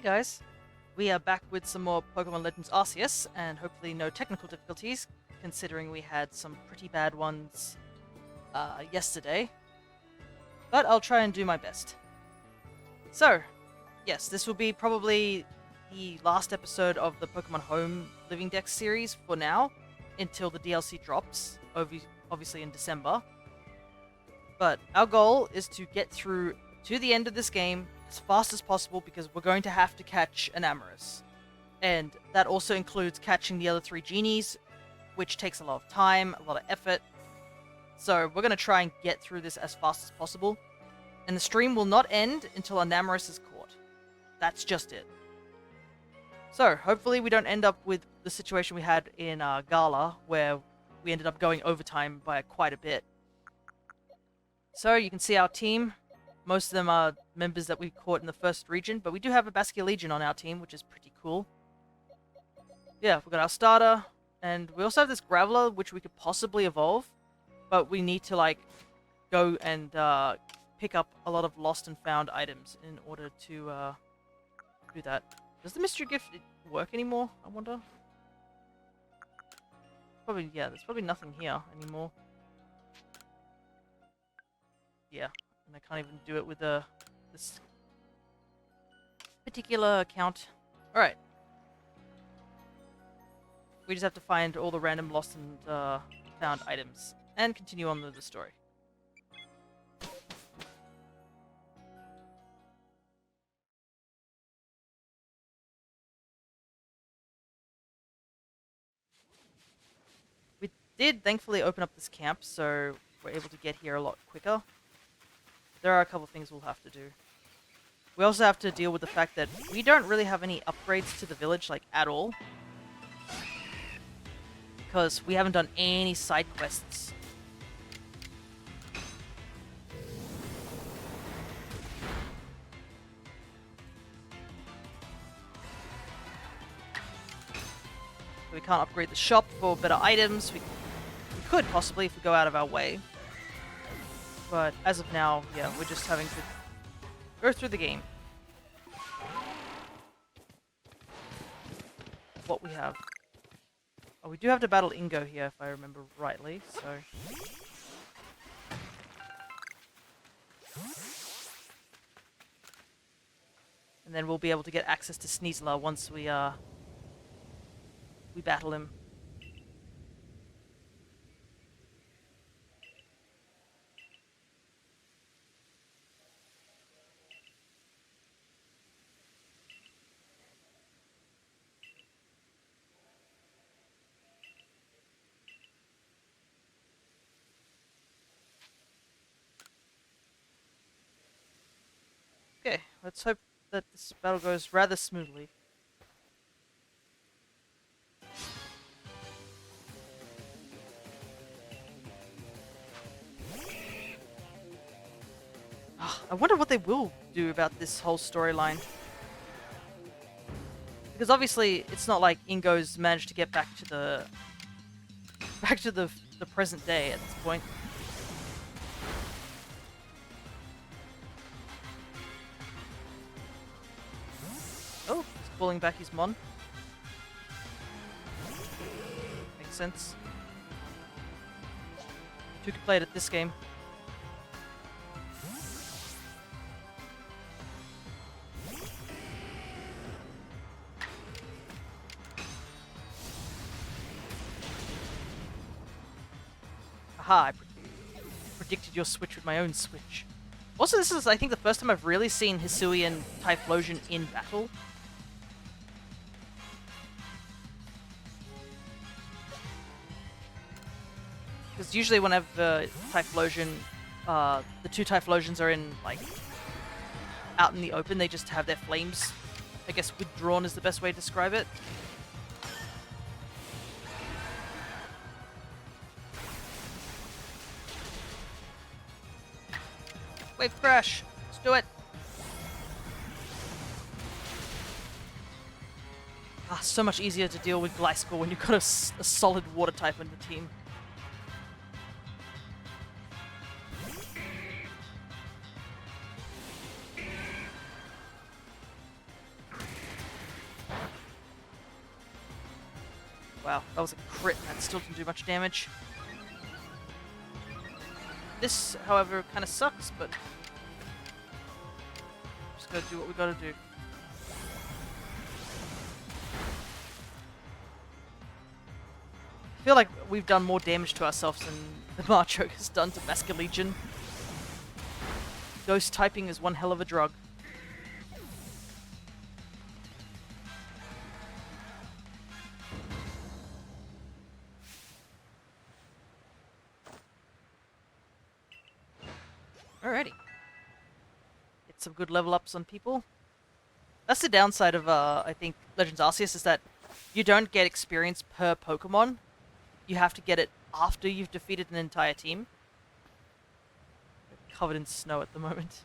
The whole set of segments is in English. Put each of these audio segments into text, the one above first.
Hey guys, we are back with some more Pokemon Legends Arceus, and hopefully no technical difficulties, considering we had some pretty bad ones yesterday. But I'll try and do my best. So, yes, this will be probably the last episode of the Pokemon Home Living Dex series for now, until the DLC drops, obviously in December. But our goal is to get through to the end of this game as fast as possible because we're going to have to catch Enamorus. And that also includes catching the other 3 genies, which takes a lot of time, a lot of effort. So we're going to try and get through this as fast as possible. And the stream will not end until Enamorus is caught. That's just it. So hopefully we don't end up with the situation we had in Gala, where we ended up going overtime by quite a bit. So you can see our team. Most of them are members that we caught in the first region, but we do have a Baskia Legion on our team, which is pretty cool. Yeah, we've got our starter, and we also have this Graveler, which we could possibly evolve, but we need to, go and pick up a lot of lost and found items in order to do that. Does the Mystery Gift work anymore, I wonder? Probably, yeah, there's probably nothing here anymore. Yeah. And I can't even do it with this particular account. Alright. We just have to find all the random lost and found items. And continue on with the story. We did thankfully open up this camp, so we're able to get here a lot quicker. There are a couple of things we'll have to do. We also have to deal with the fact that we don't really have any upgrades to the village, at all. Because we haven't done any side quests. So we can't upgrade the shop for better items. We could possibly if we go out of our way. But as of now, yeah, we're just having to go through the game. What we have. Oh, we do have to battle Ingo here, if I remember rightly, so... And then we'll be able to get access to Sneasler once we battle him. Okay, let's hope that this battle goes rather smoothly. I wonder what they will do about this whole storyline. Because obviously, it's not like Ingo's managed to get back to the present day at this point. Oh, he's calling back his Mon. Makes sense. Two could play it at this game. Aha, I predicted your switch with my own switch. Also, this is, I think, the first time I've really seen Hisuian Typhlosion in battle. Because usually whenever Typhlosion, the 2 Typhlosians are in, out in the open, they just have their flames, I guess, withdrawn is the best way to describe it. Wave crash! Let's do it! So much easier to deal with Gliscor when you've got a solid water type in the team. Wow, that was a crit and that still didn't do much damage. This, however, kind of sucks, but just gotta do what we gotta do. I feel like we've done more damage to ourselves than the Machoke has done to Masker Legion. Ghost typing is one hell of a drug. Alrighty. Get some good level ups on people. That's the downside of, I think, Legends Arceus, is that you don't get experience per Pokemon. You have to get it after you've defeated an entire team. We're covered in snow at the moment.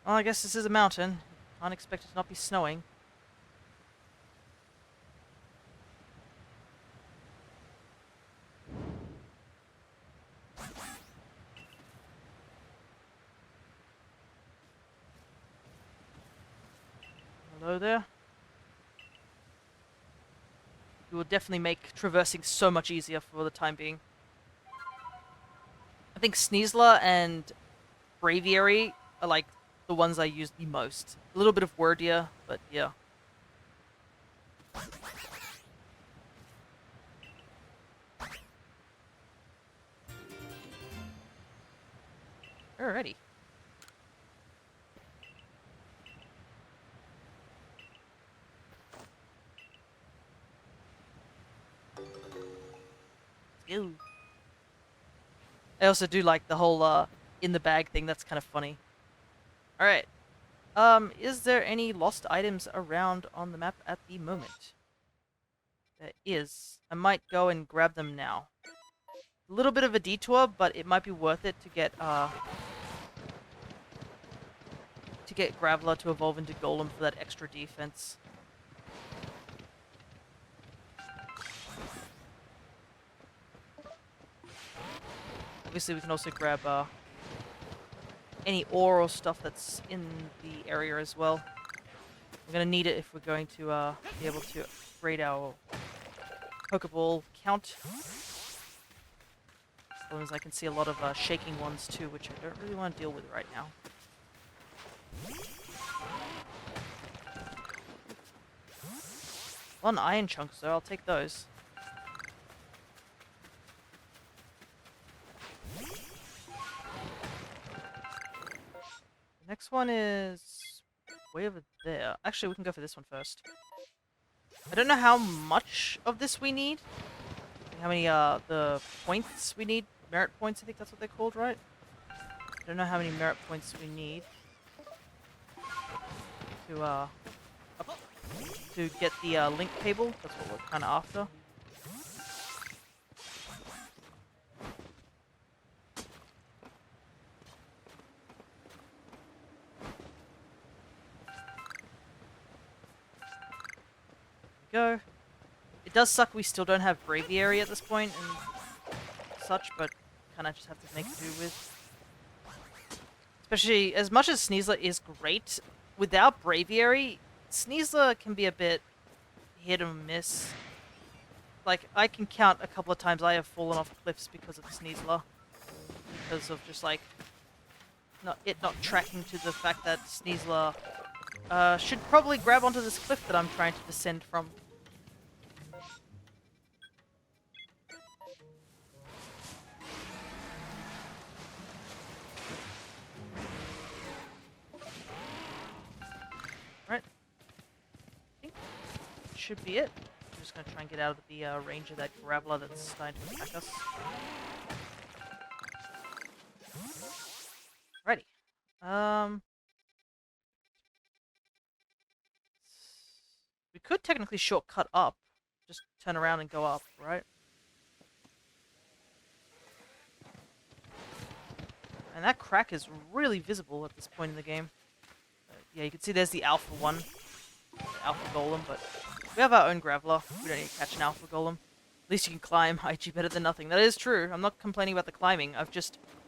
Well, I guess this is a mountain. Can't expect it to not be snowing. Hello there. It will definitely make traversing so much easier for the time being. I think Sneasler and Braviary are like the ones I use the most. A little bit of Wordia, but yeah. Alrighty. Ew. I also do like the whole in the bag thing. That's kind of funny. Alright. Is there any lost items around on the map at the moment? There is. I might go and grab them now. A little bit of a detour, but it might be worth it to get Graveler to evolve into Golem for that extra defense. Obviously, we can also grab any ore or stuff that's in the area as well. We're going to need it if we're going to be able to upgrade our Pokeball count. As long as I can see a lot of shaking ones too, which I don't really want to deal with right now. One iron chunks though, I'll take those. The next one is way over there. Actually, we can go for this one first. I don't know how much of this we need. How many the points we need. Merit points, I think that's what they're called, right? I don't know how many merit points we need to get the link cable. That's what we're kind of after. Go. It does suck we still don't have Braviary at this point and such, but kind of just have to make do with. Especially, as much as Sneasler is great, without Braviary, Sneasler can be a bit hit or miss. Like, I can count a couple of times I have fallen off cliffs because of Sneasler. Because of just, like, not tracking to the fact that Sneasler should probably grab onto this cliff that I'm trying to descend from. Right. I think that should be it. I'm just going to try and get out of the range of that Graveler that's starting to attack us. Righty. We could technically shortcut up. Just turn around and go up, right? And that crack is really visible at this point in the game. Yeah, you can see there's the Alpha one. The Alpha Golem, but we have our own Graveler. We don't need to catch an Alpha Golem. At least you can climb. IG better than nothing. That is true. I'm not complaining about the climbing.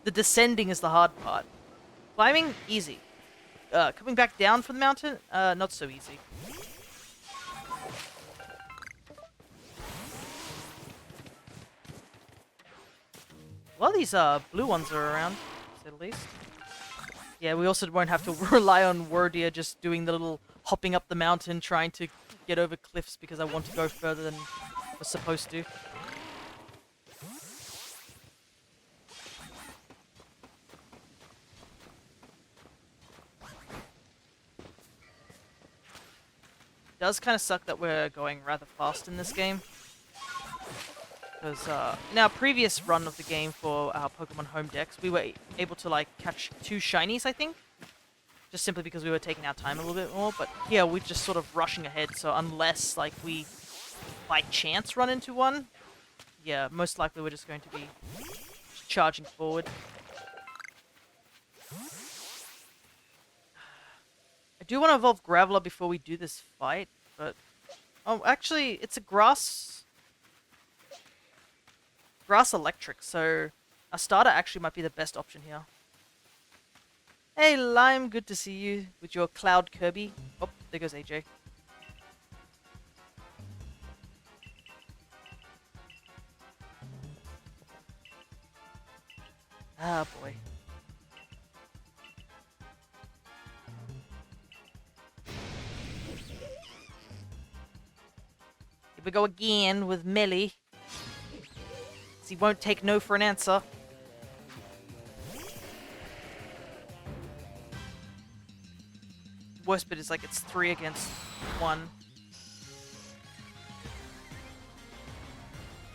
The descending is the hard part. Climbing, easy. coming back down from the mountain, not so easy. A lot of these blue ones are around, to say the least. Yeah, we also won't have to rely on Wordia just doing the little hopping up the mountain, trying to get over cliffs because I want to go further than I was supposed to. It does kind of suck that we're going rather fast in this game. Because in our previous run of the game for our Pokemon Home Dex, we were able to like catch 2 shinies, I think. Just simply because we were taking our time a little bit more. But here we're just sort of rushing ahead, so unless like we by chance run into one, yeah, most likely we're just going to be charging forward. I do want to evolve Graveler before we do this fight, but... Oh, actually, it's a grass electric, so a starter actually might be the best option here. Hey, Lime, good to see you with your Cloud Kirby. Oh, there goes AJ. Ah, boy. Here we go again with Melee. He won't take no for an answer. Worst bit is like it's 3 against 1.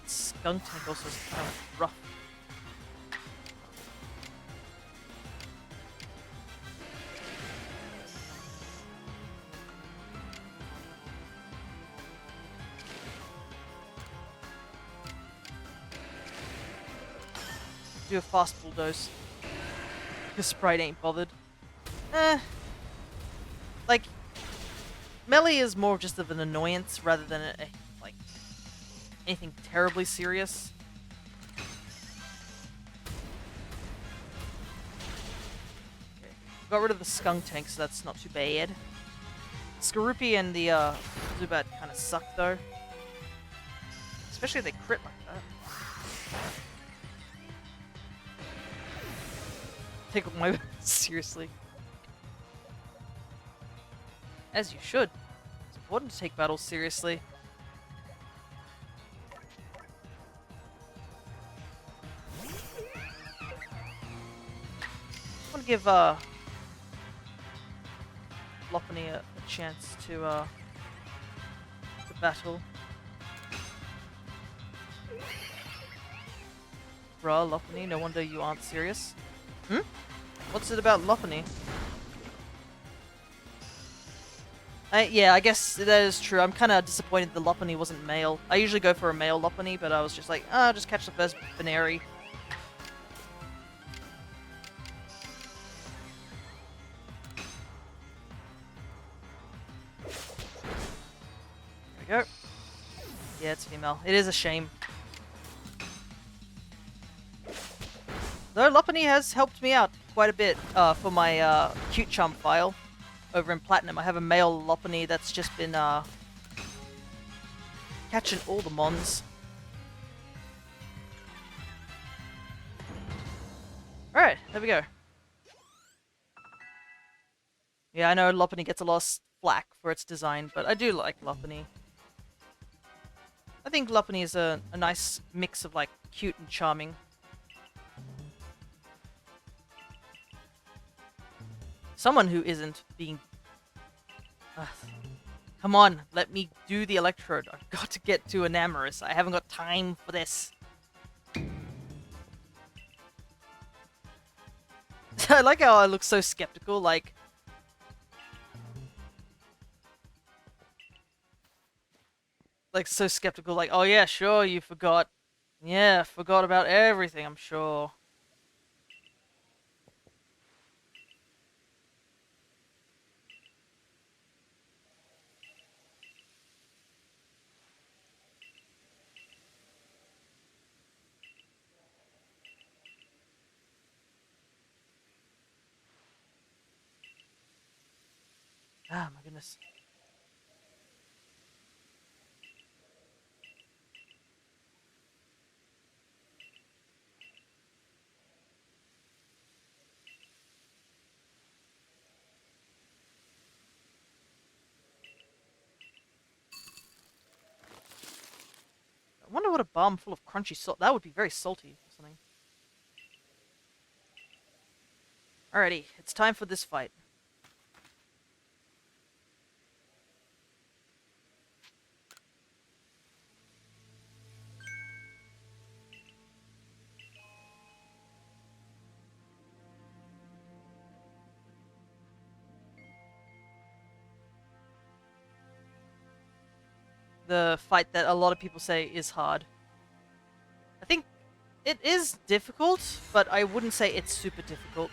Skunk Tank also is kind of rough. Do a fast bulldoze. Because Sprite ain't bothered. Like, Melee is more just of an annoyance rather than like anything terribly serious. Okay. Got rid of the Skunk Tank, so that's not too bad. Skorupi and the Zubat kind of suck though. Especially if they crit like that. Take my seriously. As you should. It's important to take battles seriously. I want to give Lopunny a chance to battle. Bruh, Lopunny, no wonder you aren't serious. Hmm? What's it about Lopunny? Yeah, I guess that is true. I'm kind of disappointed the Lopunny wasn't male. I usually go for a male Lopunny, but I was just like, I'll just catch the first Veneri. There we go. Yeah, it's female. It is a shame. Though Lopunny has helped me out quite a bit for my cute chum file. Over in Platinum, I have a male Lopunny that's just been catching all the mons. Alright, there we go. Yeah, I know Lopunny gets a lot of flack for its design, but I do like Lopunny. I think Lopunny is a nice mix of like cute and charming. Someone who isn't being... come on, let me do the electrode. I've got to get to Enamorus. I haven't got time for this. I like how I look so skeptical, like... Like, so skeptical, like, oh yeah, sure, you forgot. Yeah, forgot about everything, I'm sure. Ah, my goodness. I wonder what a bomb full of crunchy salt. That would be very salty or something. Alrighty, it's time for this fight. The fight that a lot of people say is hard. I think it is difficult, but I wouldn't say it's super difficult.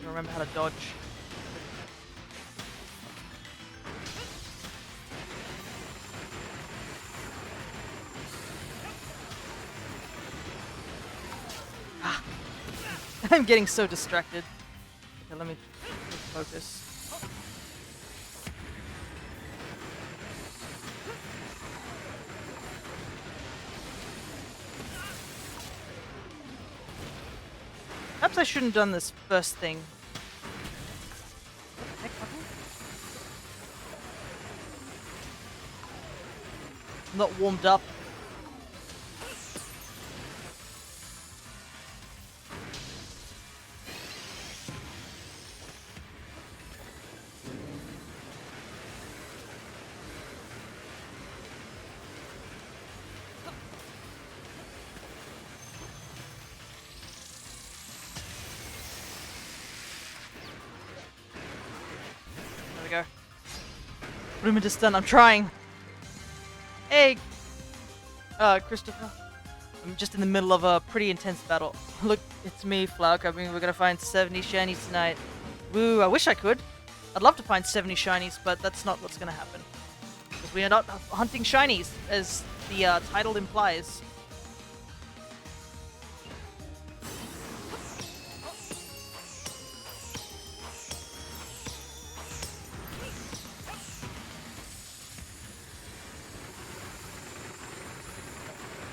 I remember how to dodge. Ah. I'm getting so distracted. Okay, let me focus. Perhaps I shouldn't have done this first thing. What the heck happened? I'm not warmed up. There we go. Ruminous done. I'm trying. Hey, Christopher. I'm just in the middle of a pretty intense battle. Look, it's me, Flauk. I mean, we're gonna find 70 shinies tonight. Woo, I wish I could. I'd love to find 70 shinies, but that's not what's gonna happen. Because we are not hunting shinies, as the title implies.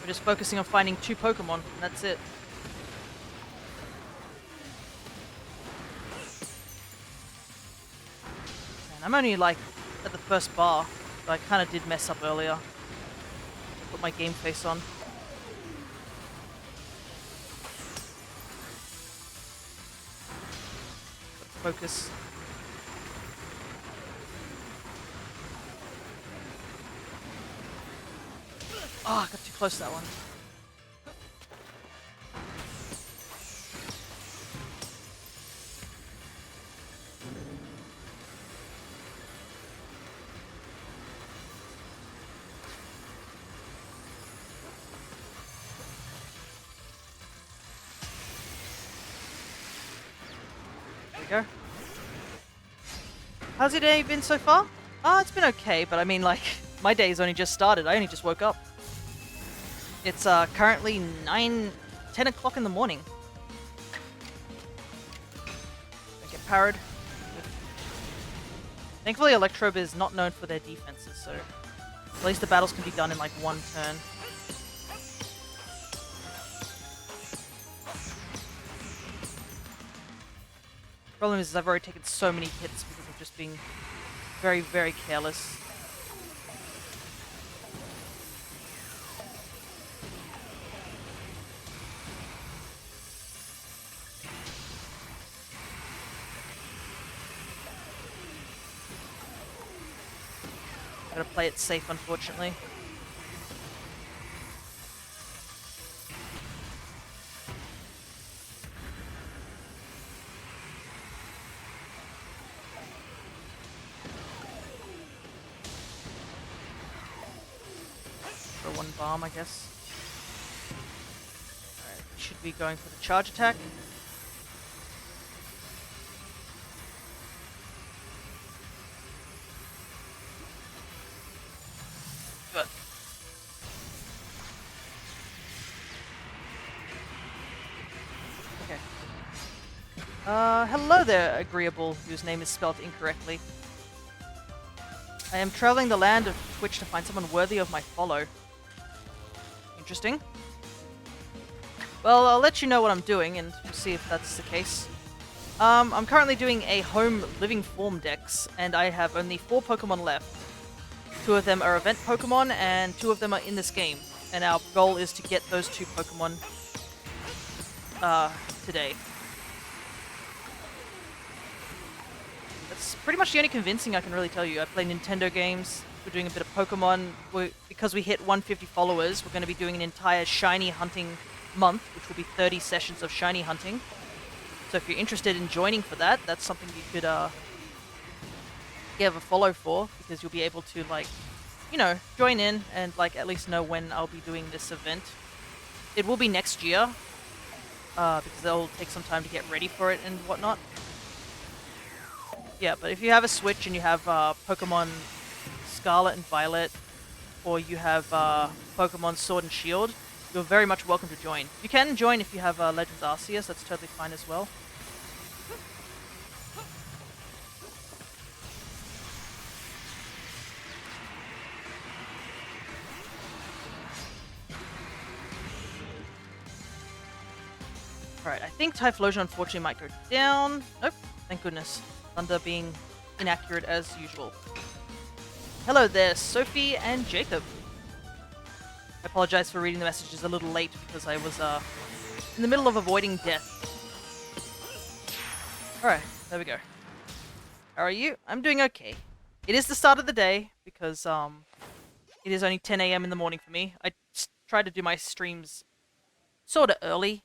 We're just focusing on finding 2 Pokemon, and that's it. And I'm only like at the first bar, so I kind of did mess up earlier. Put my game face on. Focus. Oh, I got too close to that one. There we go. How's your day been so far? Oh, it's been okay, but I mean, like, my day's only just started. I only just woke up. It's currently 10 o'clock in the morning. I get parried. Thankfully, Electrobe is not known for their defenses, so at least the battles can be done in like one turn. Problem is I've already taken so many hits because of just being very, very careless. Gotta play it safe, unfortunately. For one bomb, I guess. Alright, should be going for the charge attack. Hello there, Agreeable, whose name is spelled incorrectly. I am traveling the land of Twitch to find someone worthy of my follow. Interesting. Well, I'll let you know what I'm doing, and we'll see if that's the case. I'm currently doing a home living form dex, and I have only 4 Pokemon left. 2 of them are event Pokemon, and 2 of them are in this game. And our goal is to get those 2 Pokemon today. That's pretty much the only convincing I can really tell you. I play Nintendo games, we're doing a bit of Pokemon. Because we hit 150 followers, we're going to be doing an entire shiny hunting month, which will be 30 sessions of shiny hunting. So if you're interested in joining for that, that's something you could give a follow for, because you'll be able to, like, you know, join in and, like, at least know when I'll be doing this event. It will be next year, because it'll take some time to get ready for it and whatnot. Yeah, but if you have a Switch and you have Pokemon Scarlet and Violet, or you have Pokemon Sword and Shield, you're very much welcome to join. You can join if you have Legends Arceus, that's totally fine as well. Alright, I think Typhlosion unfortunately might go down. Nope, thank goodness. Thunder being inaccurate as usual. Hello there, Sophie and Jacob. I apologize for reading the messages a little late because I was in the middle of avoiding death. Alright, there we go. How are you? I'm doing okay. It is the start of the day because it is only 10 AM in the morning for me. I try to do my streams sort of early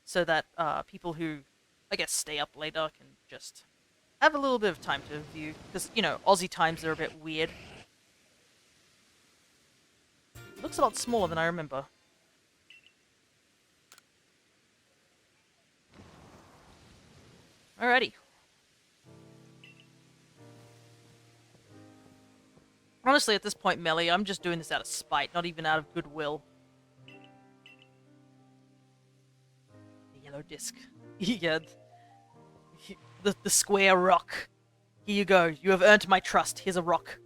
so that people who, I guess, stay up later can just have a little bit of time to view. Because, you know, Aussie times are a bit weird. It looks a lot smaller than I remember. Alrighty. Honestly, at this point, Melly, I'm just doing this out of spite, not even out of goodwill. The yellow disc. Yeah. The square rock. Here you go. You have earned my trust. Here's a rock.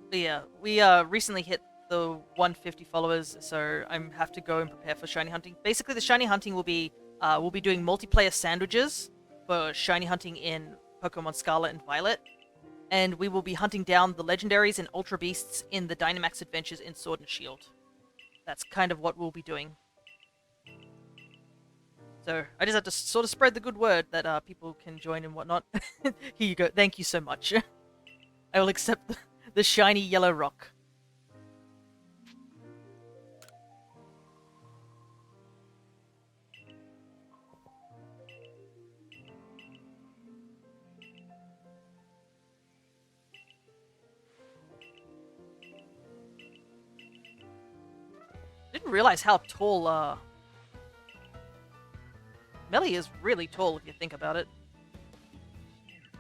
But yeah, we recently hit the 150 followers, so I have to go and prepare for shiny hunting. Basically, the shiny hunting will be we'll be doing multiplayer sandwiches for shiny hunting in Pokemon Scarlet and Violet, and we will be hunting down the legendaries and ultra beasts in the Dynamax adventures in Sword and Shield. That's kind of what we'll be doing. So I just have to sort of spread the good word that people can join and whatnot. Here you go. Thank you so much. I will accept the shiny yellow rock. Didn't realize how tall Melly is. Really tall if you think about it.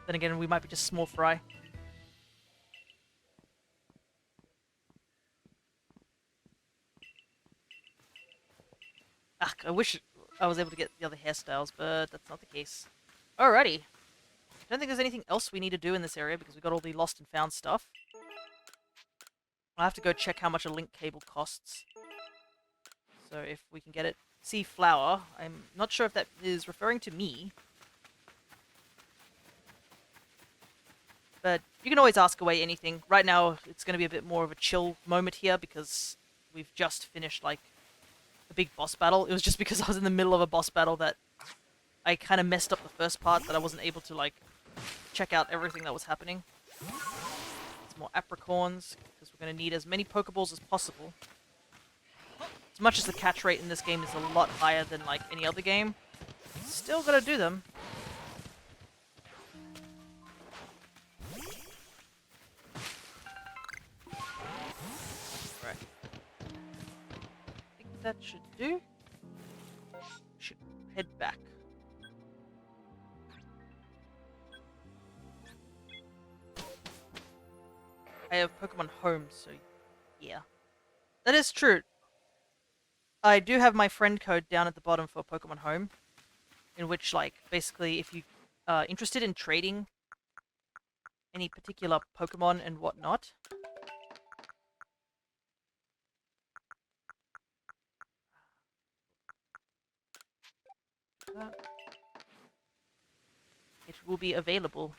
Then again, we might be just small fry. Ugh, I wish I was able to get the other hairstyles, but that's not the case. Alrighty. I don't think there's anything else we need to do in this area because we got all the lost and found stuff. I'll have to go check how much a link cable costs. So if we can get it. See flower. I'm not sure if that is referring to me. But you can always ask away anything. Right now, it's going to be a bit more of a chill moment here because we've just finished, like, a big boss battle. It was just because I was in the middle of a boss battle that I kind of messed up the first part, that I wasn't able to, like, check out everything that was happening. Some more apricorns, because we're going to need as many Pokeballs as possible. As much as the catch rate in this game is a lot higher than, like, any other game, still gotta do them. Right. I think that should do. Should head back. I have Pokemon Home, so Yeah, that is true. I do have my friend code down at the bottom for Pokemon Home, in which, like, basically, if you are interested in trading any particular Pokemon and whatnot, it will be available.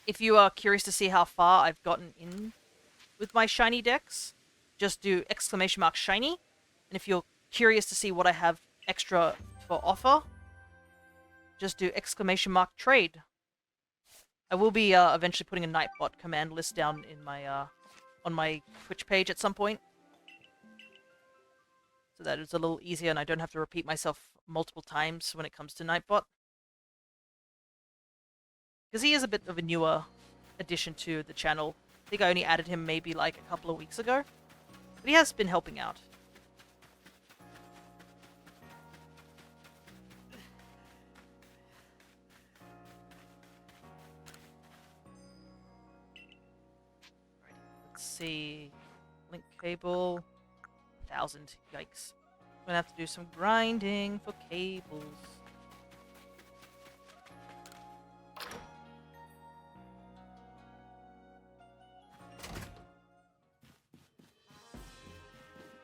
If you are curious to see how far I've gotten in with my shiny decks, just do !shiny. And if you're curious to see what I have extra for offer, just do !trade. I will be eventually putting a Nightbot command list down in my on my Twitch page at some point, so that it's a little easier and I don't have to repeat myself multiple times when it comes to Nightbot. Because he is a bit of a newer addition to the channel. I think I only added him maybe like a couple of weeks ago, but he has been helping out. Let's see. Link cable. 1,000. Yikes. I'm gonna have to do some grinding for cables.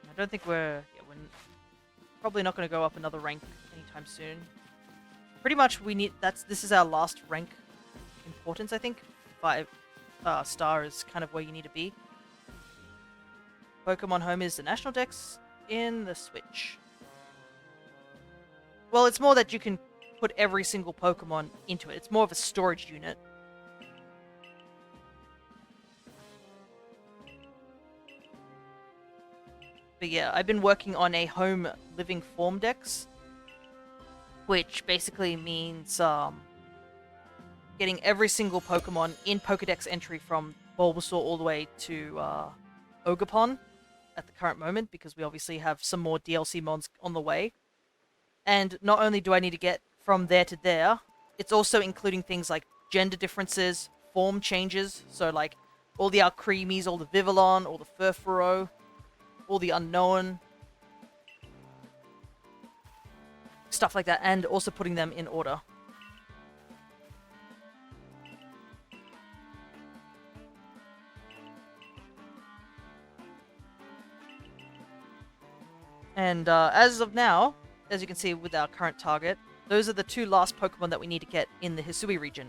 I don't think we're probably not going to go up another rank anytime soon. Pretty much this is our last rank importance, I think. 5 star is kind of where you need to be. Pokemon Home is the national dex in the Switch. Well, it's more that you can put every single Pokemon into it. It's more of a storage unit. But yeah, I've been working on a home living form dex, which basically means getting every single Pokemon in Pokedex entry from Bulbasaur all the way to Ogerpon at the current moment, because we obviously have some more DLC mods on the way. And not only do I need to get from there to there, it's also including things like gender differences, form changes, so like all the Alcremies, all the Vivillon, all the Furfuro, all the Unknown, stuff like that, and also putting them in order. And as of now, as you can see with our current target, those are the 2 last Pokemon that we need to get in the Hisui region.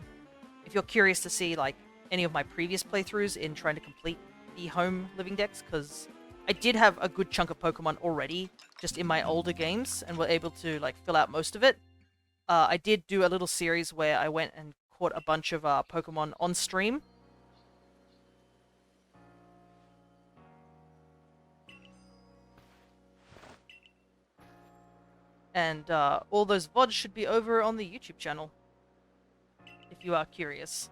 If you're curious to see like any of my previous playthroughs in trying to complete the home living decks, because I did have a good chunk of Pokemon already just in my older games and were able to like fill out most of it. I did do a little series where I went and caught a bunch of Pokemon on stream. And all those VODs should be over on the YouTube channel, if you are curious.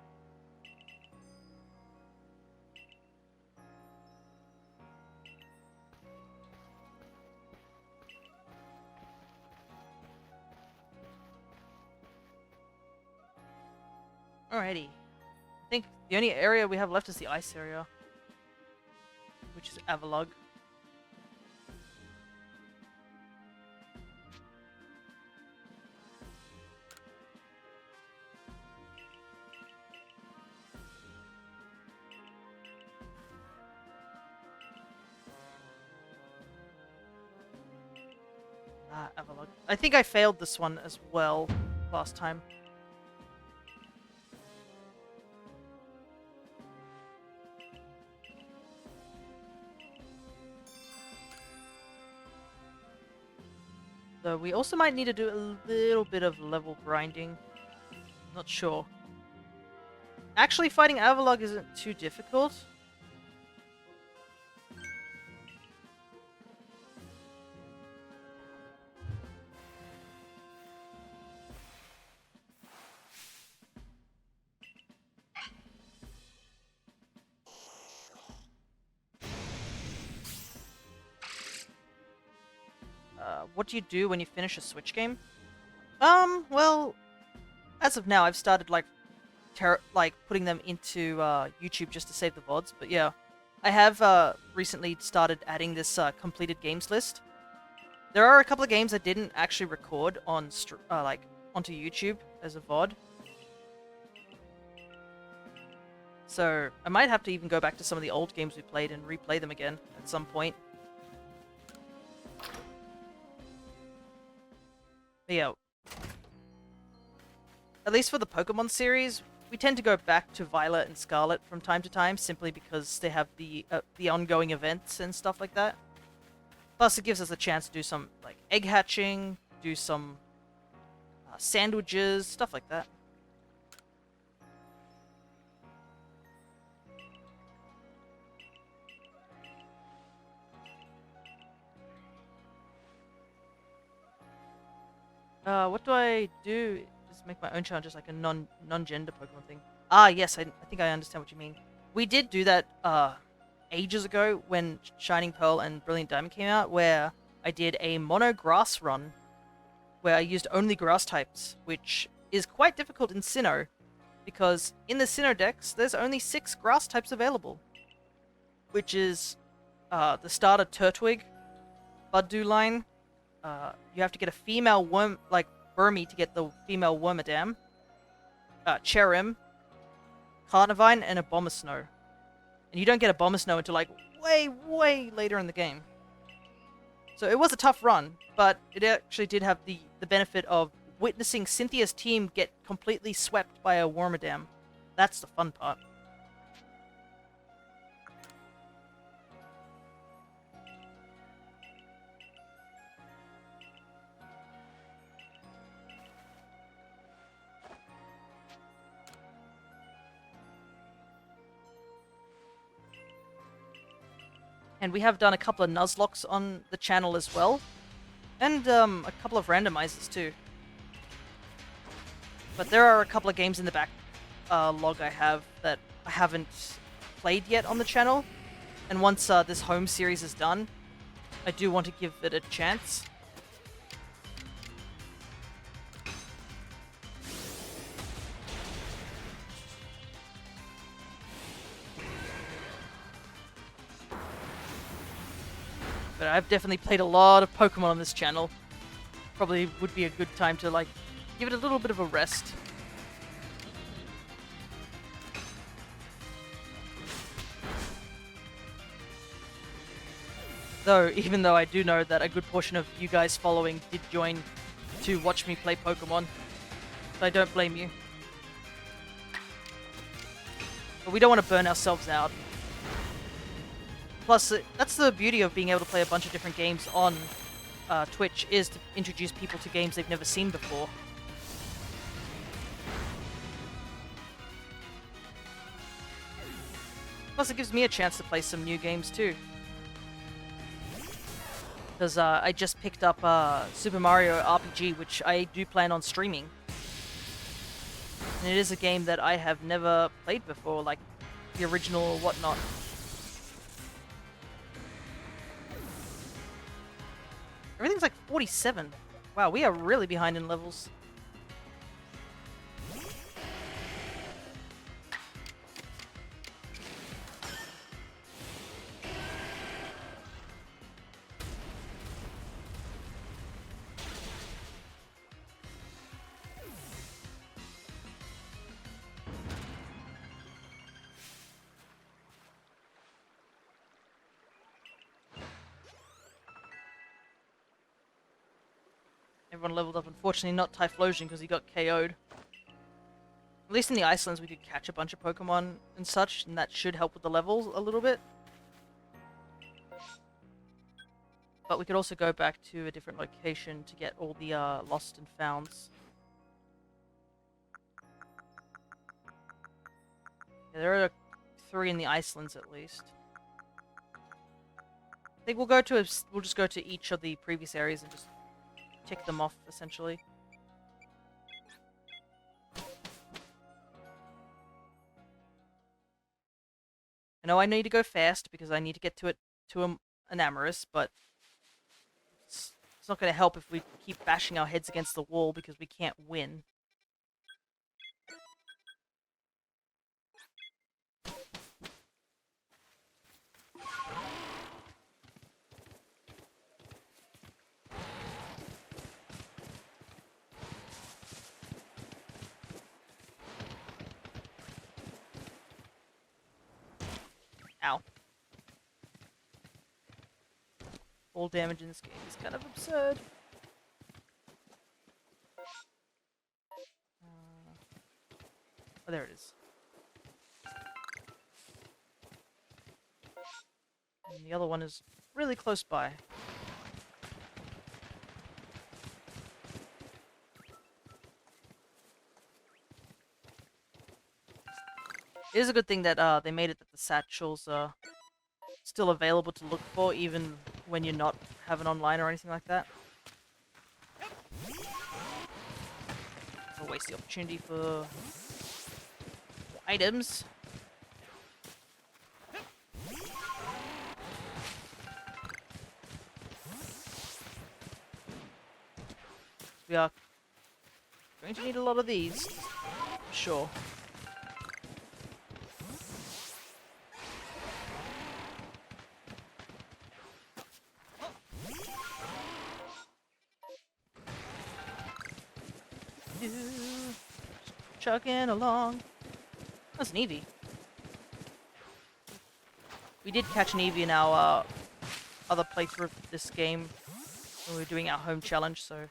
Alrighty. I think the only area we have left is the ice area, which is Avalugg. Avalugg. I think I failed this one as well last time. So we also might need to do a little bit of level grinding. Not sure. Actually, fighting Avalugg isn't too difficult. What do you do when you finish a Switch game? Well, as of now, I've started, like, putting them into, YouTube just to save the VODs, but yeah. I have recently started adding this completed games list. There are a couple of games I didn't actually record on like onto YouTube as a VOD. So I might have to even go back to some of the old games we played and replay them again at some point. But yeah, at least for the Pokemon series, we tend to go back to Violet and Scarlet from time to time, simply because they have the ongoing events and stuff like that. Plus, it gives us a chance to do some like egg hatching, do some sandwiches, stuff like that. What do I do? Just make my own channel, just like a non-gender Pokemon thing. Ah, yes, I think I understand what you mean. We did do that ages ago when Shining Pearl and Brilliant Diamond came out, where I did a mono grass run, where I used only grass types, which is quite difficult in Sinnoh, because in the Sinnoh Dex, there's only 6 grass types available, which is the starter Turtwig, Buddew line. You have to get a female worm, like Burmy, to get the female Wormadam, Cherim, Carnivine, and Abomasnow. And you don't get Abomasnow until like way later in the game. So it was a tough run, but it actually did have the benefit of witnessing Cynthia's team get completely swept by a Wormadam. That's the fun part. And we have done a couple of Nuzlockes on the channel as well. And a couple of randomizers too. But there are a couple of games in the back log I have that I haven't played yet on the channel. And once this home series is done, I do want to give it a chance. But I've definitely played a lot of Pokemon on this channel. Probably would be a good time to, like, give it a little bit of a rest. Though, even though I do know that a good portion of you guys following did join to watch me play Pokemon. So I don't blame you. But we don't want to burn ourselves out. Plus, that's the beauty of being able to play a bunch of different games on Twitch, is to introduce people to games they've never seen before. Plus, it gives me a chance to play some new games too. Because I just picked up Super Mario RPG, which I do plan on streaming. And it is a game that I have never played before, like the original or whatnot. Everything's like 47. Wow, we are really behind in levels. Everyone leveled up, unfortunately not Typhlosion because he got KO'd. At least in the Icelands we could catch a bunch of Pokemon and such, and that should help with the levels a little bit. But we could also go back to a different location to get all the lost and founds. Yeah, there are 3 in the Icelands at least. I think we'll just go to each of the previous areas and just tick them off, essentially. I know I need to go fast because I need to get to an Enamorus, but it's not going to help if we keep bashing our heads against the wall because we can't win. Ow. All damage in this game is kind of absurd. Oh, there it is. And the other one is really close by. It is a good thing that they made it that the satchels are still available to look for, even when you're not having online or anything like that. Don't waste the opportunity for items. We are going to need a lot of these, for sure. Chugging along. That's an Eevee. We did catch an Eevee in our other playthrough of this game when we were doing our home challenge, so...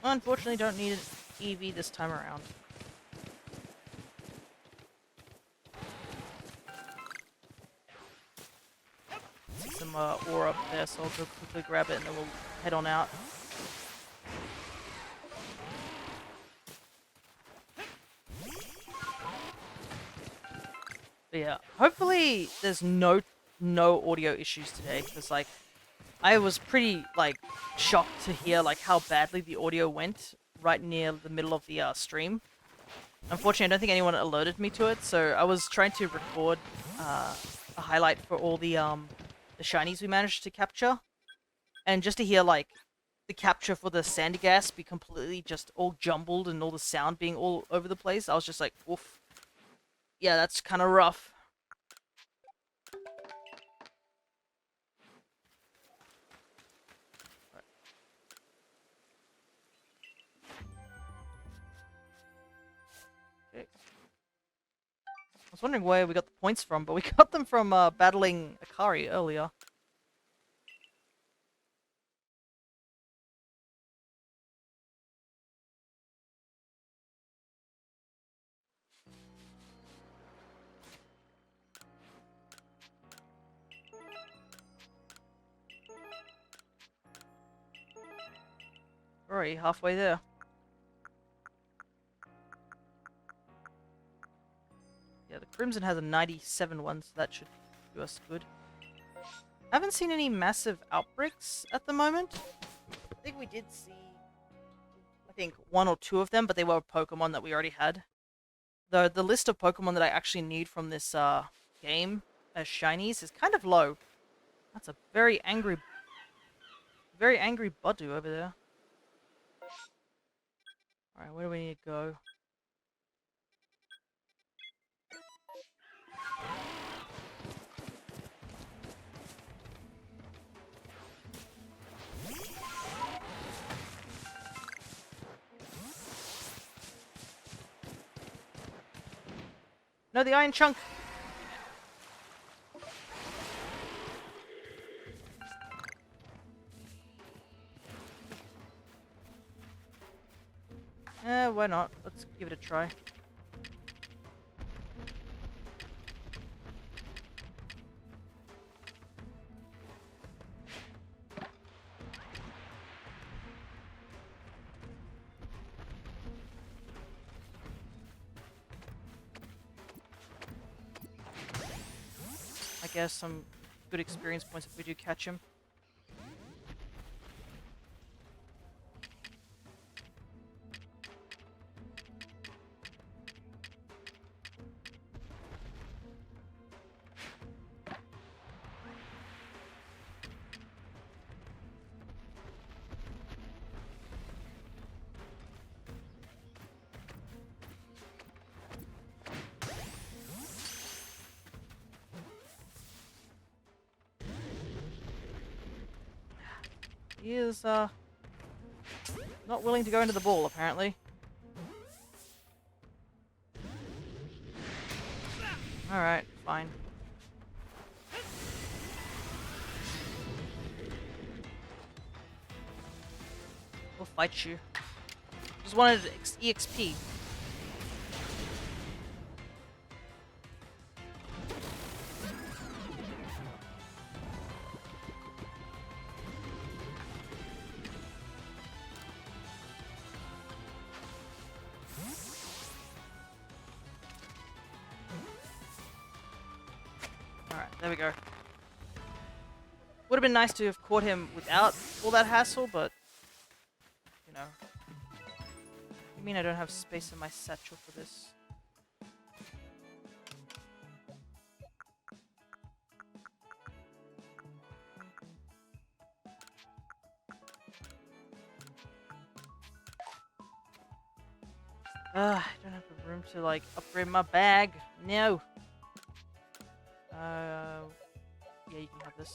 Unfortunately, don't need an Eevee this time around. See some ore up there, so I'll go quickly grab it and then we'll head on out. But yeah, hopefully there's no audio issues today, because like I was pretty like shocked to hear like how badly the audio went right near the middle of the stream. Unfortunately, I don't think anyone alerted me to it, so I was trying to record a highlight for all the shinies we managed to capture, and just to hear like the capture for the sandy gas be completely just all jumbled and all the sound being all over the place, I was just like, oof. Yeah, that's kind of rough. Okay. I was wondering where we got the points from, but we got them from battling Akari earlier. Alright, halfway there. Yeah, the Crimson has a 97 one, so that should do us good. Haven't seen any massive outbreaks at the moment. I think we did see, I think, one or two of them, but they were Pokemon that we already had. The list of Pokemon that I actually need from this game as shinies is kind of low. That's a very angry Budu over there. Alright, where do we need to go? No, the Iron Chunk! Why not? Let's give it a try. I guess some good experience points if we do catch him. He is, not willing to go into the ball, apparently. Alright, fine. We'll fight you. Just wanted EXP. Alright, there we go. Would have been nice to have caught him without all that hassle, but, you know. You mean I don't have space in my satchel for this? I don't have the room to, like, upgrade my bag. No! Yeah, you can have this.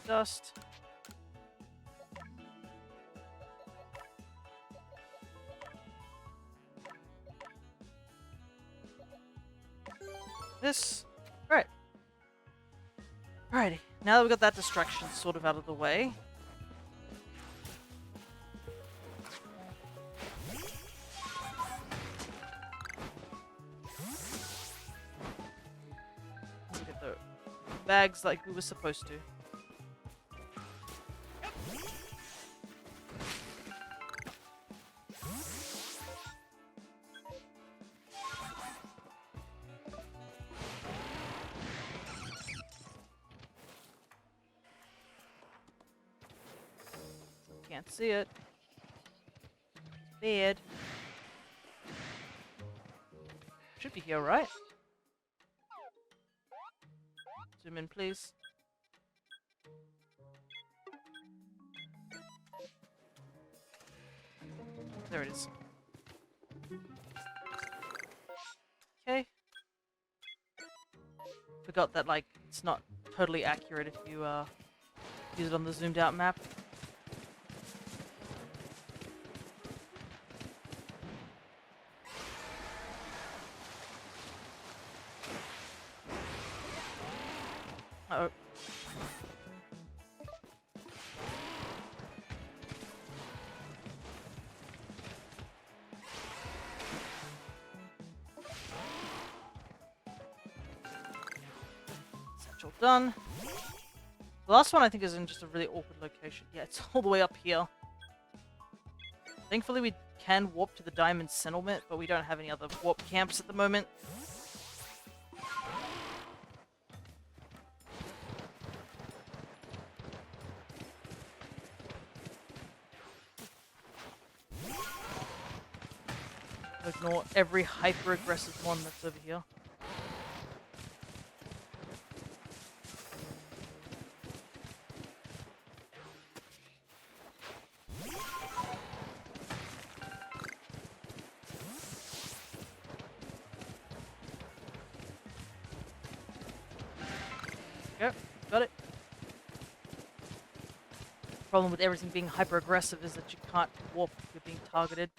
Dust. This. Alright. Alrighty. Now that we've got that distraction sort of out of the way. We'll get the bags like we were supposed to. Can't see it. It's bad. Should be here, right? Zoom in, please. There it is. Okay. Forgot that, like, it's not totally accurate if you, use it on the zoomed out map. Uh-oh. Satchel done. The last one I think is in just a really awkward location. Yeah, it's all the way up here. Thankfully we can warp to the Diamond Settlement, but we don't have any other warp camps at the moment. Ignore every hyper-aggressive mon that's over here. Yep, got it. The problem with everything being hyper-aggressive is that you can't warp if you're being targeted.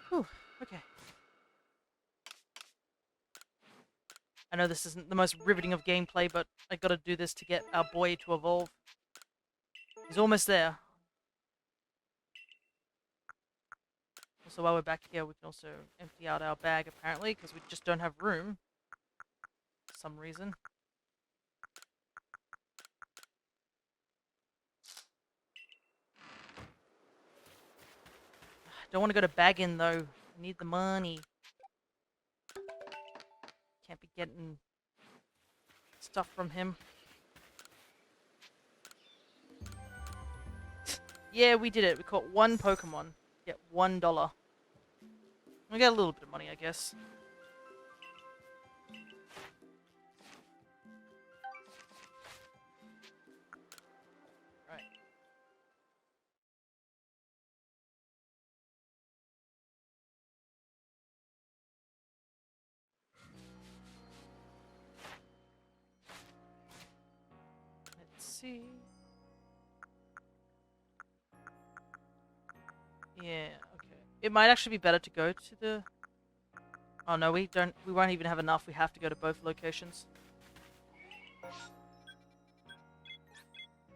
Whew, okay. I know this isn't the most riveting of gameplay, but I gotta do this to get our boy to evolve. He's almost there. Also, while we're back here, we can also empty out our bag, apparently, because we just don't have room. For some reason. Don't want to go to Baggin, though. I need the money. Can't be getting stuff from him. Yeah, we did it. We caught one Pokemon. Get $1. We get a little bit of money, I guess. Right. Let's see. Yeah, okay. It might actually be better to go to the... Oh no, we won't even have enough. We have to go to both locations.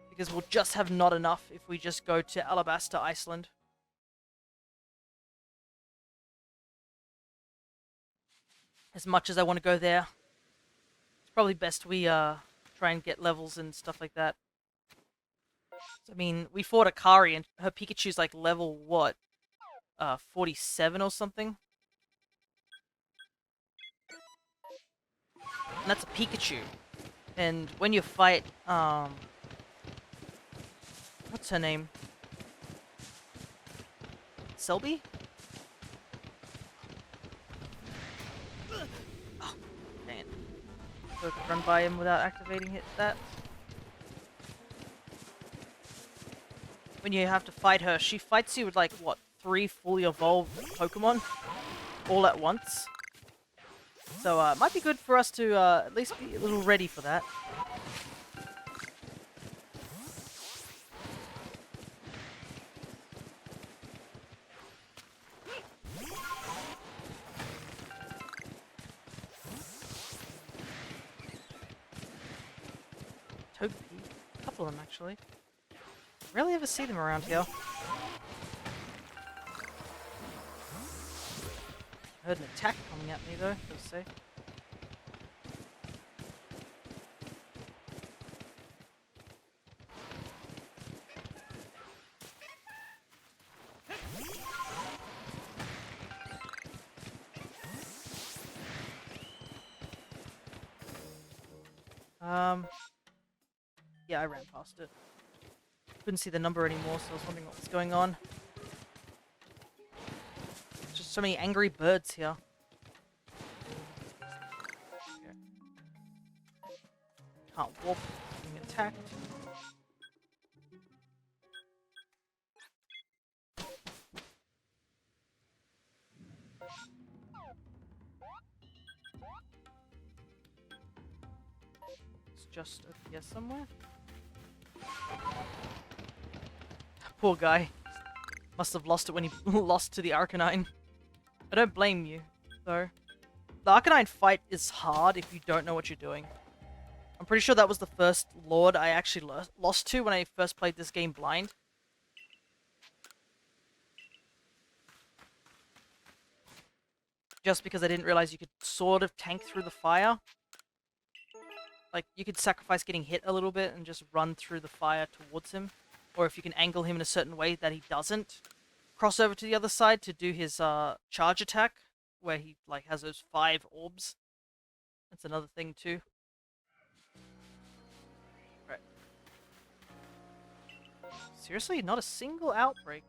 Because we'll just have not enough if we just go to Alabasta, Iceland. As much as I want to go there, it's probably best we try and get levels and stuff like that. I mean, we fought Akari and her Pikachu's like level what? 47 or something? And that's a Pikachu. And when you fight, what's her name? Selby? Oh, dang it. So I could run by him without activating that. When you have to fight her, she fights you with like, what, 3 fully evolved Pokemon? All at once. So it might be good for us to at least be a little ready for that. Togepi? A couple of them actually. Rarely ever see them around here. Heard an attack coming at me though, let's see. Yeah, I ran past it. Couldn't see the number anymore, so I was wondering what was going on. Just so many angry birds here. Okay. Can't walk, being attacked. It's just over here somewhere. Poor guy. Must have lost it when he lost to the Arcanine. I don't blame you, though. The Arcanine fight is hard if you don't know what you're doing. I'm pretty sure that was the first Lord I actually lost to when I first played this game blind. Just because I didn't realize you could sort of tank through the fire. Like, you could sacrifice getting hit a little bit and just run through the fire towards him. Or if you can angle him in a certain way that he doesn't cross over to the other side to do his charge attack, where he like has those 5 orbs. That's another thing too. Right. Seriously, not a single outbreak.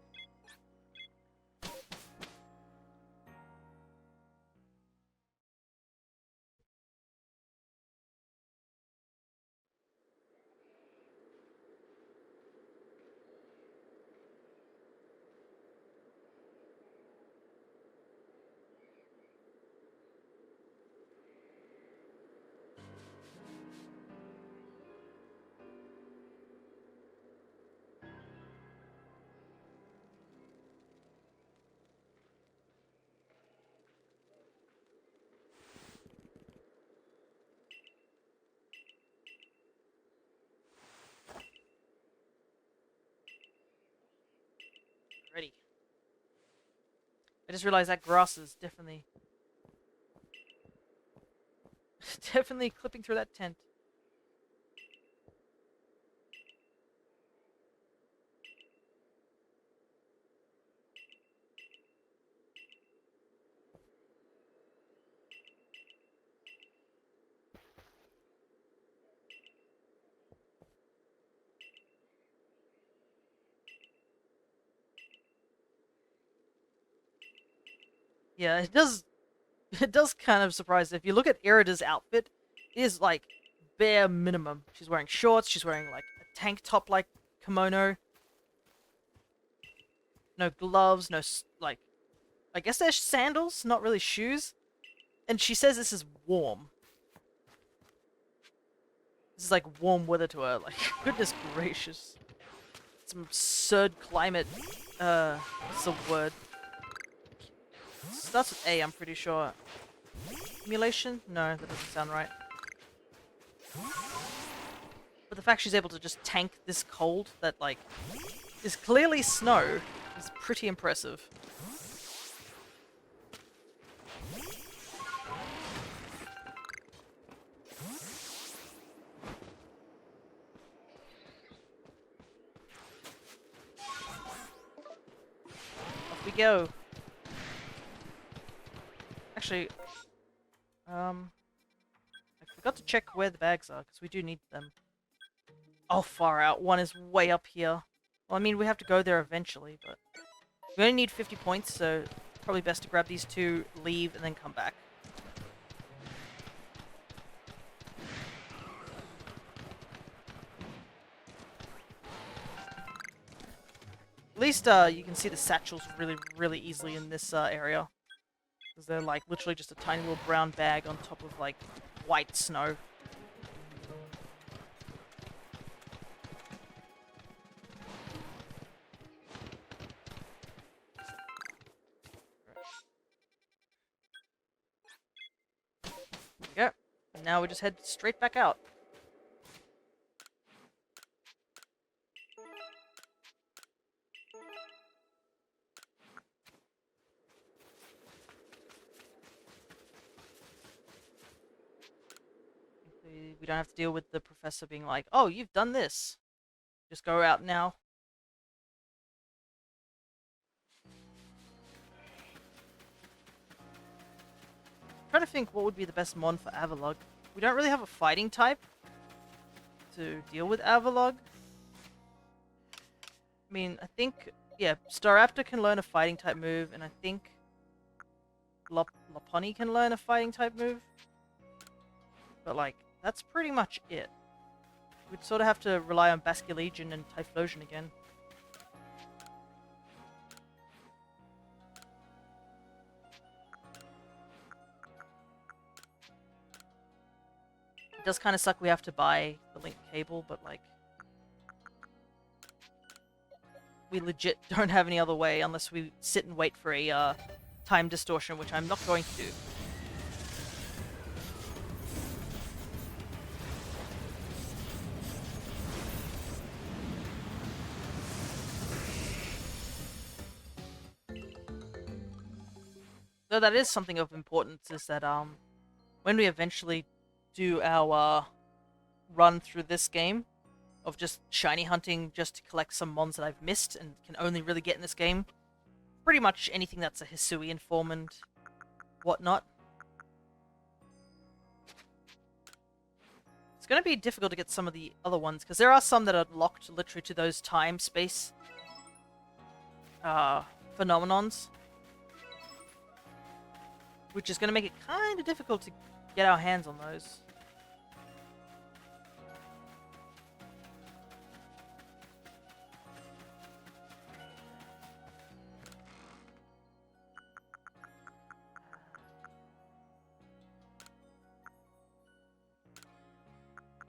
Ready. I just realized that grass is definitely definitely clipping through that tent. Yeah, it does. It does kind of surprise. If you look at Irida's outfit, it is like bare minimum. She's wearing shorts. She's wearing like a tank top like kimono. No gloves. No like. I guess they're sandals, not really shoes. And she says this is warm. This is like warm weather to her. Like goodness gracious. some absurd climate, what's the word? Starts with A, I'm pretty sure. Emulation? No, that doesn't sound right. But the fact she's able to just tank this cold that, like, is clearly snow is pretty impressive. Off we go. Actually, I forgot to check where the bags are, because we do need them. Oh, far out. One is way up here. Well, I mean, we have to go there eventually, but... We only need 50 points, so probably best to grab these two, leave, and then come back. At least you can see the satchels really, really easily in this area. Because they're, like, literally just a tiny little brown bag on top of, like, white snow. There we go. And now we just head straight back out. We don't have to deal with the professor being like, oh, you've done this. Just go out now. I'm trying to think what would be the best mon for Avalugg. We don't really have a fighting type to deal with Avalugg. I mean, I think, yeah, Staraptor can learn a fighting type move, and I think Lopunny can learn a fighting type move. But, like, that's pretty much it. We'd sort of have to rely on Basculegion and Typhlosion again. It does kind of suck we have to buy the link cable, but, like, we legit don't have any other way unless we sit and wait for a time distortion, which I'm not going to do. Though that is something of importance, is that when we eventually do our run through this game of just shiny hunting just to collect some mons that I've missed and can only really get in this game, pretty much anything that's a Hisuian form and whatnot. It's going to be difficult to get some of the other ones, because there are some that are locked literally to those time-space phenomenons. Which is going to make it kind of difficult to get our hands on those.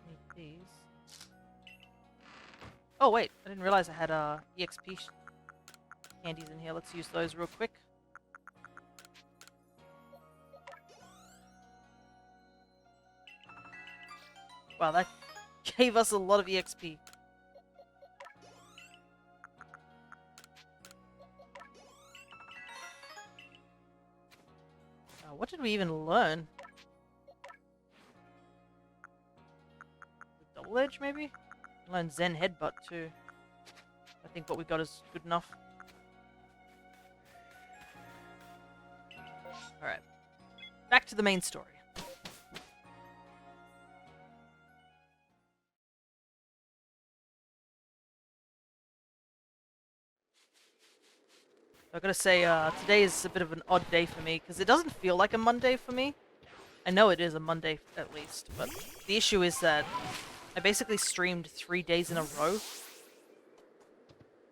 Need these. Oh wait, I didn't realize I had EXP candies in here. Let's use those real quick. Wow, that gave us a lot of EXP. What did we even learn? Double Edge, maybe? Learn Zen Headbutt, too. I think what we got is good enough. Alright. Back to the main story. I gotta say, today is a bit of an odd day for me, because it doesn't feel like a Monday for me. I know it is a Monday, at least, but the issue is that I basically streamed 3 days in a row.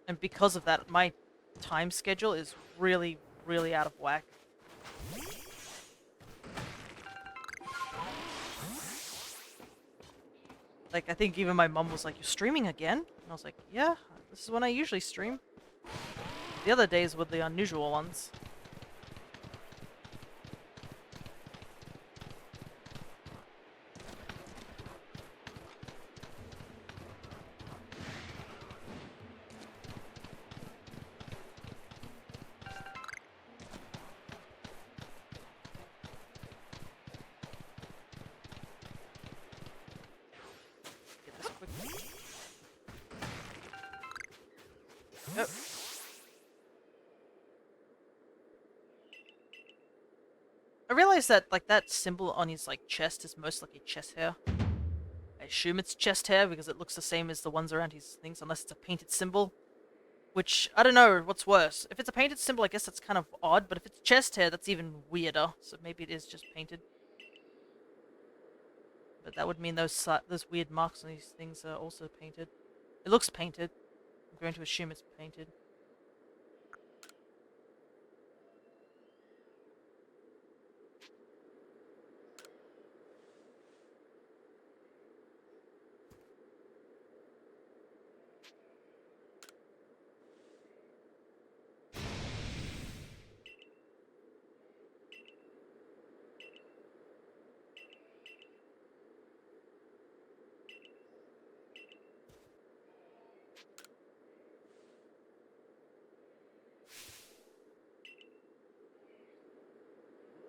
And because of that, my time schedule is really, really out of whack. Like, I think even my mum was like, "You're streaming again?" And I was like, "Yeah, This is when I usually stream. The other days were the unusual ones. Get this quickly. Yep. I realized that like that symbol on his like chest is most likely chest hair. I assume it's chest hair because it looks the same as the ones around his things, unless it's a painted symbol. Which I don't know what's worse. If it's a painted symbol, I guess that's kind of odd. But if it's chest hair, that's even weirder. So maybe it is just painted. But that would mean those weird marks on these things are also painted. It looks painted. I'm going to assume it's painted.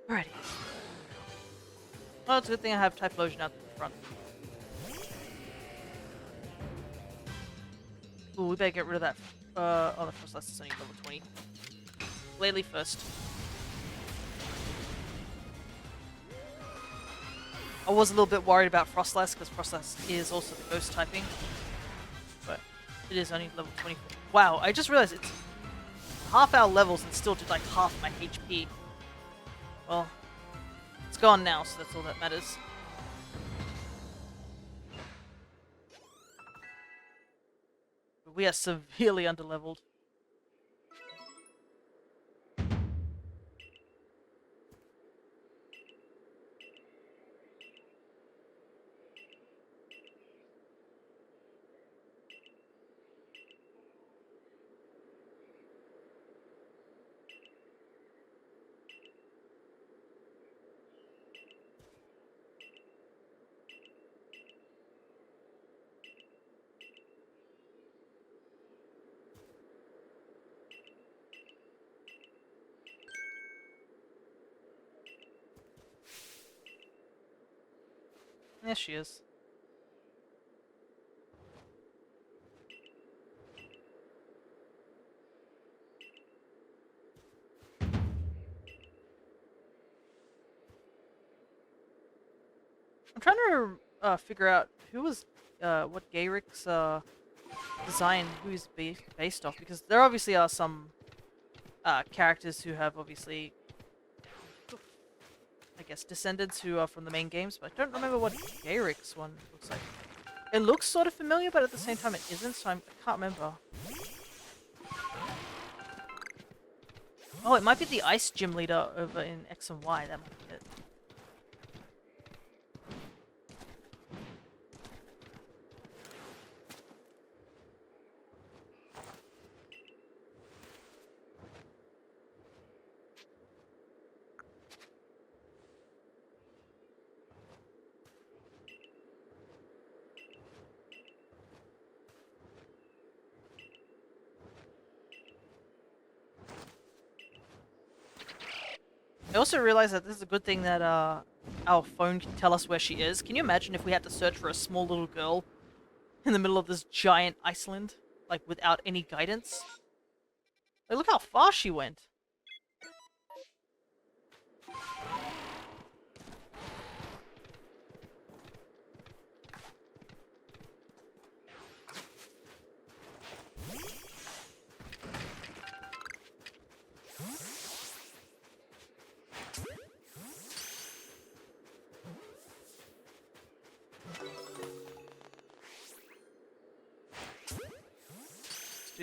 Alrighty. Well, it's a good thing I have Typhlosion out the front. Ooh, we better get rid of that. Oh, the Frostlass is only level 20. Glalie first. I was a little bit worried about Frostlass because Frostlass is also the ghost typing. But it is only level 24. Wow, I just realized it's half our levels and still did like half my HP. Well, it's gone now, so that's all that matters. But we are severely underleveled. Yes, she is. I'm trying to figure out who was what Gayric's design, who he's based off, because there obviously are some characters who have obviously, I guess, descendants who are from the main games, but I don't remember what Gayric's one looks like. It looks sort of familiar, but at the same time it isn't, so I can't remember. Oh, it might be the Ice Gym leader over in X and Y. That might be it. I also realized that this is a good thing that our phone can tell us where she is. Can you imagine if we had to search for a small little girl in the middle of this giant Iceland, like without any guidance? Like, look how far she went.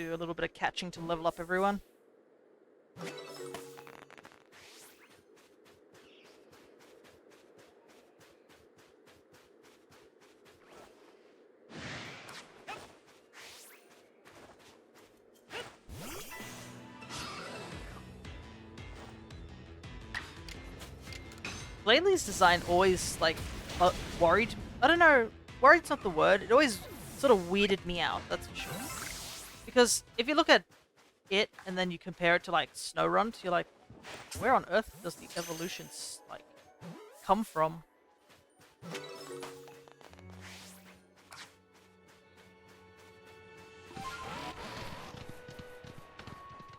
Let's do a little bit of catching to level up everyone. Glalie design always, like, worried... I don't know, worried's not the word. It always sort of weirded me out, that's for sure. Because if you look at it and then you compare it to, like, Snorunt, you're like, where on earth does the evolutions, like, come from?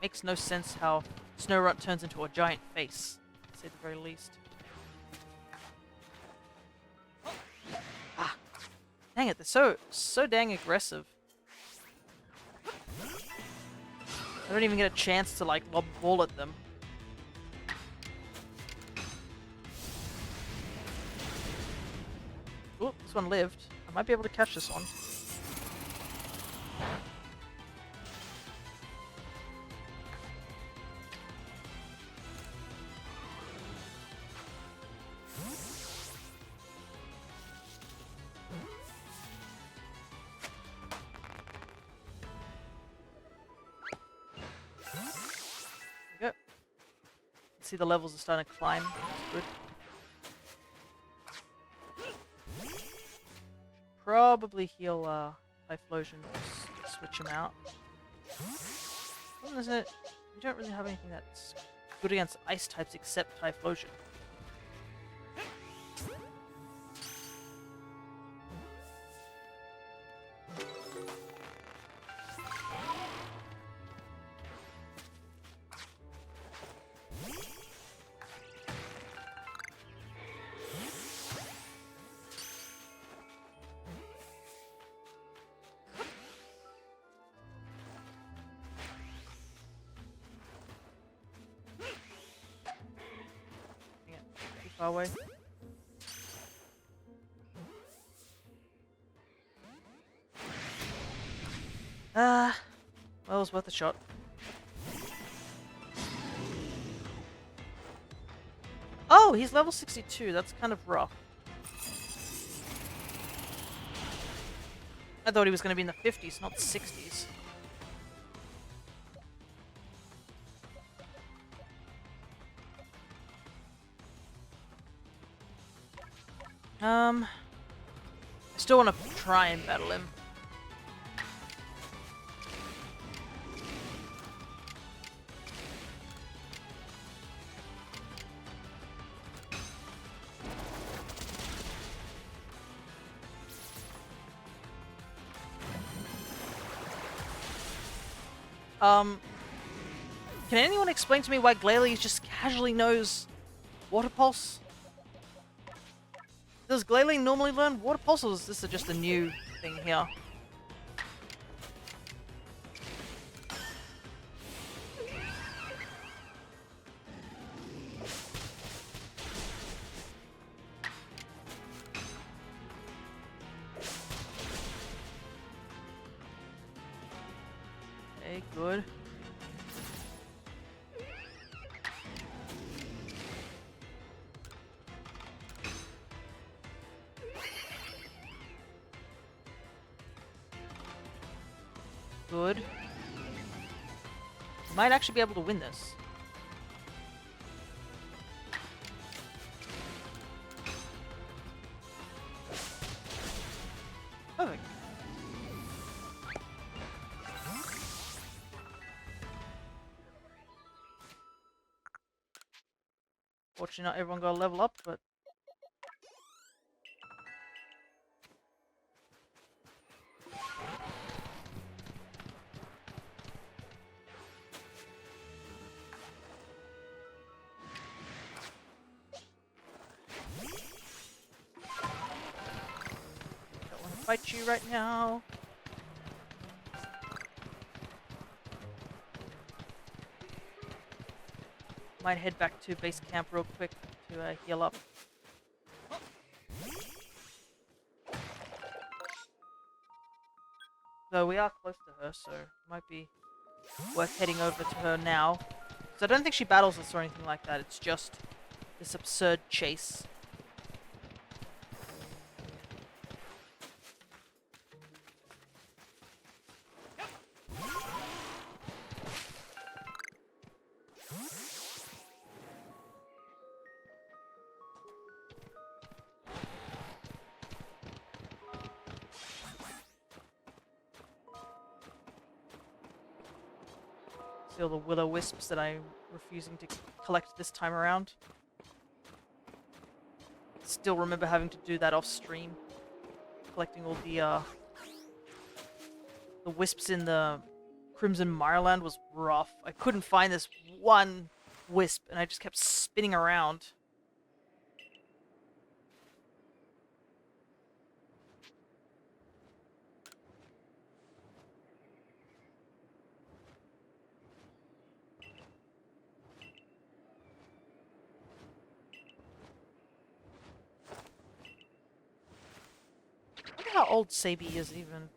Makes no sense how Snorunt turns into a giant face, to say the very least. Ah, dang it! They're so dang aggressive. I don't even get a chance to like lob a ball at them. Oh, this one lived. I might be able to catch this one. See, the levels are starting to climb. That's good. Probably heal Typhlosion. Switch him out. What is it? We don't really have anything that's good against ice types except Typhlosion. Far away. Well, it was worth a shot. Oh, he's level 62. That's kind of rough. I thought he was going to be in the 50s, not 60s. I still want to try and battle him. Can anyone explain to me why Glalie just casually knows Water Pulse? Does Glalie normally learn Water Pulse, or is this just a new thing here? Okay, good. Good. Might actually be able to win this. Perfect. Fortunately, not everyone got a level up, but... Don't want to fight you right now. Might head back to base camp real quick to heal up. Though we are close to her, so it might be worth heading over to her now. So I don't think she battles us or anything like that, it's just this absurd chase. see all the will-o-wisps that I'm refusing to collect this time around. Still remember having to do that off stream. Collecting all the wisps in the Crimson Mireland was rough. I couldn't find this one wisp, and I just kept spinning around. I wonder how old Sabi is, even.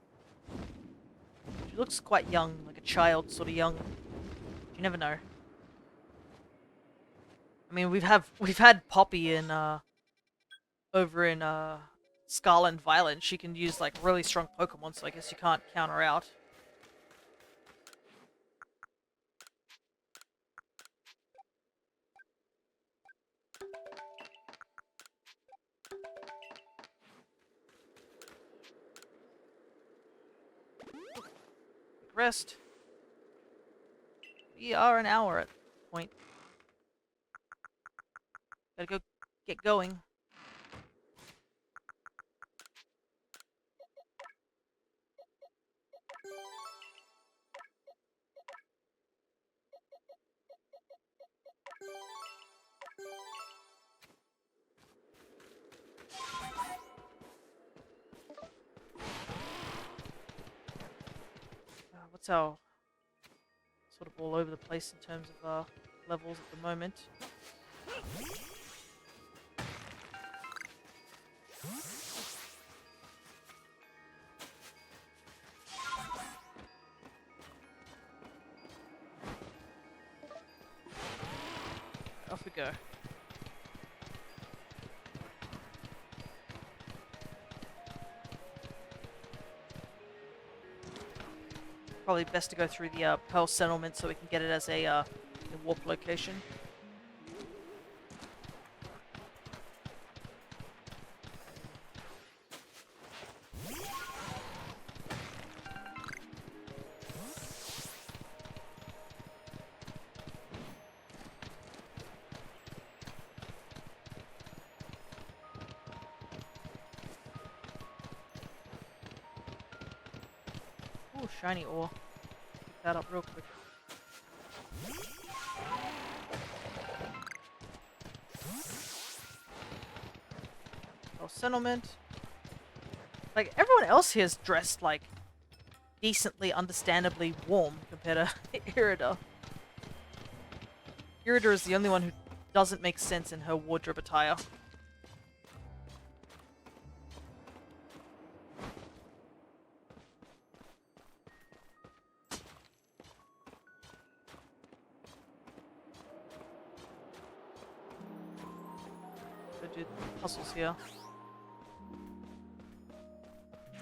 She looks quite young, like a child, sort of young. You never know. I mean, we've had Poppy in over in Scarlet and Violet. She can use like really strong Pokemon, so I guess you can't count her out. Rest. We are an hour at this point. Gotta go get going. What's our sort of all over the place in terms of levels at the moment? Off we go. Probably best to go through the Pearl Settlement so we can get it as a warp location. Ooh, shiny ore. Pick that up real quick. Oh, settlement. Like, everyone else here is dressed, like, decently, understandably warm compared to Irida. Irida is the only one who doesn't make sense in her wardrobe attire. Do puzzles here.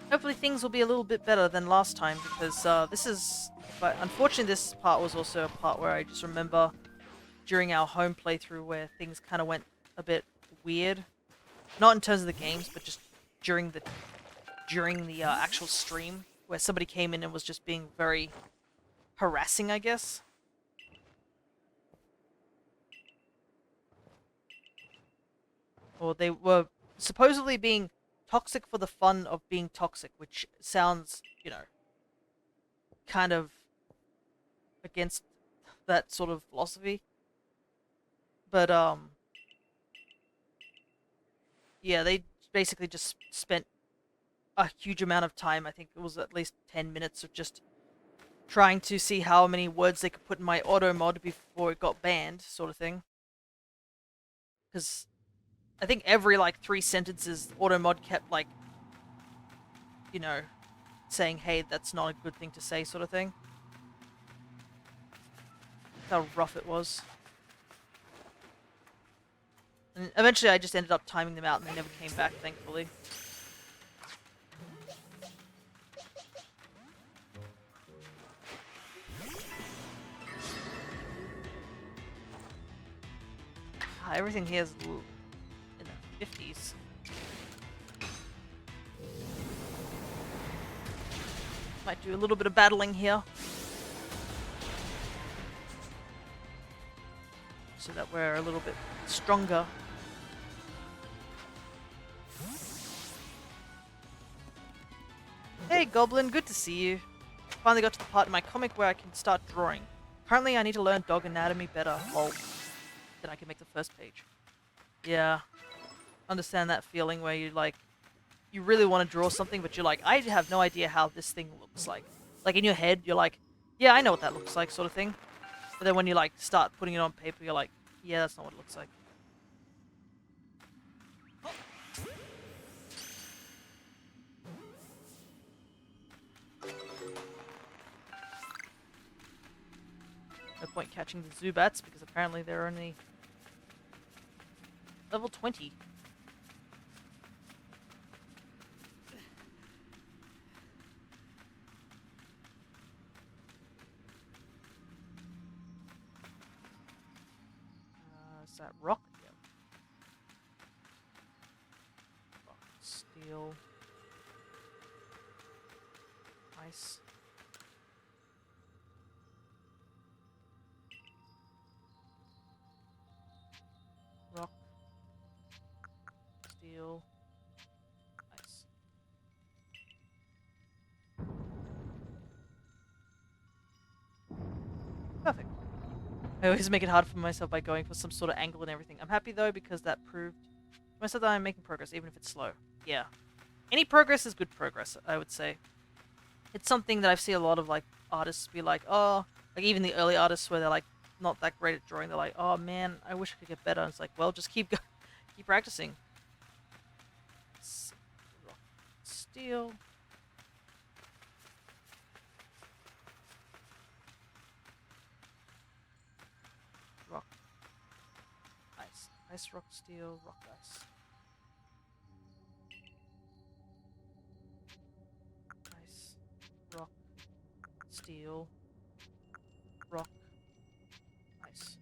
Hopefully things will be a little bit better than last time, because but unfortunately this part was also a part where I just remember during our home playthrough where things kind of went a bit weird. Not in terms of the games, but just during the actual stream, where somebody came in and was just being very harassing, I guess. Or they were supposedly being toxic for the fun of being toxic, which sounds, you know, kind of against that sort of philosophy. But, yeah, they basically just spent a huge amount of time, I think it was at least 10 minutes, of just trying to see how many words they could put in my auto mod before it got banned, sort of thing. Because I think every, like, 3 sentences, Automod kept, like, you know, saying, hey, that's not a good thing to say, sort of thing. How rough it was. And eventually I just ended up timing them out and they never came back, thankfully. Everything here is in the 50s. Might do a little bit of battling here. so that we're a little bit stronger. Hey Goblin, good to see you. Finally got to the part in my comic where I can start drawing. Currently I need to learn dog anatomy better, lol. Then I can make the first page. Yeah. Understand that feeling where you like, you really want to draw something, but you're like, I have no idea how this thing looks like. Like in your head, you're like, yeah, I know what that looks like, sort of thing. But then when you like start putting it on paper, you're like, yeah, that's not what it looks like. No point catching the Zubats because apparently they're only level 20. Is that rock? Yep. Rock, steel, ice. Rock, steel, ice. Perfect. I always make it hard for myself by going for some sort of angle and everything. I'm happy though because that proved to myself that I'm making progress, even if it's slow. Yeah. Any progress is good progress, I would say. It's something that I've seen a lot of like artists be like, oh, like even the early artists where they're like not that great at drawing, they're like, oh man, I wish I could get better. And it's like, well, just keep keep practicing. Rock, steel. Rock, ice. Ice, rock, steel, rock, ice. Ice, rock, steel, rock, ice.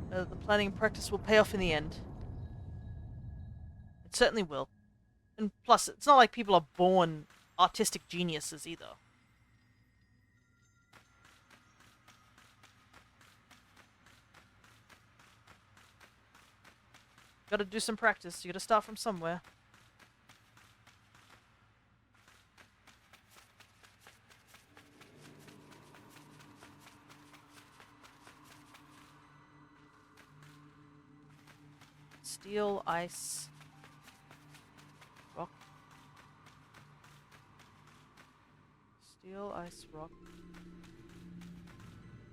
The planning and practice will pay off in the end. It certainly will. And plus, it's not like people are born artistic geniuses either. Gotta do some practice. You gotta start from somewhere. Steel, ice, rock. Steel, ice, rock.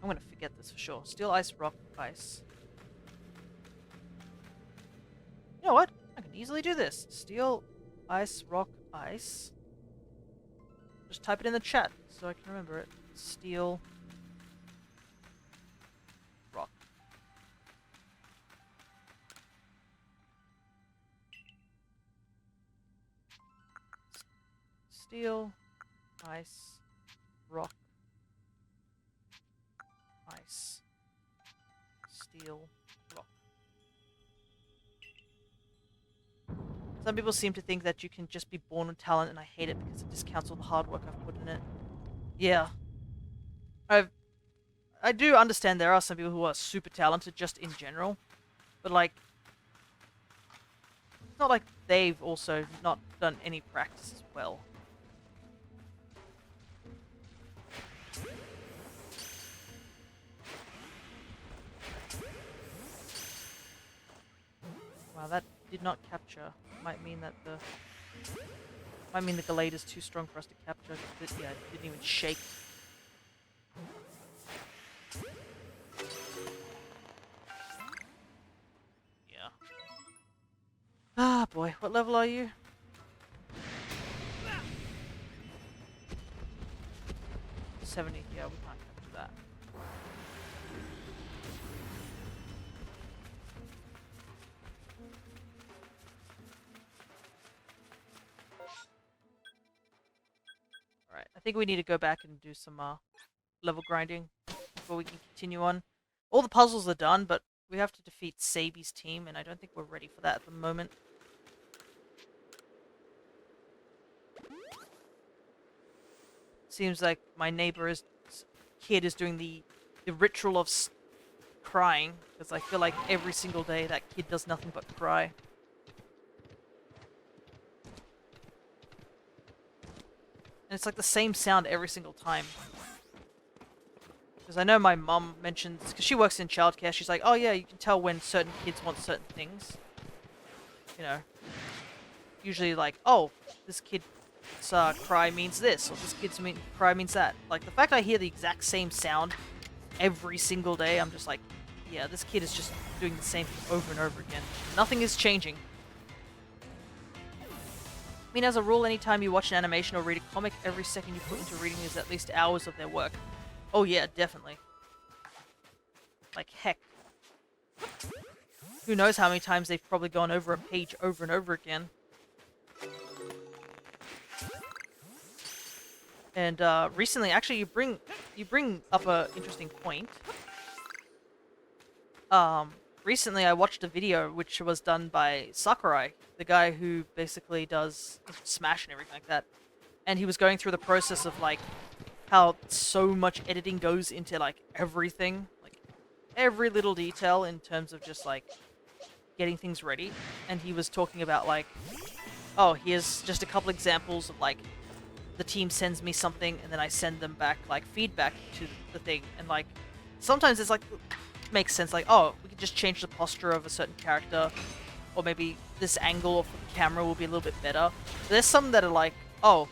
I'm gonna forget this for sure. Steel, ice, rock, ice. You know what? I can easily do this. Steel, ice, rock, ice. Just type it in the chat so I can remember it. Steel, rock. Steel, ice, rock, ice. Steel, rock. Some people seem to think that you can just be born with talent, and I hate it because it discounts all the hard work I've put in it. Yeah. I do understand there are some people who are super talented just in general, but like, it's not like they've also not done any practice as well. Wow, that did not capture. Might mean that the Gallade is too strong for us to capture. Yeah, it didn't even shake. Yeah. Ah, boy. What level are you? 70. Yeah, we can't capture that. Alright, I think we need to go back and do some level grinding before we can continue on. All the puzzles are done, but we have to defeat Sabi's team, and I don't think we're ready for that at the moment. seems like my neighbor's kid is doing the ritual of crying, because I feel like every single day that kid does nothing but cry. And it's like the same sound every single time. Because I know my mum mentions, because she works in childcare, she's like, oh yeah, you can tell when certain kids want certain things. You know, usually like, oh, this kid's cry means this, or this kid's cry means that. Like, the fact I hear the exact same sound every single day, I'm just like, yeah, this kid is just doing the same thing over and over again. Nothing is changing. I mean, as a rule, anytime you watch an animation or read a comic, every second you put into reading is at least hours of their work. Oh yeah, definitely. Like, heck. Who knows how many times they've probably gone over a page over and over again. And recently, actually, you bring up a interesting point. Recently I watched a video which was done by Sakurai, the guy who basically does Smash and everything like that. And he was going through the process of, like, how so much editing goes into, like, everything. Like, every little detail in terms of just, like, getting things ready. And he was talking about, like, oh, here's just a couple examples of, like, the team sends me something and then I send them back, like, feedback to the thing. And, like, sometimes it's, like, makes sense, like, oh, we could just change the posture of a certain character, or maybe this angle of the camera will be a little bit better. But there's some that are like, oh,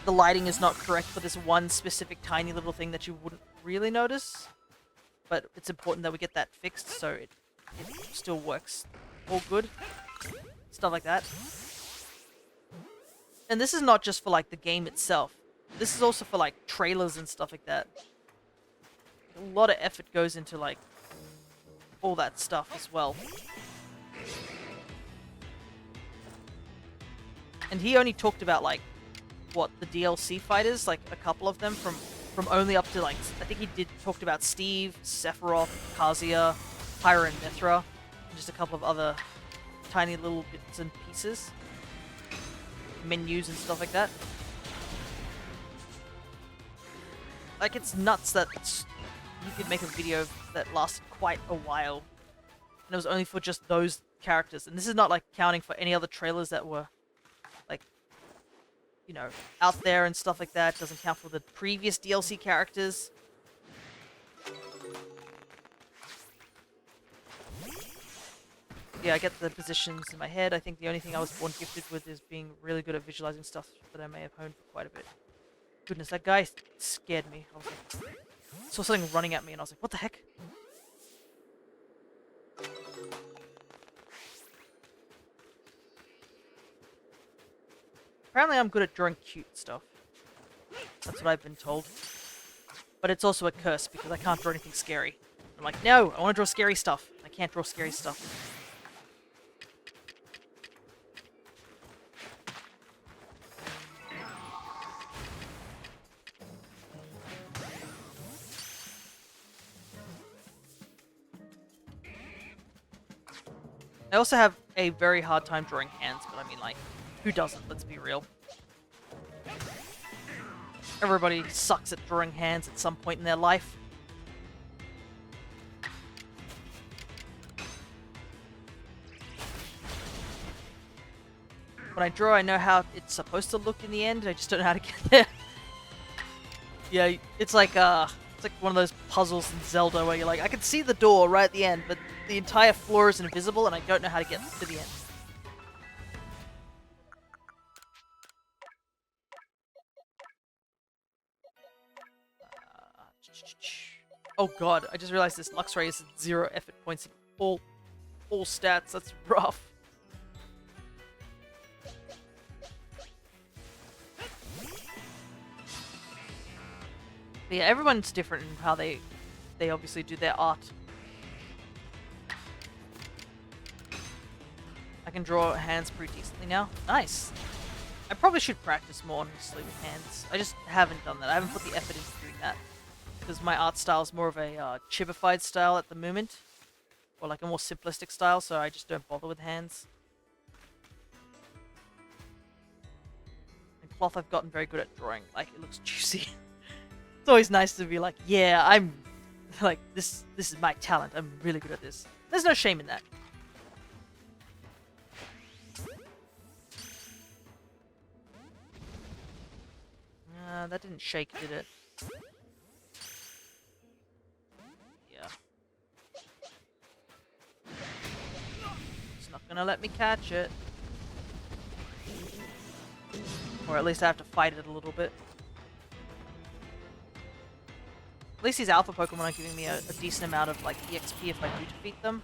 the lighting is not correct for this one specific tiny little thing that you wouldn't really notice, but it's important that we get that fixed so it still works all good. Stuff like that. And this is not just for, like, the game itself. This is also for, like, trailers and stuff like that. A lot of effort goes into, like, all that stuff as well. And he only talked about, like, what, the DLC fighters, like, a couple of them from only up to, like, I think he talked about Steve, Sephiroth, Kazuya, Pyra and Mithra, and just a couple of other tiny little bits and pieces. Menus and stuff like that. Like, it's nuts that you could make a video that lasted quite a while, and it was only for just those characters. And this is not, like, counting for any other trailers that were, like, you know, out there and stuff like that. It doesn't count for the previous DLC characters. Yeah, I get the positions in my head. I think the only thing I was born gifted with is being really good at visualizing stuff that I may have honed for quite a bit. Goodness, that guy scared me. I was like, saw something running at me and I was like, what the heck? Apparently I'm good at drawing cute stuff. That's what I've been told. But it's also a curse because I can't draw anything scary. I'm like, no, I want to draw scary stuff. I can't draw scary stuff. I also have a very hard time drawing hands, but I mean, like, who doesn't? Let's be real. Everybody sucks at drawing hands at some point in their life. When I draw, I know how it's supposed to look in the end, I just don't know how to get there. Yeah, it's like one of those puzzles in Zelda where you're like, I can see the door right at the end, but the entire floor is invisible and I don't know how to get to the end. Oh god, I just realized this Luxray is 0 effort points in all stats. That's rough. But yeah, everyone's different in how they obviously do their art. I can draw hands pretty decently now. Nice. I probably should practice more, honestly, with hands. I just haven't done that. I haven't put the effort into doing that. Because my art style is more of a chibified style at the moment. Or like a more simplistic style, so I just don't bother with hands. cloth I've gotten very good at drawing. Like, it looks juicy. It's always nice to be like, yeah, I'm like, this is my talent. I'm really good at this. There's no shame in that. That didn't shake, did it? Yeah. It's not gonna let me catch it. Or at least I have to fight it a little bit. At least these alpha Pokemon are giving me a decent amount of like EXP if I do defeat them.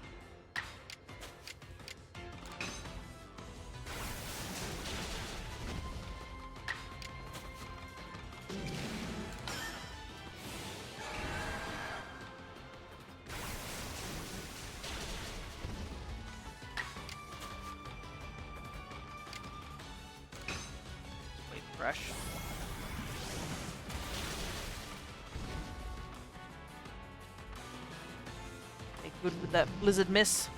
Wait, fresh. Good with that blizzard miss.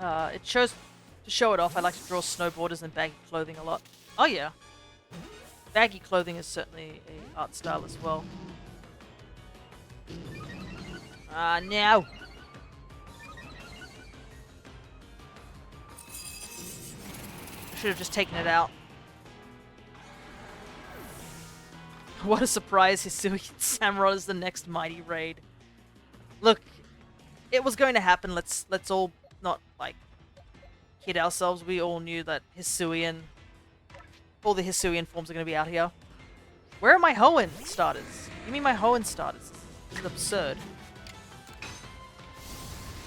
It shows, to show it off, I like to draw snowboarders and baggy clothing a lot. Oh yeah. Baggy clothing is certainly a art style as well. Now! I should have just taken it out. What a surprise, Hisuian Samurott is the next mighty raid. Look, it was going to happen. Let's all not, like, kid ourselves. We all knew that all the Hisuian forms are going to be out here. Where are my Hoenn starters? Give me my Hoenn starters. This is absurd.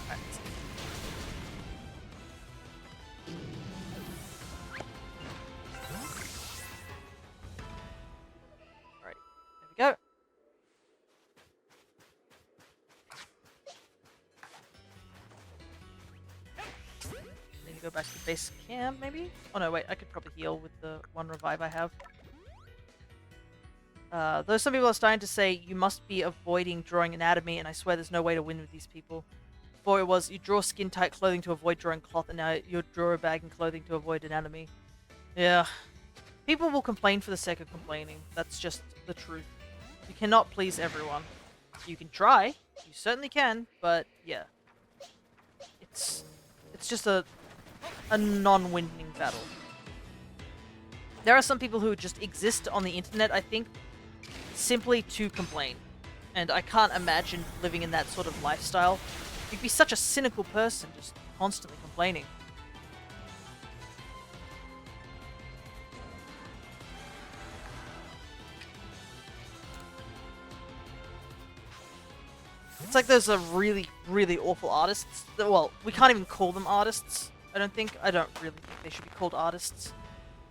Alright. Go. Need to go back to base camp, maybe? Oh no, wait, I could probably heal with the one revive I have. Though some people are starting to say you must be avoiding drawing anatomy, and I swear there's no way to win with these people. Before it was, you draw skin-tight clothing to avoid drawing cloth, and now you draw a bag and clothing to avoid anatomy. Yeah. People will complain for the sake of complaining. That's just the truth. You cannot please everyone. You can try, you certainly can, but yeah. It's just a non-winning battle. There are some people who just exist on the internet, I think, simply to complain. And I can't imagine living in that sort of lifestyle. You'd be such a cynical person, just constantly complaining. It's like there's a really, really awful artists. Well, we can't even call them artists, I don't think. I don't really think they should be called artists.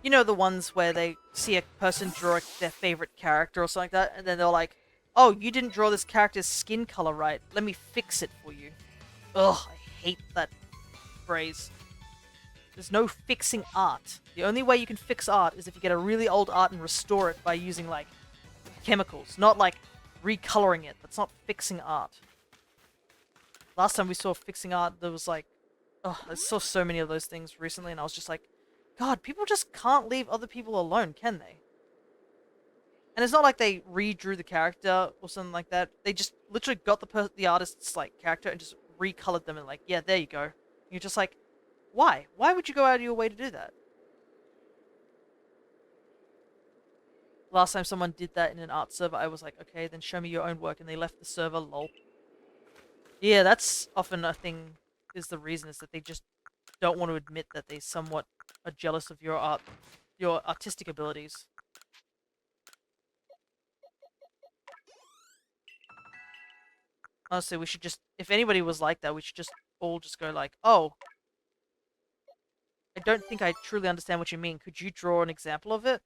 You know, the ones where they see a person draw their favorite character or something like that, and then they're like, oh, you didn't draw this character's skin color right. Let me fix it for you. Ugh, I hate that phrase. There's no fixing art. The only way you can fix art is if you get a really old art and restore it by using, like, chemicals. Not, like, recoloring it. That's not fixing art. Last time we saw fixing art, there was, like... Oh, I saw so many of those things recently, and I was just like, God, people just can't leave other people alone, can they? And it's not like they redrew the character or something like that. They just literally got the artist's, like, character and just recolored them and, like, yeah, there you go. And you're just like, why? Why would you go out of your way to do that? Last time someone did that in an art server, I was like, okay, then show me your own work, and they left the server, lol. Yeah, that's often a thing, is the reason, is that they just don't want to admit that they somewhat are jealous of your art, your artistic abilities. Honestly, we should just, if anybody was like that, we should just all just go like, oh, I don't think I truly understand what you mean. Could you draw an example of it?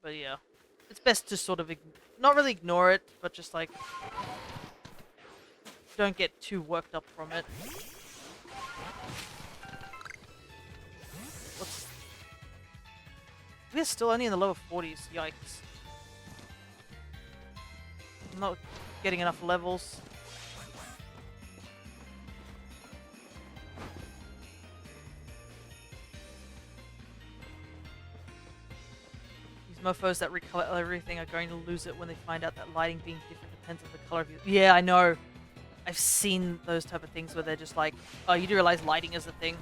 But yeah, it's best to sort of, not really ignore it, but just like, don't get too worked up from it. We're still only in the lower 40s, yikes. I'm not getting enough levels. These mofos that recolor everything are going to lose it when they find out that lighting being different depends on the color of your... Yeah, I know. I've seen those type of things where they're just like, oh, you do realize lighting is a thing.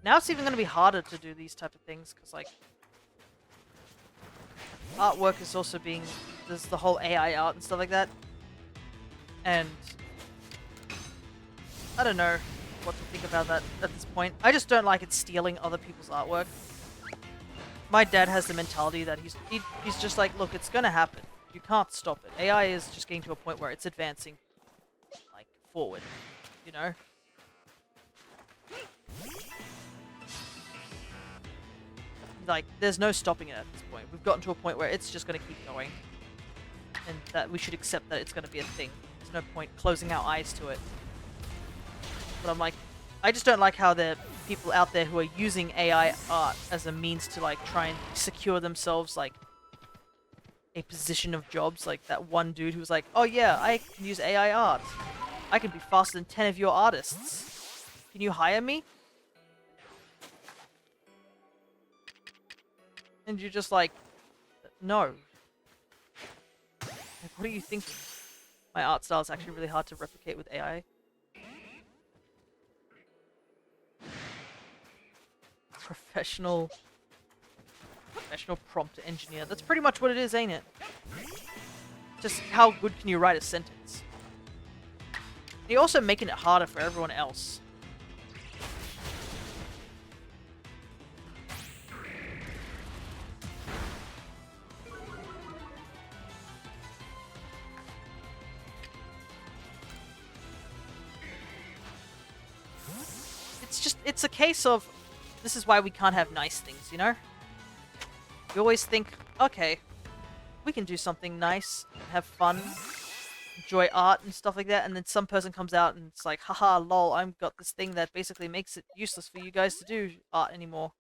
Now it's even going to be harder to do these type of things, because, like, artwork is also being... There's the whole AI art and stuff like that. And... I don't know what to think about that at this point. I just don't like it stealing other people's artwork. My dad has the mentality that he's just like, look, it's going to happen. You can't stop it. AI is just getting to a point where it's advancing, like, forward, you know? Like, there's no stopping it at this point. We've gotten to a point where it's just going to keep going. And that we should accept that it's going to be a thing. There's no point closing our eyes to it. But I'm like, I just don't like how there are people out there who are using AI art as a means to, like, try and secure themselves, like, a position of jobs. Like that one dude who was like, oh yeah, I can use AI art. I can be faster than 10 of your artists. Can you hire me? And you're just like, no. Like, what are you thinking? My art style is actually really hard to replicate with AI. Professional prompt engineer. That's pretty much what it is, ain't it? Just how good can you write a sentence? You're also making it harder for everyone else. It's a case of, this is why we can't have nice things, you know? We always think, okay, we can do something nice, have fun, enjoy art and stuff like that, and then some person comes out and it's like, haha, lol, I've got this thing that basically makes it useless for you guys to do art anymore.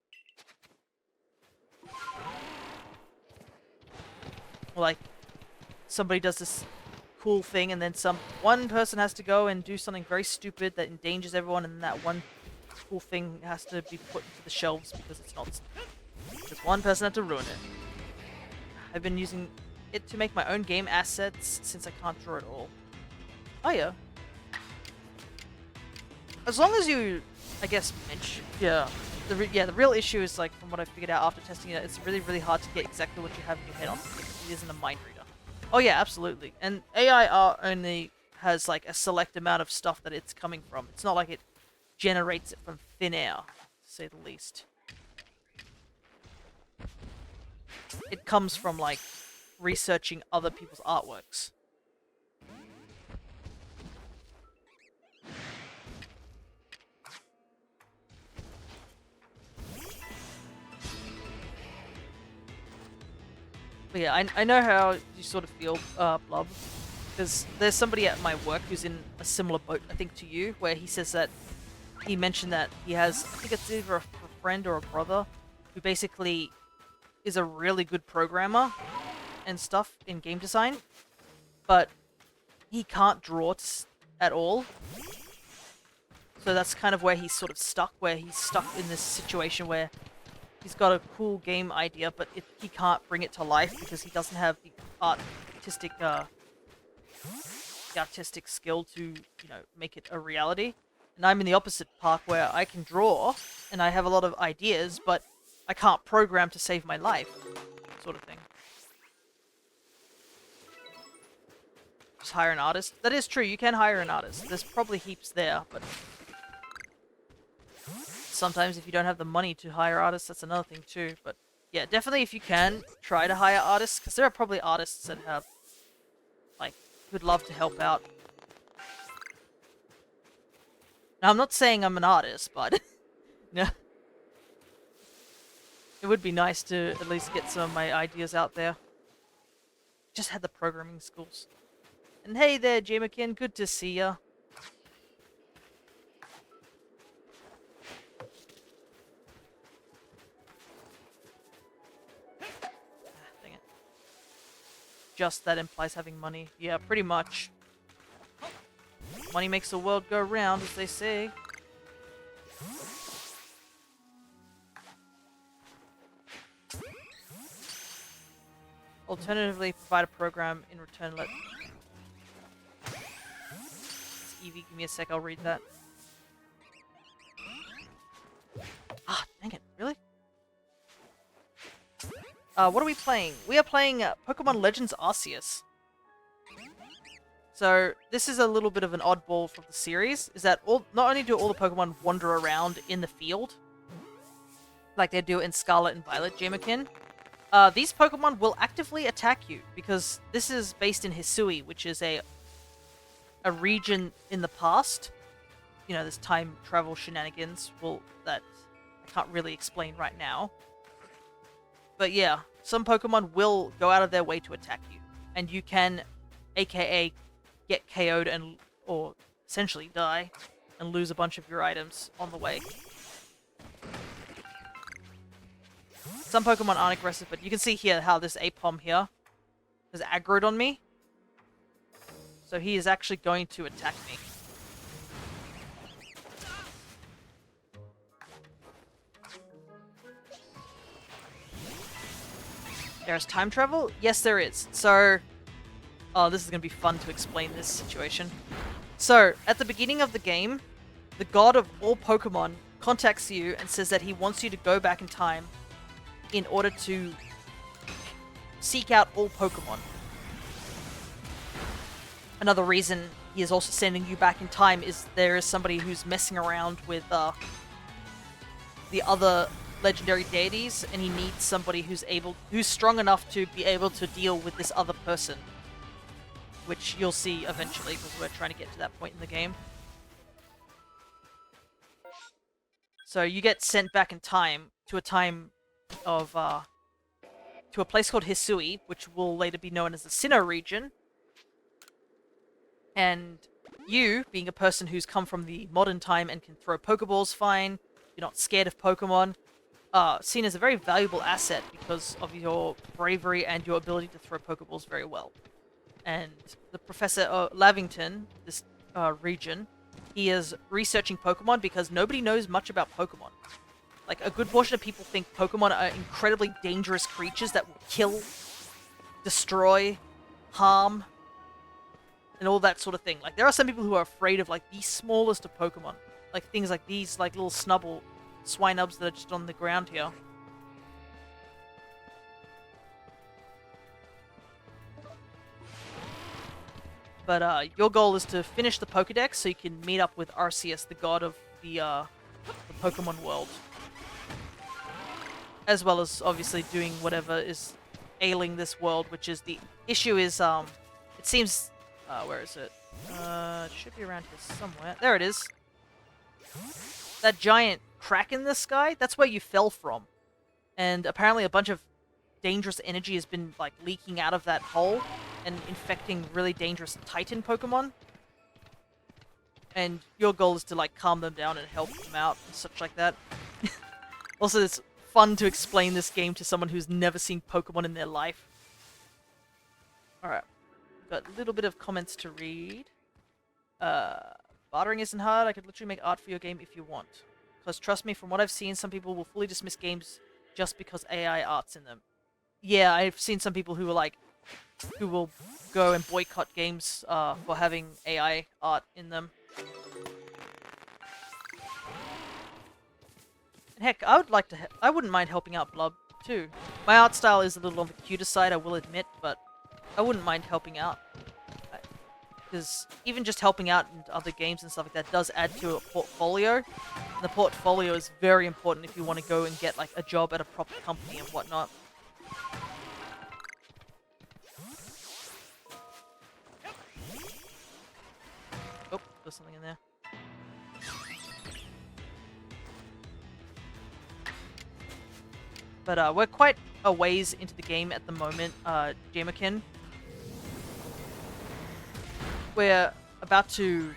Or like, somebody does this cool thing and then one person has to go and do something very stupid that endangers everyone, and that one cool thing has to be put into the shelves because it's not... Because one person had to ruin it. I've been using it to make my own game assets since I can't draw at all. Oh yeah. As long as you, I guess, mention... Yeah. The real issue is, like, from what I figured out after testing it, it's really, really hard to get exactly what you have in your head on. It isn't a mind reader. Oh yeah, absolutely. And AI art only has, like, a select amount of stuff that it's coming from. It's not like it generates it from thin air, to say the least. It comes from, like, researching other people's artworks. But yeah, I know how you sort of feel, Blub. Because there's somebody at my work who's in a similar boat, I think, to you, where he says that he mentioned that he has, I think it's either a friend or a brother, who basically is a really good programmer and stuff in game design, but he can't draw at all. So that's kind of where he's sort of stuck, where he's stuck in this situation where he's got a cool game idea, but he can't bring it to life because he doesn't have the artistic skill to, you know, make it a reality. And I'm in the opposite park where I can draw and I have a lot of ideas, but I can't program to save my life, sort of thing. Just hire an artist. That is true, you can hire an artist. There's probably heaps there, but sometimes if you don't have the money to hire artists, that's another thing too. But yeah, definitely if you can, try to hire artists, because there are probably artists that have, like, who'd love to help out. Now, I'm not saying I'm an artist, but yeah, it would be nice to at least get some of my ideas out there. Just had the programming skills. And hey there, Jamakin, good to see ya. just that implies having money. Yeah, pretty much. Money makes the world go round, as they say. Alternatively, provide a program in return. Let Evie, give me a sec. I'll read that. Ah, dang it! Really? What are we playing? We are playing Pokemon Legends Arceus. So this is a little bit of an oddball from the series. Is that not only do all the Pokemon wander around in the field, like they do in Scarlet and Violet Jamakin, these Pokemon will actively attack you because this is based in Hisui, which is a region in the past. You know, there's time travel shenanigans. Well, that I can't really explain right now. But yeah, some Pokemon will go out of their way to attack you, and you can, aka, get KO'd or essentially die and lose a bunch of your items on the way. Some Pokemon aren't aggressive, but you can see here how this Apom here has aggroed on me. So he is actually going to attack me. There's time travel? Yes, there is. So, oh, this is going to be fun to explain this situation. So, at the beginning of the game, the god of all Pokemon contacts you and says that he wants you to go back in time in order to seek out all Pokemon. Another reason he is also sending you back in time is there is somebody who's messing around with the other legendary deities, and he needs somebody who's strong enough to be able to deal with this other person, which you'll see eventually because we're trying to get to that point in the game. So you get sent back in time to a time of to a place called Hisui, which will later be known as the Sinnoh region. And you, being a person who's come from the modern time and can throw Pokeballs fine, you're not scared of Pokemon, seen as a very valuable asset because of your bravery and your ability to throw Pokeballs very well. And the Professor Lavington, this region, he is researching Pokemon because nobody knows much about Pokemon. Like, a good portion of people think Pokemon are incredibly dangerous creatures that will kill, destroy, harm, and all that sort of thing. Like, there are some people who are afraid of, like, the smallest of Pokemon. Like, things like these, like, little Snubble Swinubs that are just on the ground here. But, your goal is to finish the Pokedex so you can meet up with Arceus, the god of the Pokemon world. As well as, obviously, doing whatever is ailing this world, which is the issue is, it seems... where is it? It should be around here somewhere. There it is. That giant crack in the sky, that's where you fell from. And apparently a bunch of dangerous energy has been, like, leaking out of that hole and infecting really dangerous Titan Pokemon. And your goal is to, like, calm them down and help them out and such like that. Also, it's fun to explain this game to someone who's never seen Pokemon in their life. Alright. Got a little bit of comments to read. Bartering isn't hard. I could literally make art for your game if you want. Because trust me, from what I've seen, some people will fully dismiss games just because AI art's in them. Yeah, I've seen some people who are like, who will go and boycott games for having AI art in them. And heck, I wouldn't mind helping out Blub too. My art style is a little on the cuter side, I will admit, but I wouldn't mind helping out. Because even just helping out in other games and stuff like that does add to a portfolio. And the portfolio is very important if you want to go and get like a job at a proper company and whatnot. Oh, there's something in there. But we're quite a ways into the game at the moment, Jamakin. We're about to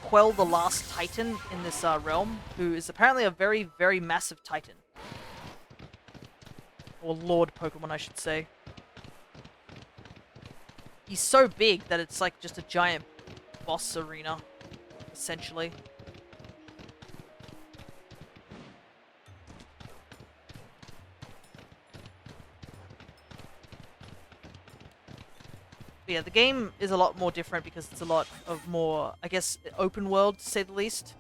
quell the last Titan in this realm, who is apparently a very, very massive Titan. Or Lord Pokemon, I should say. he's so big that it's like just a giant boss arena, essentially. But yeah, the game is a lot more different because it's a lot of more, I guess, open world, to say the least.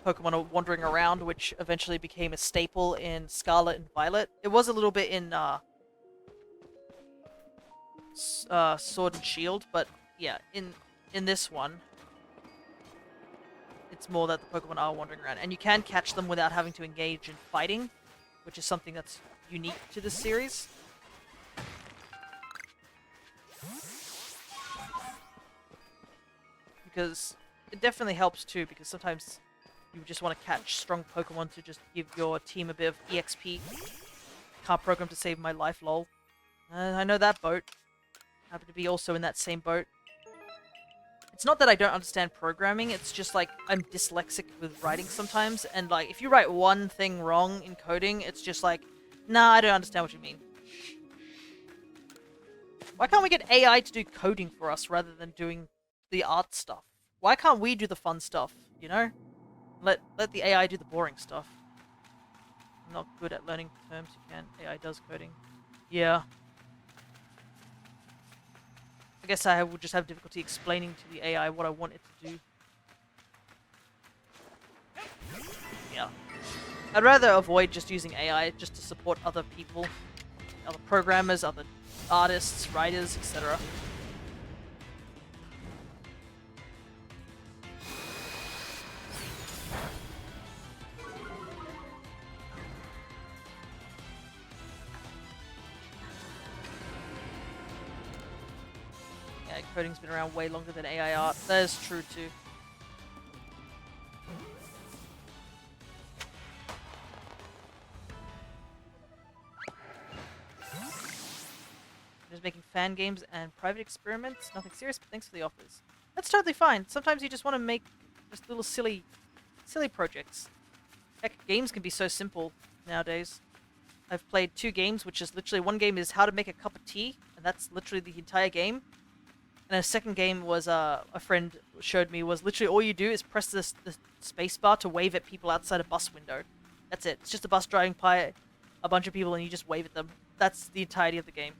Pokemon are wandering around, which eventually became a staple in Scarlet and Violet. It was a little bit in Sword and Shield, but yeah, in this one, it's more that the Pokemon are wandering around, and you can catch them without having to engage in fighting, which is something that's unique to this series. Because it definitely helps too, because sometimes you just want to catch strong Pokemon to just give your team a bit of EXP. Can't program to save my life, lol. I know that boat. Happen to be also in that same boat. It's not that I don't understand programming, it's just like I'm dyslexic with writing sometimes, and like if you write one thing wrong in coding, it's just like, nah, I don't understand what you mean. Why can't we get AI to do coding for us rather than doing the art stuff? Why can't we do the fun stuff, you know? Let the AI do the boring stuff. I'm not good at learning terms, you can. AI does coding. Yeah. I guess I would just have difficulty explaining to the AI what I want it to do. Yeah. I'd rather avoid just using AI just to support other people. Other programmers, other artists, writers, etc. Yeah, coding's been around way longer than AI art. That is true too. Just making fan games and private experiments. Nothing serious, but thanks for the offers. That's totally fine. Sometimes you just want to make just little silly projects. Heck, games can be so simple nowadays. I've played 2 games, which is literally, one game is how to make a cup of tea, and that's literally the entire game. And a second game was, a friend showed me, was literally all you do is press the space bar to wave at people outside a bus window. That's it. It's just a bus driving by a bunch of people and you just wave at them. That's the entirety of the game.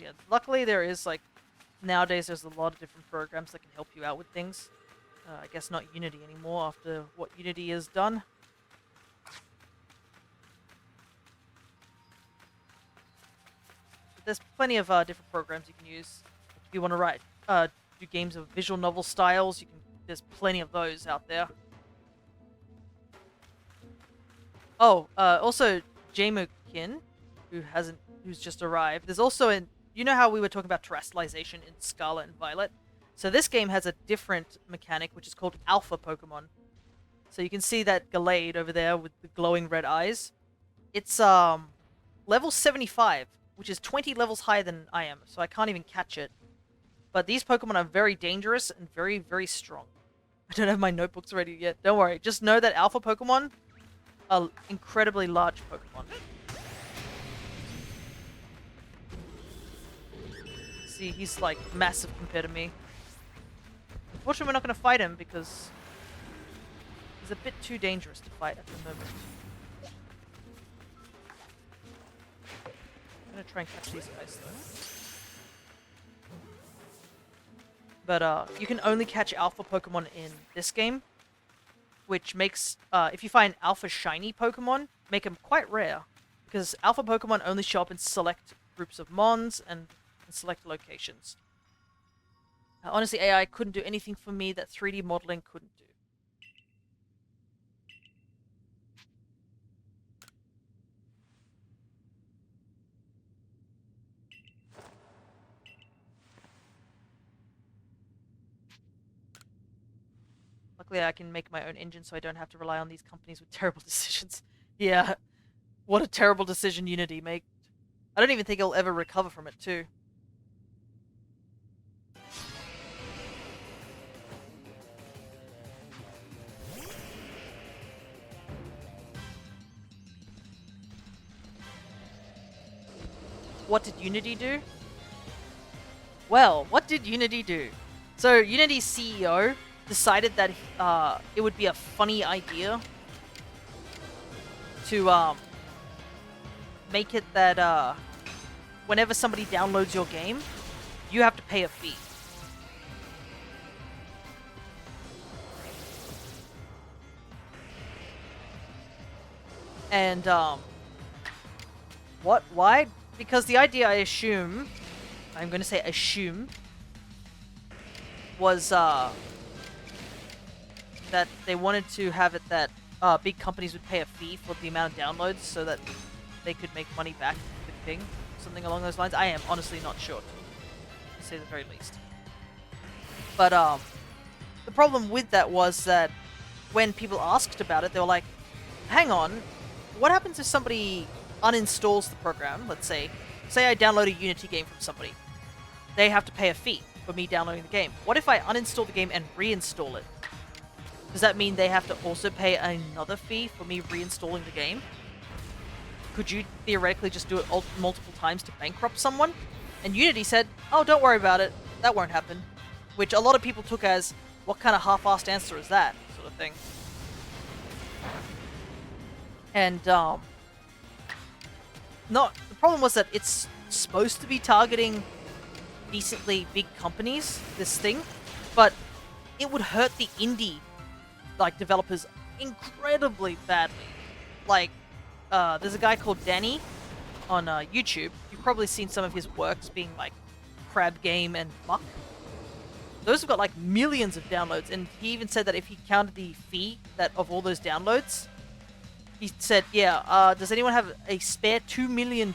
Yeah, luckily there is, like, nowadays there's a lot of different programs that can help you out with things. I guess not Unity anymore after what Unity has done. But there's plenty of different programs you can use. If you want to write, do games of visual novel styles, you can. There's plenty of those out there. Oh, also Jamukin, who's just arrived. There's also you know how we were talking about terrestrialization in Scarlet and Violet? So this game has a different mechanic, which is called Alpha Pokemon. So you can see that Gallade over there with the glowing red eyes. It's level 75, which is 20 levels higher than I am, so I can't even catch it. But these Pokemon are very dangerous and very, very strong. I don't have my notebooks ready yet. Don't worry. Just know that Alpha Pokemon are incredibly large Pokemon. See, he's like massive compared to me. Unfortunately, we're not going to fight him because he's a bit too dangerous to fight at the moment. I'm going to try and catch these guys though. But you can only catch Alpha Pokemon in this game, which makes, if you find Alpha Shiny Pokemon, make them quite rare. Because Alpha Pokemon only show up in select groups of Mons and in select locations. Honestly, AI couldn't do anything for me that 3D modeling couldn't do. Luckily, I can make my own engine so I don't have to rely on these companies with terrible decisions. Yeah, what a terrible decision Unity made. I don't even think it'll ever recover from it, too. what did Unity do? Well, what did Unity do? So Unity's CEO decided that it would be a funny idea to make it that whenever somebody downloads your game, you have to pay a fee. And what? Why? Because the idea, I'm going to say assume, was that they wanted to have it that big companies would pay a fee for the amount of downloads so that they could make money back with Ping. Something along those lines. I am honestly not sure, to say the very least. But the problem with that was that when people asked about it, they were like, hang on, what happens if somebody uninstalls the program? Let's say I download a Unity game from somebody. They have to pay a fee for me downloading the game. What if I uninstall the game and reinstall it? Does that mean they have to also pay another fee for me reinstalling the game? Could you theoretically just do it multiple times to bankrupt someone? And Unity said, oh, don't worry about it. That won't happen. Which a lot of people took as, what kind of half-assed answer is that? Sort of thing. And, the problem was that it's supposed to be targeting decently big companies, this thing, but it would hurt the indie, developers incredibly badly. There's a guy called Danny on YouTube. You've probably seen some of his works being Crab Game and Muck. Those have got millions of downloads, and he even said that if he counted the fee of all those downloads, he said, yeah, does anyone have a spare $2 million?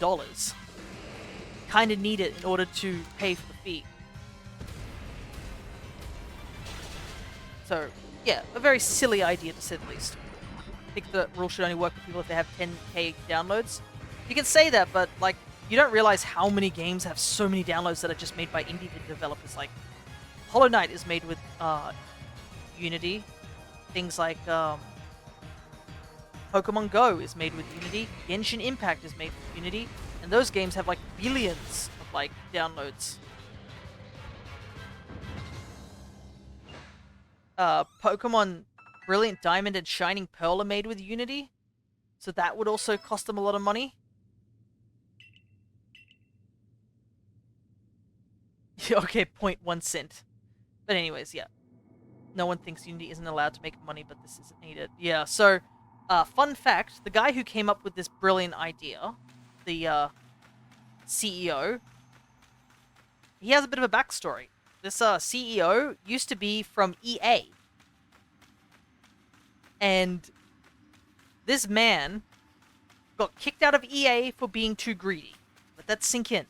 Kind of need it in order to pay for the fee. So, yeah, a very silly idea to say the least. I think the rule should only work for people if they have 10k downloads. You can say that, but you don't realize how many games have so many downloads that are just made by indie developers. Hollow Knight is made with Unity. Things like Pokemon Go is made with Unity. Genshin Impact is made with Unity. And those games have billions of downloads. Pokemon Brilliant Diamond and Shining Pearl are made with Unity. So that would also cost them a lot of money. Okay, 0.1 cent. But anyways, yeah. No one thinks Unity isn't allowed to make money, but this isn't needed. Yeah, so, fun fact, the guy who came up with this brilliant idea, the CEO, he has a bit of a backstory. This CEO used to be from EA. And this man got kicked out of EA for being too greedy. Let that sink in.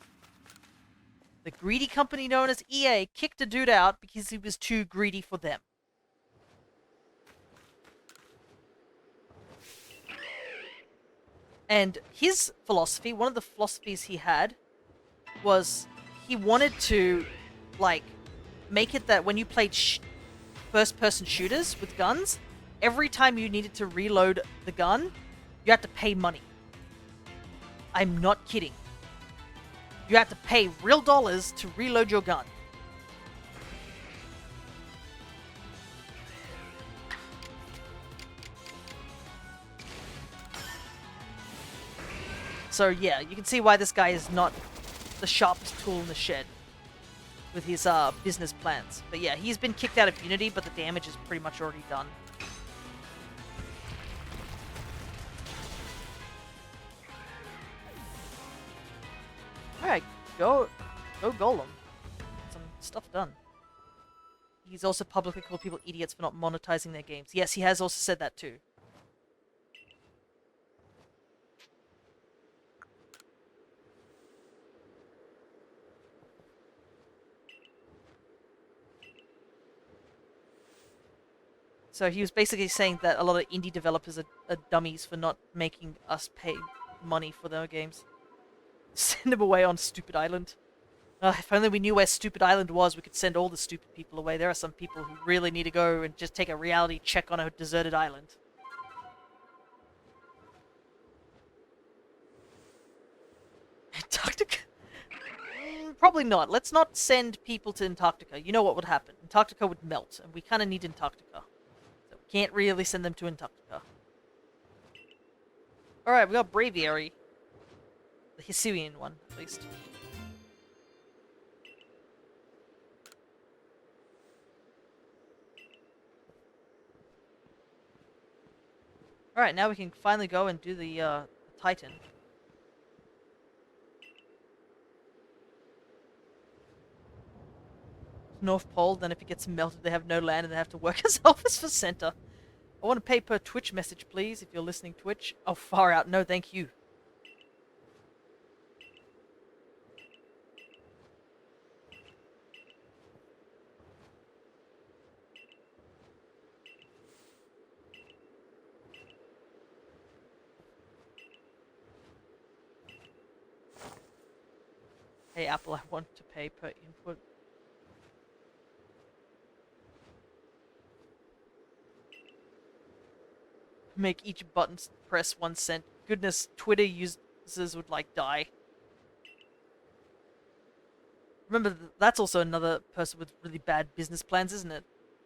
The greedy company known as EA kicked a dude out because he was too greedy for them. And his philosophy, one of the philosophies he had, was he wanted to, make it that when you played first-person shooters with guns, every time you needed to reload the gun, you had to pay money. I'm not kidding. You had to pay real dollars to reload your gun. So yeah, you can see why this guy is not the sharpest tool in the shed with his business plans. But yeah, he's been kicked out of Unity, but the damage is pretty much already done. Alright, go Golem. Some stuff done. He's also publicly called people idiots for not monetizing their games. Yes, he has also said that too. So he was basically saying that a lot of indie developers are dummies for not making us pay money for their games. Send them away on Stupid Island. If only we knew where Stupid Island was, we could send all the stupid people away. There are some people who really need to go and just take a reality check on a deserted island. probably not. Let's not send people to Antarctica. You know what would happen. Antarctica would melt, and we kind of need Antarctica. So we can't really send them to Antarctica. Alright, we got Braviary. The Hisuian one, at least. Alright, now we can finally go and do the Titan. North Pole, then if it gets melted, they have no land and they have to work as office for center. I want to pay per Twitch message, please, if you're listening Twitch. Oh, far out. No, thank you. Hey, Apple, I want to pay per input. Make each button press 1 cent. Goodness, Twitter users would, like, die. Remember, that's also another person with really bad business plans, isn't it?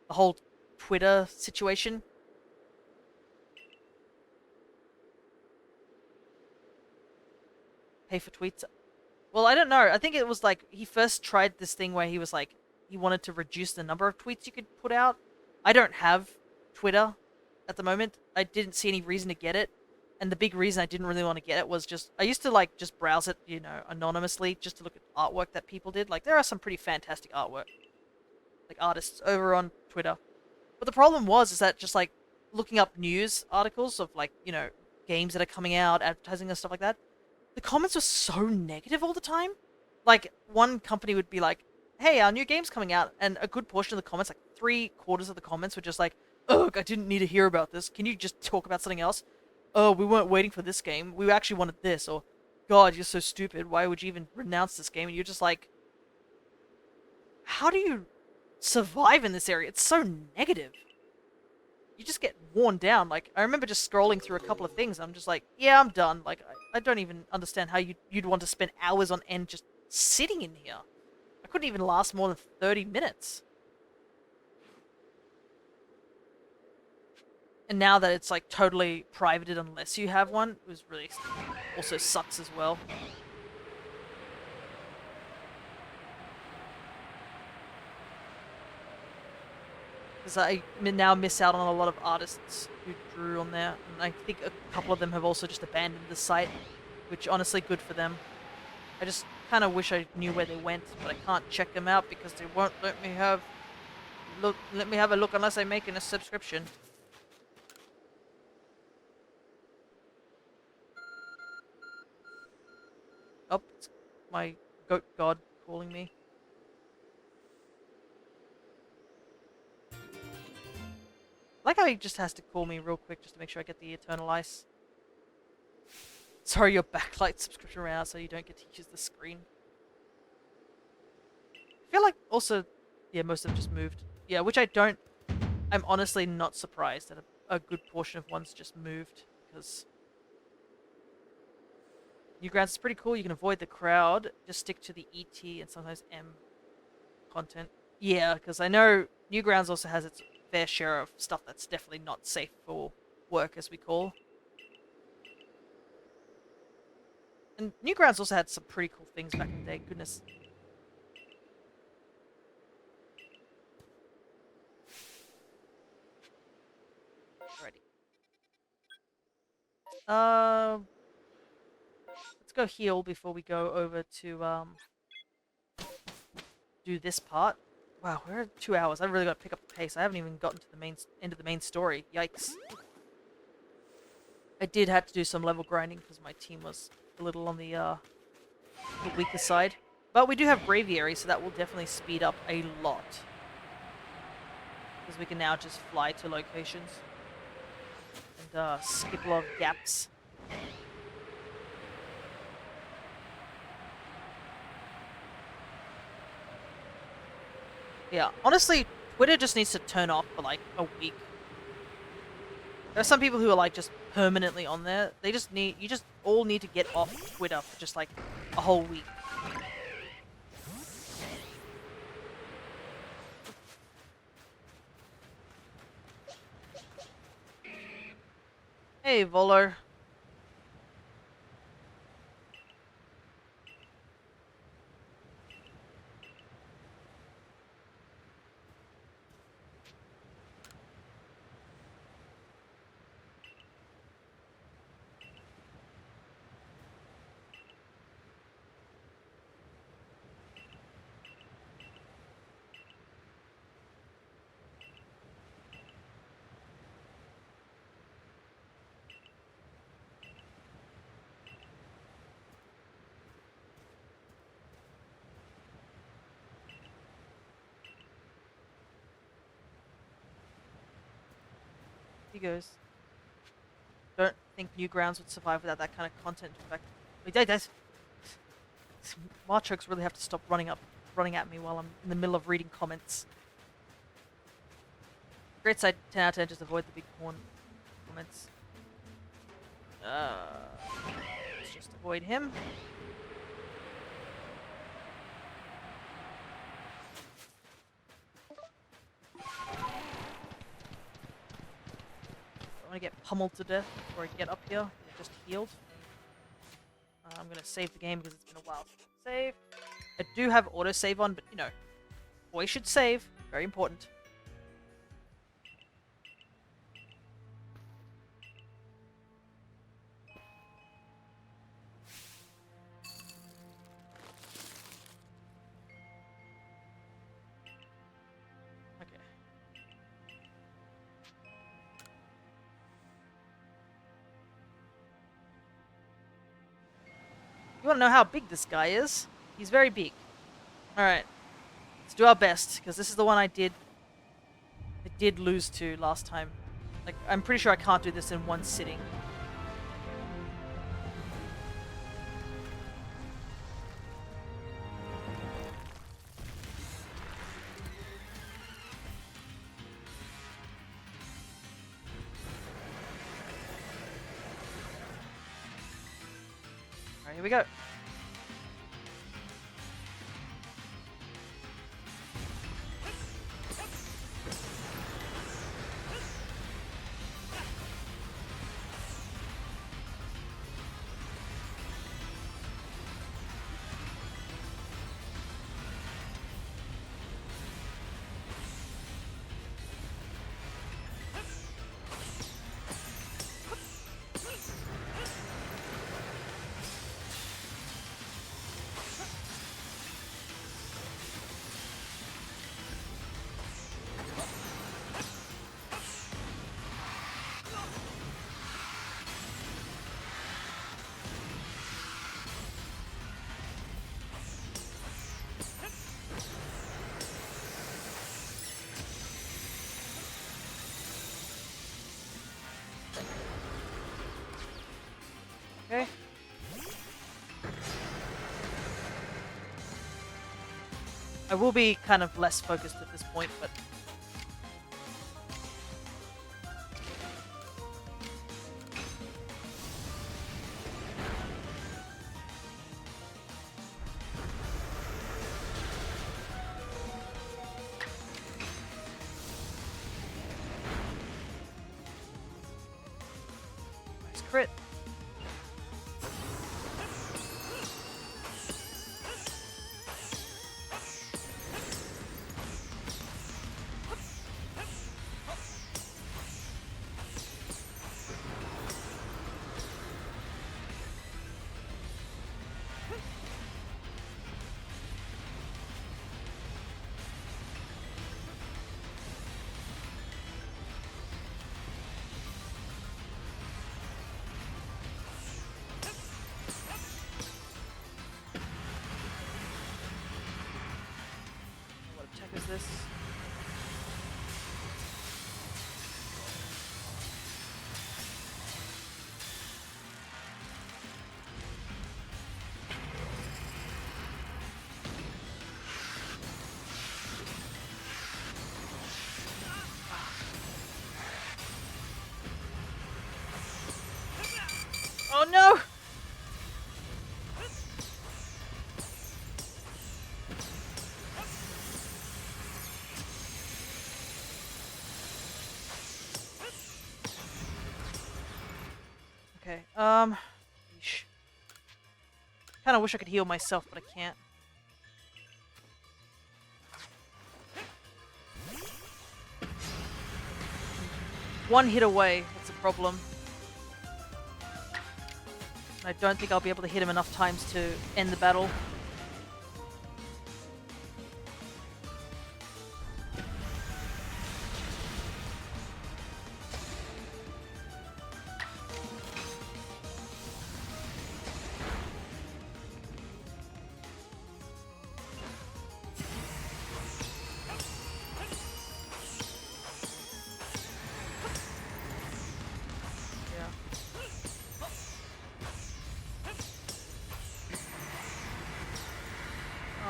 The whole Twitter situation. Pay for tweets. Well, I don't know. I think it was like, he first tried this thing where he was like, he wanted to reduce the number of tweets you could put out. I don't have Twitter at the moment. I didn't see any reason to get it. And the big reason I didn't really want to get it was just, I used to like just browse it, you know, anonymously, just to look at artwork that people did. Like, there are some pretty fantastic artwork, like artists over on Twitter. But the problem was, is that just like looking up news articles of like, you know, games that are coming out, advertising and stuff like that, the comments were so negative all the time. Like, one company would be like, hey, our new game's coming out, and a good portion of the comments, like 3/4 of the comments were just like, ugh, I didn't need to hear about this. Can you just talk about something else? Oh, we weren't waiting for this game. We actually wanted this. Or, God, you're so stupid. Why would you even renounce this game? And you're just like, how do you survive in this area? It's so negative. You just get worn down. Like, I remember just scrolling through a couple of things. I'm just like, yeah, I'm done. Like, I don't even understand how you'd want to spend hours on end just sitting in here. I couldn't even last more than 30 minutes. And now that it's like totally privated unless you have one, it was really also sucks as well. Because I now miss out on a lot of artists who drew on there, and I think a couple of them have also just abandoned the site, which honestly good for them. I just kind of wish I knew where they went, but I can't check them out because they won't let me have a look unless I make a subscription. Oh, it's my goat god calling me. I like how he just has to call me real quick just to make sure I get the Eternal Ice. Sorry, your backlight subscription ran out, so you don't get to use the screen. I feel like also, yeah, most of them just moved. Yeah, which I don't. I'm honestly not surprised that a good portion of ones just moved, because Newgrounds is pretty cool. You can avoid the crowd, just stick to the ET and sometimes M content. Yeah, because I know Newgrounds also has its fair share of stuff that's definitely not safe for work, as we call. And Newgrounds also had some pretty cool things back in the day. Goodness. Alrighty. Let's go heal before we go over to do this part. Wow, we're at 2 hours. I really got to pick up the pace. I haven't even gotten to the end of the main story. Yikes. I did have to do some level grinding because my team was a little on the weaker side. But we do have Braviary, so that will definitely speed up a lot. Because we can now just fly to locations. And skip a lot of gaps. Yeah, honestly, Twitter just needs to turn off for like a week. There are some people who are like just permanently on there. They just need, you just all need to get off Twitter for just like a whole week. Hey, Volo. He goes. Don't think Newgrounds would survive without that kind of content. In fact, wait, Marchokes really have to stop running at me while I'm in the middle of reading comments. Great side 10 out of 10, just avoid the big porn comments. Let's just avoid him. I want to get pummeled to death before I get up here. I just healed. I'm going to save the game because it's been a while since I saved. I do have autosave on, but you know, always should save. Very important. Okay. You want to know how big this guy is? He's very big. Alright. Let's do our best, because this is the one I did lose to last time. Like, I'm pretty sure I can't do this in one sitting. Alright, here we go. Okay. I will be kind of less focused at this point, but... Nice crit. What attack is this? Oh no! Yeesh. Kind of wish I could heal myself, but I can't. One hit away, that's a problem. I don't think I'll be able to hit him enough times to end the battle.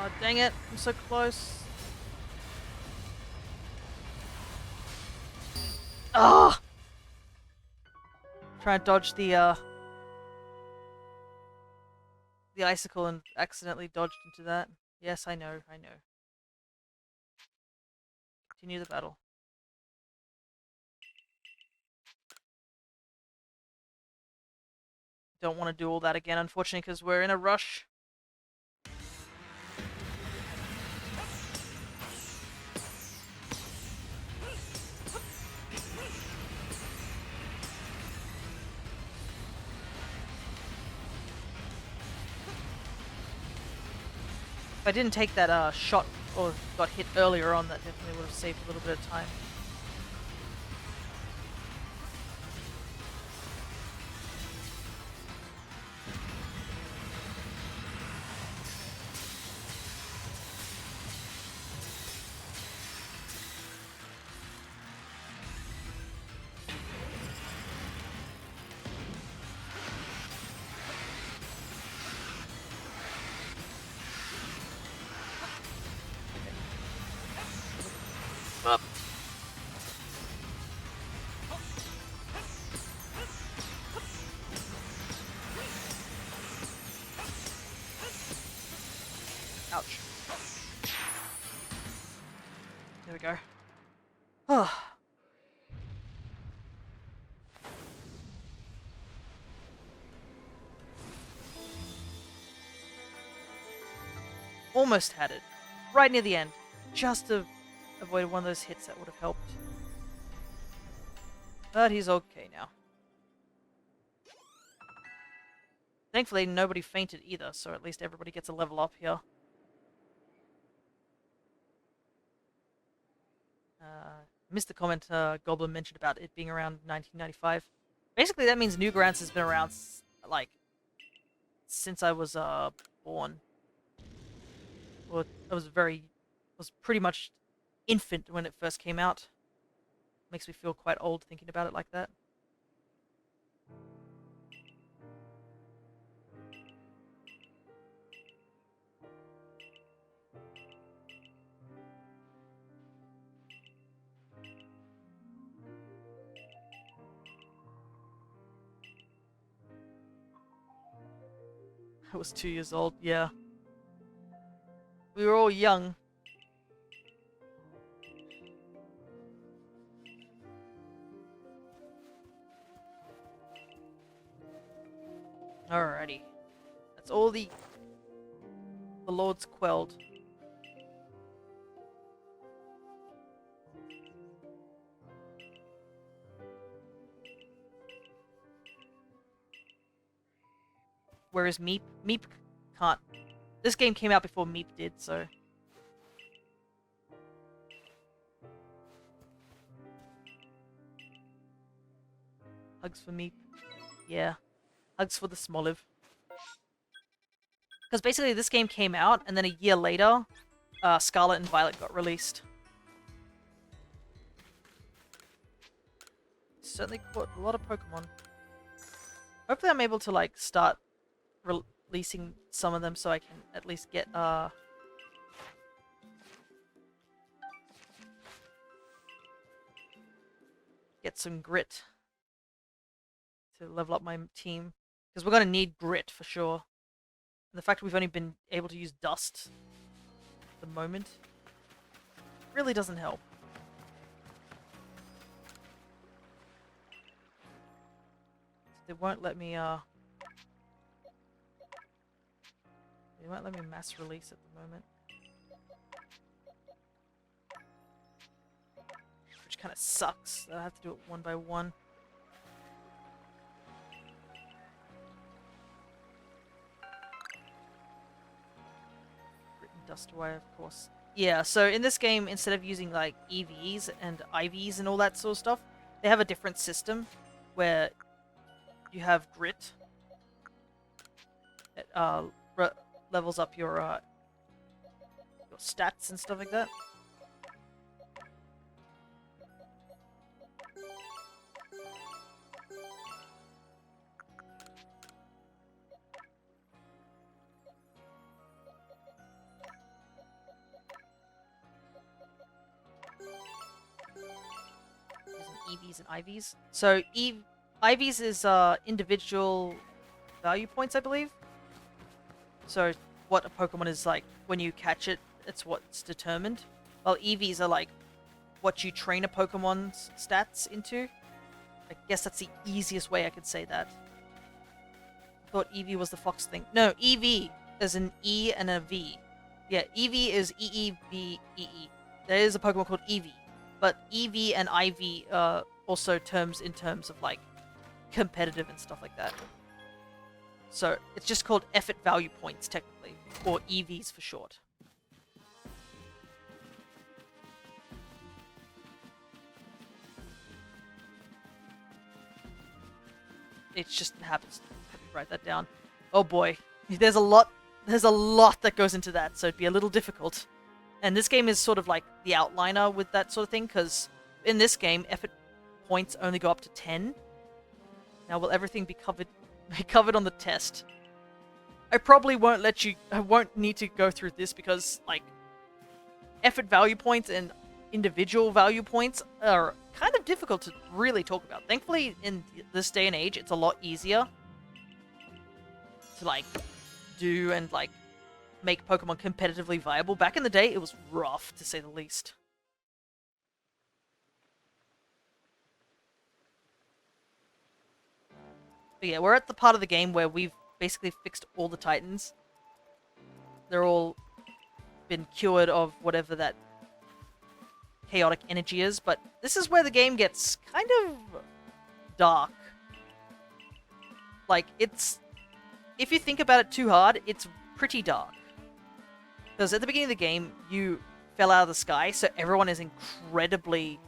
Oh, dang it. I'm so close. Ah! Try and dodge the icicle and accidentally dodged into that. Yes, I know, I know. Continue the battle. Don't want to do all that again, unfortunately, because we're in a rush. If I didn't take that shot or got hit earlier on, that definitely would have saved a little bit of time. Up. Ouch. There we go. Oh. Almost had it. Right near the end. Just to avoid one of those hits that would have helped. But he's okay now. Thankfully, nobody fainted either, so at least everybody gets a level up here. Missed the comment Goblin mentioned about it being around 1995. Basically, that means Newgrounds has been around, like, since I was born. Well, I was pretty much infant when it first came out. Makes me feel quite old thinking about it like that. I was 2 years old, yeah. We were all young. Alrighty. That's all the Lords quelled. Whereas Meep can't. This game came out before Meep did, so. Hugs for Meep. Yeah. Hugs for the Smoliv. Because basically this game came out, and then a year later, Scarlet and Violet got released. Certainly caught a lot of Pokemon. Hopefully I'm able to, like, start releasing some of them so I can at least get, get some grit to level up my team. Because we're going to need grit for sure. And the fact we've only been able to use dust at the moment really doesn't help. they won't let me mass release at the moment. Which kind of sucks. I have to do it one by one. Written dust wire, of course. Yeah, so in this game, instead of using like EVs and IVs and all that sort of stuff, they have a different system where you have grit. It levels up your stats and stuff like that. EVs and IVs. So IVs is individual value points, I believe. So what a Pokemon is like when you catch it, it's what's determined. While EVs are like what you train a Pokemon's stats into. I guess that's the easiest way I could say that. I thought EV was the Fox thing. No, EV is an E and a V. Yeah, EV is EEVEE. There is a Pokemon called EV. But EV and IV are also terms in terms of like competitive and stuff like that. So it's just called effort value points technically, or EVs for short. It just happens. Let me write that down. Oh boy, there's a lot that goes into that, so it'd be a little difficult. And this game is sort of like the outliner with that sort of thing, because in this game, effort points only go up to 10. Now, will everything be covered on the test? I probably won't I won't need to go through this because, like, effort value points and individual value points are kind of difficult to really talk about. Thankfully, in this day and age, it's a lot easier to, like, do and, like, make Pokemon competitively viable. Back in the day, it was rough, to say the least. But yeah, we're at the part of the game where we've basically fixed all the Titans. They're all been cured of whatever that chaotic energy is, but this is where the game gets kind of dark. Like, it's... if you think about it too hard, it's pretty dark. Because at the beginning of the game, you fell out of the sky, so everyone is incredibly,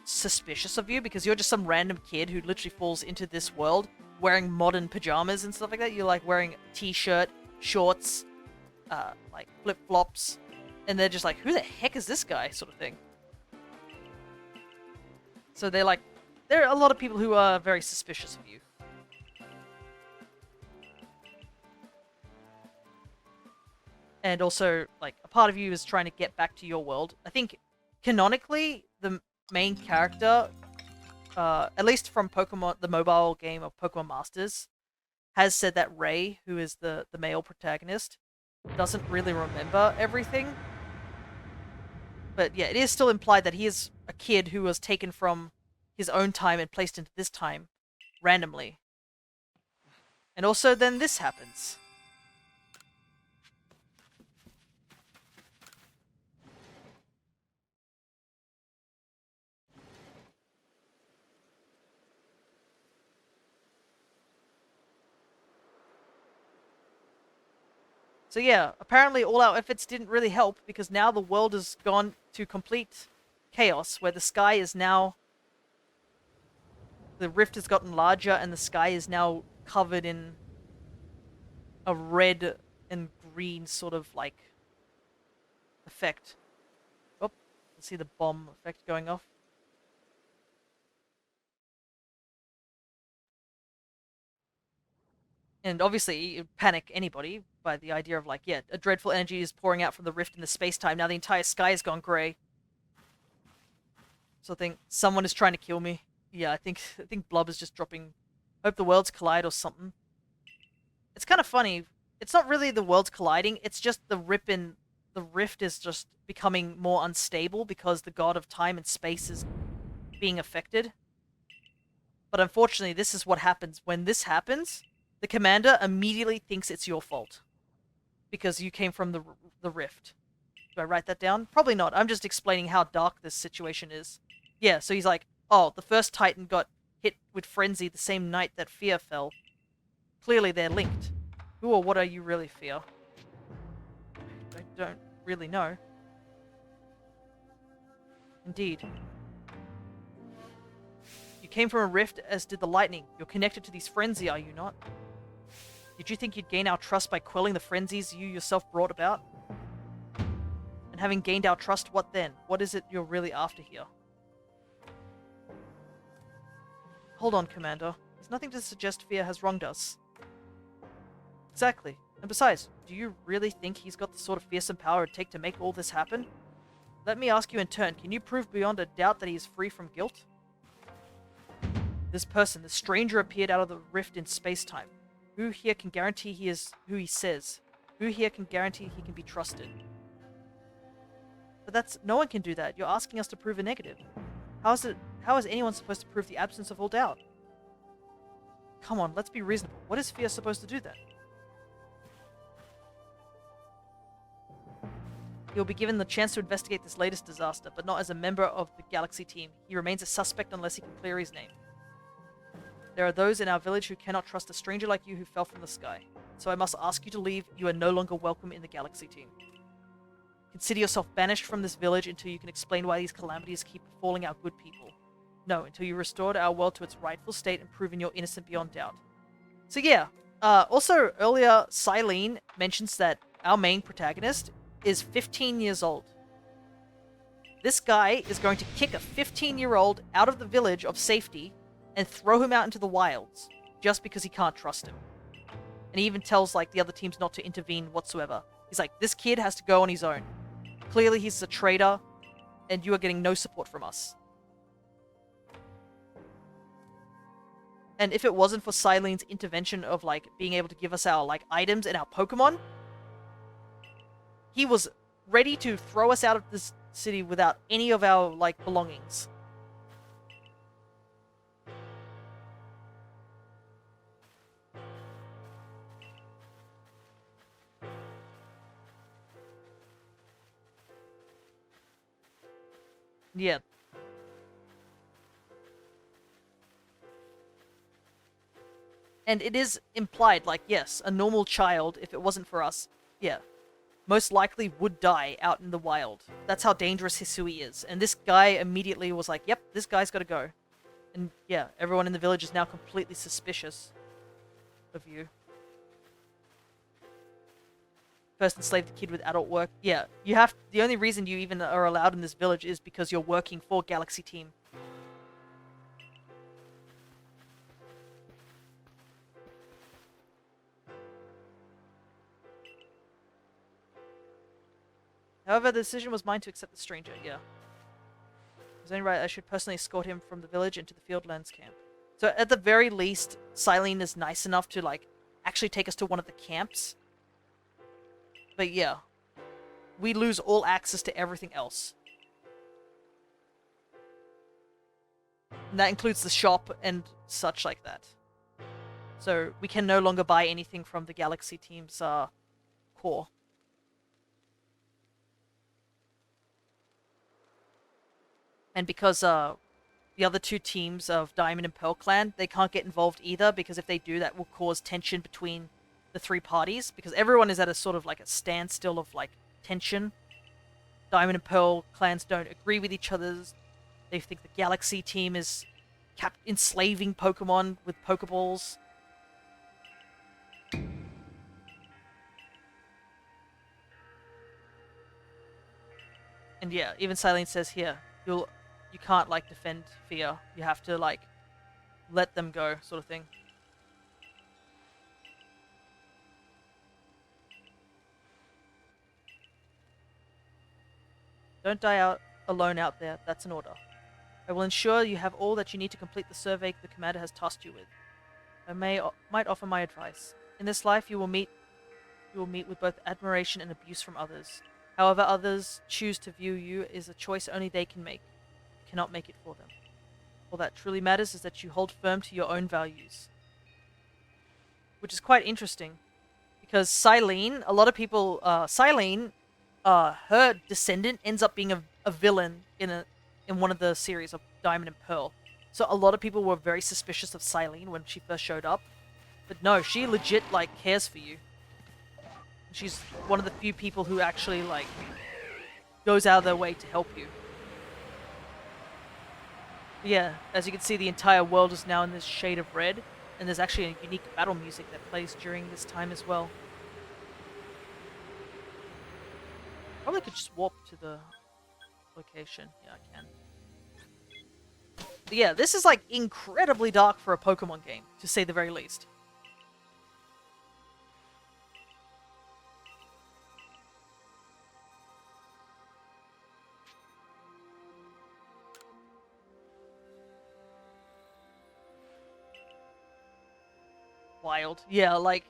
suspicious of you, because you're just some random kid who literally falls into this world wearing modern pajamas and stuff like that. You're, like, wearing a t-shirt, shorts, like, flip-flops, and they're just like, who the heck is this guy, sort of thing. So they're like, there are a lot of people who are very suspicious of you. And also, like, a part of you is trying to get back to your world. I think, canonically, the main character, at least from Pokemon, the mobile game of Pokemon Masters, has said that Ray, who is the male protagonist, doesn't really remember everything. But yeah, it is still implied that he is a kid who was taken from his own time and placed into this time, randomly. And also, then this happens. So yeah, apparently all our efforts didn't really help, because now the world has gone to complete chaos, where the sky is now... the rift has gotten larger, and the sky is now covered in a red and green sort of, like, effect. Oh, let's see the bomb effect going off. And obviously, you panic anybody by the idea of, like, yeah, a dreadful energy is pouring out from the rift in the space-time. Now the entire sky has gone grey. So I think someone is trying to kill me. Yeah, I think Blub is just dropping... hope the worlds collide or something. It's kind of funny. It's not really the worlds colliding. It's just the rip in the rift is just becoming more unstable because the god of time and space is being affected. But unfortunately, this is what happens. When this happens, the commander immediately thinks it's your fault because you came from the rift. Do I write that down? Probably not. I'm just explaining how dark this situation is. Yeah, so he's like, oh, the first Titan got hit with frenzy the same night that Fear fell. Clearly they're linked. Who or what are you really, Fear? I don't really know. Indeed. You came from a rift, as did the lightning. You're connected to these frenzy, are you not? Did you think you'd gain our trust by quelling the frenzies you yourself brought about? And having gained our trust, what then? What is it you're really after here? Hold on, Commander. There's nothing to suggest Fear has wronged us. Exactly. And besides, do you really think he's got the sort of fearsome power it'd take to make all this happen? Let me ask you in turn, can you prove beyond a doubt that he is free from guilt? This person, this stranger, appeared out of the rift in space-time. Who here can guarantee he is who he says? Who here can guarantee he can be trusted? But no one can do that. You're asking us to prove a negative. How is anyone supposed to prove the absence of all doubt? Come on, let's be reasonable. What is Fear supposed to do then? He'll be given the chance to investigate this latest disaster, but not as a member of the Galaxy team. He remains a suspect unless he can clear his name. There are those in our village who cannot trust a stranger like you who fell from the sky. So I must ask you to leave. You are no longer welcome in the Galaxy team. Consider yourself banished from this village until you can explain why these calamities keep befalling our good people. No, until you restored our world to its rightful state and proven you're innocent beyond doubt. So yeah, also earlier, Silene mentions that our main protagonist is 15 years old. This guy is going to kick a 15-year-old out of the village of safety and throw him out into the wilds just because he can't trust him. And he even tells like the other teams not to intervene whatsoever. He's like, this kid has to go on his own. Clearly he's a traitor and you are getting no support from us. And if it wasn't for Silene's intervention of like being able to give us our like items and our Pokemon, he was ready to throw us out of this city without any of our like belongings. Yeah. And it is implied, like, yes, a normal child, if it wasn't for us, yeah, most likely would die out in the wild. That's how dangerous Hisui is. And this guy immediately was like, yep, this guy's gotta go. And yeah, everyone in the village is now completely suspicious of you. First enslave the kid with adult work. Yeah, the only reason you even are allowed in this village is because you're working for Galaxy Team. However, the decision was mine to accept the stranger, yeah. It was only right I should personally escort him from the village into the Fieldlands camp. So at the very least, Silene is nice enough to, like, actually take us to one of the camps. But yeah, we lose all access to everything else. And that includes the shop and such like that. So we can no longer buy anything from the Galaxy Team's core. And because the other two teams of Diamond and Pearl Clan, they can't get involved either, because if they do, that will cause tension between the three parties, because everyone is at a sort of like a standstill of like tension. Diamond and Pearl clans don't agree with each other. They think the Galaxy team is enslaving Pokemon with Pokeballs. And yeah, even Silene says here, you can't like defend Fear. You have to like let them go, sort of thing. Don't die out alone out there. That's an order. I will ensure you have all that you need to complete the survey the commander has tasked you with. I might offer my advice. In this life, you will meet with both admiration and abuse from others. However others choose to view you is a choice only they can make. You cannot make it for them. All that truly matters is that you hold firm to your own values. Which is quite interesting. Because Silene, a lot of people, Silene, her descendant ends up being a villain in one of the series of Diamond and Pearl. So a lot of people were very suspicious of Silene when she first showed up. But no, she legit, like, cares for you. She's one of the few people who actually, like, goes out of their way to help you. But yeah, as you can see, the entire world is now in this shade of red, and there's actually a unique battle music that plays during this time as well. Probably could just warp to the location. Yeah, I can. But yeah, this is, like, incredibly dark for a Pokemon game, to say the very least. Wild. Yeah, like,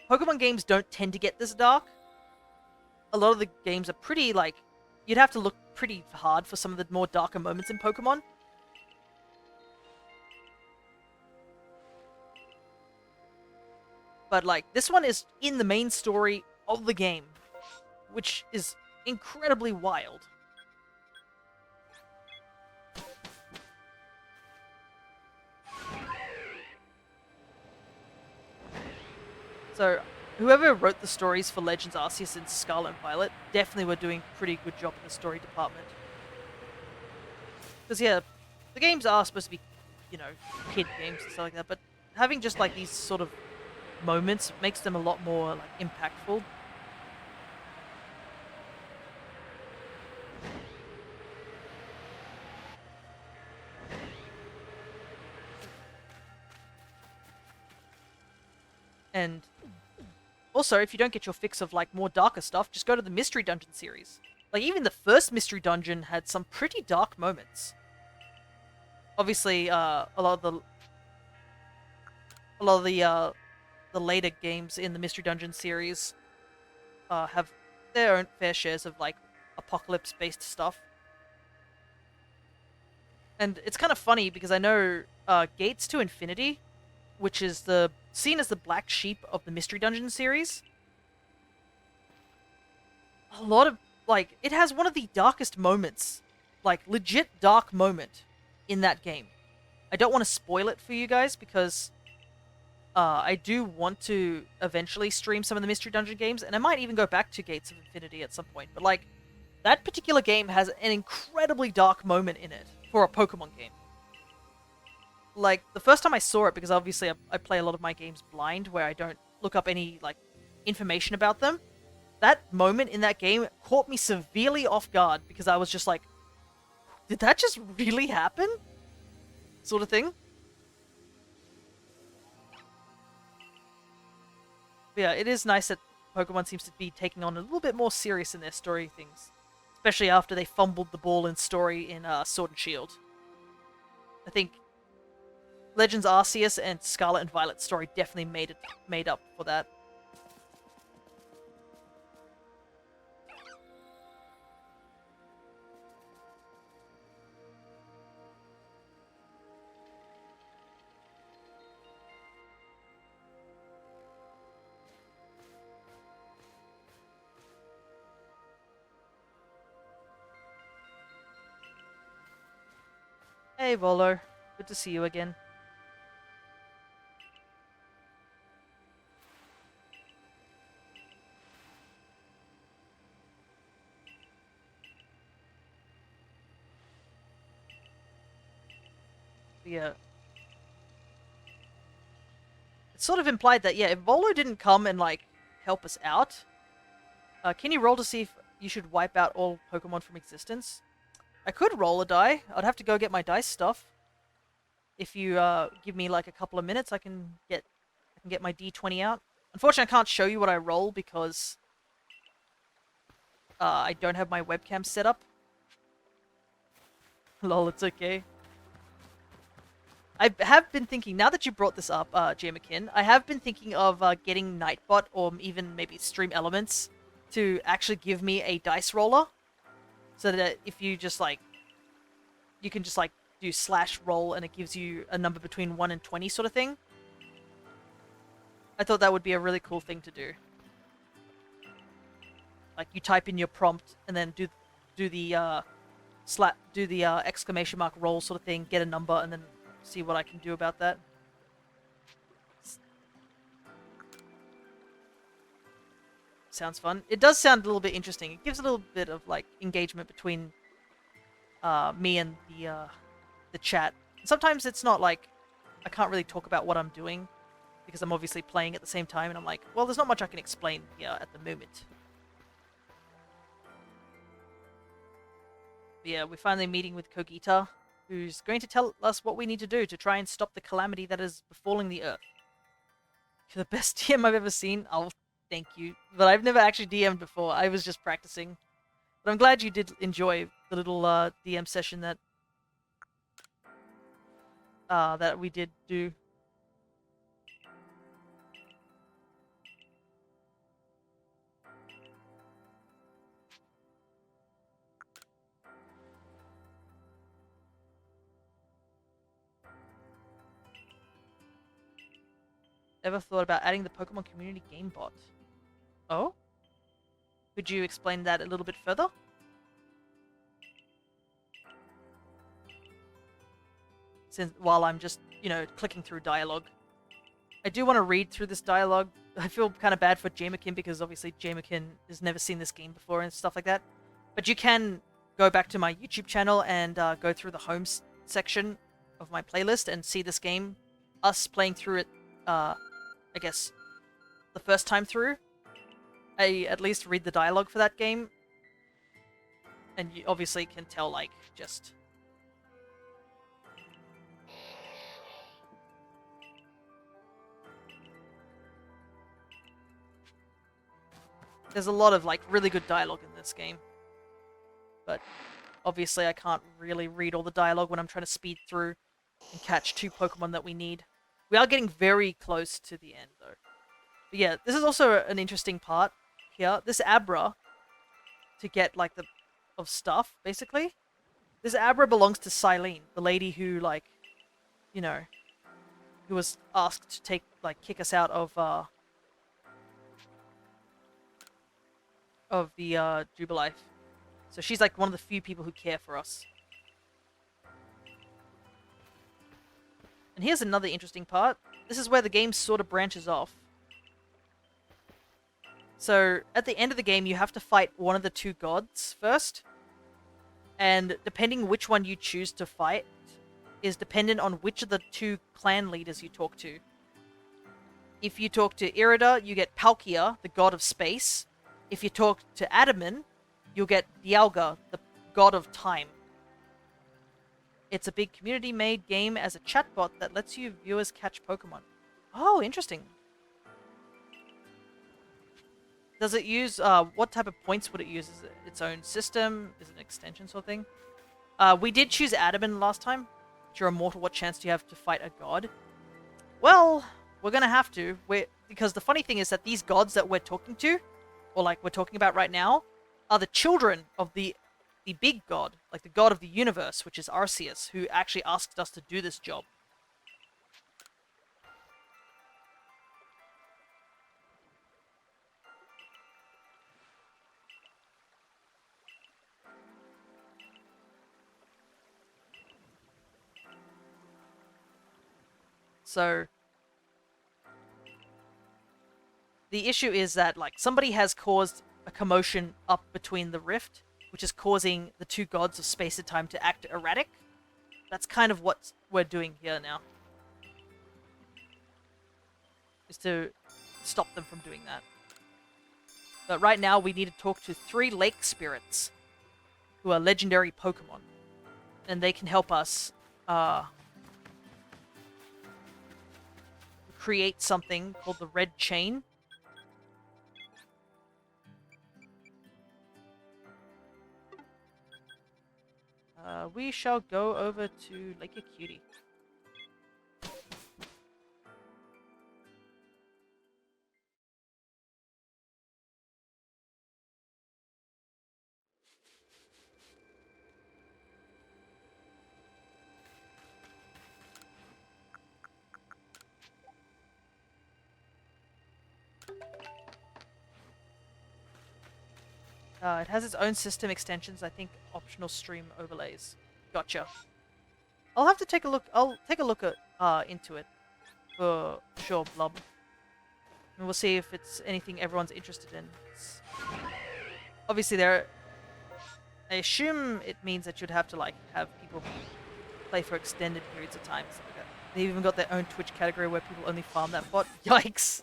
Pokemon games don't tend to get this dark. A lot of the games are pretty, like, you'd have to look pretty hard for some of the more darker moments in Pokemon. But, like, this one is in the main story of the game, which is incredibly wild. So, whoever wrote the stories for Legends Arceus and Scarlet and Violet definitely were doing a pretty good job in the story department. Because, yeah, the games are supposed to be, you know, kid games and stuff like that, but having just, like, these sort of moments makes them a lot more, like, impactful. And also, if you don't get your fix of, like, more darker stuff, just go to the Mystery Dungeon series. Like, even the first Mystery Dungeon had some pretty dark moments. Obviously, a lot of the later games in the Mystery Dungeon series have their own fair shares of, like, apocalypse-based stuff. And it's kind of funny because I know Gates to Infinity, which is seen as the black sheep of the Mystery Dungeon series. A lot of, like, it has one of the darkest moments, like, legit dark moment in that game. I don't want to spoil it for you guys because I do want to eventually stream some of the Mystery Dungeon games, and I might even go back to Gates of Infinity at some point. But, like, that particular game has an incredibly dark moment in it for a Pokemon game. Like, the first time I saw it, because obviously I play a lot of my games blind, where I don't look up any, like, information about them, that moment in that game caught me severely off guard, because I was just like, did that just really happen? Sort of thing. But yeah, it is nice that Pokemon seems to be taking on a little bit more serious in their story things. Especially after they fumbled the ball in story in Sword and Shield. I think Legends Arceus and Scarlet and Violet story definitely made up for that. Hey Volo, good to see you again. Yeah. It's sort of implied that, yeah, if Volo didn't come and, like, help us out, can you roll to see if you should wipe out all Pokemon from existence? I could roll a die. I'd have to go get my dice stuff. If you give me, like, a couple of minutes, I can get my D20 out. Unfortunately, I can't show you what I roll because I don't have my webcam set up. Lol, it's okay. I have been thinking, now that you brought this up, J. McKin, I have been thinking of getting Nightbot or even maybe Stream Elements to actually give me a dice roller, so that if you just like, you can just like do /roll and it gives you a number between 1 and 20 sort of thing. I thought that would be a really cool thing to do. Like you type in your prompt and then do the exclamation mark roll sort of thing, get a number, and then see what I can do about that. Sounds fun. It does sound a little bit interesting. It gives a little bit of like engagement between me and the chat. Sometimes it's not like I can't really talk about what I'm doing because I'm obviously playing at the same time, and I'm like, well, there's not much I can explain here at the moment. But yeah, we're finally meeting with Kogita, who's going to tell us what we need to do to try and stop the calamity that is befalling the Earth. You're the best DM I've ever seen. Oh, thank you. But I've never actually DM'd before. I was just practicing. But I'm glad you did enjoy the little DM session that we did do. Ever thought about adding the Pokemon community game bot? Oh? Could you explain that a little bit further? Since while I'm just, you know, clicking through dialogue. I do want to read through this dialogue. I feel kind of bad for Jamekin because obviously Jamekin has never seen this game before and stuff like that. But you can go back to my YouTube channel and go through the home section of my playlist and see this game. Us playing through it, I guess, the first time through. I at least read the dialogue for that game. And you obviously can tell, like, just... There's a lot of, like, really good dialogue in this game. But obviously I can't really read all the dialogue when I'm trying to speed through and catch 2 Pokemon that we need. We are getting very close to the end, though. But yeah, this is also an interesting part here. This Abra, to get, like, of stuff, basically. This Abra belongs to Silene, the lady who, like, you know, who was asked to kick us out of the Jubilife. So she's, like, one of the few people who care for us. And here's another interesting part. This is where the game sort of branches off. So, at the end of the game, you have to fight one of the 2 gods first. And depending which one you choose to fight is dependent on which of the 2 clan leaders you talk to. If you talk to Irida, you get Palkia, the god of space. If you talk to Adaman, you'll get Dialga, the god of time. It's a big community-made game as a chatbot that lets you viewers catch Pokemon. Oh, interesting. Does it use, what type of points would it use? Is it its own system? Is it an extension sort of thing? We did choose Adaman last time. If you're immortal, what chance do you have to fight a god? Well, we're gonna have to. Because the funny thing is that these gods that we're talking to, or like we're talking about right now, are the children of the big god, like the god of the universe, which is Arceus, who actually asked us to do this job. So the issue is that, like, somebody has caused a commotion up between the rift, which is causing the 2 gods of space and time to act erratic. That's kind of what we're doing here now. Is to stop them from doing that. But right now we need to talk to 3 lake spirits, who are legendary Pokemon. And they can help us create something called the Red Chain. We shall go over to Lake Acuity. It has its own system extensions, I think optional stream overlays. Gotcha. I'll have to take a look. I'll take a look at into it for sure, Blub. And we'll see if it's anything everyone's interested in. Obviously, I assume it means that you'd have to like have people play for extended periods of time. So like they've even got their own Twitch category where people only farm that bot. Yikes!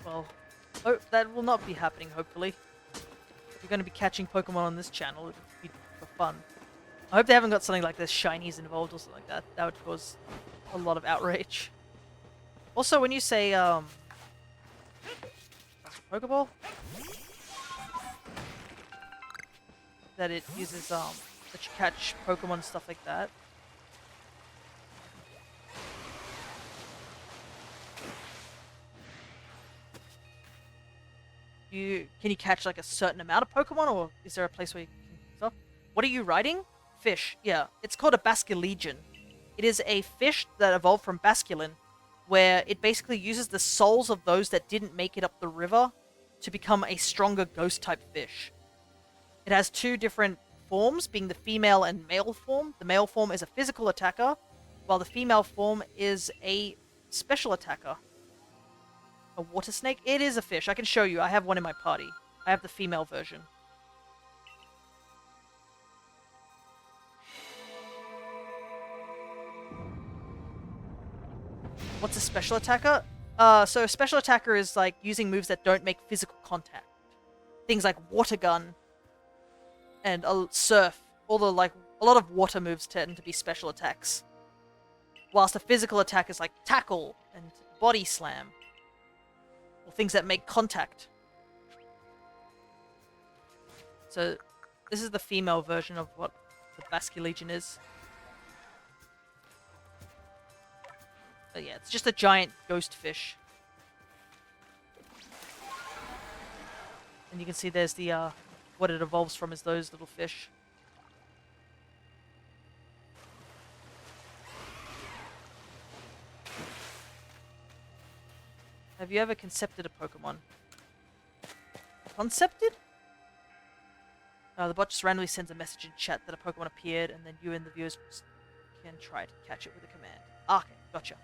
Well, oh, that will not be happening, hopefully. If you're going to be catching Pokemon on this channel, it would be for fun. I hope they haven't got something like this shinies involved or something like that. That would cause a lot of outrage. Also, when you say, Pokeball? That it uses, that you catch Pokemon and stuff like that. Can you catch like a certain amount of Pokemon, or is there a place where you can stuff? What are you riding? Fish. Yeah, it's called a Basculegion. It is a fish that evolved from Basculin, where it basically uses the souls of those that didn't make it up the river to become a stronger ghost-type fish. It has two different forms, being the female and male form. The male form is a physical attacker, while the female form is a special attacker. A water snake? It is a fish. I can show you. I have one in my party. I have the female version. What's a special attacker? So a special attacker is like using moves that don't make physical contact. Things like water gun and surf. All the like a lot of water moves tend to be special attacks. Whilst a physical attack is like tackle and body slam. Or things that make contact. So this is the female version of what the Basculegion is. But yeah, it's just a giant ghost fish. And you can see there's the, what it evolves from is those little fish. Have you ever concepted a Pokemon? Concepted? The bot just randomly sends a message in chat that a Pokemon appeared, and then you and the viewers can try to catch it with a command. Ah, okay, gotcha.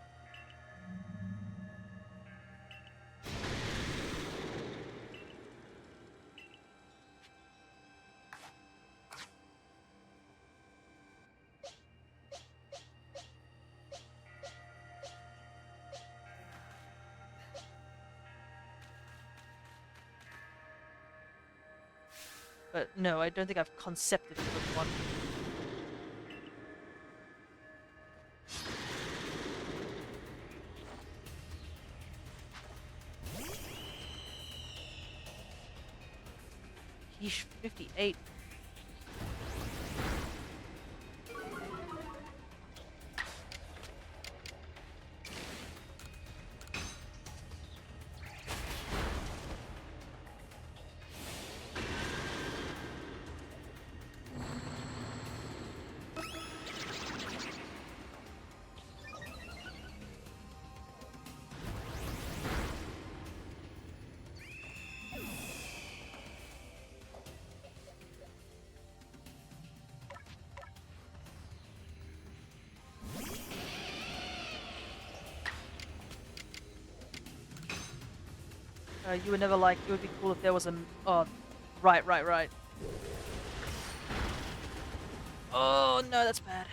But no, I don't think I've concepted Pokemon. Yeesh, 58. You would never like, it would be cool if there was a, oh, right. Oh, no, that's bad.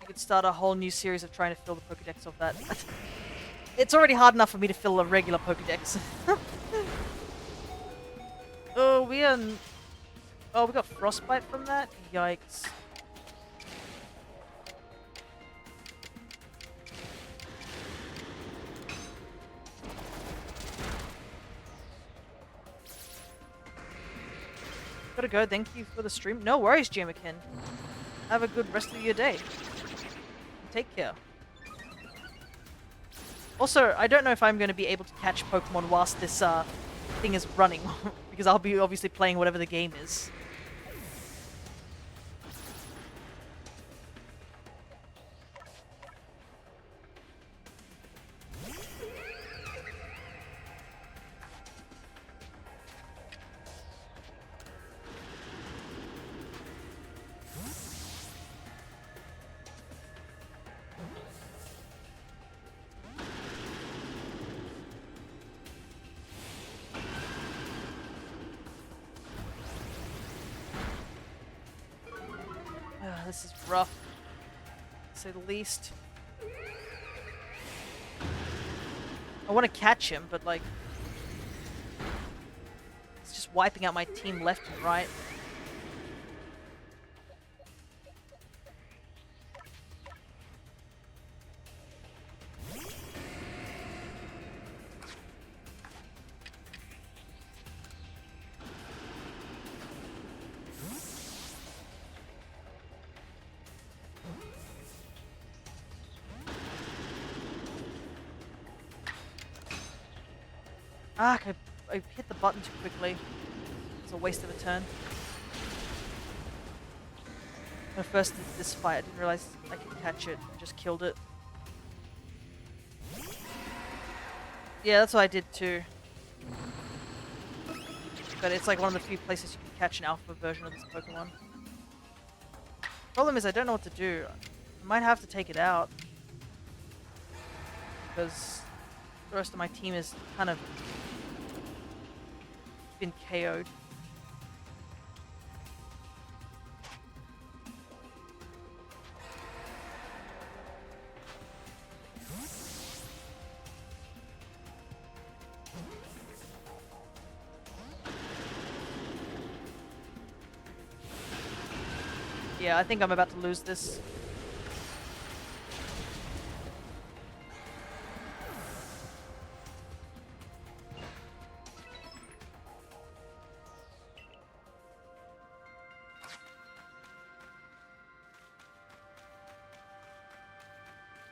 You could start a whole new series of trying to fill the Pokedex of that. It's already hard enough for me to fill a regular Pokedex. Oh, we got Frostbite from that? Yikes. Gotta go. Thank you for the stream. No worries, Jamakin. Have a good rest of your day. Take care. Also, I don't know if I'm going to be able to catch Pokemon whilst this thing is running, because I'll be obviously playing whatever the game is. This is rough, to say the least. I want to catch him, but like, it's just wiping out my team left and right. Ah, I hit the button too quickly. It's a waste of a turn. When I first did this fight, I didn't realize I could catch it and just killed it. Yeah, that's what I did too. But it's like one of the few places you can catch an alpha version of this Pokemon. Problem is I don't know what to do. I might have to take it out. Because the rest of my team is kind of been KO'd. Yeah, I think I'm about to lose this.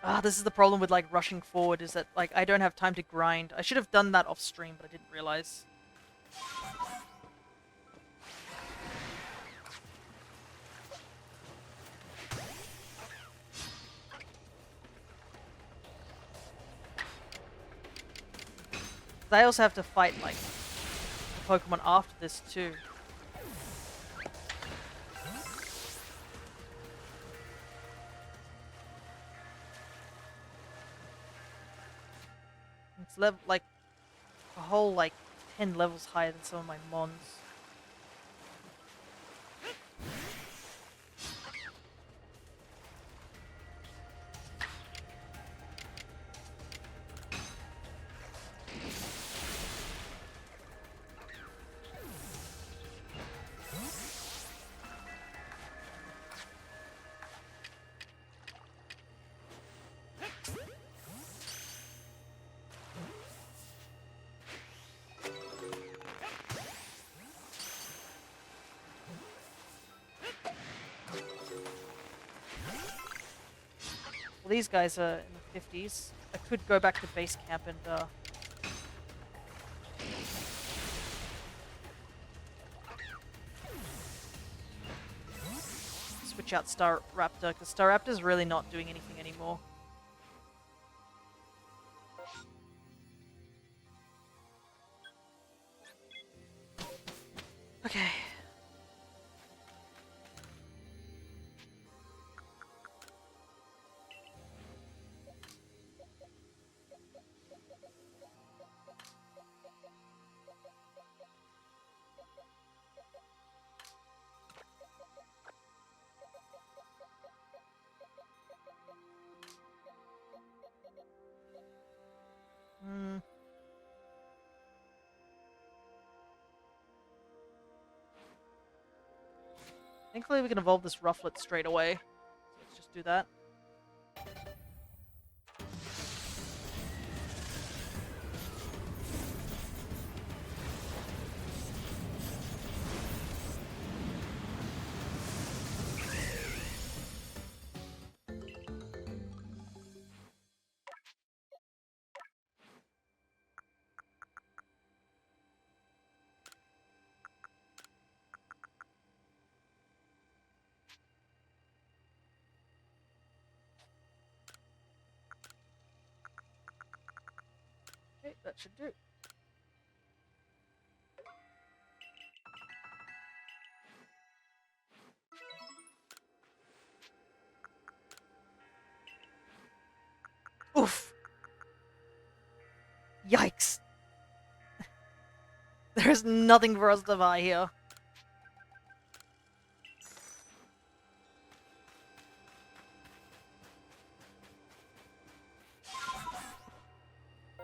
Ah, this is the problem with like rushing forward, is that like I don't have time to grind. I should have done that off stream, but I didn't realize. I also have to fight like the Pokemon after this too. It's like a whole like 10 levels higher than some of my Mons. Well, these guys are in the 50s. I could go back to base camp and switch out Staraptor, because Staraptor's really not doing anything anymore. Okay. Thankfully we can evolve this Rufflet straight away. So let's just do that. Okay, that should do. Oof! Yikes! There's nothing for us to buy here.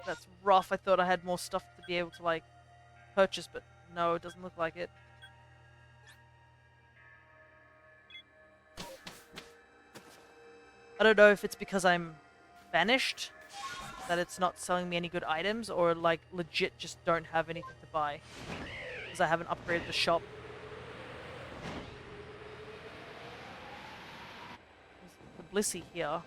That's rough. I thought I had more stuff to be able to, like, purchase, but no, it doesn't look like it. I don't know if it's because I'm banished that it's not selling me any good items, or, like, legit just don't have anything to buy. Because I haven't upgraded the shop. There's the Blissey here.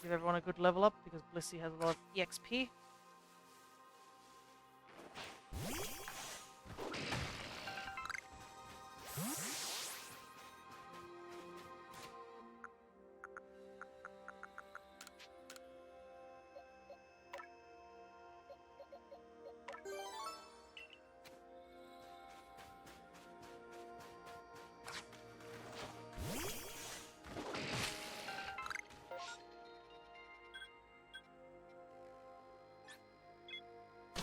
Give everyone a good level up because Blissey has a lot of EXP.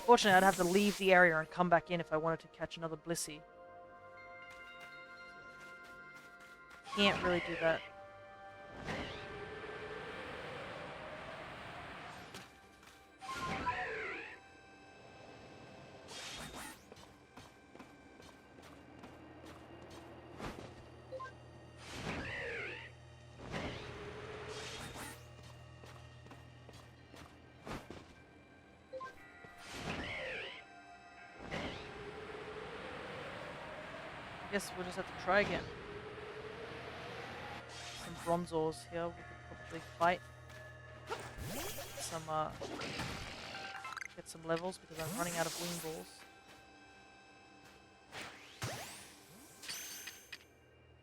Unfortunately, I'd have to leave the area and come back in if I wanted to catch another Blissey. Can't really do that. I guess we'll just have to try again. Some Bronzors here we could probably fight. Some, get some levels because I'm running out of wing balls.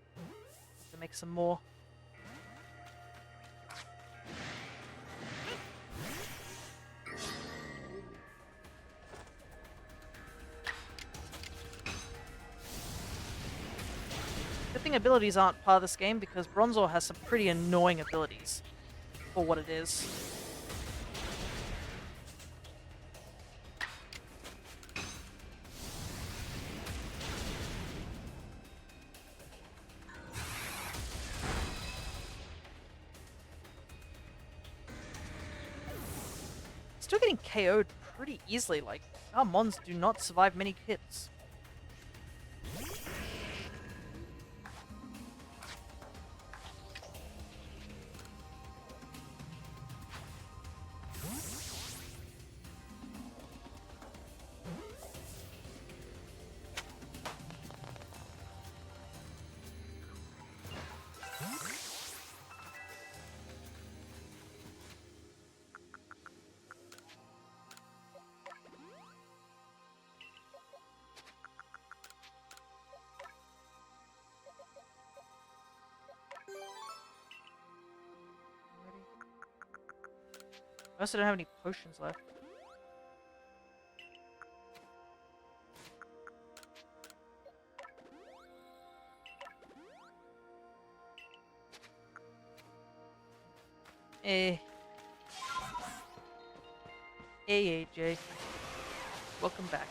Have to make some more. Good thing abilities aren't part of this game because Bronzor has some pretty annoying abilities for what it is. Still getting KO'd pretty easily, like, our mons do not survive many hits. I also don't have any potions left. Hey. Hey, AJ. Welcome back.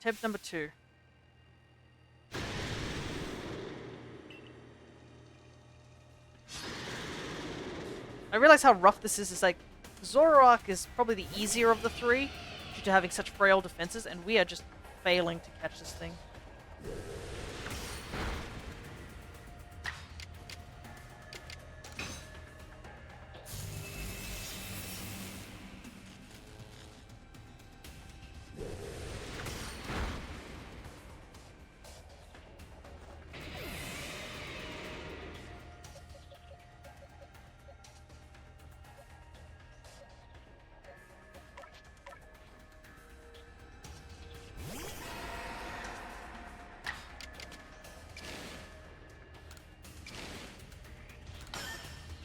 attempt number 2. I realize how rough this is. It's like, Zoroark is probably the easier of the 3 due to having such frail defenses, and we are just failing to catch this thing.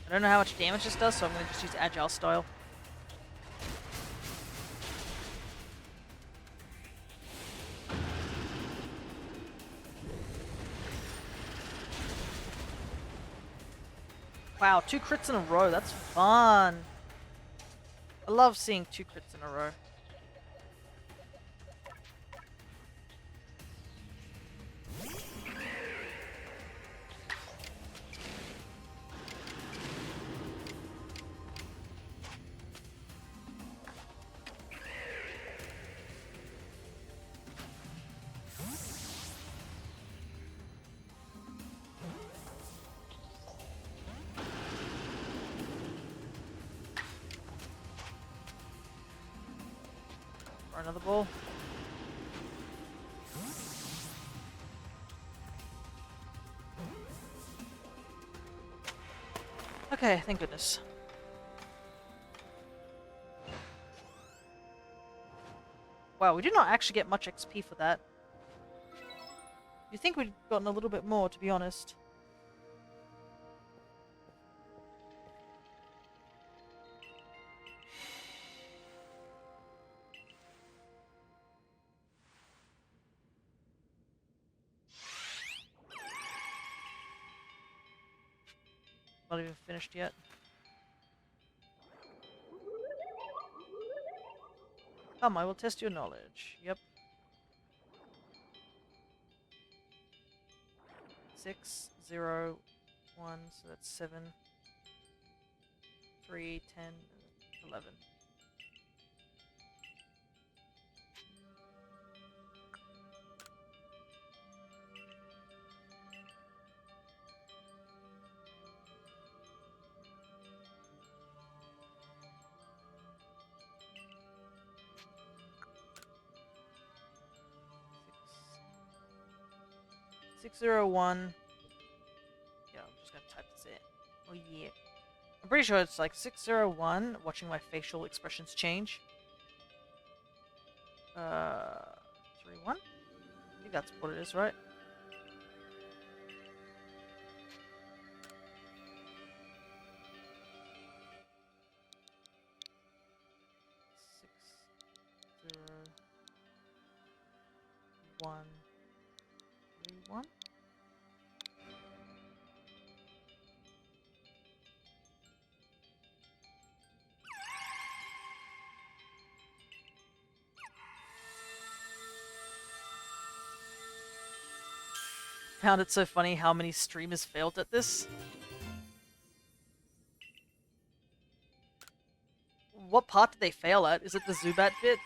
I don't know how much damage this does, so I'm going to just use Agile Style. Wow, 2 crits in a row. That's fun. I love seeing 2 crits in a row. Another ball. Okay, thank goodness. Wow, we did not actually get much XP for that. You'd think we'd gotten a little bit more, to be honest. Not even finished yet. Come, I will test your knowledge. Yep. 6, 0, 1, so that's 7, 3, 10, 11. Six, 601. Yeah, I'm just gonna type this in. Oh yeah. I'm pretty sure it's like 601, watching my facial expressions change. 31? I think that's what it is, right? Six, 0, 1, 3, 1. Found it so funny how many streamers failed at this. What part did they fail at? Is it the Zubat bit?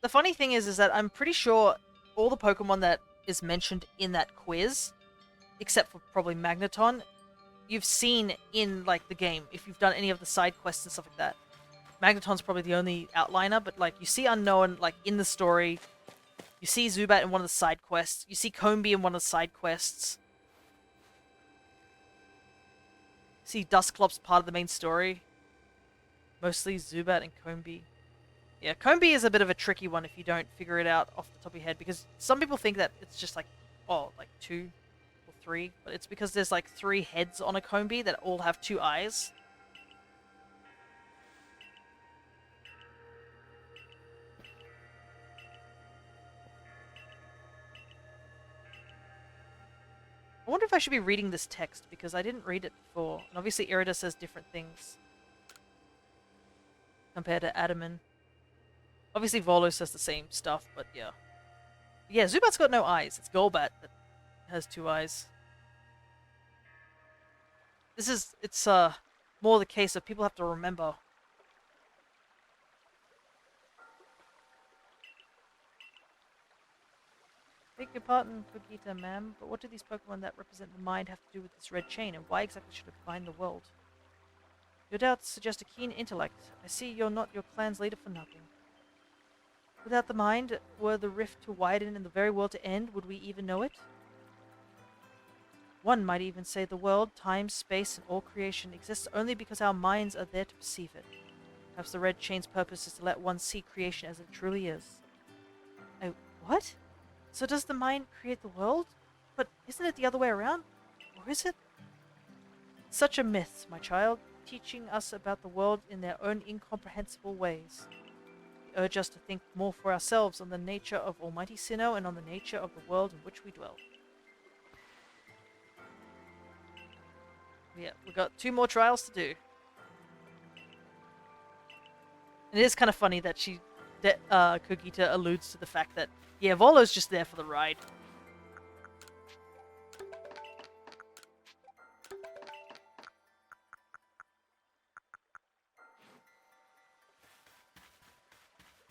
The funny thing is that I'm pretty sure all the Pokemon that is mentioned in that quiz, except for probably Magneton, you've seen in like the game if you've done any of the side quests and stuff like that. Magneton's probably the only outliner, but like you see Unknown like in the story. You see Zubat in one of the side quests. You see Combee in one of the side quests. You see Dusclops part of the main story. Mostly Zubat and Combee. Yeah, Combee is a bit of a tricky one if you don't figure it out off the top of your head, because some people think that it's just like, oh, like 2 or 3, but it's because there's like 3 heads on a Combee that all have 2 eyes. I wonder if I should be reading this text, because I didn't read it before. And obviously Irida says different things compared to Adaman. Obviously, Volo says the same stuff, but yeah. Yeah, Zubat's got no eyes. It's Golbat that has 2 eyes. It's more the case of people have to remember. Beg your pardon, Vegeta, ma'am, but what do these Pokemon that represent the mind have to do with this red chain, and why exactly should it bind the world? Your doubts suggest a keen intellect. I see you're not your clan's leader for nothing. Without the mind, were the rift to widen and the very world to end, would we even know it? One might even say the world, time, space, and all creation exists only because our minds are there to perceive it. Perhaps the red chain's purpose is to let one see creation as it truly is. Oh, what? So does the mind create the world? But isn't it the other way around? Or is it? Such a myth, my child, teaching us about the world in their own incomprehensible ways. They urge us to think more for ourselves on the nature of Almighty Sinnoh and on the nature of the world in which we dwell. Yeah, we've got 2 more trials to do. And it is kind of funny that Kogita alludes to the fact that, yeah, Volo's just there for the ride.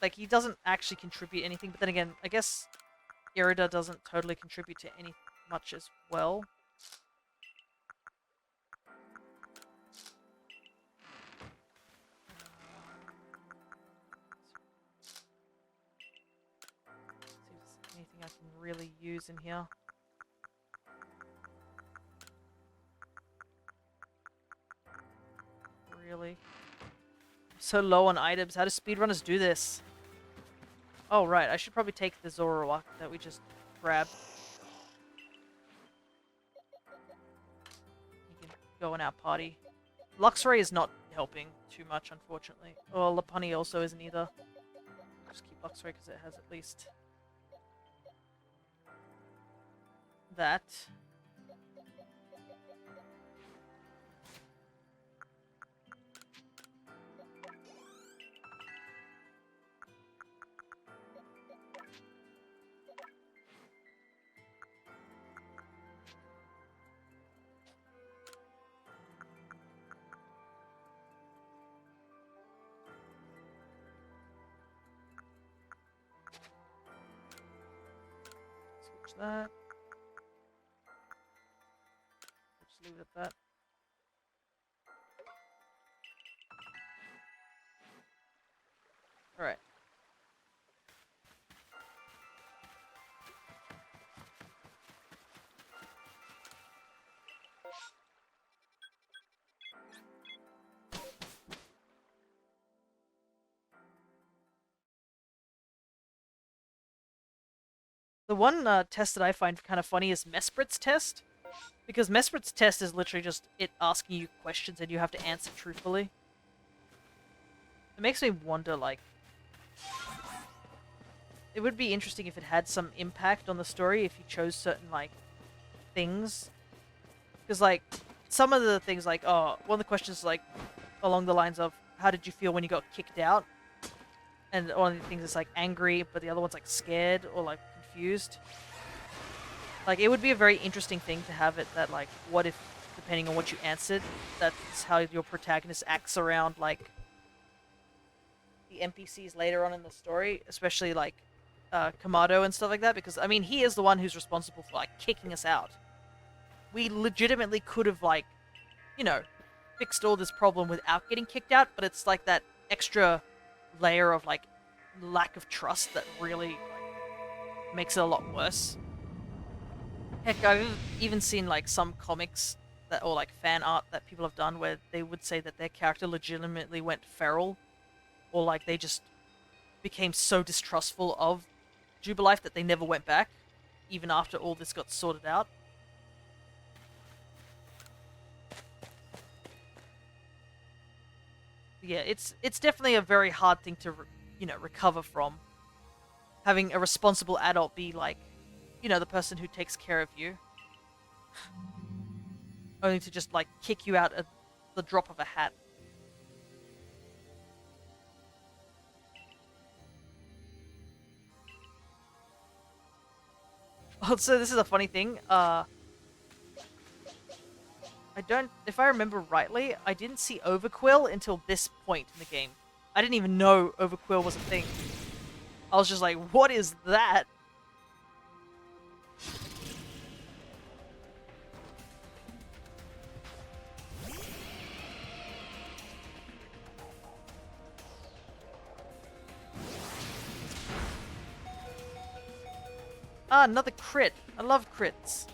Like, he doesn't actually contribute anything, but then again, I guess Irida doesn't totally contribute to any much as well. See if there's anything I can really use in here. Really? I'm so low on items. How do speedrunners do this? Oh, right. I should probably take the Zoroark that we just grabbed. He can go in our party. Luxray is not helping too much, unfortunately. Oh, Lopunny also isn't either. Just keep Luxray because it has at least that. Switch that. Just leave it at that. Alright. The one test that I find kind of funny is Mesprit's test. Because Mesprit's test is literally just it asking you questions and you have to answer truthfully. It makes me wonder, like... It would be interesting if it had some impact on the story if you chose certain, like, things. Because, like, some of the things, like, oh, one of the questions, like, along the lines of, how did you feel when you got kicked out? And one of the things is, like, angry, but the other one's, like, scared or, like, confused. Like, it would be a very interesting thing to have it that, like, what if, depending on what you answered, that's how your protagonist acts around, like, the NPCs later on in the story, especially, like, Kamado and stuff like that, because, I mean, he is the one who's responsible for, like, kicking us out. We legitimately could have, like, you know, fixed all this problem without getting kicked out, but it's, like, that extra layer of, like, lack of trust that really, like, makes it a lot worse. Heck, I've even seen, like, some comics that, or, like, fan art that people have done where they would say that their character legitimately went feral, or, like, they just became so distrustful of Jubilife that they never went back, even after all this got sorted out. Yeah, it's definitely a very hard thing to, you know, recover from. Having a responsible adult be, like, you know, the person who takes care of you. Only to just, like, kick you out at the drop of a hat. Also, this is a funny thing. I don't, if I remember rightly, I didn't see Overquill until this point in the game. I didn't even know Overquill was a thing. I was just like, what is that? Ah, another crit. I love crits.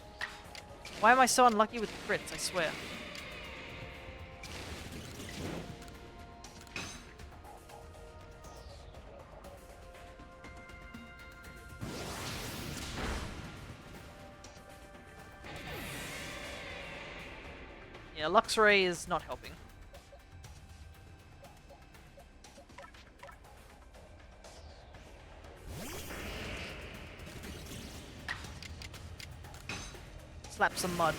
Why am I so unlucky with crits, I swear? Yeah, Luxray is not helping. Slap some mud.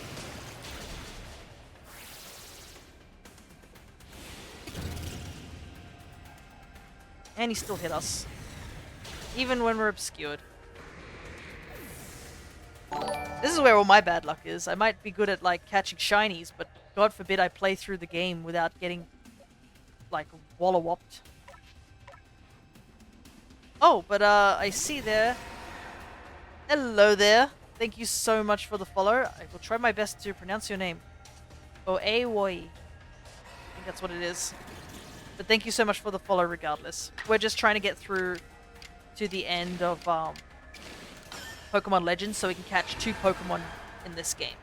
And he still hit us. Even when we're obscured. This is where all my bad luck is. I might be good at, like, catching shinies, but God forbid I play through the game without getting, like, wallop-wopped. Oh, but, I see there. Hello there. Thank you so much for the follow. I will try my best to pronounce your name. Oewoi. I think that's what it is. But thank you so much for the follow regardless. We're just trying to get through to the end of Pokemon Legends so we can catch 2 Pokemon in this game.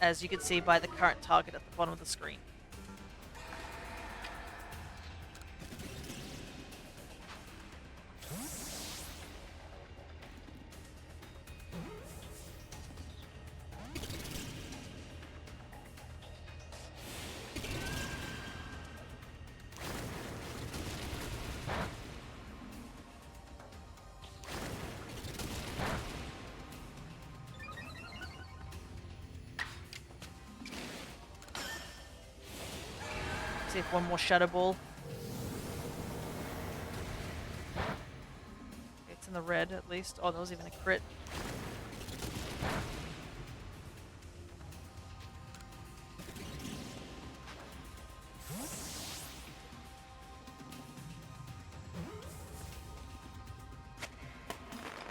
As you can see by the current target at the bottom of the screen. See if one more Shadow Ball. It's in the red at least. Oh, that was even a crit.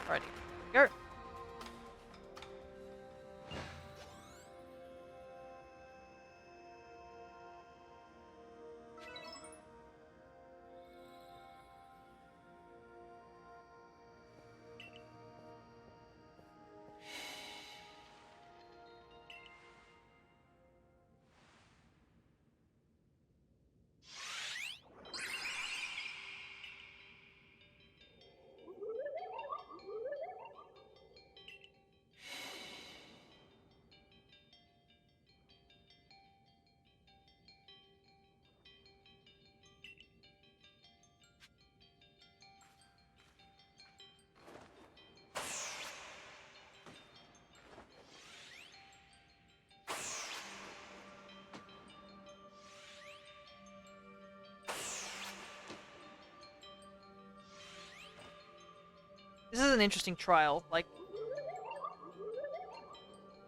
Alrighty, go. This is an interesting trial, like,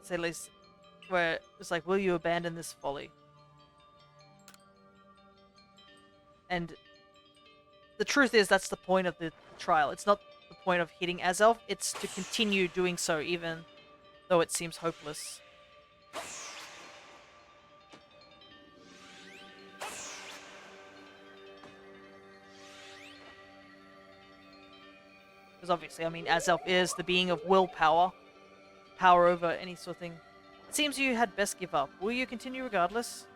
say at least, where it's like, will you abandon this folly? And the truth is, that's the point of the trial. It's not the point of hitting Azelf, it's to continue doing so even though it seems hopeless. Because obviously, I mean, Azelf is the being of willpower. Power over any sort of thing. It seems you had best give up. Will you continue regardless?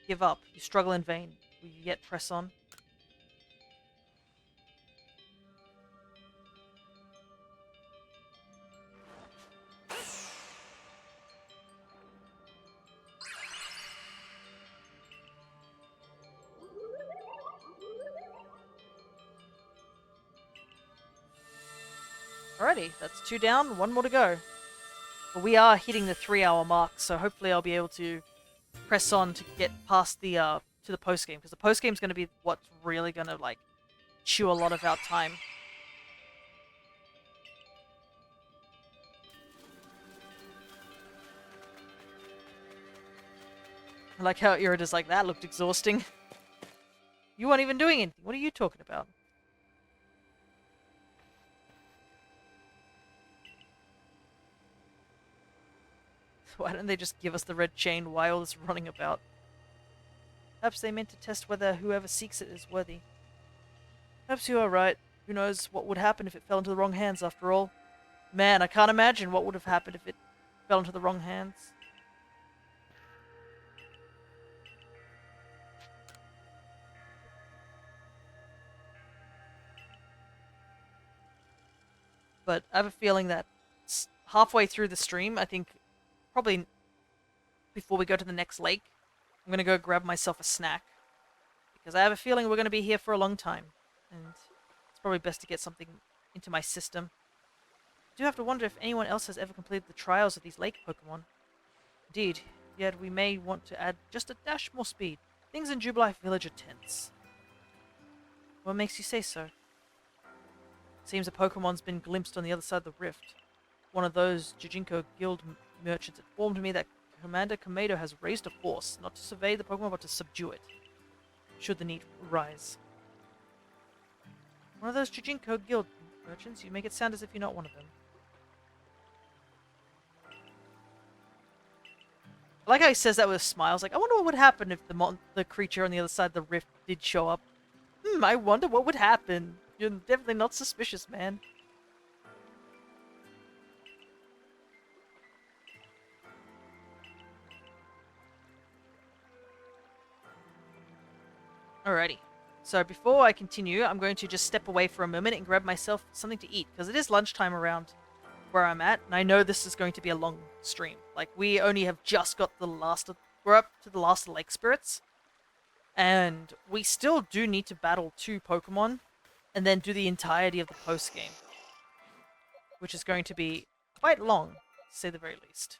Give up. You struggle in vain. Will you yet press on? Alrighty, that's 2 down, 1 more to go. But we are hitting the 3-hour mark, so hopefully I'll be able to press on to get past the to the post game, because the post game is going to be what's really going to like chew a lot of our time. I like how Irida's like, that looked exhausting. You weren't even doing anything. What are you talking about? Why don't they just give us the red chain? Why all this running about? Perhaps they meant to test whether whoever seeks it is worthy. Perhaps you are right. Who knows what would happen if it fell into the wrong hands after all. Man, I can't imagine what would have happened if it fell into the wrong hands. But I have a feeling that halfway through the stream, I think probably before we go to the next lake, I'm going to go grab myself a snack. Because I have a feeling we're going to be here for a long time. And it's probably best to get something into my system. I do have to wonder if anyone else has ever completed the trials of these lake Pokemon. Indeed, yet we may want to add just a dash more speed. Things in Jubilife Village are tense. What makes you say so? Seems a Pokemon's been glimpsed on the other side of the rift. One of those Jujinko Guild merchants informed me that Commander Kamado has raised a force, not to survey the Pokemon but to subdue it, should the need arise. One of those Jujinko Guild merchants? You make it sound as if you're not one of them. I like how he says that with a smile. It's like, I wonder what would happen if the creature on the other side of the rift did show up. I wonder what would happen. You're definitely not suspicious, man. Alrighty. So before I continue, I'm going to just step away for a moment and grab myself something to eat, because it is lunchtime around where I'm at, and I know this is going to be a long stream. Like, we only have just got the last of... We're up to the last of Lake Spirits, and we still do need to battle 2 Pokemon, and then do the entirety of the post-game, which is going to be quite long, to say the very least.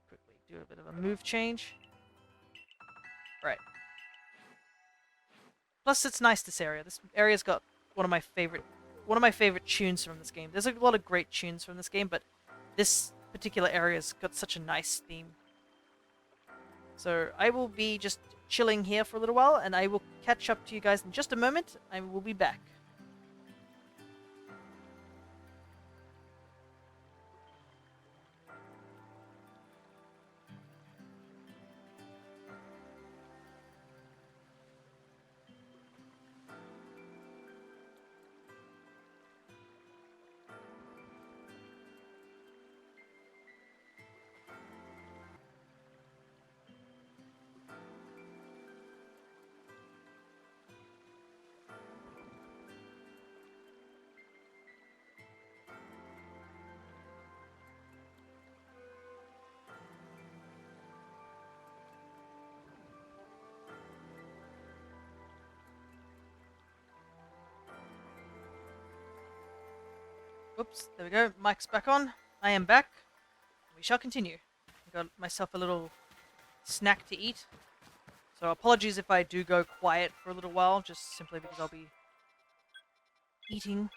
Quickly do a bit of a move change. Right. Plus, it's nice, this area. This area's got one of my favorite tunes from this game. There's a lot of great tunes from this game, but this particular area's got such a nice theme. So I will be just chilling here for a little while, and I will catch up to you guys in just a moment. I will be back. Oops, there we go. Mic's back on. I am back. We shall continue. I got myself a little snack to eat. So apologies if I do go quiet for a little while, just simply because I'll be eating.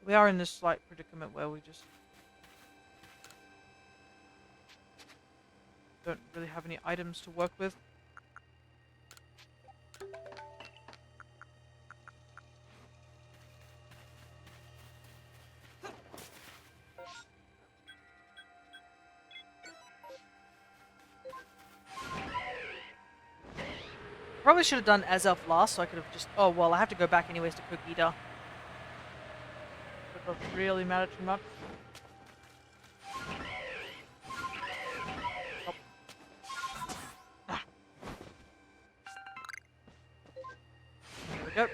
We are in this slight predicament where we just don't really have any items to work with. Probably should have done as elf last, so I could have just... Oh, well, I have to go back anyways to cook Ida. But doesn't really matter too much. Yep.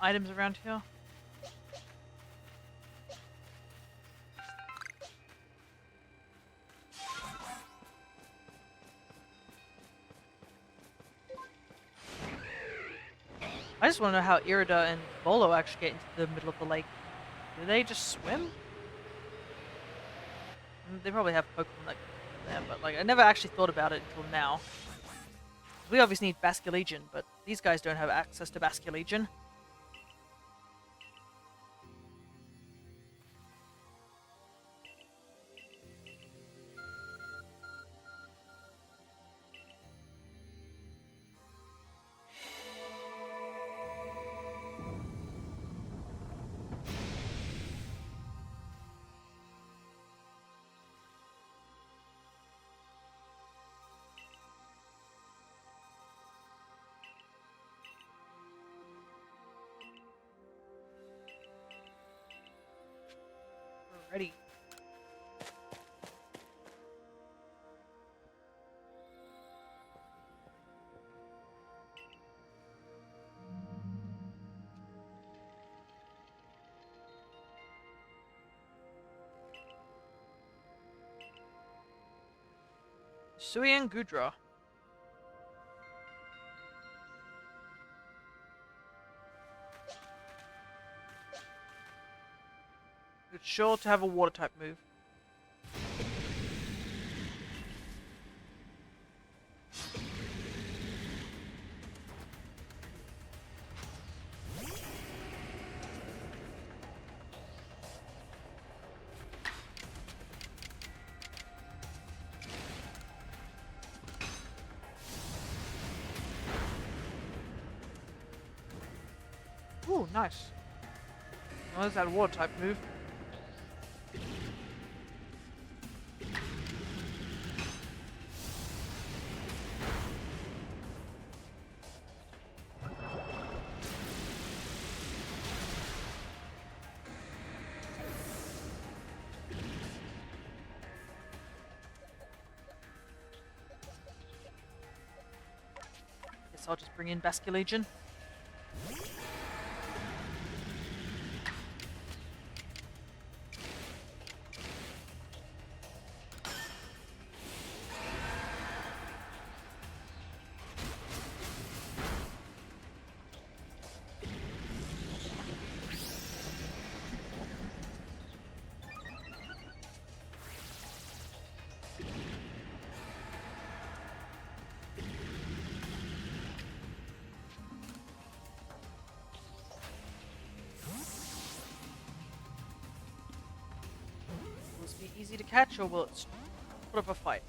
Items around here. I just want to know how Irida and Volo actually get into the middle of the lake. Do they just swim? They probably have Pokemon that go there, but like I never actually thought about it until now. We obviously need Basculegion, but these guys don't have access to Basculegion. Ready. Suian Gudra. It's sure to have a water type move. Ooh, nice. Oh, there's that water type move. Guess I'll just bring in Basculegion. Will this be easy to catch, or will it put up a fight?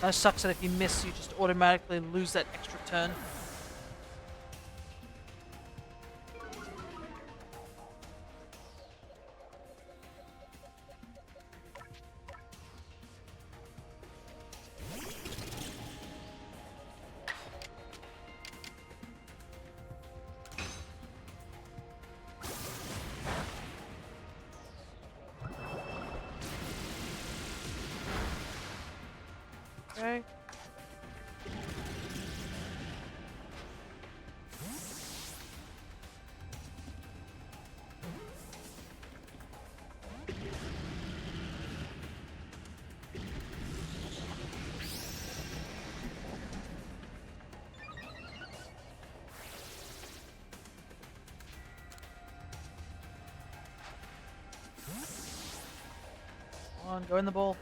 That sucks that if you miss, you just automatically lose that extra turn. Okay. Come on, go in the bowl.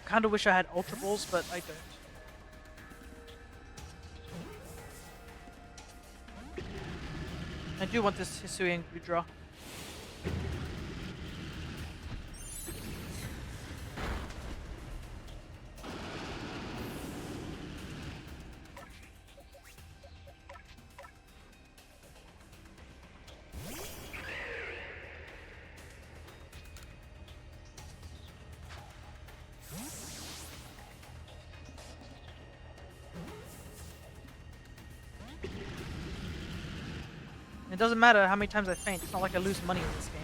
kind of wish I had Ultra Balls, but I don't. I do want this Hisuian Gudra. It doesn't matter how many times I faint. It's not like I lose money in this game.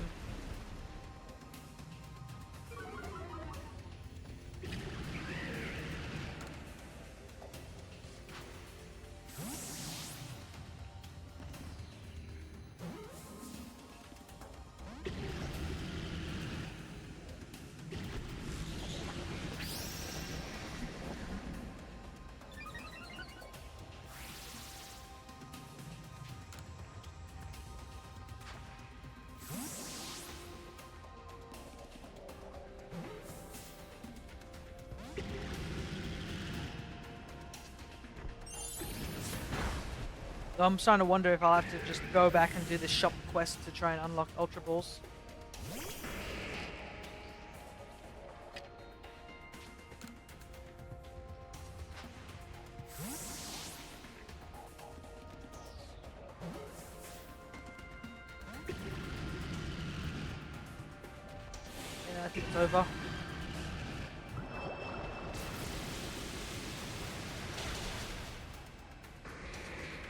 So I'm starting to wonder if I'll have to just go back and do this shop quest to try and unlock Ultra Balls. Yeah, I think it's over.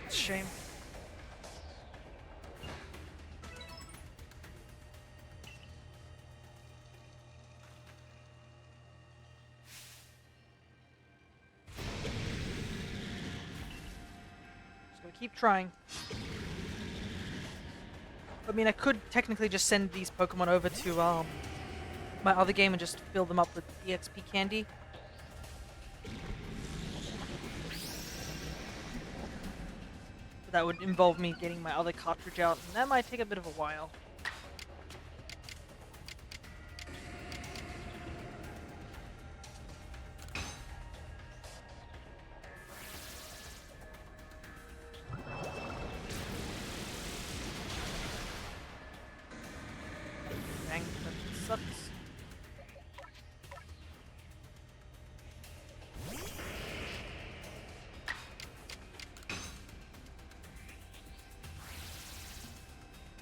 Shame. Just gonna keep trying. I mean, I could technically just send these Pokemon over to my other game and just fill them up with EXP candy. That would involve me getting my other cartridge out, and that might take a bit of a while. Dang, that sucks.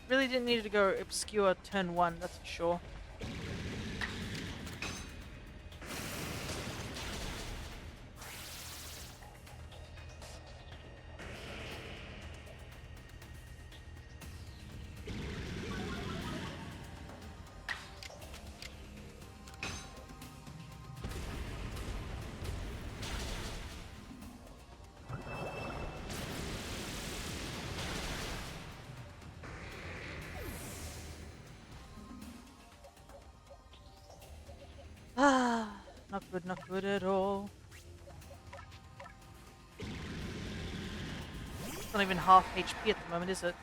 Really didn't need to go obscure turn 1, that's for sure. Ah, not good at all. It's not even half HP at the moment, is it?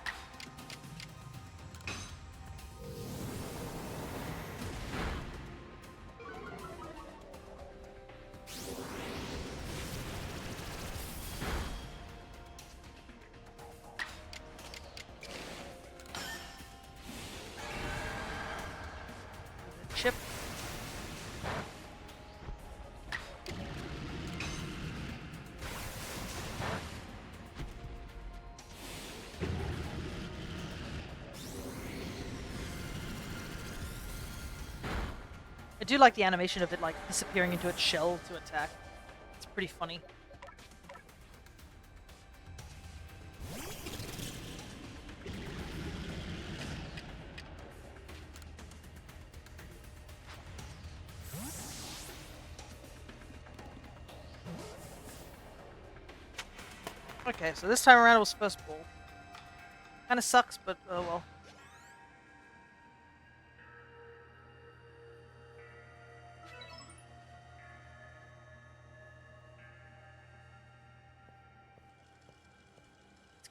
Chip. I do like the animation of it, like, disappearing into its shell to attack. It's pretty funny. Okay, so this time around it was first ball. Kinda sucks, but oh well.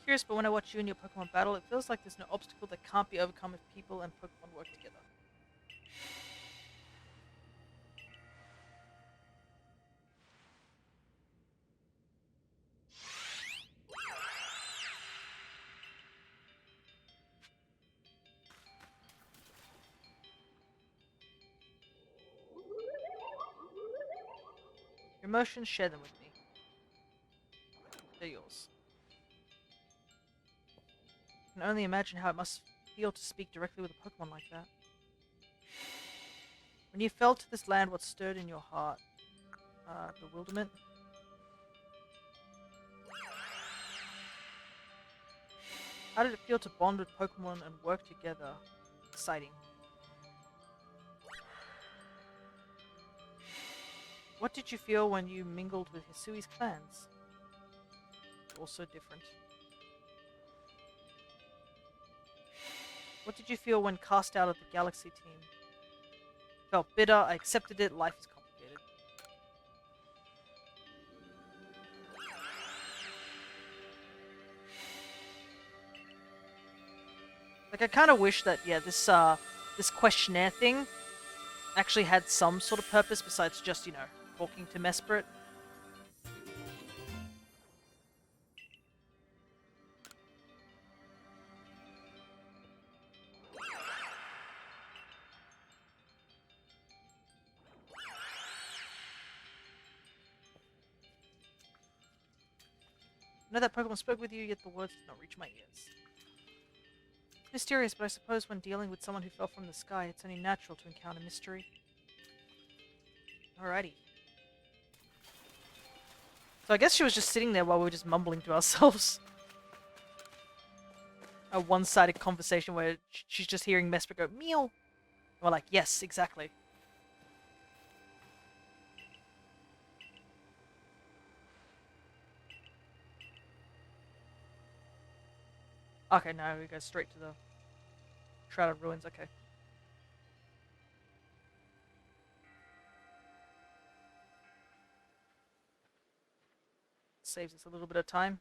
Curious, but when I watch you and your Pokemon battle, it feels like there's no obstacle that can't be overcome if people and Pokemon work together. emotions, share them with me. They're yours. I can only imagine how it must feel to speak directly with a Pokemon like that. When you fell to this land, what stirred in your heart? Bewilderment? How did it feel to bond with Pokemon and work together? Exciting. What did you feel when you mingled with Hisui's clans? Also different. What did you feel when cast out of the Galaxy team? Felt bitter, I accepted it, life is complicated. Like, I kind of wish that, yeah, this questionnaire thing actually had some sort of purpose besides just, you know, talking to Mesprit. I know that Pokemon spoke with you, yet the words did not reach my ears. It's mysterious, but I suppose when dealing with someone who fell from the sky, it's only natural to encounter mystery. Alrighty. So I guess she was just sitting there while we were just mumbling to ourselves. A one-sided conversation where she's just hearing Mesprit go, meow. And we're like, yes, exactly. Okay, now we go straight to the Shrouded Ruins, okay. Saves us a little bit of time.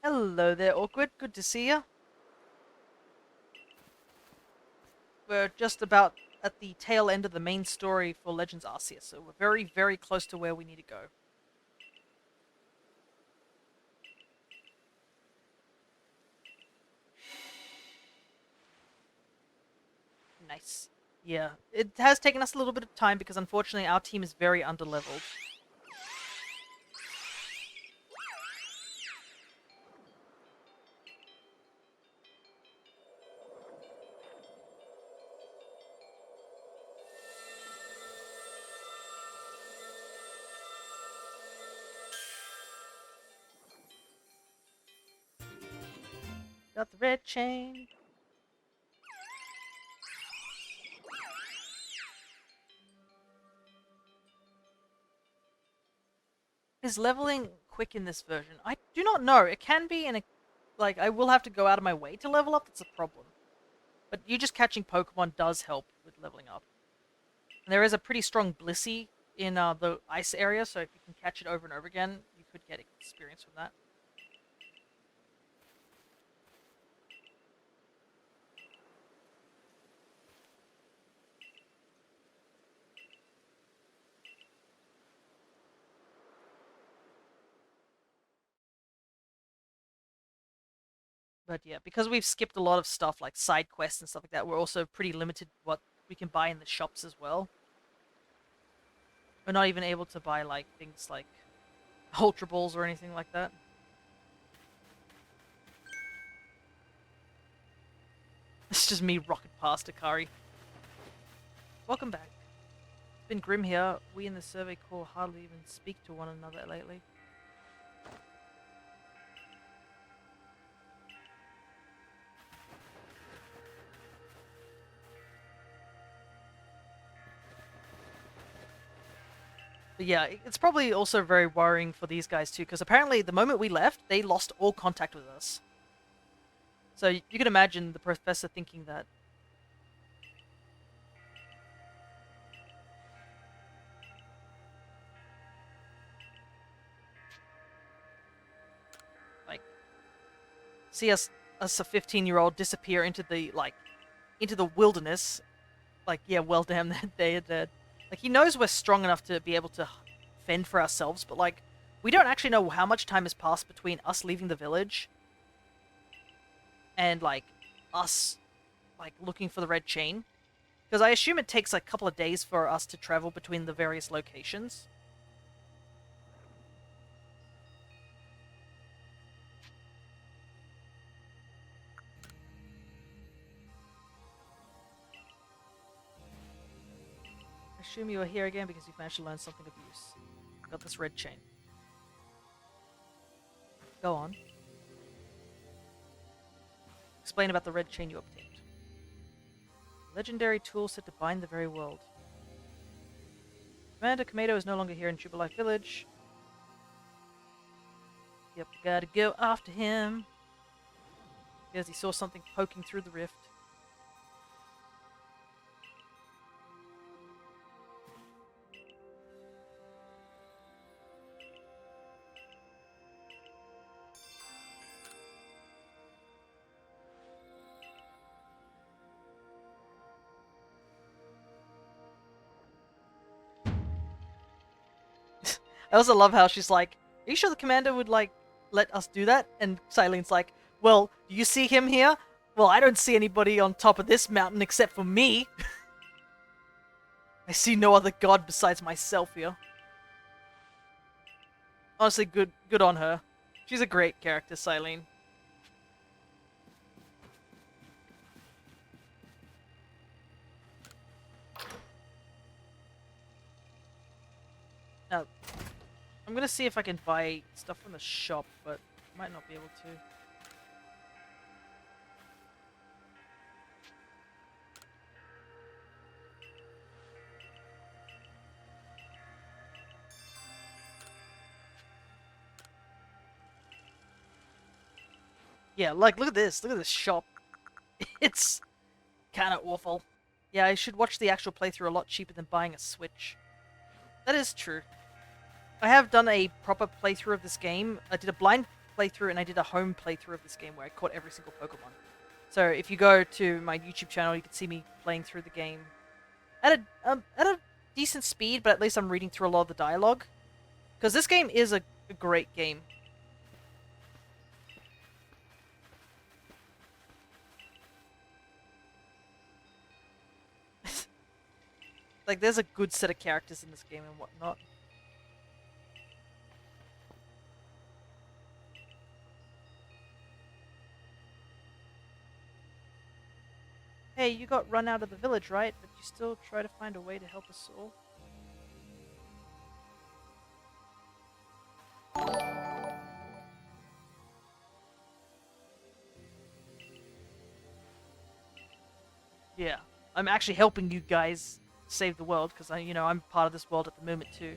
Hello there, Awkward. Good to see ya. We're just about at the tail end of the main story for Legends Arceus, so we're very, very close to where we need to go. Nice. Yeah, it has taken us a little bit of time because unfortunately our team is very underleveled. Got the red chain. Is leveling quick in this version? I do not know. It can be in a... Like, I will have to go out of my way to level up. That's a problem. But you just catching Pokemon does help with leveling up. And there is a pretty strong Blissey in the ice area, so if you can catch it over and over again, you could get experience from that. But yeah, because we've skipped a lot of stuff like side quests and stuff like that, we're also pretty limited what we can buy in the shops as well. We're not even able to buy like things like Ultra Balls or anything like that. It's just me rocking past Akari. Welcome back. It's been grim here. We in the Survey Corps hardly even speak to one another lately. But yeah, it's probably also very worrying for these guys too, because apparently the moment we left, they lost all contact with us. So you can imagine the professor thinking that. Like, see us a 15-year-old disappear into the, like, into the wilderness. Like, yeah, well damn, they are dead. Like, he knows we're strong enough to be able to fend for ourselves, but, like, we don't actually know how much time has passed between us leaving the village and, like, us, like, looking for the red chain? Because I assume it takes like, a couple of days for us to travel between the various locations. I assume you are here again because you've managed to learn something of use. Got this red chain. Go on. Explain about the red chain you obtained. Legendary tool set to bind the very world. Commander Kamado is no longer here in Jubilife Village. Yep, gotta go after him. Because he saw something poking through the rift. I also love how she's like, are you sure the commander would, like, let us do that? And Silene's like, well, do you see him here? Well, I don't see anybody on top of this mountain except for me. I see no other god besides myself here. Honestly, good on her. She's a great character, Silene. Now, I'm gonna see if I can buy stuff from the shop, but might not be able to. Yeah, like, look at this. Look at this shop. It's kind of awful. Yeah, I should watch the actual playthrough a lot cheaper than buying a Switch. That is true. I have done a proper playthrough of this game. I did a blind playthrough and I did a home playthrough of this game where I caught every single Pokemon. So if you go to my YouTube channel, you can see me playing through the game at a decent speed, but at least I'm reading through a lot of the dialogue. Because this game is a great game. Like, there's a good set of characters in this game and whatnot. Hey, you got run out of the village, right? But you still try to find a way to help us all? Yeah, I'm actually helping you guys save the world, because I'm part of this world at the moment too.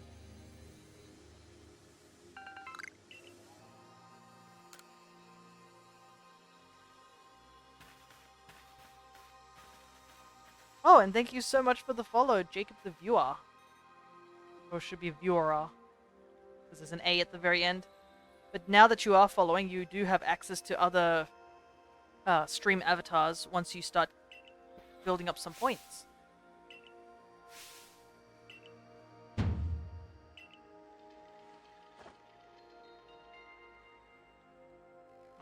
Oh, and thank you so much for the follow, Jacob the Viewer. Or it should be Viewer, because there's an A at the very end. But now that you are following, you do have access to other stream avatars once you start building up some points.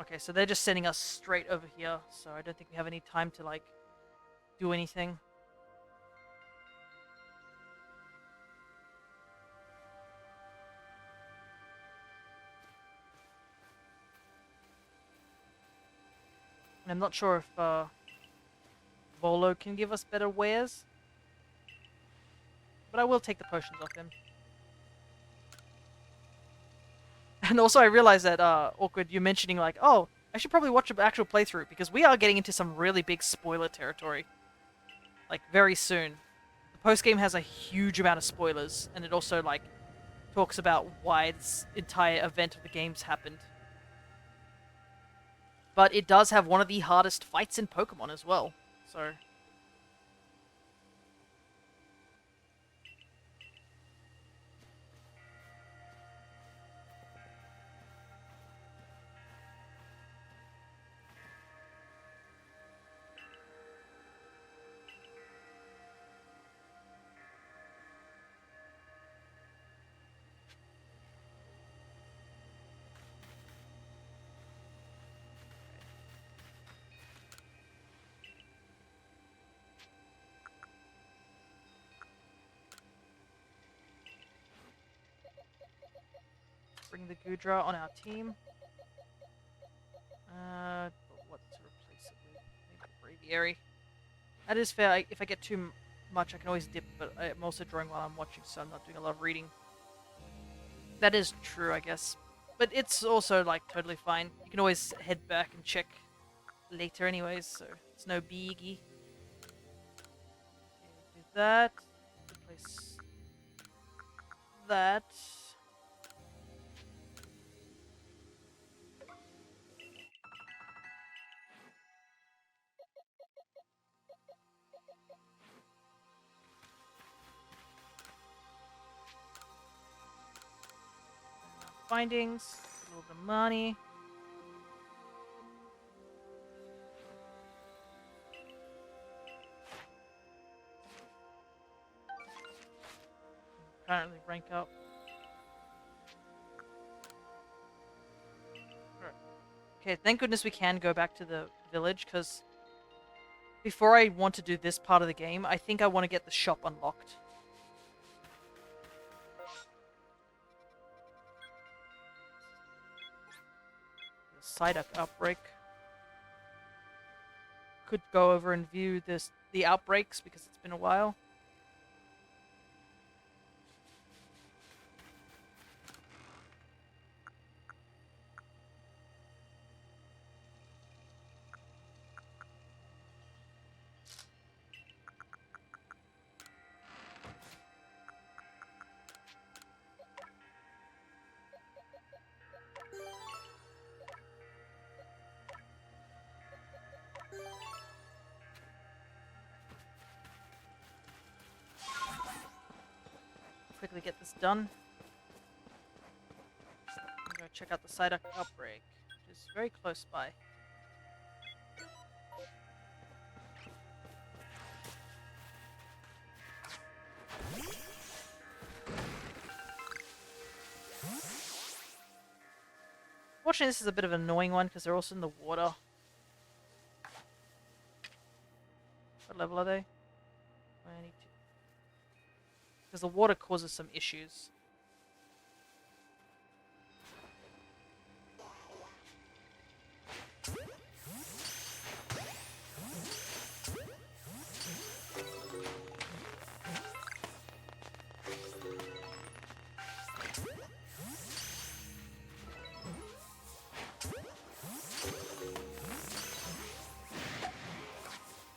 Okay, so they're just sending us straight over here, so I don't think we have any time to, like, do anything. I'm not sure if Volo can give us better wares, but I will take the potions off him. And also I realized that, Awkward, you're mentioning, like, oh, I should probably watch an actual playthrough, because we are getting into some really big spoiler territory. Like, very soon. The post-game has a huge amount of spoilers, and it also, like, talks about why this entire event of the games happened. But it does have one of the hardest fights in Pokemon as well, so... bring the Gudra on our team. But what to replace it with? Maybe a Braviary. That is fair. If I get too much, I can always dip, but I'm also drawing while I'm watching, so I'm not doing a lot of reading. That is true, I guess. But it's also, like, totally fine. You can always head back and check later anyways, so it's no biggie. Okay, do that. Replace that. Findings, a little bit of money. Apparently rank up. Okay, thank goodness we can go back to the village, because before I want to do this part of the game, I think I want to get the shop unlocked. The Psyduck outbreak. Could go over and view the outbreaks, because it's been a while. Quickly get this done. I'm gonna check out the Psyduck outbreak, which is very close by. Fortunately, this is a bit of an annoying one because they're also in the water. What level are they? 22. Because the water causes some issues.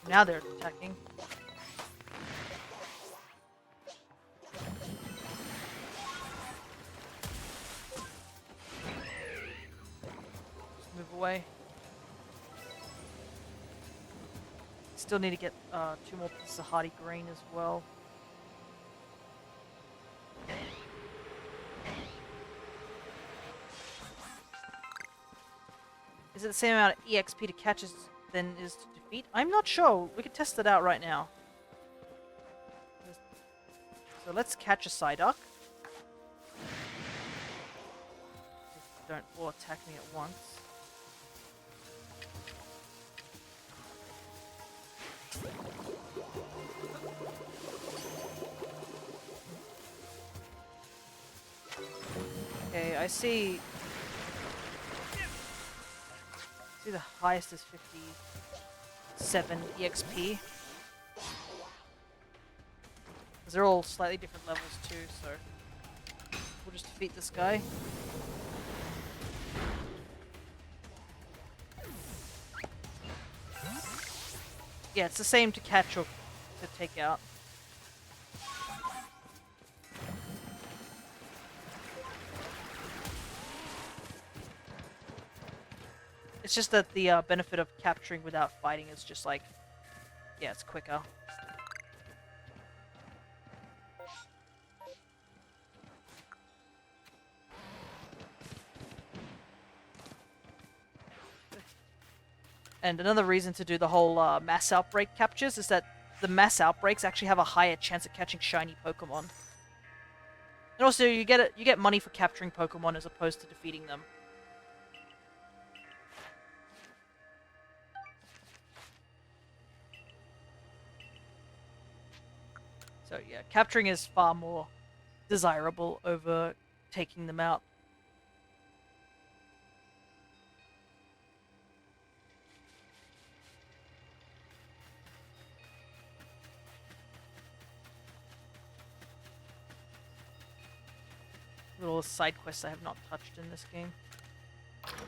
Now they're attacking. Just move away. Still need to get 2 more pieces of hardy grain as well. Is it the same amount of EXP to catch as than is to defeat? I'm not sure. We could test it out right now. So let's catch a Psyduck. Don't all attack me at once. Okay, I see. The highest is 57 EXP. They're all slightly different levels too, so we'll just defeat this guy. Yeah, it's the same to catch or to take out. It's just that the benefit of capturing without fighting is just like, yeah, it's quicker. And another reason to do the whole mass outbreak captures is that the mass outbreaks actually have a higher chance of catching shiny Pokemon. And also, you get money for capturing Pokemon as opposed to defeating them. So yeah, capturing is far more desirable over taking them out. little side quests I have not touched in this game.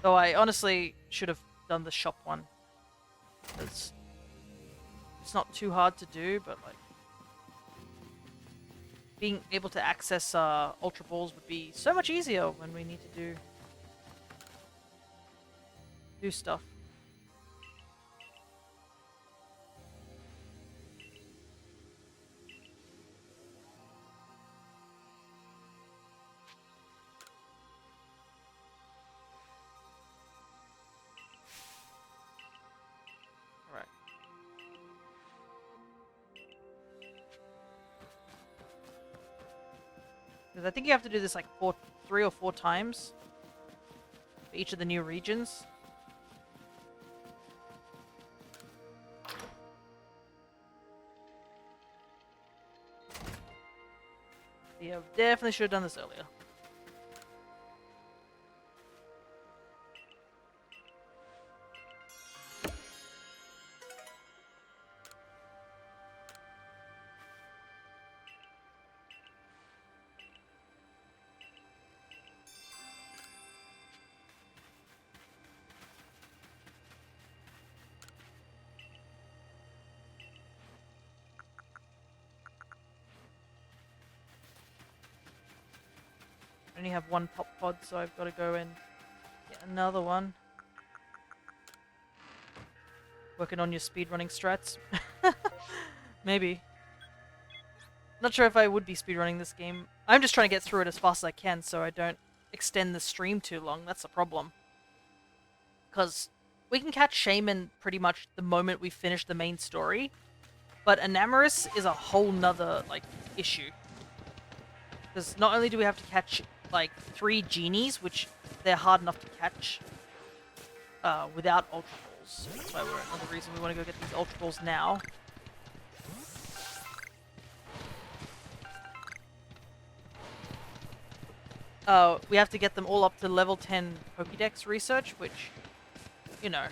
Though I honestly should have done the shop one. Because it's not too hard to do, but like being able to access Ultra Balls would be so much easier when we need to do stuff. Alright. Because I think you have to do this like 3 or 4 times for each of the new regions. Yeah, definitely should have done this earlier. I only have 1 pop pod, so I've got to go and get another one. Working on your speedrunning strats. Maybe. Not sure if I would be speedrunning this game. I'm just trying to get through it as fast as I can so I don't extend the stream too long. That's the problem. Because we can catch Shaymin pretty much the moment we finish the main story. But Enamorus is a whole nother, like, issue. Because not only do we have to catch, like, 3 genies, which they're hard enough to catch without Ultra Balls. That's why another reason we want to go get these Ultra Balls now. We have to get them all up to level 10 Pokédex research, which, you know,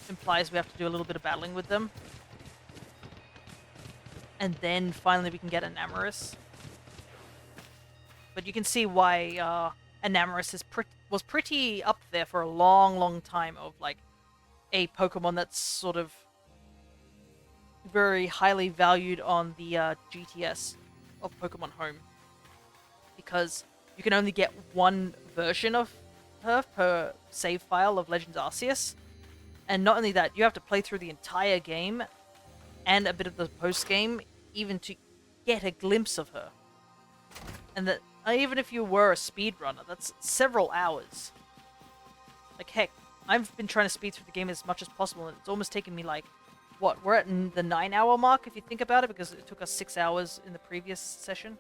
implies we have to do a little bit of battling with them. And then finally we can get Enamorus. But you can see why Enamorus was pretty up there for a long, long time of, like, a Pokemon that's sort of very highly valued on the GTS of Pokemon Home. Because you can only get 1 version of her per save file of Legends Arceus. And not only that, you have to play through the entire game and a bit of the post-game even to get a glimpse of her. And that even if you were a speedrunner, that's several hours. Like, heck, I've been trying to speed through the game as much as possible, and it's almost taken me, like, what, we're at the 9-hour mark if you think about it, because it took us 6 hours in the previous session.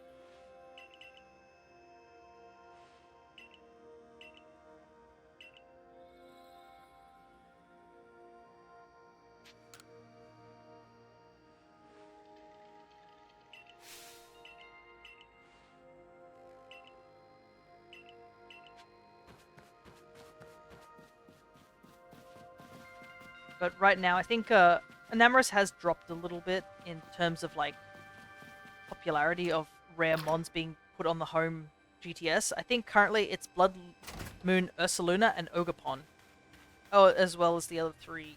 But right now, I think Enamorus has dropped a little bit in terms of, like, popularity of rare mons being put on the home GTS. I think currently it's Blood Moon, Ursaluna, and Ogerpon. Oh, as well as the other 3,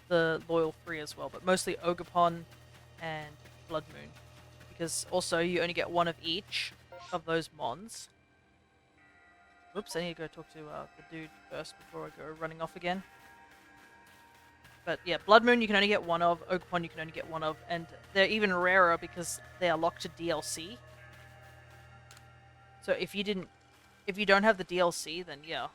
the loyal 3 as well, but mostly Ogerpon and Blood Moon. Because also you only get 1 of each of those mons. Oops, I need to go talk to the dude first before I go running off again. But yeah, Blood Moon you can only get 1 of, Ogerpon you can only get 1 of, and they're even rarer because they are locked to DLC. So if you don't have the DLC, then yeah.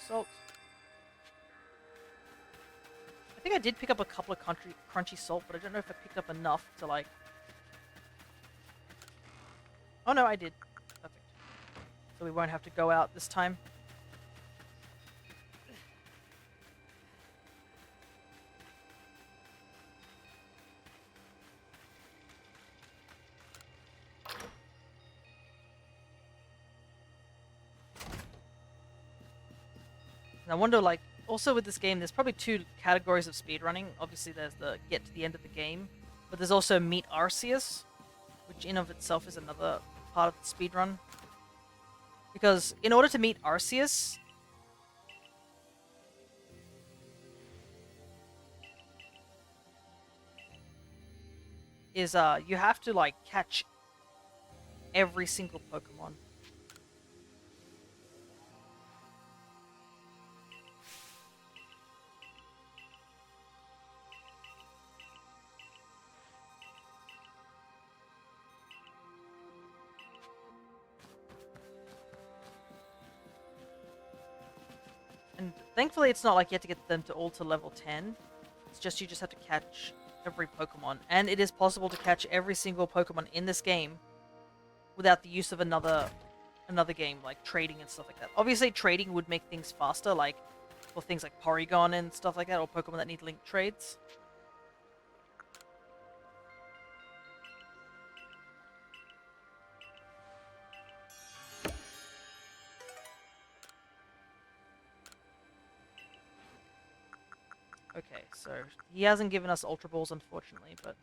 Salt. I think I did pick up a couple of crunchy salt, but I don't know if I picked up enough to, like... Oh no, I did. Perfect. So we won't have to go out this time. And I wonder, like, also with this game, there's probably two categories of speedrunning. Obviously, there's the get to the end of the game, but there's also meet Arceus, which in of itself is another part of the speedrun. Because in order to meet Arceus, you have to like catch every single Pokemon. And thankfully it's not like you have to get them to all to level 10. It's just you just have to catch every Pokemon. And it is possible to catch every single Pokemon in this game without the use of another game, like trading and stuff like that. Obviously trading would make things faster, like for things like Porygon and stuff like that, or Pokemon that need link trades. Okay, so he hasn't given us Ultra Balls, unfortunately, but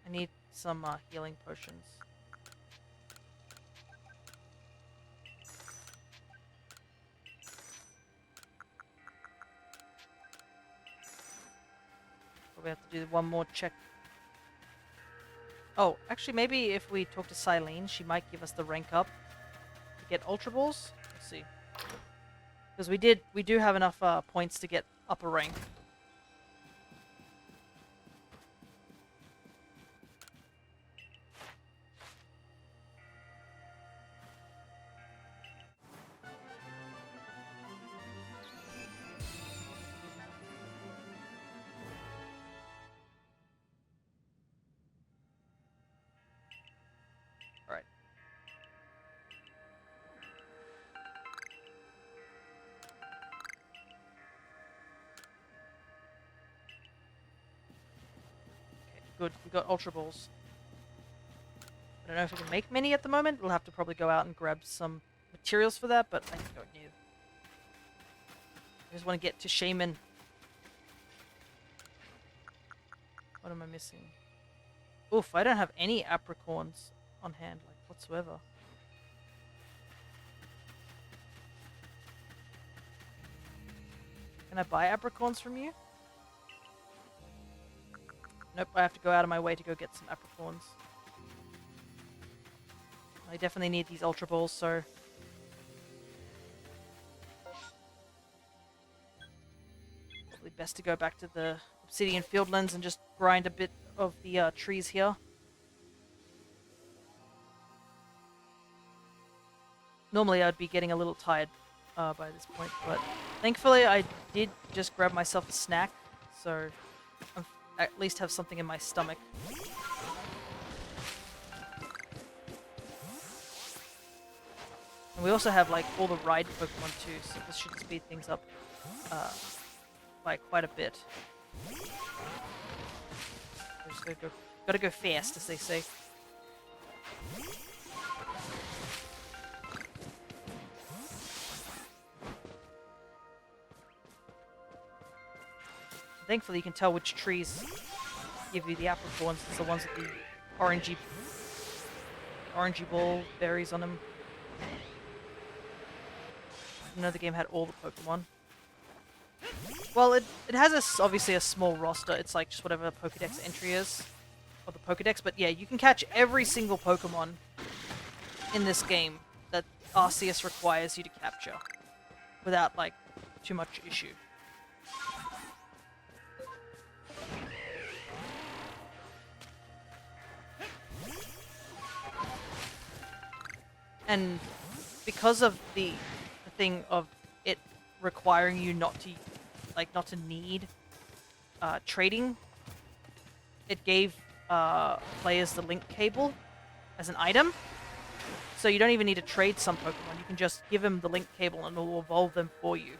I need some healing potions. Probably have to do one more check. Oh, actually, maybe if we talk to Silene, she might give us the rank up to get Ultra Balls. Let's see. Because we do have enough points to get upper rank. Alright. Good, we got Ultra Balls. I don't know if we can make many at the moment. We'll have to probably go out and grab some materials for that, but I don't need. I just want to get to Shaymin. What am I missing? Oof, I don't have any apricorns on hand, like, whatsoever. Can I buy apricorns from you? Nope, I have to go out of my way to go get some apricorns. I definitely need these Ultra Balls, so... probably best to go back to the Obsidian Fieldlands and just grind a bit of the trees here. Normally I'd be getting a little tired by this point, but thankfully I did just grab myself a snack, so I at least have something in my stomach. And we also have like all the ride Pokemon too, so this should speed things up by quite a bit. We're just gotta go fast, as they say. Thankfully, you can tell which trees give you the apricorns. It's the ones with the orangey ball berries on them. I didn't know the game had all the Pokemon. Well, it has obviously a small roster. It's like just whatever Pokedex entry is of the Pokedex. But yeah, you can catch every single Pokemon in this game that Arceus requires you to capture without like too much issue. And because of the thing of it requiring you not to need trading, it gave players the link cable as an item. So you don't even need to trade some Pokemon. You can just give them the link cable and it will evolve them for you.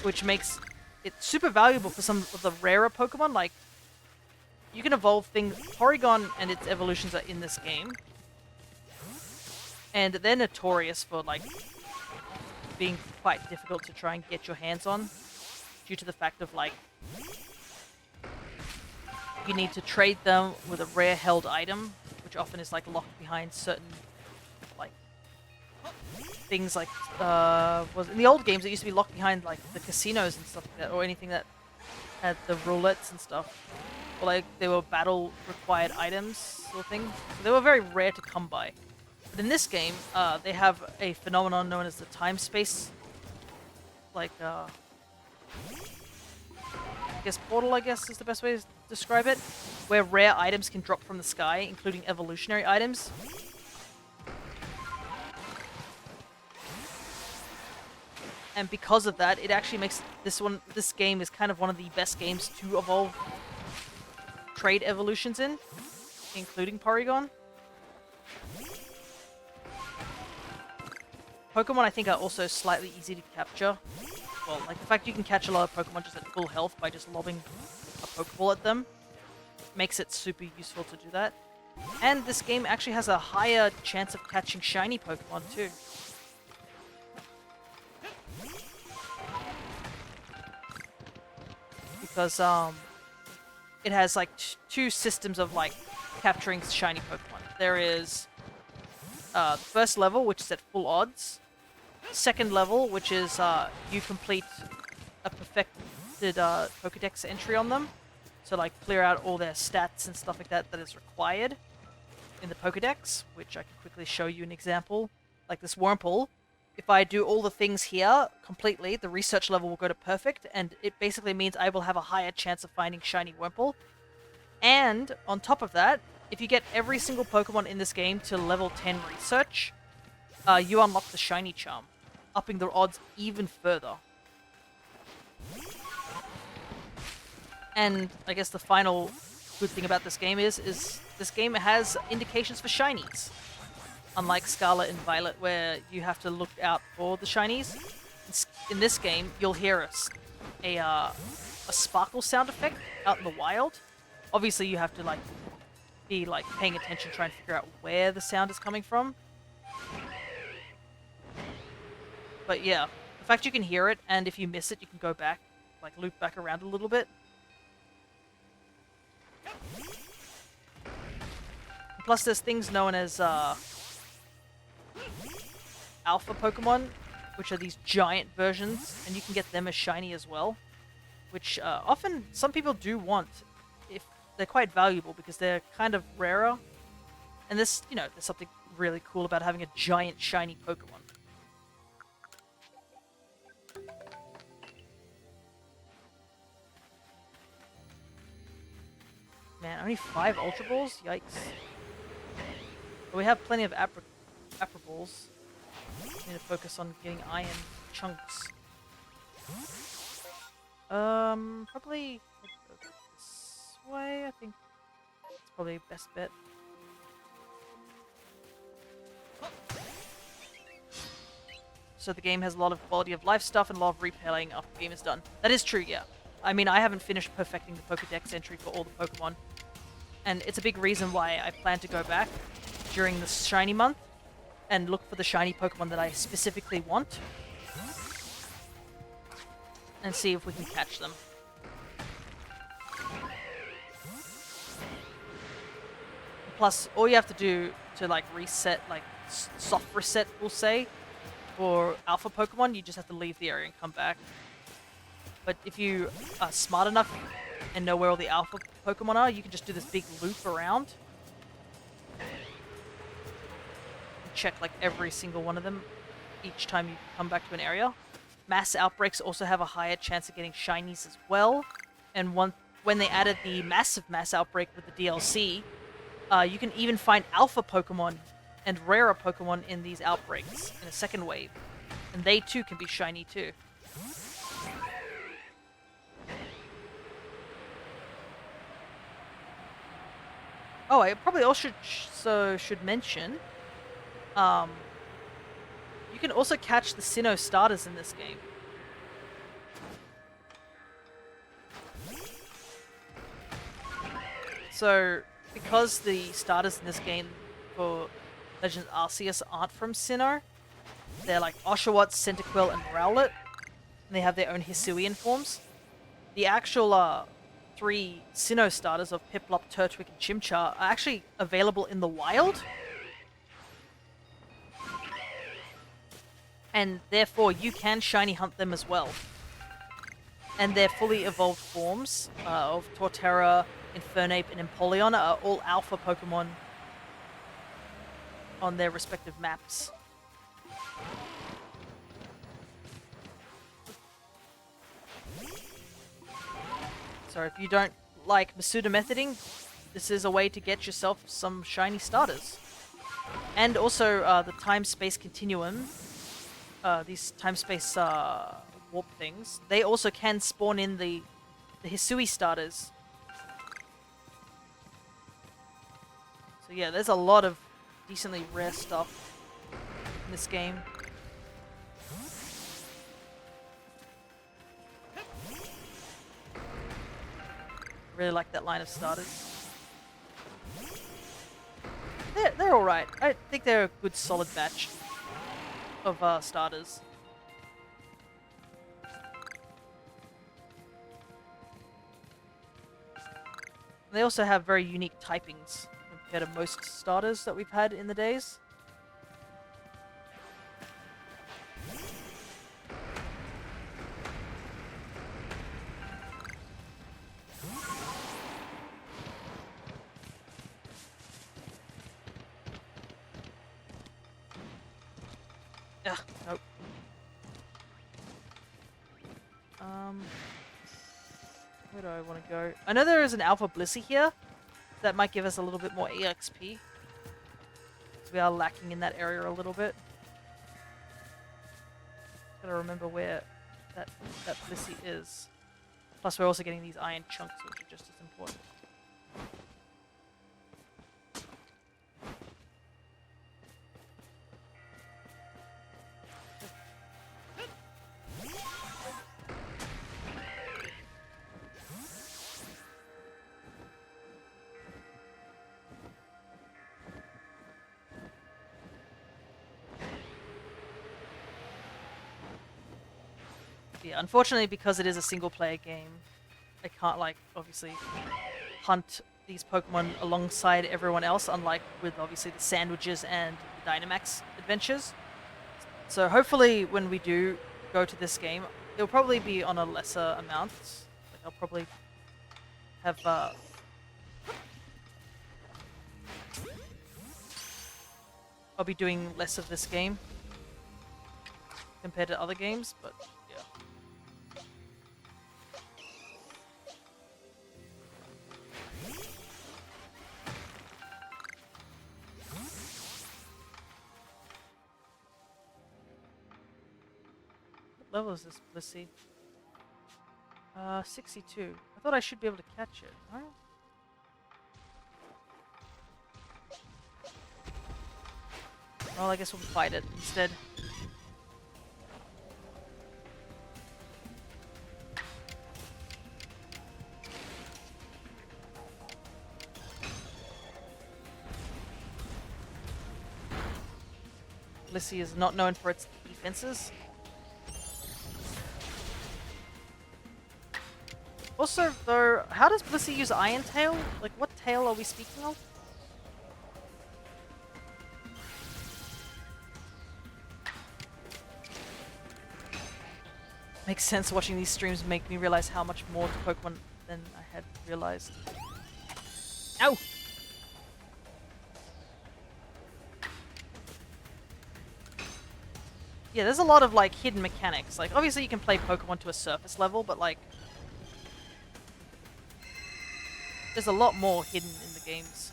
Which makes it super valuable for some of the rarer Pokemon. Like, you can evolve things. Porygon and its evolutions are in this game. And they're notorious for, like, being quite difficult to try and get your hands on, due to the fact of, like, you need to trade them with a rare held item, which often is, like, locked behind certain, like, things like, was in the old games it used to be locked behind, like, the casinos and stuff like that, or anything that had the roulettes and stuff. Or, like, they were battle required items sort of thing. So they were very rare to come by. But in this game, they have a phenomenon known as the time space, like, I guess portal, I guess is the best way to describe it, where rare items can drop from the sky, including evolutionary items. And because of that, it actually makes this game is kind of one of the best games to evolve trade evolutions in, including Porygon. Pokemon, I think, are also slightly easy to capture. Well, like the fact you can catch a lot of Pokemon just at full health by just lobbing a Pokeball at them makes it super useful to do that. And this game actually has a higher chance of catching shiny Pokemon too. Because it has like two systems of like capturing shiny Pokemon. There is the first level, which is at full odds. Second level, which is you complete a perfected Pokedex entry on them. So like clear out all their stats and stuff like that that is required in the Pokedex, which I can quickly show you an example. Like this Wurmple. If I do all the things here completely, the research level will go to perfect, and it basically means I will have a higher chance of finding shiny Wurmple. And on top of that, if you get every single Pokemon in this game to level 10 research, you unlock the shiny charm, upping the odds even further. And I guess the final good thing about this game is this game has indications for shinies. Unlike Scarlet and Violet, where you have to look out for the shinies, in this game you'll hear a sparkle sound effect out in the wild. Obviously, you have to like be like paying attention, trying to figure out where the sound is coming from. But yeah, the fact you can hear it, and if you miss it, you can go back, like loop back around a little bit. Plus, there's things known as Alpha Pokemon, which are these giant versions, and you can get them as shiny as well, which often some people do want, if they're quite valuable because they're kind of rarer. And this, you know, there's something really cool about having a giant shiny Pokemon. Man, only 5 Ultra Balls? Yikes. But we have plenty of Abra Balls. Need to focus on getting iron chunks. Probably this way. I think it's probably best bet. So the game has a lot of quality of life stuff and a lot of replaying after the game is done. That is true, yeah. I mean, I haven't finished perfecting the Pokedex entry for all the Pokemon, and it's a big reason why I plan to go back during the shiny month and look for the shiny Pokemon that I specifically want and see if we can catch them. Plus, all you have to do to like reset, like soft reset, we'll say, for Alpha Pokemon, you just have to leave the area and come back. But if you are smart enough and know where all the Alpha Pokemon are, you can just do this big loop around. Check like every single one of them each time you come back to an area. Mass outbreaks also have a higher chance of getting shinies as well. And when they added the massive mass outbreak with the DLC, you can even find Alpha Pokemon and rarer Pokemon in these outbreaks in a second wave. And they too can be shiny too. Oh, I probably also should mention, you can also catch the Sinnoh starters in this game. So, because the starters in this game for Legends Arceus aren't from Sinnoh, They're like Oshawott, Centiquil, and Rowlet. And they have their own Hisuian forms. The actual 3 Sinnoh starters of Piplup, Turtwig, and Chimchar are actually available in the wild. And therefore you can shiny hunt them as well. And their fully evolved forms of Torterra, Infernape, and Empoleon are all alpha Pokemon on their respective maps. So if you don't like Masuda methoding, this is a way to get yourself some shiny starters. And also the time-space continuum, these time-space warp things, they also can spawn in the Hisui starters. So yeah, there's a lot of decently rare stuff in this game. Really like that line of starters. They're alright. I think they're a good solid batch of starters. They also have very unique typings compared to most starters that we've had in the days. Ugh, nope. Where do I want to go? I know there is an Alpha Blissey here. That might give us a little bit more EXP. So we are lacking in that area a little bit. Gotta remember where that Blissey is. Plus we're also getting these iron chunks, which are just as important. Yeah, unfortunately, because it is a single-player game, I can't, like, obviously hunt these Pokemon alongside everyone else, unlike with, obviously, the Sandwiches and the Dynamax adventures. So hopefully, when we do go to this game, it'll probably be on a lesser amount. Like, I'll probably have, I'll be doing less of this game compared to other games, but yeah. What level is this Blissey? 62. I thought I should be able to catch it, right? Well, I guess we'll fight it instead. Blissey is not known for its defenses. Also, though, how does Blissey use Iron Tail? Like, what tail are we speaking of? Makes sense, watching these streams make me realize how much more to Pokemon than I had realized. Ow! Yeah, there's a lot of, like, hidden mechanics. Like, obviously you can play Pokemon to a surface level, but, like, there's a lot more hidden in the games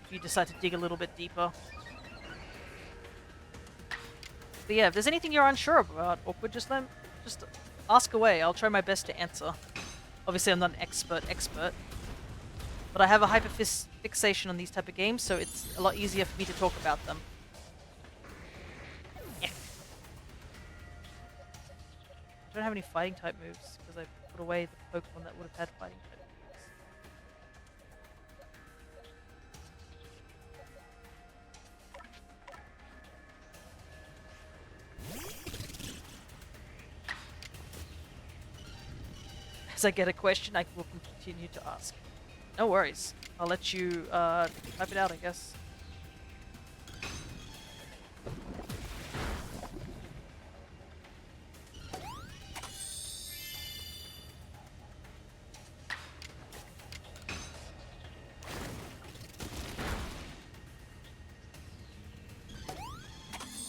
if you decide to dig a little bit deeper. But yeah, if there's anything you're unsure about, Awkward, just ask away. I'll try my best to answer. Obviously, I'm not an expert, but I have a fixation on these type of games, so it's a lot easier for me to talk about them. Yeah. I don't have any fighting type moves because I put away the Pokemon that would have had fighting type moves. I get a question, I will continue to ask. No worries. I'll let you type it out, I guess.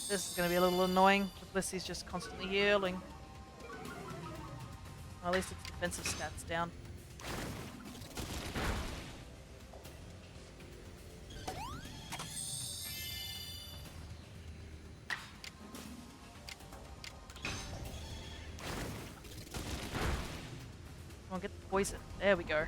This is going to be a little annoying. The Blissey's just constantly healing. Well, at least its defensive stats down. Come on, get the poison. There we go.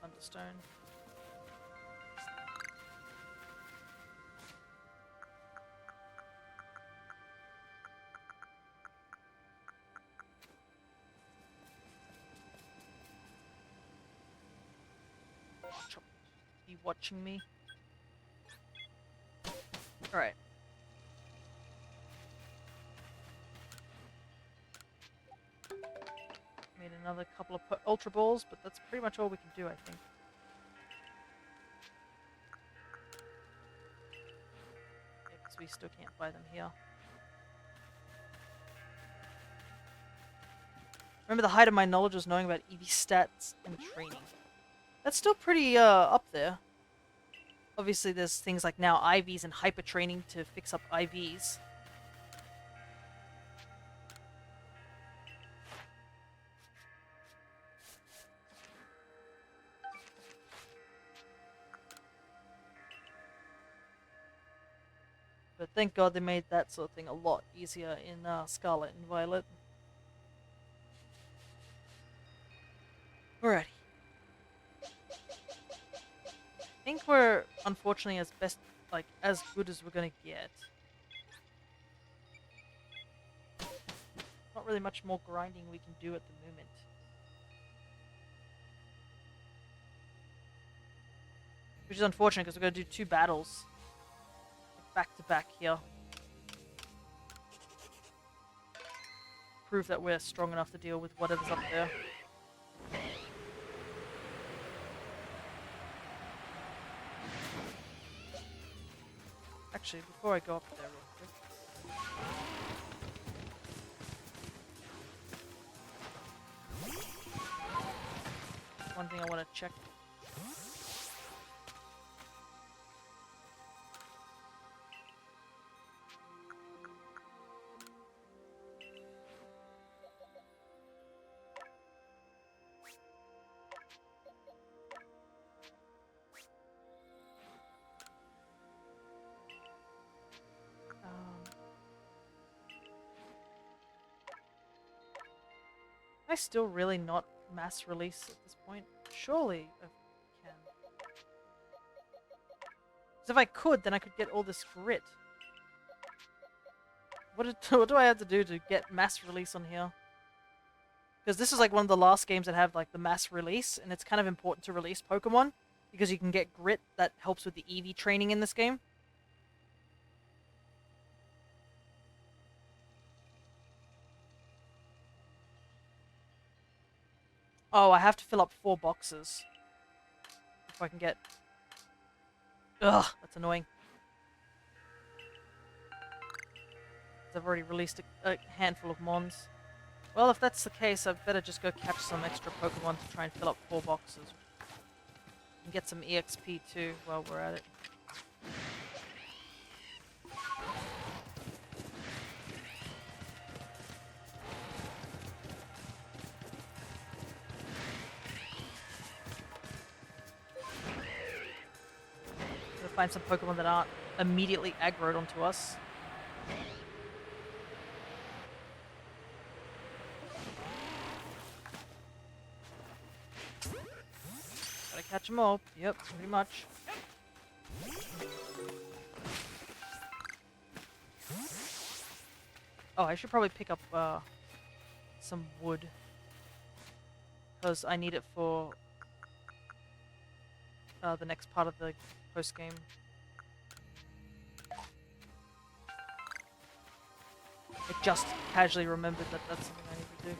Thunderstone. You watching me? Alright. Made another couple of Ultra Balls, but that's pretty much all we can do, I think. Yeah, because we still can't buy them here. Remember, the height of my knowledge was knowing about EV stats and training. That's still pretty up there. Obviously, there's things like now IVs and hyper training to fix up IVs. But thank God they made that sort of thing a lot easier in Scarlet and Violet. Alrighty. I think we're unfortunately as good as we're gonna get. Not really much more grinding we can do at the moment. Which is unfortunate because we're gonna do 2 battles back to back here. Prove that we're strong enough to deal with whatever's up there. Actually, before I go up there real quick. One thing I want to check. Can I still really not mass release at this point? Surely I can. Because if I could, then I could get all this grit. What do I have to do to get mass release on here? Because this is like one of the last games that have like the mass release, and it's kind of important to release Pokemon because you can get grit that helps with the EV training in this game. Oh, I have to fill up 4 boxes. If I can get... Ugh, that's annoying. I've already released a handful of Mons. Well, if that's the case, I'd better just go catch some extra Pokemon to try and fill up 4 boxes. And get some EXP too while we're at it. Find some Pokemon that aren't immediately aggroed onto us. catch them all. Yep, pretty much. Oh, I should probably pick up some wood. Because I need it for the next part of the post-game. I just casually remembered that that's something I need to do.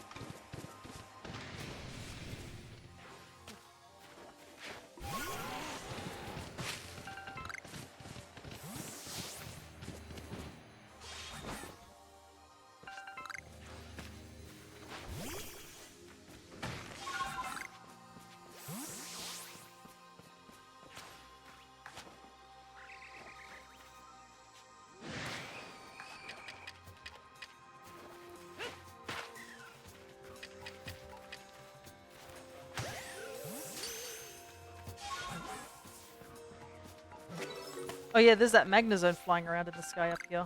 Oh yeah, there's that Magnezone flying around in the sky up here.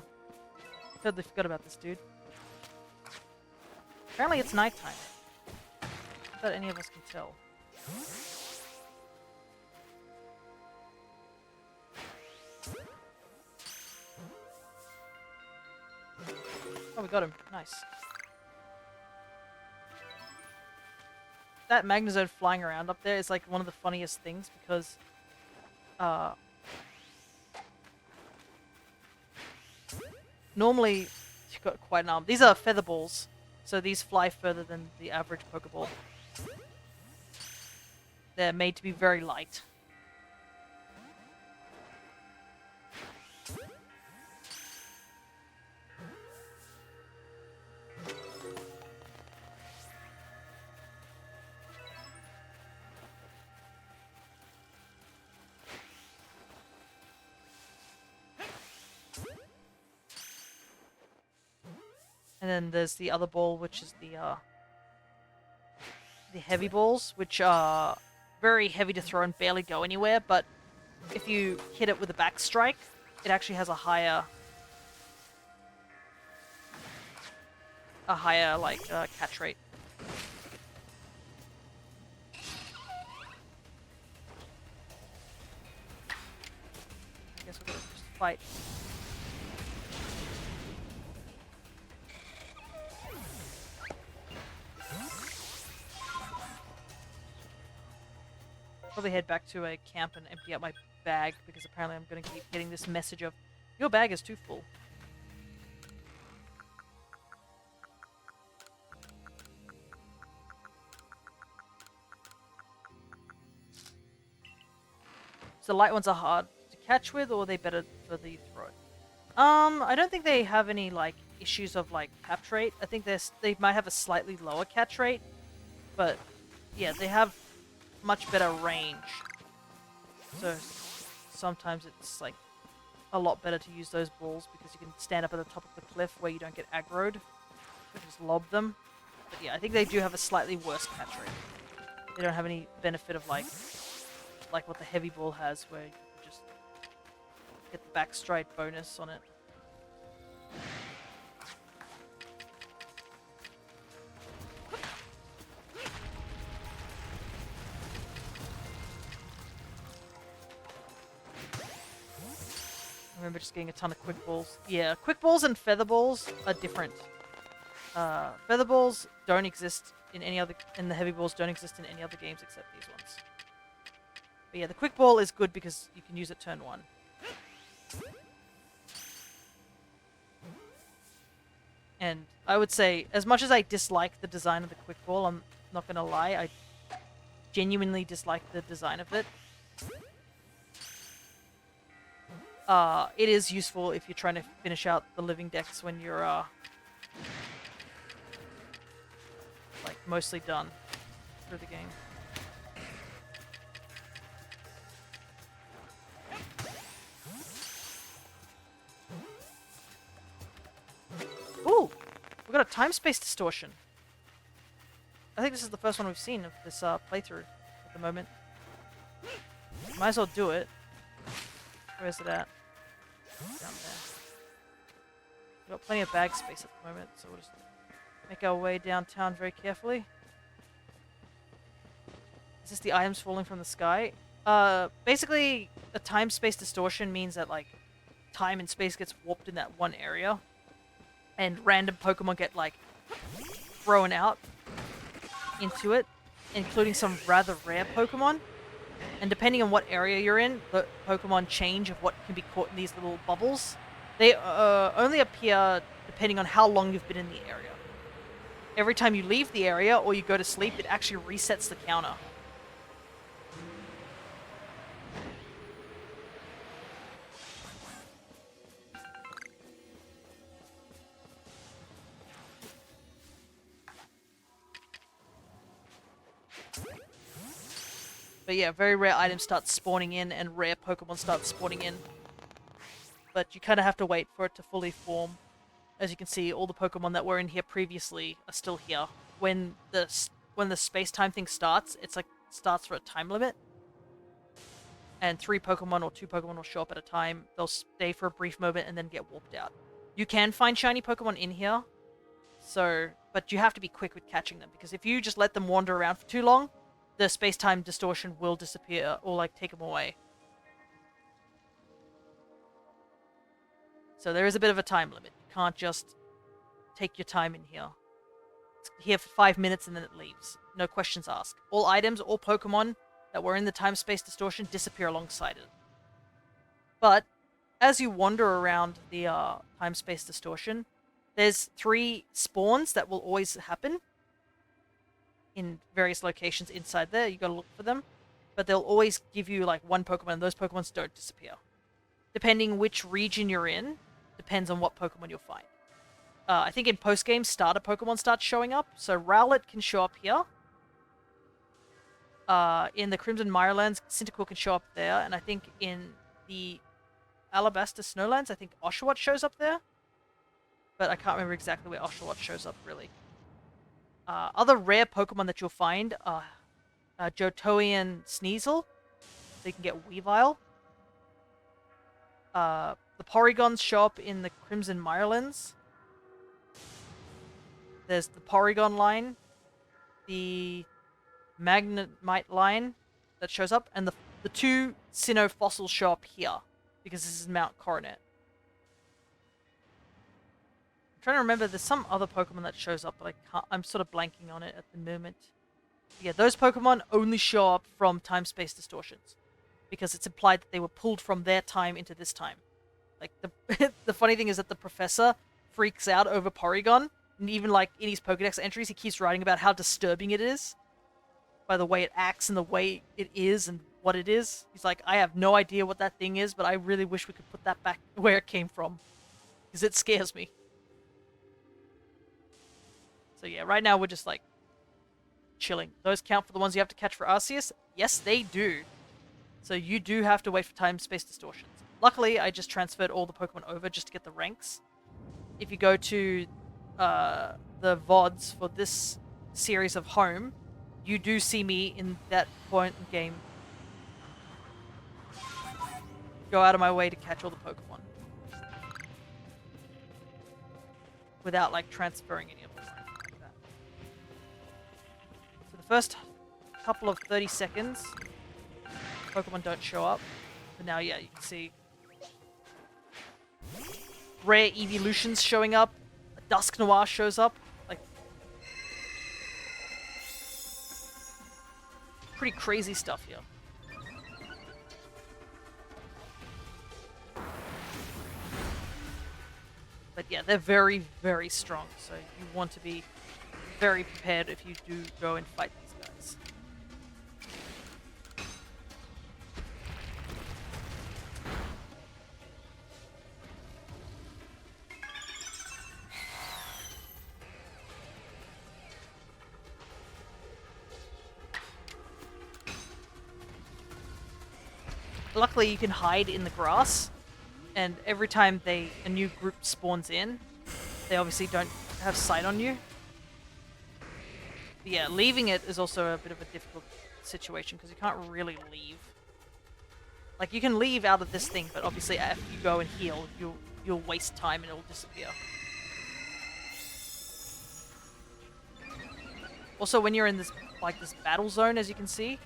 Totally forgot about this dude. Apparently it's nighttime. Not that any of us can tell. Oh, we got him. Nice. That Magnezone flying around up there is like one of the funniest things because normally you've got quite an arm. These are feather balls, so these fly further than the average Pokeball. They're made to be very light. And then there's the other ball, which is the heavy balls, which are very heavy to throw and barely go anywhere, but if you hit it with a back strike, it actually has a higher like catch rate. I guess we're gonna just fight. Probably head back to a camp and empty out my bag because apparently I'm going to keep getting this message of your bag is too full. So light ones are hard to catch with, or are they better for the throw? I don't think they have any like issues of like catch rate. I think they might have a slightly lower catch rate, but yeah, they have much better range. So sometimes it's like a lot better to use those balls because you can stand up at the top of the cliff where you don't get aggroed. You just lob them. But yeah, I think they do have a slightly worse catch rate. They don't have any benefit of like what the heavy ball has, where you can just get the back stride bonus on it. I remember just getting a ton of quick balls. Yeah, quick balls and feather balls are different. Feather balls don't exist in any other, and the heavy balls don't exist in any other games except these ones. But yeah, the quick ball is good because you can use it turn 1. And I would say, as much as I dislike the design of the quick ball, I'm not gonna lie, I genuinely dislike the design of it. It is useful if you're trying to finish out the living decks when you're, like, mostly done through the game. Ooh! We got a time-space distortion. I think this is the first one we've seen of this, playthrough at the moment. Might as well do it. Where's it at? Down there. We've got plenty of bag space at the moment, so we'll just make our way downtown very carefully. just the items falling from the sky. Basically, a time-space distortion means that, like, time and space gets warped in that one area, and random Pokemon get, like, thrown out into it, including some rather rare Pokemon. And depending on what area you're in, the Pokemon change of what can be caught in these little bubbles. They only appear depending on how long you've been in the area. Every time you leave the area or you go to sleep, it actually resets the counter. But yeah, very rare items start spawning in and rare Pokemon start spawning in. But you kind of have to wait for it to fully form. As you can see, all the Pokemon that were in here previously are still here. When the space-time thing starts, it's like starts for a time limit. And 3 Pokemon or 2 Pokemon will show up at a time. They'll stay for a brief moment and then get warped out. You can find shiny Pokemon in here, but you have to be quick with catching them, because if you just let them wander around for too long, the space-time distortion will disappear or like take them away. So there is a bit of a time limit. You can't just take your time in here. It's here for 5 minutes and then it leaves. No questions asked. All items or Pokemon that were in the time-space distortion disappear alongside it. But as you wander around the time-space distortion, there's 3 spawns that will always happen in various locations inside there. You gotta look for them. But they'll always give you like 1 Pokemon, and those Pokemons don't disappear. Depending which region you're in, depends on what Pokemon you'll find. I think in post-game, starter Pokemon start showing up. So Rowlet can show up here. In the Crimson Mirelands, Cyndaquil can show up there. And I think in the Alabaster Snowlands, I think Oshawott shows up there. But I can't remember exactly where Oshawott shows up, really. Other rare Pokemon that you'll find are Johtoian Sneasel. So you can get Weavile. The Porygons show up in the Crimson Mirelands. There's the Porygon line, the Magnemite line that shows up, and the 2 Sinnoh fossils show up here, because this is Mount Coronet. I'm trying to remember, there's some other Pokemon that shows up, but I'm sort of blanking on it at the moment. Yeah, those Pokemon only show up from time-space distortions, because it's implied that they were pulled from their time into this time. Like, the funny thing is that the professor freaks out over Porygon, and even, like, in his Pokedex entries, he keeps writing about how disturbing it is by the way it acts and the way it is and what it is. He's like, I have no idea what that thing is, but I really wish we could put that back where it came from, because it scares me. So yeah, right now we're just, like, chilling. Those count for the ones you have to catch for Arceus? Yes, they do. So you do have to wait for time-space distortions. Luckily, I just transferred all the Pokemon over just to get the ranks. If you go to the VODs for this series of Home, you do see me in that point in the game go out of my way to catch all the Pokemon without, like, transferring any of them. Like that. So the first couple of 30 seconds, Pokemon don't show up. But now, yeah, you can see rare evolutions showing up. Dusk Noir shows up. Like, pretty crazy stuff here. But yeah, they're very, very strong. So you want to be very prepared if you do go and fight these guys. Luckily, you can hide in the grass, and every time a new group spawns in, they obviously don't have sight on you. But yeah, leaving it is also a bit of a difficult situation, because you can't really leave. Like, you can leave out of this thing, but obviously if you go and heal, you'll waste time and it'll disappear. Also, when you're in this, like, this battle zone, as you can see,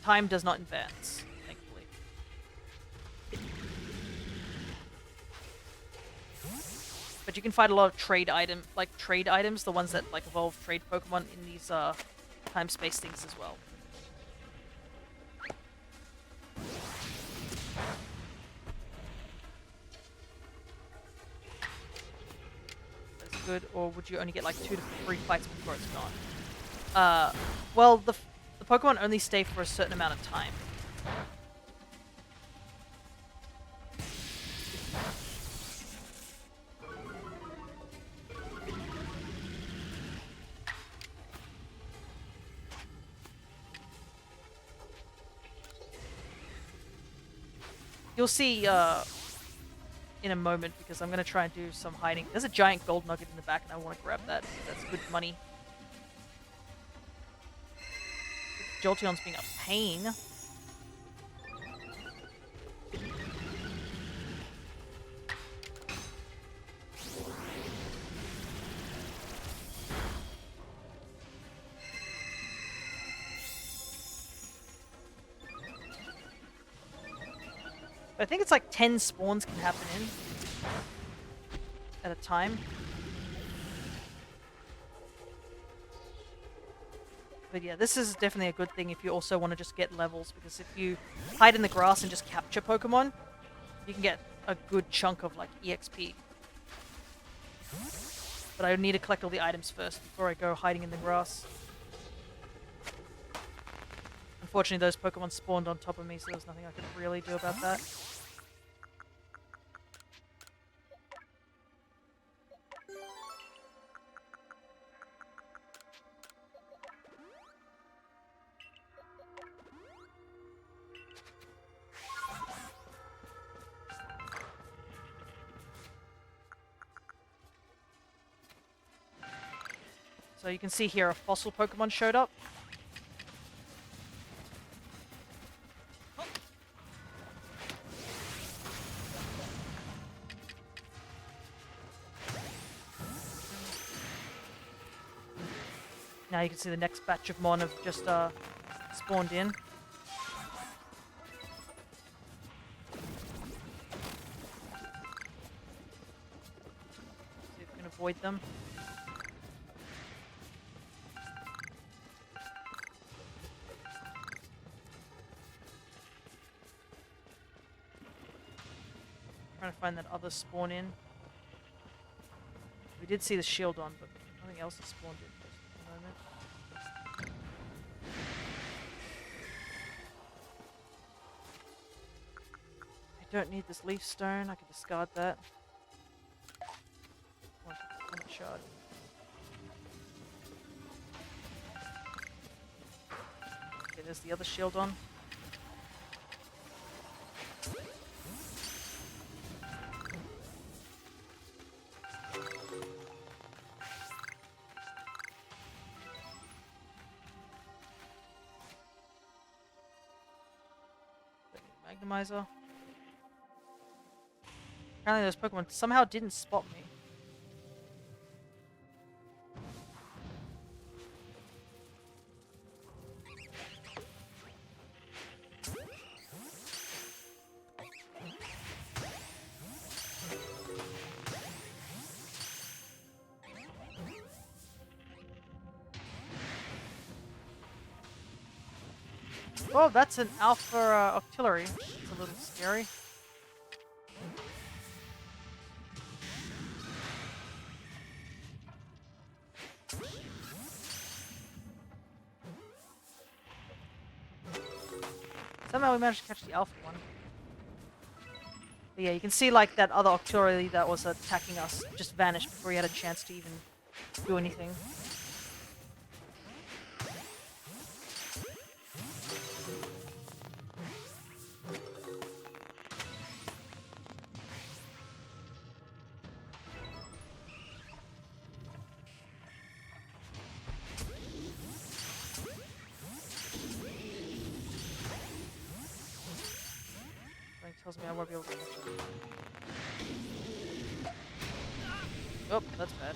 time does not advance, thankfully. But you can find a lot of trade items, the ones that like evolve trade Pokemon in these time space things as well. That's good. Or would you only get like 2 to 3 fights before it's gone? Well, the Pokemon only stay for a certain amount of time. You'll see in a moment, because I'm going to try and do some hiding. There's a giant gold nugget in the back, and I want to grab that. That's good money. Jolteon's being a pain. I think it's like 10 spawns can happen in at a time. But yeah, this is definitely a good thing if you also want to just get levels, because if you hide in the grass and just capture Pokemon, you can get a good chunk of like EXP. But I need to collect all the items first before I go hiding in the grass. Unfortunately, those Pokemon spawned on top of me, so there's nothing I could really do about that. So you can see here a fossil Pokemon showed up. Now you can see the next batch of Mon have just spawned in. See if we can avoid them. Trying to find that other spawn in. We did see the shield on, but nothing else has spawned in just at the moment. I don't need this leaf stone, I can discard that. One shot. Okay, there's the other shield on. Magnemizer. Apparently those Pokemon somehow didn't spot me. Oh, that's an Alpha Octillery. It's a little scary. Somehow we managed to catch the Alpha one. But yeah, you can see like that other Octillery that was attacking us just vanished before he had a chance to even do anything. Tells me I won't be able to catch him. Oh, that's bad.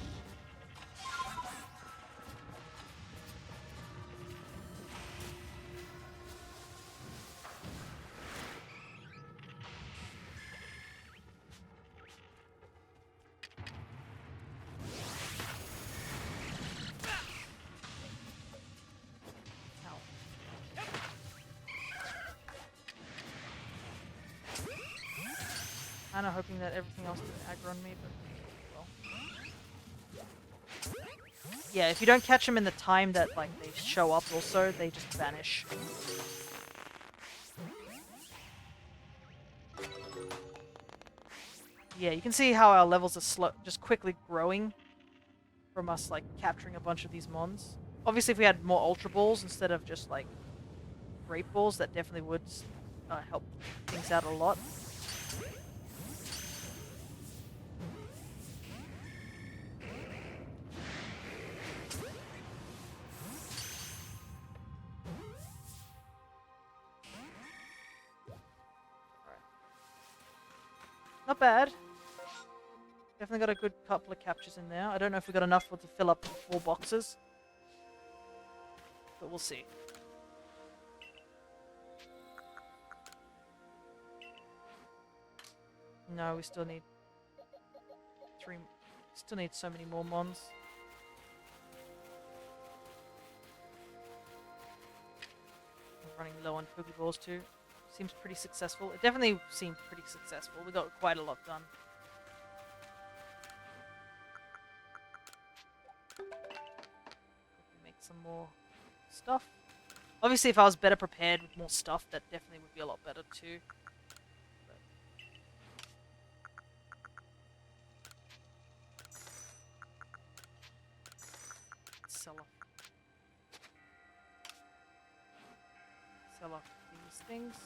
Kind of hoping that everything else didn't aggro on me, but well. Yeah, if you don't catch them in the time that like they show up, also they just vanish. Yeah, you can see how our levels are just quickly growing from us like capturing a bunch of these mons. Obviously, if we had more Ultra Balls instead of just like Great Balls, that definitely would help things out a lot. Not bad. Definitely got a good couple of captures in there. I don't know if we got enough to fill up 4 boxes. But we'll see. No, we still need 3. Still need so many more mons. I'm running low on Pokeballs too. Seems pretty successful. It definitely seemed pretty successful. We got quite a lot done. Make some more stuff. Obviously, if I was better prepared with more stuff, that definitely would be a lot better too. Sell off these things.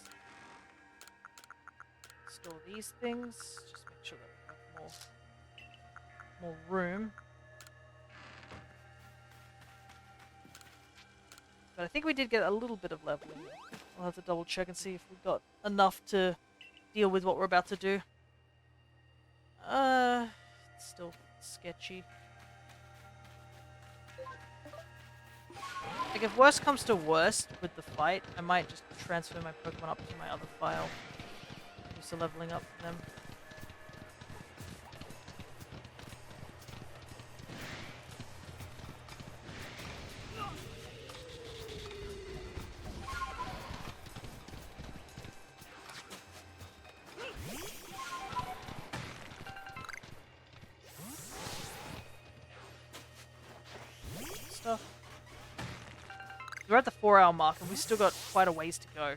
Store these things. Just make sure that we have more room. But I think we did get a little bit of leveling. I'll have to double check and see if we've got enough to deal with what we're about to do. It's still sketchy. Like, if worst comes to worst with the fight, I might just transfer my Pokemon up to my other file. Do some leveling up for them. Stuff. We're at the 4-hour mark and we still got quite a ways to go.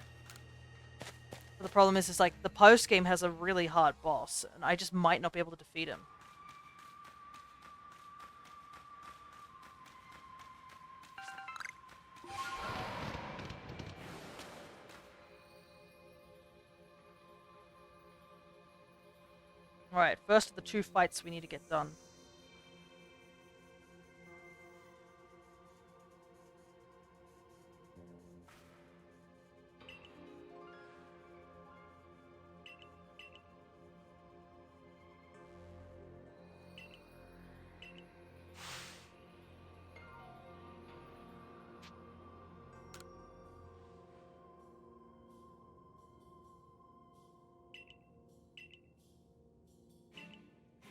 But the problem is like the post game has a really hard boss and I just might not be able to defeat him. Alright, first of the 2 fights we need to get done.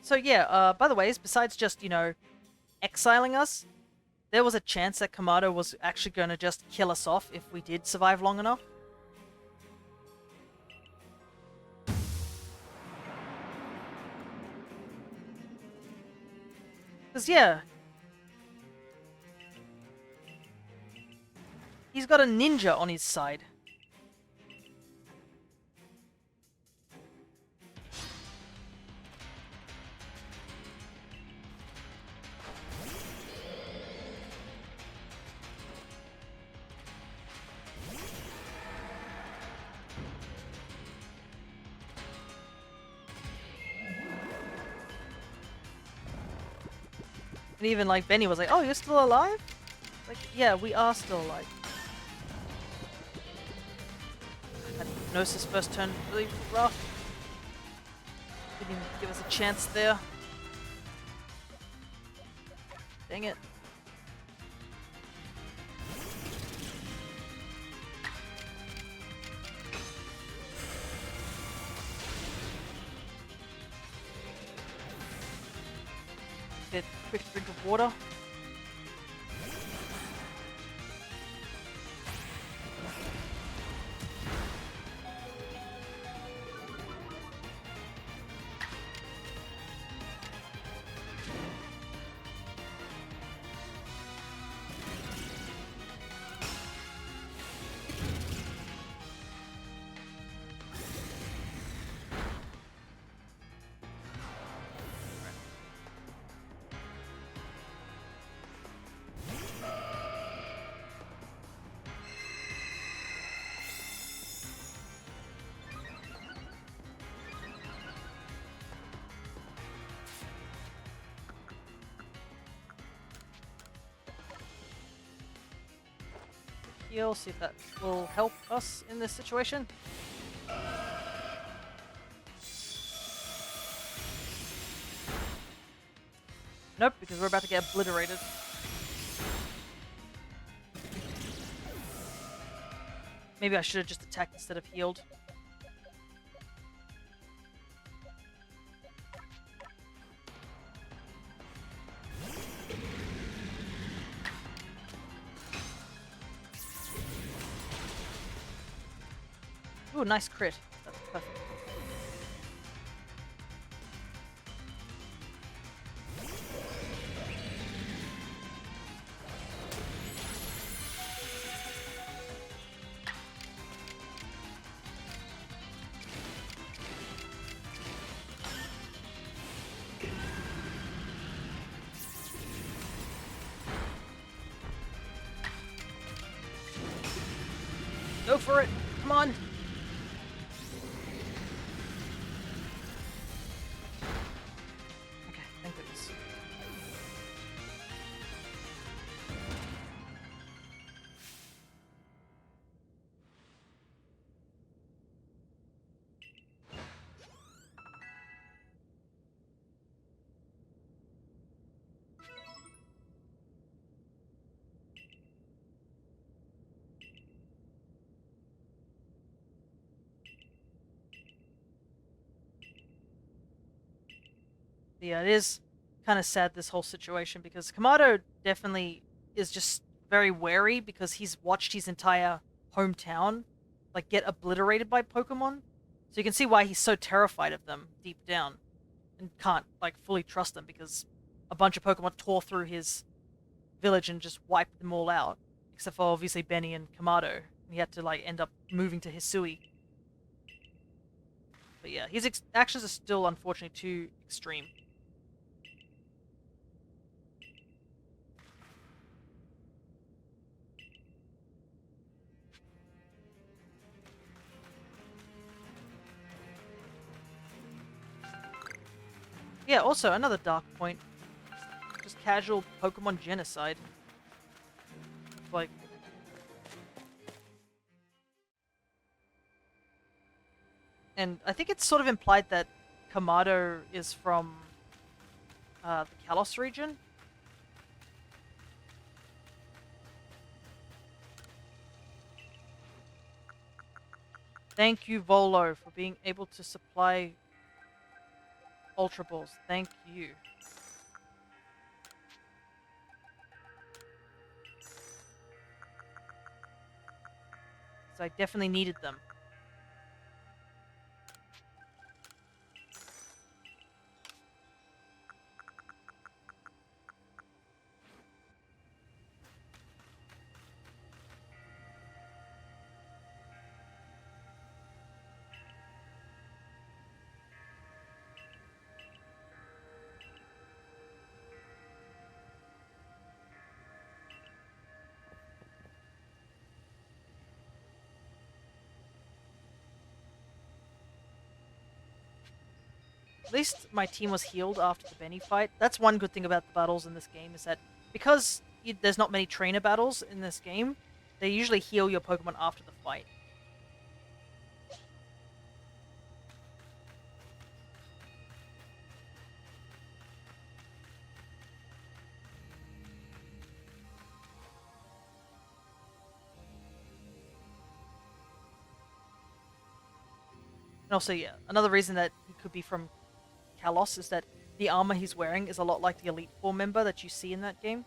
So yeah, by the way, besides just, you know, exiling us, there was a chance that Kamado was actually going to just kill us off if we did survive long enough. Because, yeah, he's got a ninja on his side. And even like Benny was like, "Oh, you're still alive?" Like, yeah, we are still alive. That Hypnosis first turn really rough. Didn't even give us a chance there. Dang it. Get a quick drink of water. heal, see if that will help us in this situation. Nope, because we're about to get obliterated. Maybe I should have just attacked instead of healed. Ooh, nice crit. That's perfect. Go for it! Come on! Okay, thank goodness. Yeah, it is kind of sad, this whole situation, because Kamado definitely is just very wary because he's watched his entire hometown like get obliterated by Pokemon. So you can see why he's so terrified of them deep down and can't like fully trust them because a bunch of Pokemon tore through his village and just wiped them all out, except for obviously Benny and Kamado. He had to like end up moving to Hisui. But yeah, his actions are still unfortunately too extreme. Yeah, also, another dark point. Just casual Pokemon genocide. Like... And I think it's sort of implied that Kamado is from the Kalos region. Thank you, Volo, for being able to supply Ultra Balls. Thank you. So I definitely needed them. At least my team was healed after the Benny fight. That's one good thing about the battles in this game, is that because there's not many trainer battles in this game, they usually heal your Pokemon after the fight. And also, yeah, another reason that he could be from Kalos is that the armor he's wearing is a lot like the Elite Four member that you see in that game.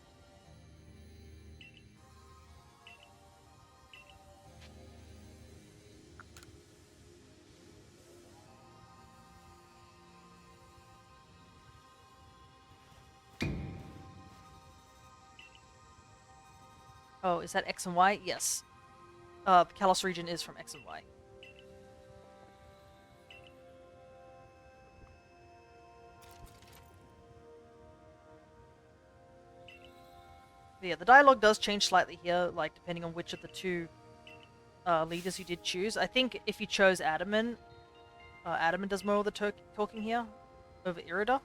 Oh, is that X and Y? Yes. The Kalos region is from X and Y. But yeah, the dialogue does change slightly here, like depending on which of the two leaders you did choose. I think if you chose Adaman, Adaman does more of the talking here over Irida.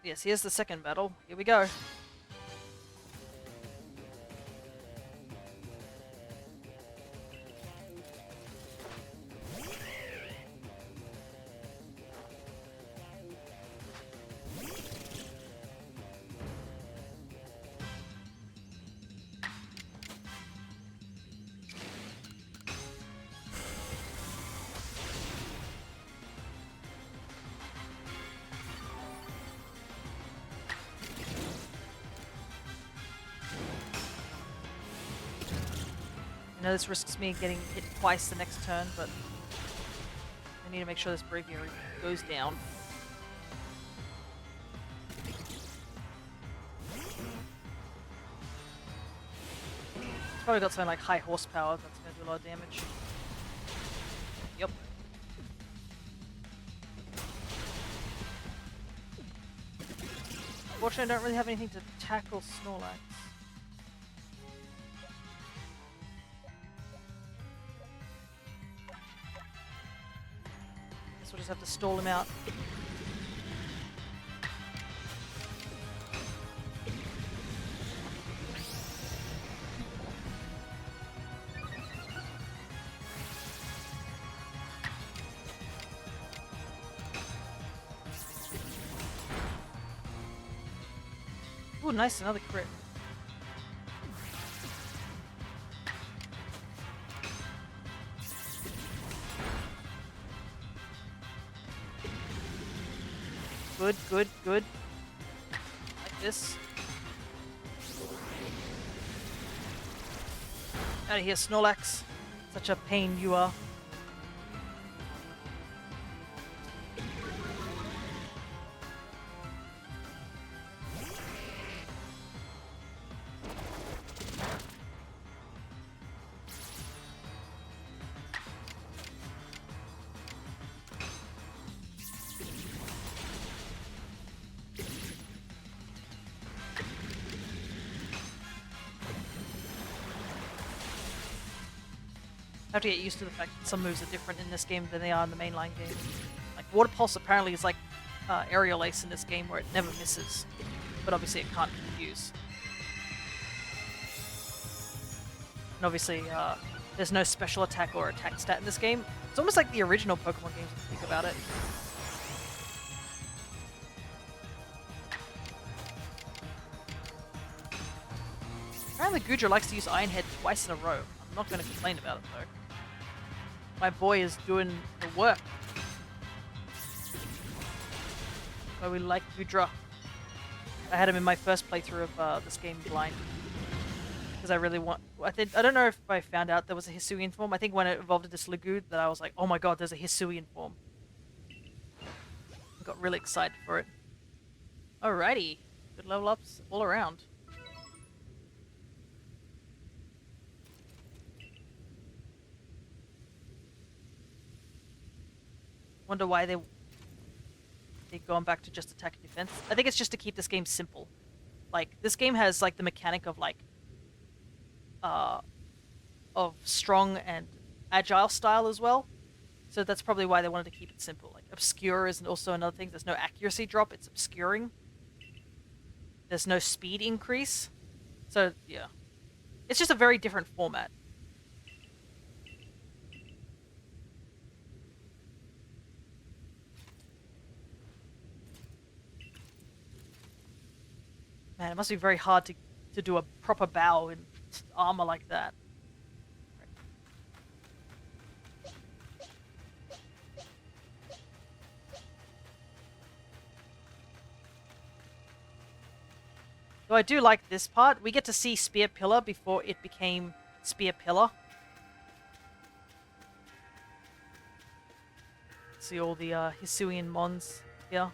Yes, here's the second battle. Here we go. I know this risks me getting hit twice the next turn, but I need to make sure this braviary goes down. It's probably got something like high horsepower that's going to do a lot of damage. Yep. Unfortunately, I don't really have anything to tackle Snorlax. Guess we'll just have to stall him out. Ooh, nice, another crit. Good, good, good. Like this. Out of here, Snorlax. Such a pain you are. I have to get used to the fact that some moves are different in this game than they are in the mainline game. Like, Water Pulse apparently is like Aerial Ace in this game where it never misses. But obviously it can't confuse. And obviously, there's no special attack or attack stat in this game. It's almost like the original Pokemon games if you think about it. Apparently Goodra likes to use Iron Head twice in a row. I'm not going to complain about it though. My boy is doing the work. So we like Goodra. I had him in my first playthrough of this game blind. Because I really want... I don't know if I found out there was a Hisuian form. I think when it evolved into Sliggoo that I was like, oh my god, there's a Hisuian form. I got really excited for it. Alrighty. Good level ups all around. Wonder why they're going back to just attack and defense. I think it's just to keep this game simple. Like, this game has like the mechanic of like of strong and agile style as well. So that's probably why they wanted to keep it simple. Like, obscure is also another thing. There's no accuracy drop, it's obscuring. There's no speed increase. So yeah. It's just a very different format. Man, it must be very hard to do a proper bow in armor like that. So I do like this part. We get to see Spear Pillar before it became Spear Pillar. See all the Hisuian mons here.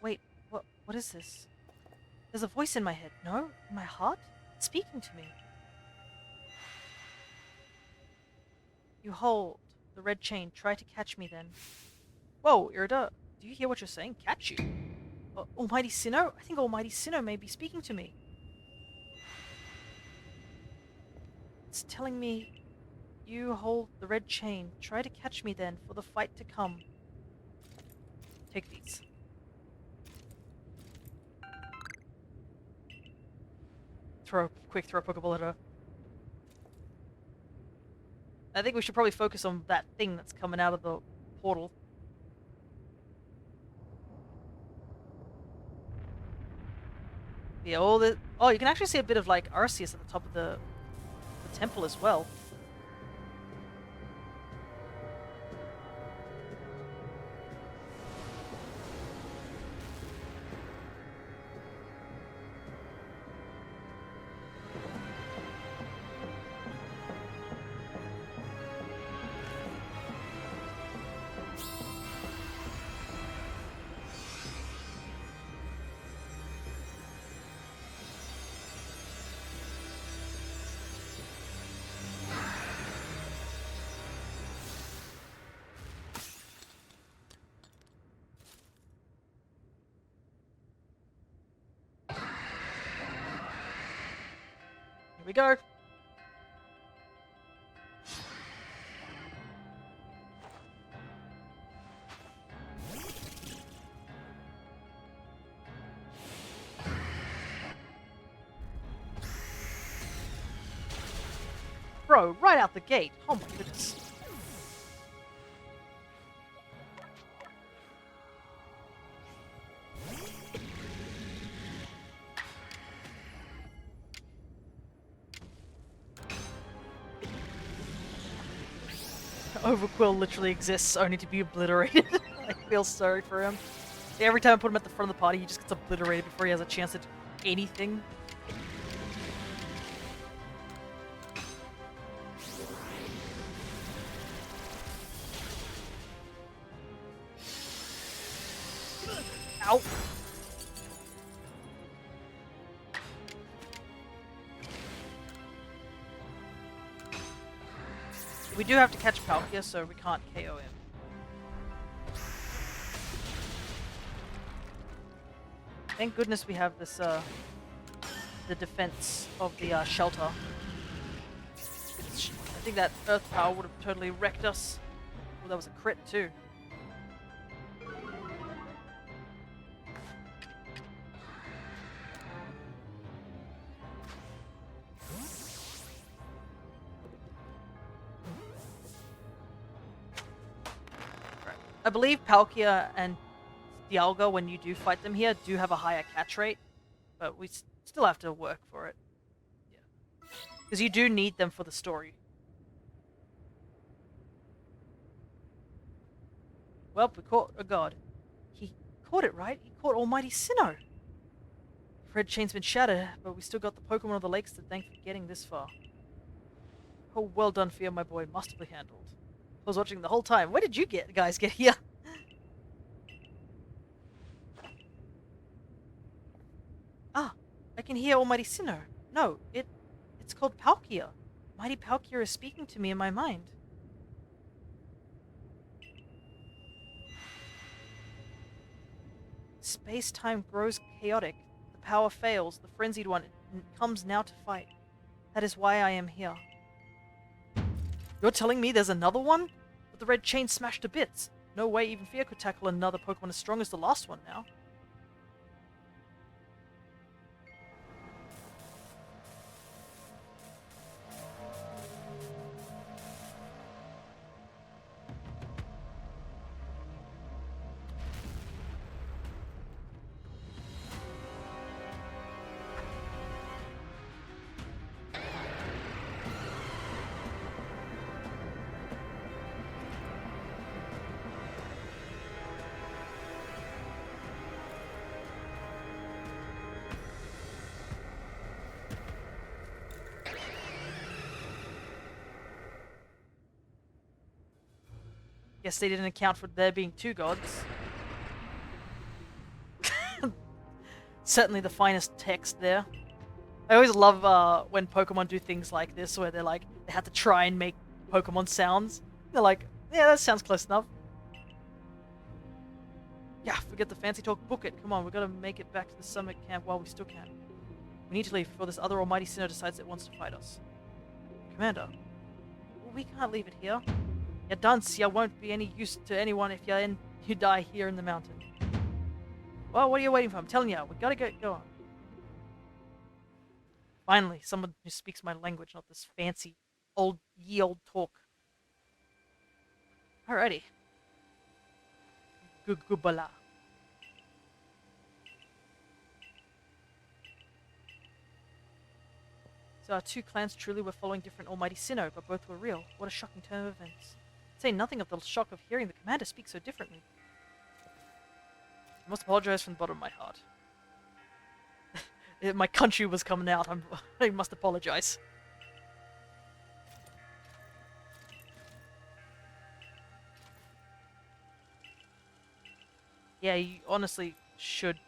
Wait, what is this? There's a voice in my head. No? In my heart? It's speaking to me. You hold the red chain. Try to catch me then. Whoa, Irida, do you hear what you're saying? Catch you? Almighty Sinnoh? I think Almighty Sinnoh may be speaking to me. It's telling me you hold the red chain. Try to catch me then, for the fight to come. Take these. Throw a Pokeball at her. I think we should probably focus on that thing that's coming out of the portal. Yeah, all the... Oh, you can actually see a bit of, like, Arceus at the top of the temple as well. Here we go. Bro, right out the gate. Oh my goodness. Overquill literally exists only to be obliterated. I feel sorry for him. Every time I put him at the front of the party, he just gets obliterated before he has a chance at anything. Ow! We do have to catch Palkia, so we can't KO him. Thank goodness we have this, the defense of the shelter. I think that Earth Power would have totally wrecked us. Well, that was a crit too. I believe Palkia and Dialga, when you do fight them here, do have a higher catch rate, but we still have to work for it. Yeah, because you do need them for the story. Well, we caught a god. He caught it, right? He caught Almighty Sinnoh. Red Chain's been shattered, but we still got the Pokemon of the Lakes to thank for getting this far. Oh, well done, Fia, my boy. Masterfully handled. I was watching the whole time. Where did you guys get here? Ah, I can hear Almighty Sinnoh. No, it's called Palkia. Mighty Palkia is speaking to me in my mind. Space-time grows chaotic. The power fails. The frenzied one comes now to fight. That is why I am here. You're telling me there's another one? But the red chain smashed to bits. No way even Fia could tackle another Pokemon as strong as the last one now. Guess they didn't account for there being two gods. Certainly the finest text there. I always love when Pokemon do things like this, where they're like, they have to try and make Pokemon sounds. They're like, yeah, that sounds close enough. Yeah, forget the fancy talk, book it. Come on, we gotta make it back to the summit camp while we still can. We need to leave before this other Almighty Sinnoh decides it wants to fight us. Commander. We can't leave it here. Your Dancia won't be any use to anyone if you die here in the mountain. Well, what are you waiting for? I'm telling you, we gotta get going. Finally, someone who speaks my language, not this fancy, ye old talk. Alrighty. Gugubala. So our two clans truly were following different Almighty Sinnoh, but both were real. What a shocking turn of events. Say nothing of the shock of hearing the commander speak so differently. I must apologize from the bottom of my heart. My country was coming out. I must apologize. Yeah, you honestly should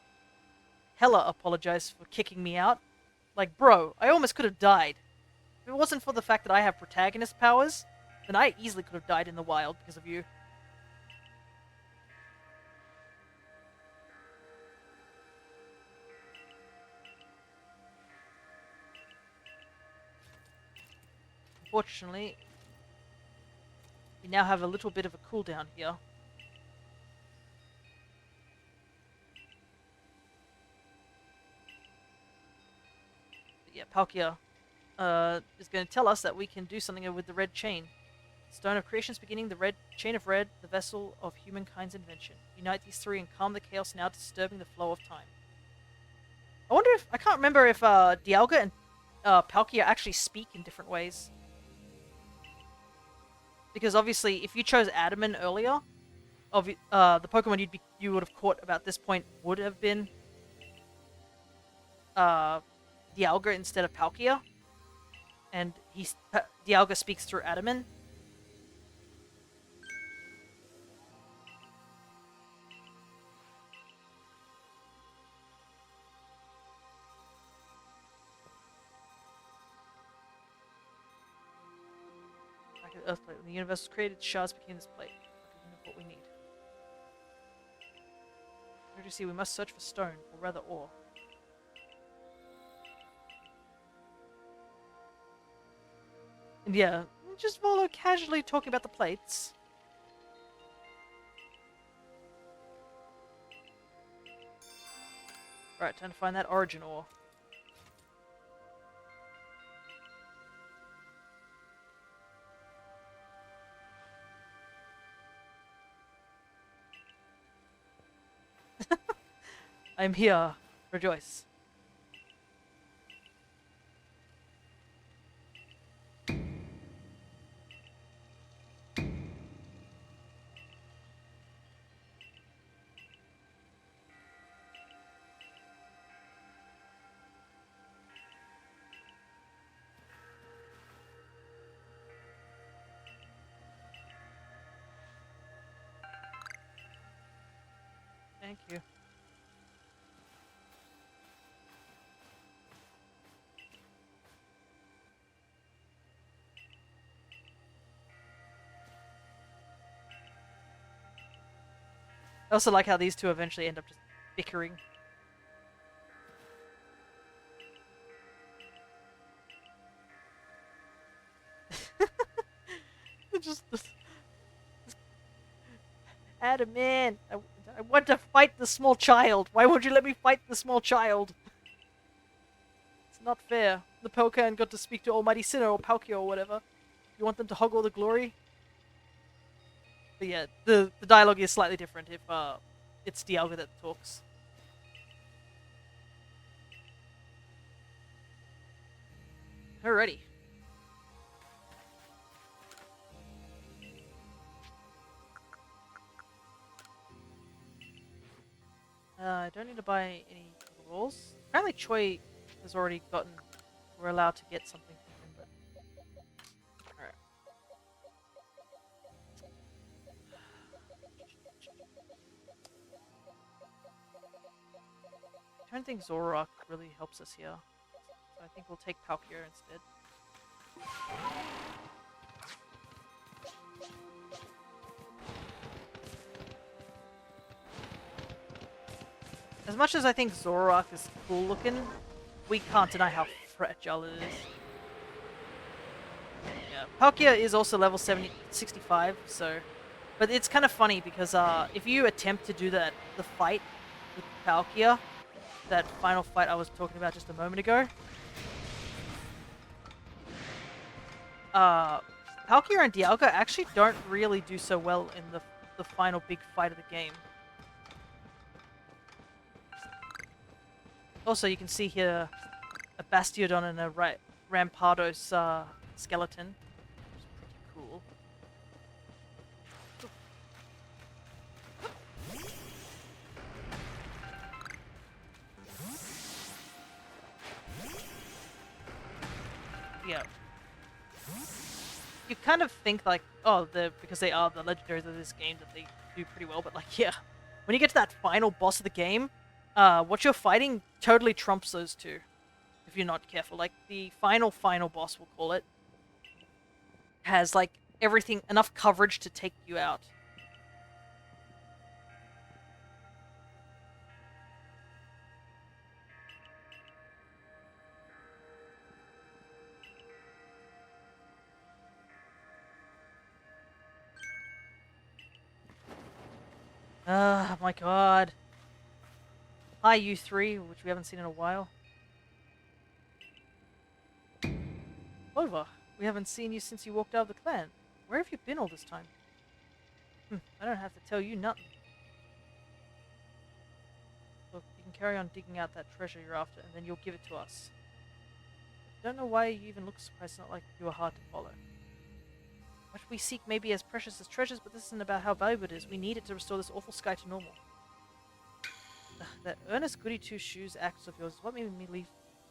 hella apologize for kicking me out. Like, bro, I almost could have died. If it wasn't for the fact that I have protagonist powers, then I easily could have died in the wild because of you. Unfortunately, we now have a little bit of a cooldown here. But yeah, Palkia is going to tell us that we can do something with the red chain. Stone of Creation's beginning, the red chain of red, the vessel of humankind's invention. Unite these three and calm the chaos now disturbing the flow of time. I wonder if... I can't remember if Dialga and Palkia actually speak in different ways. Because obviously, if you chose Adamant earlier, the Pokemon you would have caught about this point would have been Dialga instead of Palkia. And Dialga speaks through Adamant. Earthplate. When the universe was created, shards became this plate. What we need. Where do you see? We must search for stone, or rather ore. And yeah, just Volo casually talking about the plates. Alright, time to find that origin ore. I'm here. Rejoice. Thank you. I also like how these two eventually end up just bickering. just Adamant, I want to fight the small child. Why won't you let me fight the small child? It's not fair. The Pokemon got to speak to Almighty Sinnoh or Palkia or whatever. You want them to hog all the glory? But yeah, the dialogue is slightly different if it's Dialga that talks. Alrighty. I don't need to buy any rolls. Apparently Choi has already gotten... We're allowed to get something from him, but... Alright. I don't think Zoroark really helps us here. So I think we'll take Palkia instead. As much as I think Zoroark is cool looking, we can't deny how fragile it is. Palkia is also level 65, so... But it's kind of funny because if you attempt to do the fight with Palkia, that final fight I was talking about just a moment ago, Palkia and Dialga actually don't really do so well in the final big fight of the game. Also, you can see here a Bastiodon and a Rampardos skeleton, which is pretty cool. Yeah. You kind of think like, oh, because they are the legendaries of this game that they do pretty well, but like, yeah. When you get to that final boss of the game, what you're fighting totally trumps those two. If you're not careful. Like, the final boss, we'll call it, has, like, everything, enough coverage to take you out. Ah, my god. Hi, you three, which we haven't seen in a while. Clover, we haven't seen you since you walked out of the clan. Where have you been all this time? I don't have to tell you nothing. Look, you can carry on digging out that treasure you're after, and then you'll give it to us. I don't know why you even look surprised. It's not like you are hard to follow. What we seek may be as precious as treasures, but this isn't about how valuable it is. We need it to restore this awful sky to normal. That earnest goody two-shoes acts of yours is what made me leave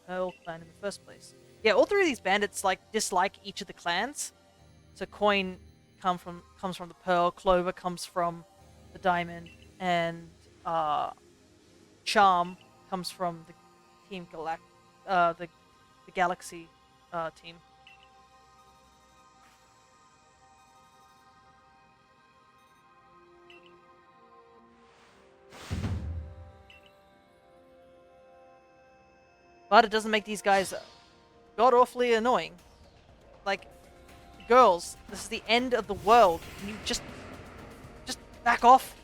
Pearl Clan in the first place. Yeah, all three of these bandits like dislike each of the clans. So Coin comes from the Pearl, Clover comes from the Diamond, and Charm comes from the Team the Galaxy team. But it doesn't make these guys god-awfully annoying. Like, girls, this is the end of the world. Can you just back off?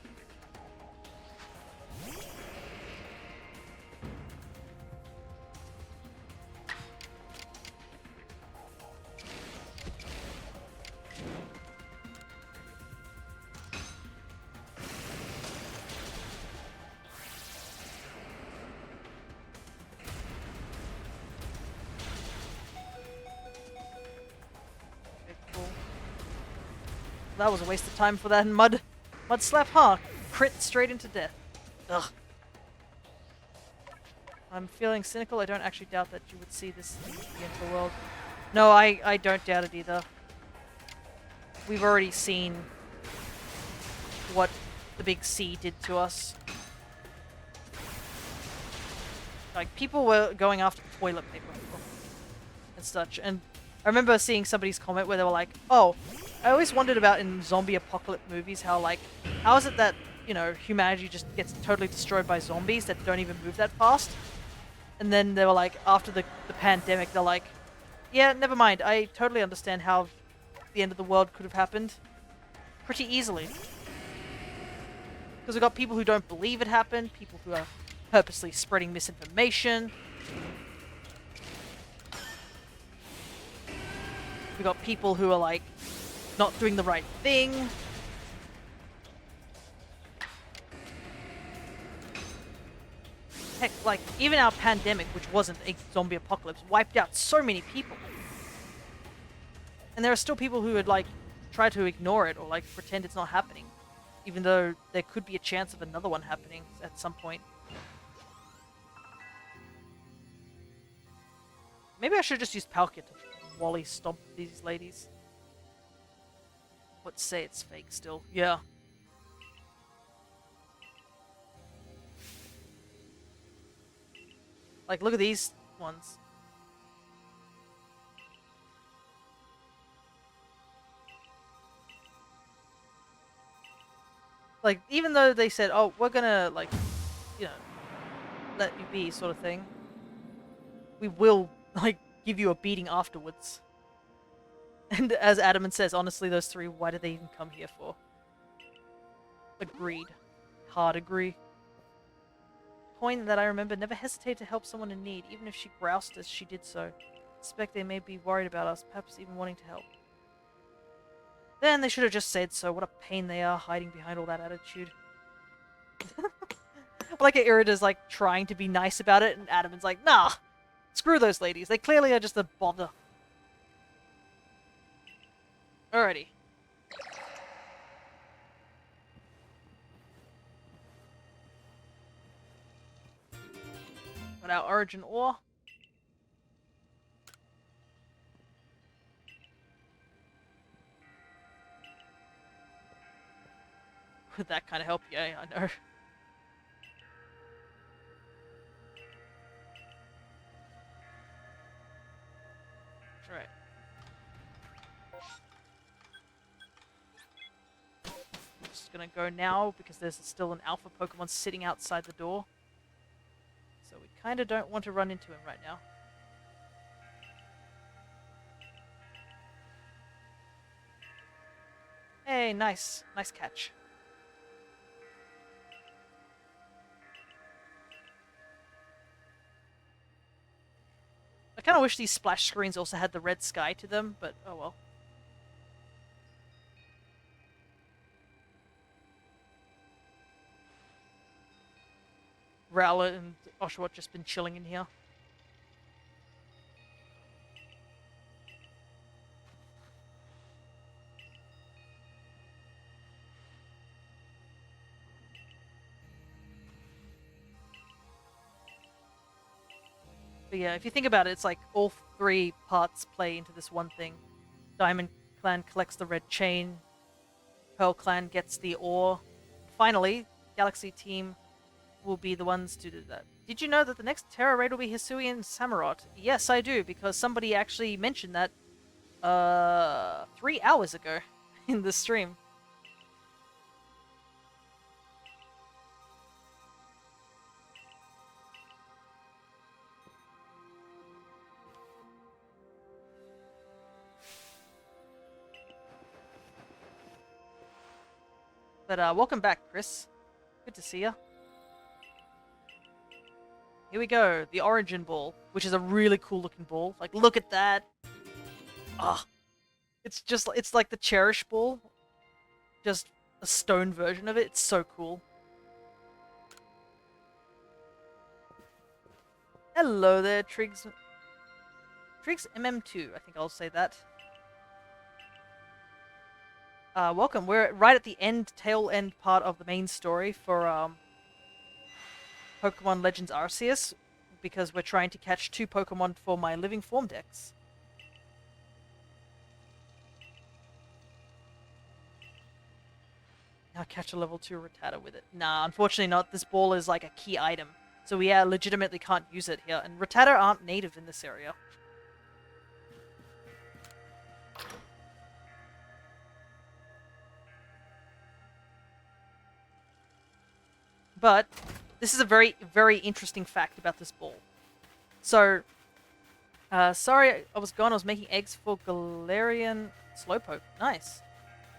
That was a waste of time for that mud slap, huh? Crit straight into death. Ugh. I'm feeling cynical. I don't actually doubt that you would see this in the Intel world. No, I don't doubt it either. We've already seen what the big C did to us. Like, people were going after toilet paper and such, and I remember seeing somebody's comment where they were like, oh, I always wondered about in zombie apocalypse movies how is it that, you know, humanity just gets totally destroyed by zombies that don't even move that fast? And then they were like, after the pandemic, they're like, yeah, never mind, I totally understand how the end of the world could have happened pretty easily. Because we've got people who don't believe it happened, people who are purposely spreading misinformation. We've got people who are like, not doing the right thing. Heck, like, even our pandemic, which wasn't a zombie apocalypse, wiped out so many people. And there are still people who would, like, try to ignore it or, like, pretend it's not happening. Even though there could be a chance of another one happening at some point. Maybe I should just use Palkia to Wally stomp these ladies. Let's say it's fake still. Yeah. Like, look at these ones. Like, even though they said, oh, we're gonna, like, you know, let you be, sort of thing, we will, like, give you a beating afterwards. And as Adamant says, honestly, those three, why did they even come here for? Agreed. Hard agree. Point that I remember, never hesitate to help someone in need, even if she groused as she did so. Suspect they may be worried about us, perhaps even wanting to help. Then they should have just said so. What a pain they are, hiding behind all that attitude. I like Irida's like trying to be nice about it, and Adamant's like, nah, screw those ladies. They clearly are just a bother. Alrighty. Got our origin ore. Would that kind of help? Yeah, I know. Right. Just gonna go now because there's still an alpha Pokemon sitting outside the door. So we kind of don't want to run into him right now. Hey, nice. Nice catch. I kind of wish these splash screens also had the red sky to them, but oh well. Rowlet and Oshawott just been chilling in here. But yeah, if you think about it, it's like all three parts play into this one thing. Diamond Clan collects the red chain. Pearl Clan gets the ore. Finally, Galaxy Team will be the ones to do that. Did you know that the next Terra raid will be Hisui and Samurott? Yes, I do, because somebody actually mentioned that 3 hours ago in the stream. But welcome back, Chris. Good to see ya. Here we go, the Origin Ball, which is a really cool looking ball. Like, look at that. Ah, it's like the Cherish Ball, just a stone version of it. It's so cool. Hello there, Triggs. Triggs MM2, I think I'll say that. Welcome. We're right at the tail end part of the main story for Pokemon Legends Arceus, because we're trying to catch 2 Pokemon for my Living Form decks. Now catch a level 2 Rattata with it. Nah, unfortunately not. This ball is like a key item, so we legitimately can't use it here, and Rattata aren't native in this area. But this is a very, very interesting fact about this ball. So, sorry I was gone. I was making eggs for Galarian Slowpoke. Nice.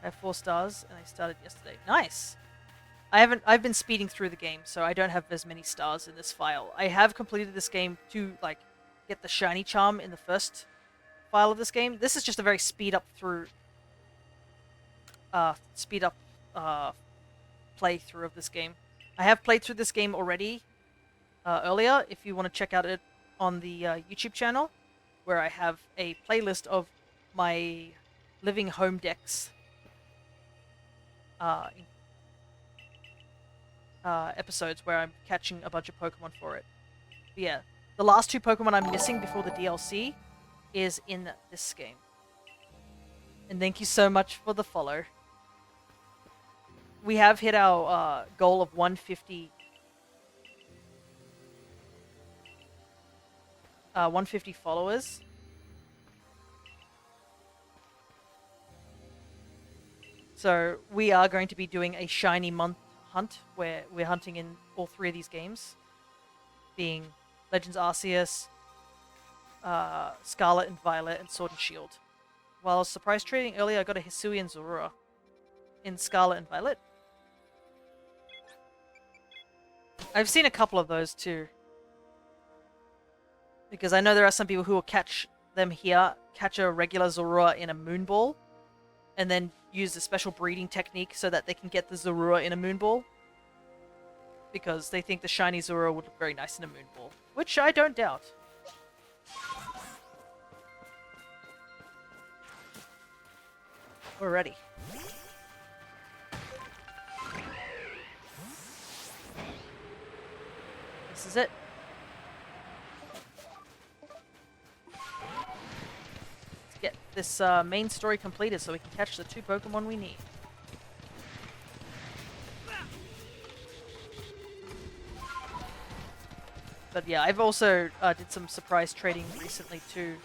I have 4 stars, and I started yesterday. Nice. I've been speeding through the game, so I don't have as many stars in this file. I have completed this game to, like, get the shiny charm in the first file of this game. This is just a very speed-up playthrough of this game. I have played through this game already earlier, if you want to check out it on the YouTube channel, where I have a playlist of my living home decks episodes where I'm catching a bunch of Pokemon for it. But yeah, the last 2 Pokemon I'm missing before the DLC is in this game. And thank you so much for the follow. We have hit our goal of 150 followers. So we are going to be doing a shiny month hunt where we're hunting in all 3 of these games, being Legends Arceus, Scarlet and Violet, and Sword and Shield. while I was surprise trading earlier, I got a Hisuian Zorua in Scarlet and Violet. I've seen a couple of those too. Because I know there are some people who will catch them here, catch a regular Zorua in a Moonball, and then use a special breeding technique so that they can get the Zorua in a Moonball. Because they think the shiny Zorua would look very nice in a Moonball. Which I don't doubt. We're ready. This is it. Let's get this main story completed so we can catch the 2 Pokemon we need. But yeah, I've also did some surprise trading recently too,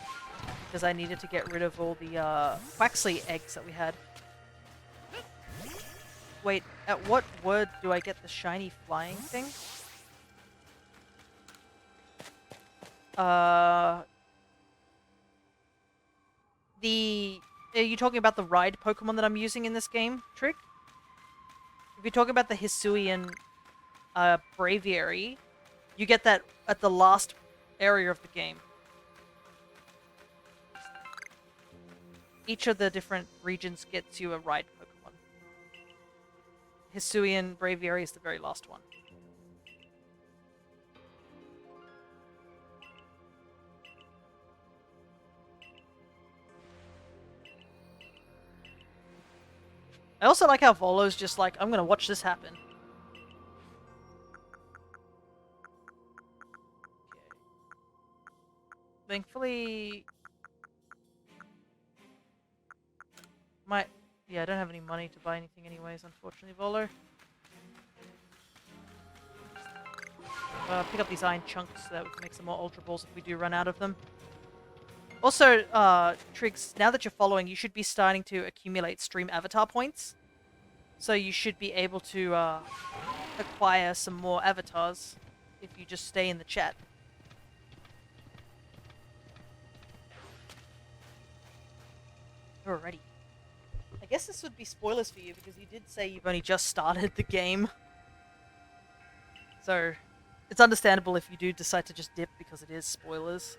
because I needed to get rid of all the Quaxley eggs that we had. Wait, at what word do I get the shiny flying thing? Are you talking about the ride Pokemon that I'm using in this game, Trick? If you're talking about the Hisuian Braviary, you get that at the last area of the game. Each of the different regions gets you a ride Pokemon. Hisuian Braviary is the very last one. I also like how Volo's just like, I'm gonna watch this happen. Thankfully... Yeah, I don't have any money to buy anything anyways, unfortunately, Volo. Pick up these iron chunks so that we can make some more Ultra Balls if we do run out of them. Also, Triggs, now that you're following, you should be starting to accumulate stream avatar points. So you should be able to acquire some more avatars if you just stay in the chat. Alrighty. I guess this would be spoilers for you because you did say you've only just started the game. So, it's understandable if you do decide to just dip because it is spoilers.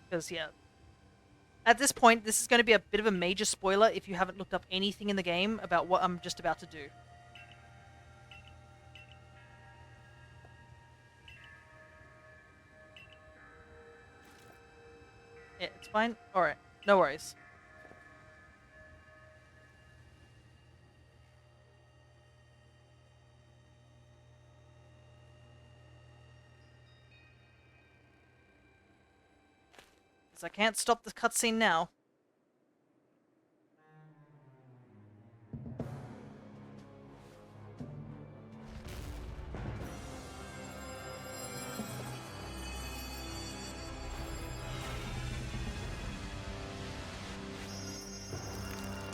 Because, yeah, at this point, this is going to be a bit of a major spoiler if you haven't looked up anything in the game about what I'm just about to do. Yeah, it's fine. Alright, no worries. Because I can't stop the cutscene now.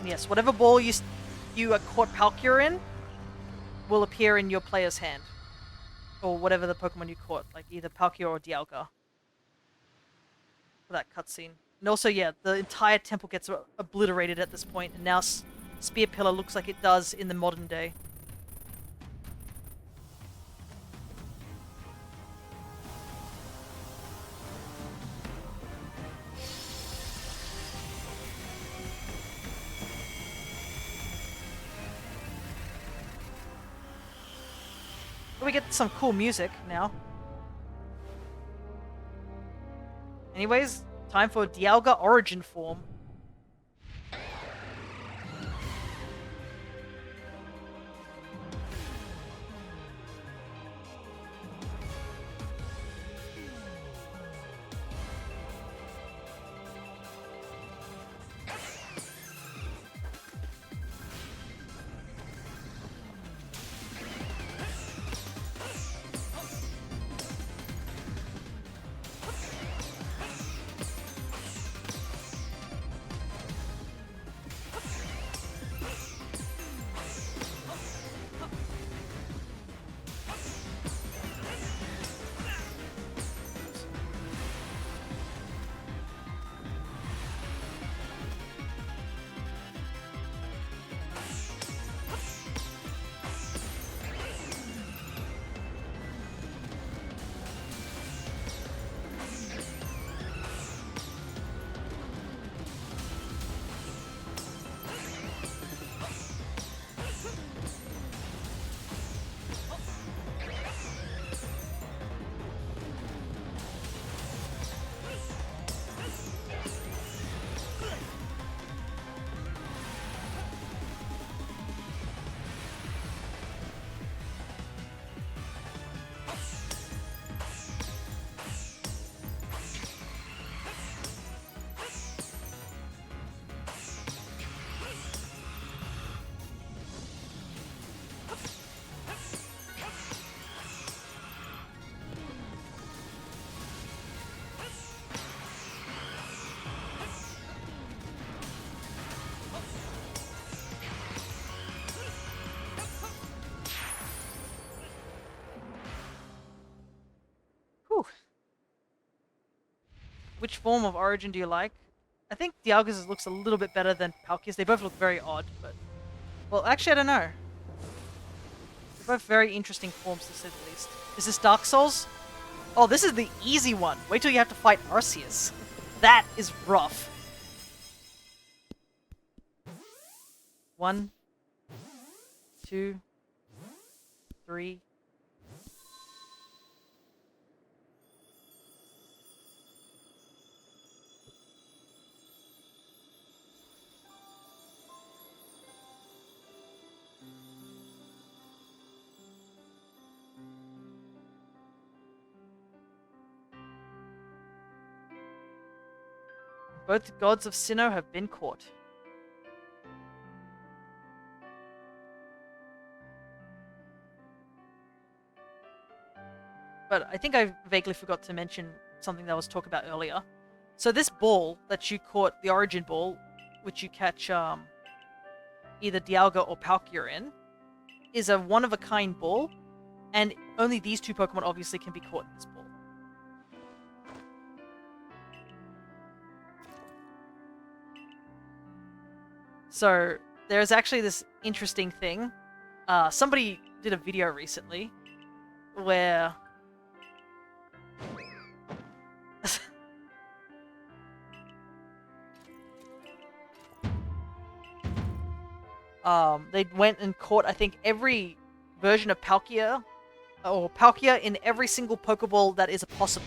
Yes, whatever ball you caught Palkia in will appear in your player's hand. Or whatever the Pokemon you caught, like either Palkia or Dialga. For that cutscene. And also, yeah, the entire temple gets obliterated at this point, and now Spear Pillar looks like it does in the modern day. We get some cool music now. Anyways, time for Dialga Origin Form. which form of origin do you like? I think Dialga's looks a little bit better than Palkia's. They both look very odd, but... Well, actually, I don't know. They're both very interesting forms, to say the least. Is this Dark Souls? Oh, this is the easy one. Wait till you have to fight Arceus. That is rough. 1, 2, 3... Both gods of Sinnoh have been caught. But I think I vaguely forgot to mention something that I was talking about earlier. So this ball that you caught, the Origin Ball, which you catch either Dialga or Palkia in, is a one-of-a-kind ball, and only these two Pokemon obviously can be caught in this ball. So there's actually this interesting thing. Somebody did a video recently where they went and caught, I think, every version of Palkia, or Palkia in every single Pokeball that is possible.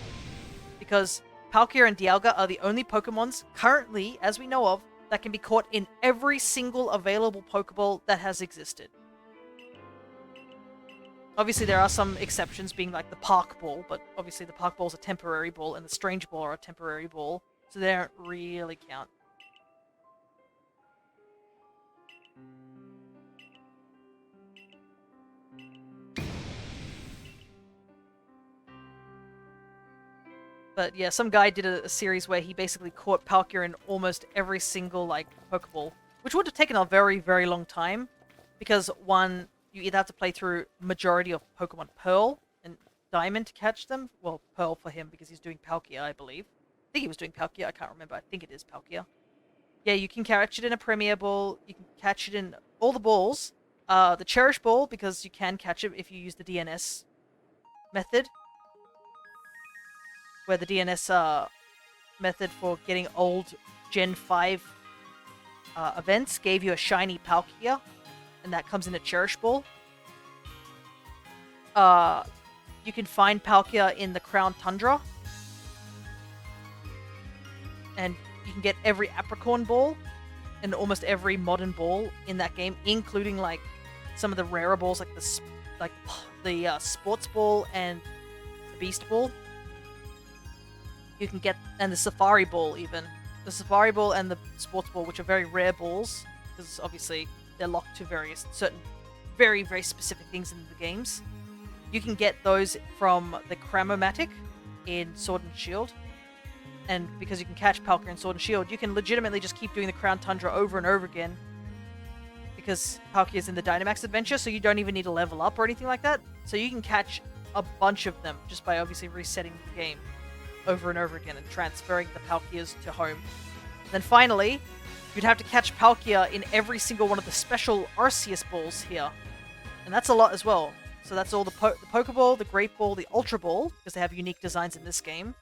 Because Palkia and Dialga are the only Pokemons currently, as we know of, that can be caught in every single available Pokeball that has existed. Obviously, there are some exceptions, being like the Park Ball, but obviously the Park Ball is a temporary ball, and the Strange Ball are a temporary ball, so they don't really count. But yeah, some guy did a series where he basically caught Palkia in almost every single, like, Pokeball, which would have taken a very, very long time, because one, you either have to play through majority of Pokemon Pearl and Diamond to catch them. Well, Pearl for him, because he's doing Palkia, I believe. I think he was doing Palkia, I can't remember, I think it is Palkia. Yeah, you can catch it in a Premier Ball, you can catch it in all the balls. The Cherish Ball, because you can catch it if you use the DNS method, where the DNS method for getting old Gen 5 events gave you a shiny Palkia, and that comes in a Cherish Ball. You can find Palkia in the Crown Tundra, and you can get every Apricorn Ball and almost every modern ball in that game, including like some of the rarer balls, like the Sports Ball and the Beast Ball. You can get, and the Safari Ball even. The Safari Ball and the Sports Ball, which are very rare balls, because obviously they're locked to certain very, very specific things in the games. You can get those from the Cramomatic in Sword and Shield. And because you can catch Palkia in Sword and Shield, you can legitimately just keep doing the Crown Tundra over and over again, because Palkia is in the Dynamax adventure, so you don't even need to level up or anything like that. So you can catch a bunch of them just by obviously resetting the game over and over again and transferring the Palkias to home. And then finally, you'd have to catch Palkia in every single one of the special Arceus balls here. And that's a lot as well. So that's all the Pokeball, the Great Ball, the Ultra Ball, because they have unique designs in this game,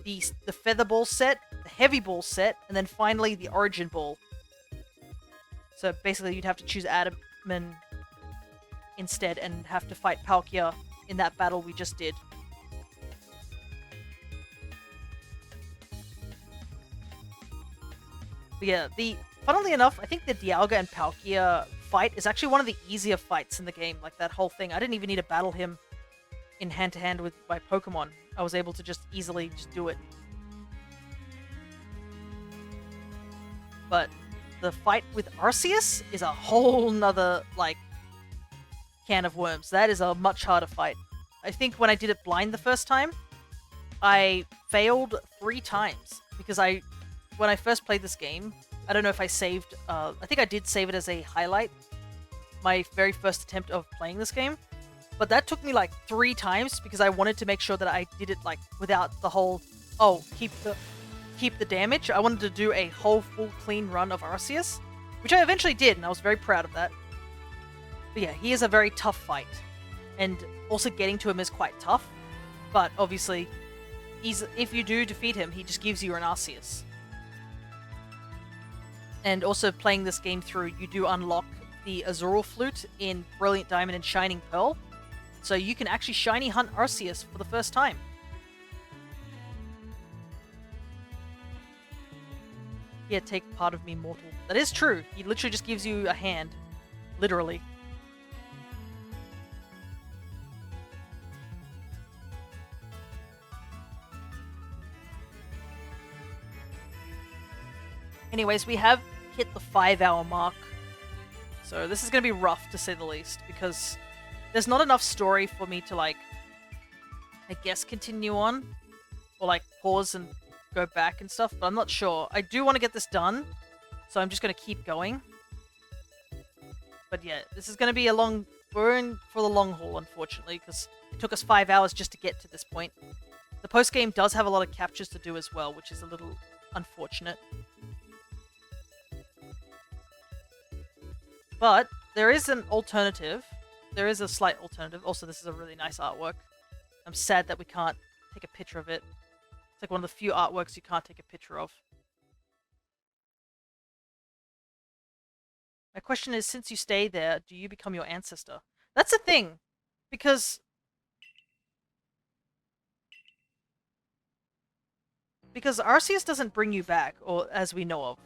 the Feather Ball set, the Heavy Ball set, and then finally the Origin Ball. So basically you'd have to choose Adamant instead and have to fight Palkia in that battle we just did. But yeah, funnily enough, I think the Dialga and Palkia fight is actually one of the easier fights in the game. Like, that whole thing. I didn't even need to battle him in hand-to-hand with my Pokemon. I was able to just easily just do it. But the fight with Arceus is a whole nother, like, can of worms. That is a much harder fight. I think when I did it blind the first time, I failed 3 times. Because when I first played this game, I don't know if I saved, I think I did save it as a highlight, my very first attempt of playing this game, but that took me like 3 times because I wanted to make sure that I did it like without the whole oh, keep the damage. I wanted to do a whole full clean run of Arceus, which I eventually did, and I was very proud of that. But yeah, he is a very tough fight, and also getting to him is quite tough. But obviously, if you do defeat him, he just gives you an Arceus. And also playing this game through, you do unlock the Azurill Flute in Brilliant Diamond and Shining Pearl, so you can actually shiny hunt Arceus for the first time. Yeah, take part of me, mortal. That is true. He literally just gives you a hand. Literally. Anyways, we have hit the 5-hour mark. So this is going to be rough, to say the least, because there's not enough story for me to, like, I guess continue on. Or, like, pause and go back and stuff, but I'm not sure. I do want to get this done, so I'm just going to keep going. But yeah, this is going to be a long... We're in for the long haul, unfortunately, because it took us 5 hours just to get to this point. The post-game does have a lot of captures to do as well, which is a little unfortunate. But there is an alternative. There is a slight alternative. Also, this is a really nice artwork. I'm sad that we can't take a picture of it. It's like one of the few artworks you can't take a picture of. My question is, since you stay there, do you become your ancestor? That's a thing! Because Arceus doesn't bring you back, or as we know of.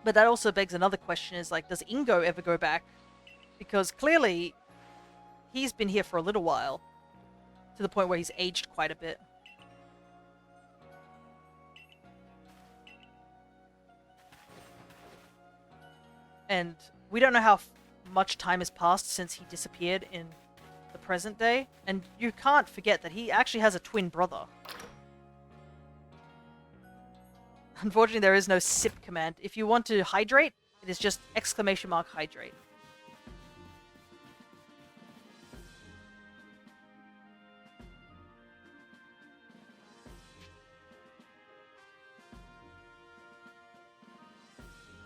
But that also begs another question, is like, does Ingo ever go back? Because clearly, he's been here for a little while. To the point where he's aged quite a bit. And we don't know how much time has passed since he disappeared in the present day. And you can't forget that he actually has a twin brother. Unfortunately, there is no sip command. If you want to hydrate, it is just exclamation mark hydrate.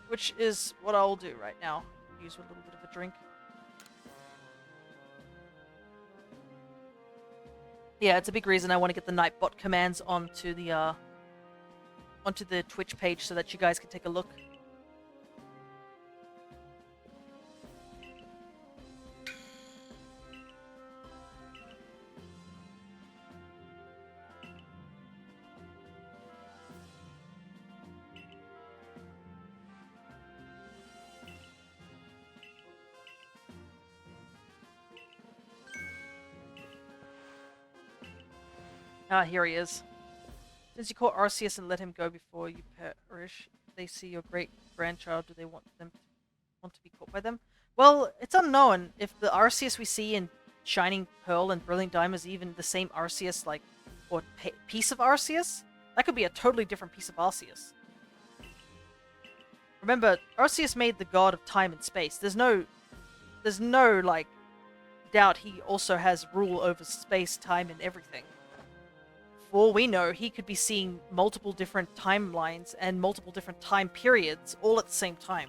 Which is what I'll do right now. Use a little bit of a drink. Yeah, it's a big reason I want to get the Nightbot commands onto the Twitch page so that you guys can take a look. Ah, here he is. Since you caught Arceus and let him go before you perish, if they see your great-grandchild, do they want to be caught by them? Well, it's unknown if the Arceus we see in Shining Pearl and Brilliant Diamond is even the same Arceus, like, or piece of Arceus. That could be a totally different piece of Arceus. Remember, Arceus made the god of time and space. There's no, like, doubt he also has rule over space, time, and everything. For all we know, he could be seeing multiple different timelines and multiple different time periods all at the same time,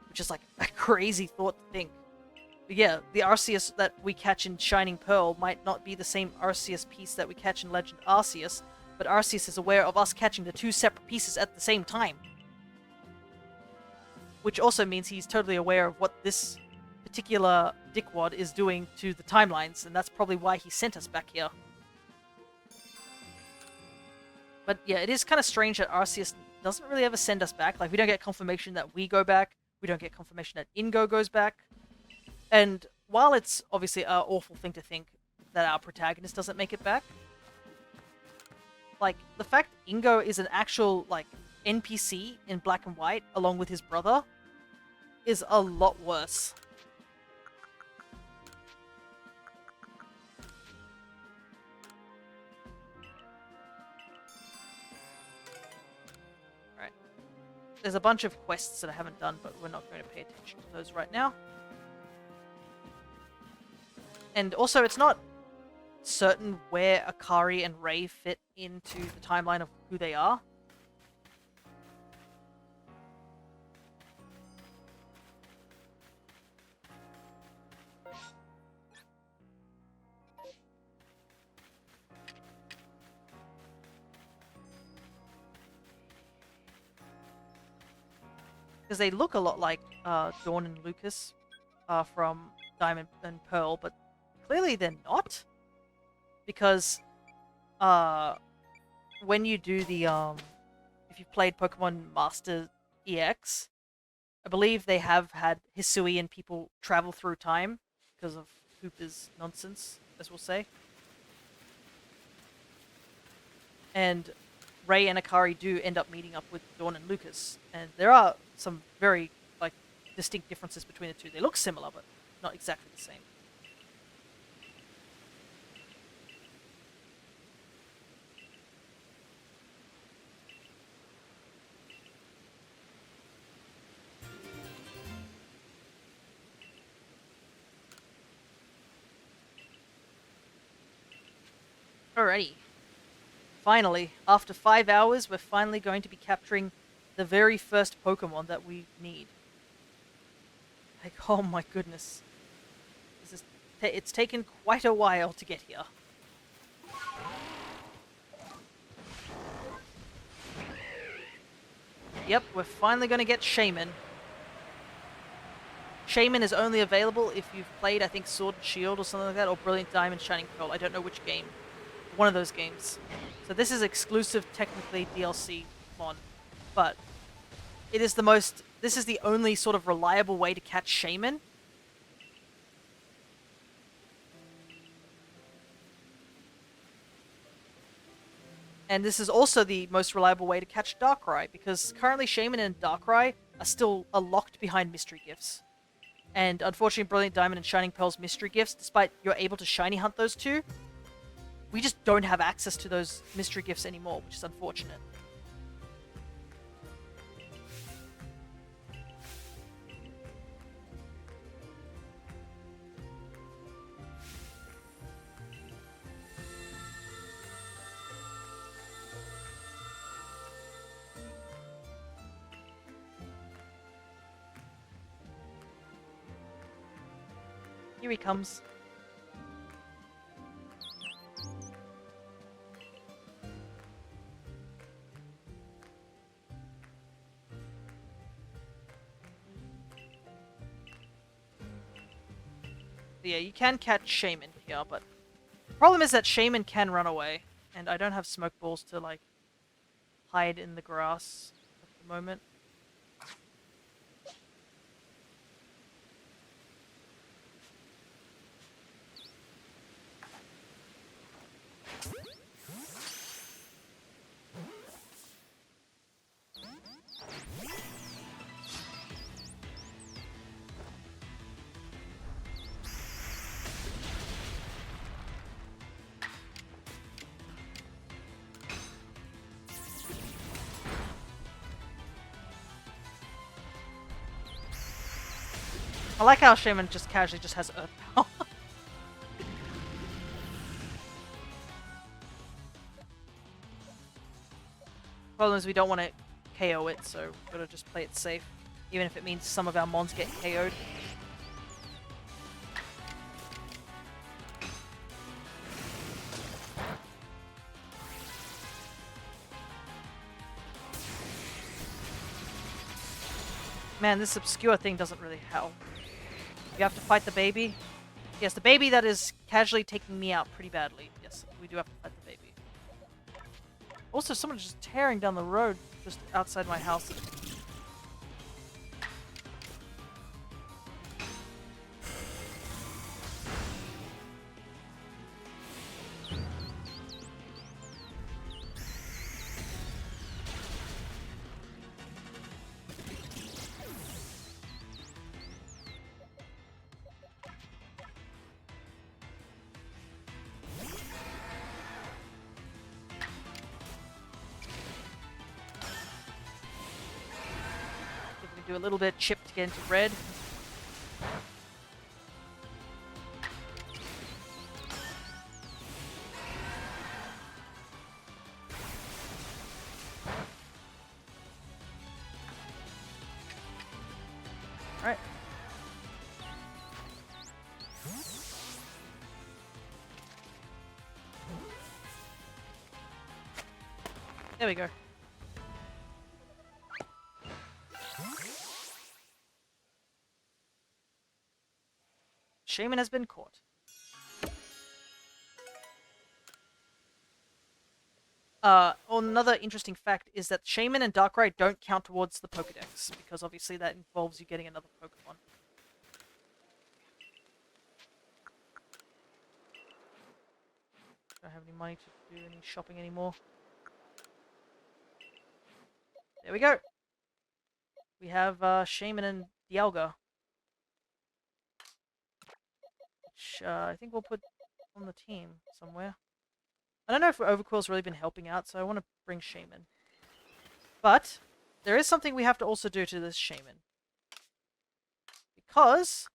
which is like a crazy thought to think. But yeah, the Arceus that we catch in Shining Pearl might not be the same Arceus piece that we catch in Legend Arceus, but Arceus is aware of us catching the two separate pieces at the same time. Which also means he's totally aware of what this particular dickwad is doing to the timelines, and that's probably why he sent us back here. But yeah, it is kind of strange that Arceus doesn't really ever send us back. Like, we don't get confirmation that we go back. We don't get confirmation that Ingo goes back. And while it's obviously an awful thing to think that our protagonist doesn't make it back, like, the fact Ingo is an actual, like, NPC in Black and White along with his brother is a lot worse. there's a bunch of quests that I haven't done, but we're not going to pay attention to those right now. And also, it's not certain where Akari and Ray fit into the timeline of who they are. Because they look a lot like Dawn and Lucas from Diamond and Pearl, but clearly they're not. Because when you do the if you've played Pokemon Master EX, I believe they have had Hisui and people travel through time because of Hooper's nonsense, as we'll say. And Ray and Akari do end up meeting up with Dawn and Lucas, and there are some very distinct differences between the two. They look similar, but not exactly the same. Alrighty. Finally, after 5 hours, we're finally going to be capturing the very first Pokemon that we need. Like, oh my goodness. It's taken quite a while to get here. Yep, we're finally going to get Shaymin. Shaymin is only available if you've played, I think, Sword and Shield or something like that, or Brilliant Diamond Shining Pearl. I don't know which game. One of those games. So this is exclusive, technically, DLC mon, but it is this is the only sort of reliable way to catch Shaymin. And this is also the most reliable way to catch Darkrai, because currently Shaymin and Darkrai are locked behind mystery gifts. And unfortunately, Brilliant Diamond and Shining Pearl's mystery gifts, despite you're able to shiny hunt those two, we just don't have access to those mystery gifts anymore, which is unfortunate. Here he comes. Yeah, you can catch Shaymin here, but the problem is that Shaymin can run away, and I don't have smoke balls to, hide in the grass at the moment. I like how Shaymin just casually just has Earth Power. Problem is we don't want to KO it, so we've got to just play it safe. Even if it means some of our mons get KO'd. Man, this obscure thing doesn't really help. You have to fight the baby. Yes, the baby that is casually taking me out pretty badly. Yes, we do have to fight the baby. Also, someone's just tearing down the road just outside my house. do a little bit of chip to get into red. Alright. There we go. Shaymin has been caught. Another interesting fact is that Shaymin and Darkrai don't count towards the Pokedex, because obviously that involves you getting another Pokemon. Don't have any money to do any shopping anymore. There we go. We have Shaymin and Dialga, which I think we'll put on the team somewhere. I don't know if Overquill's really been helping out, so I want to bring Shaymin. But there is something we have to also do to this Shaymin. Because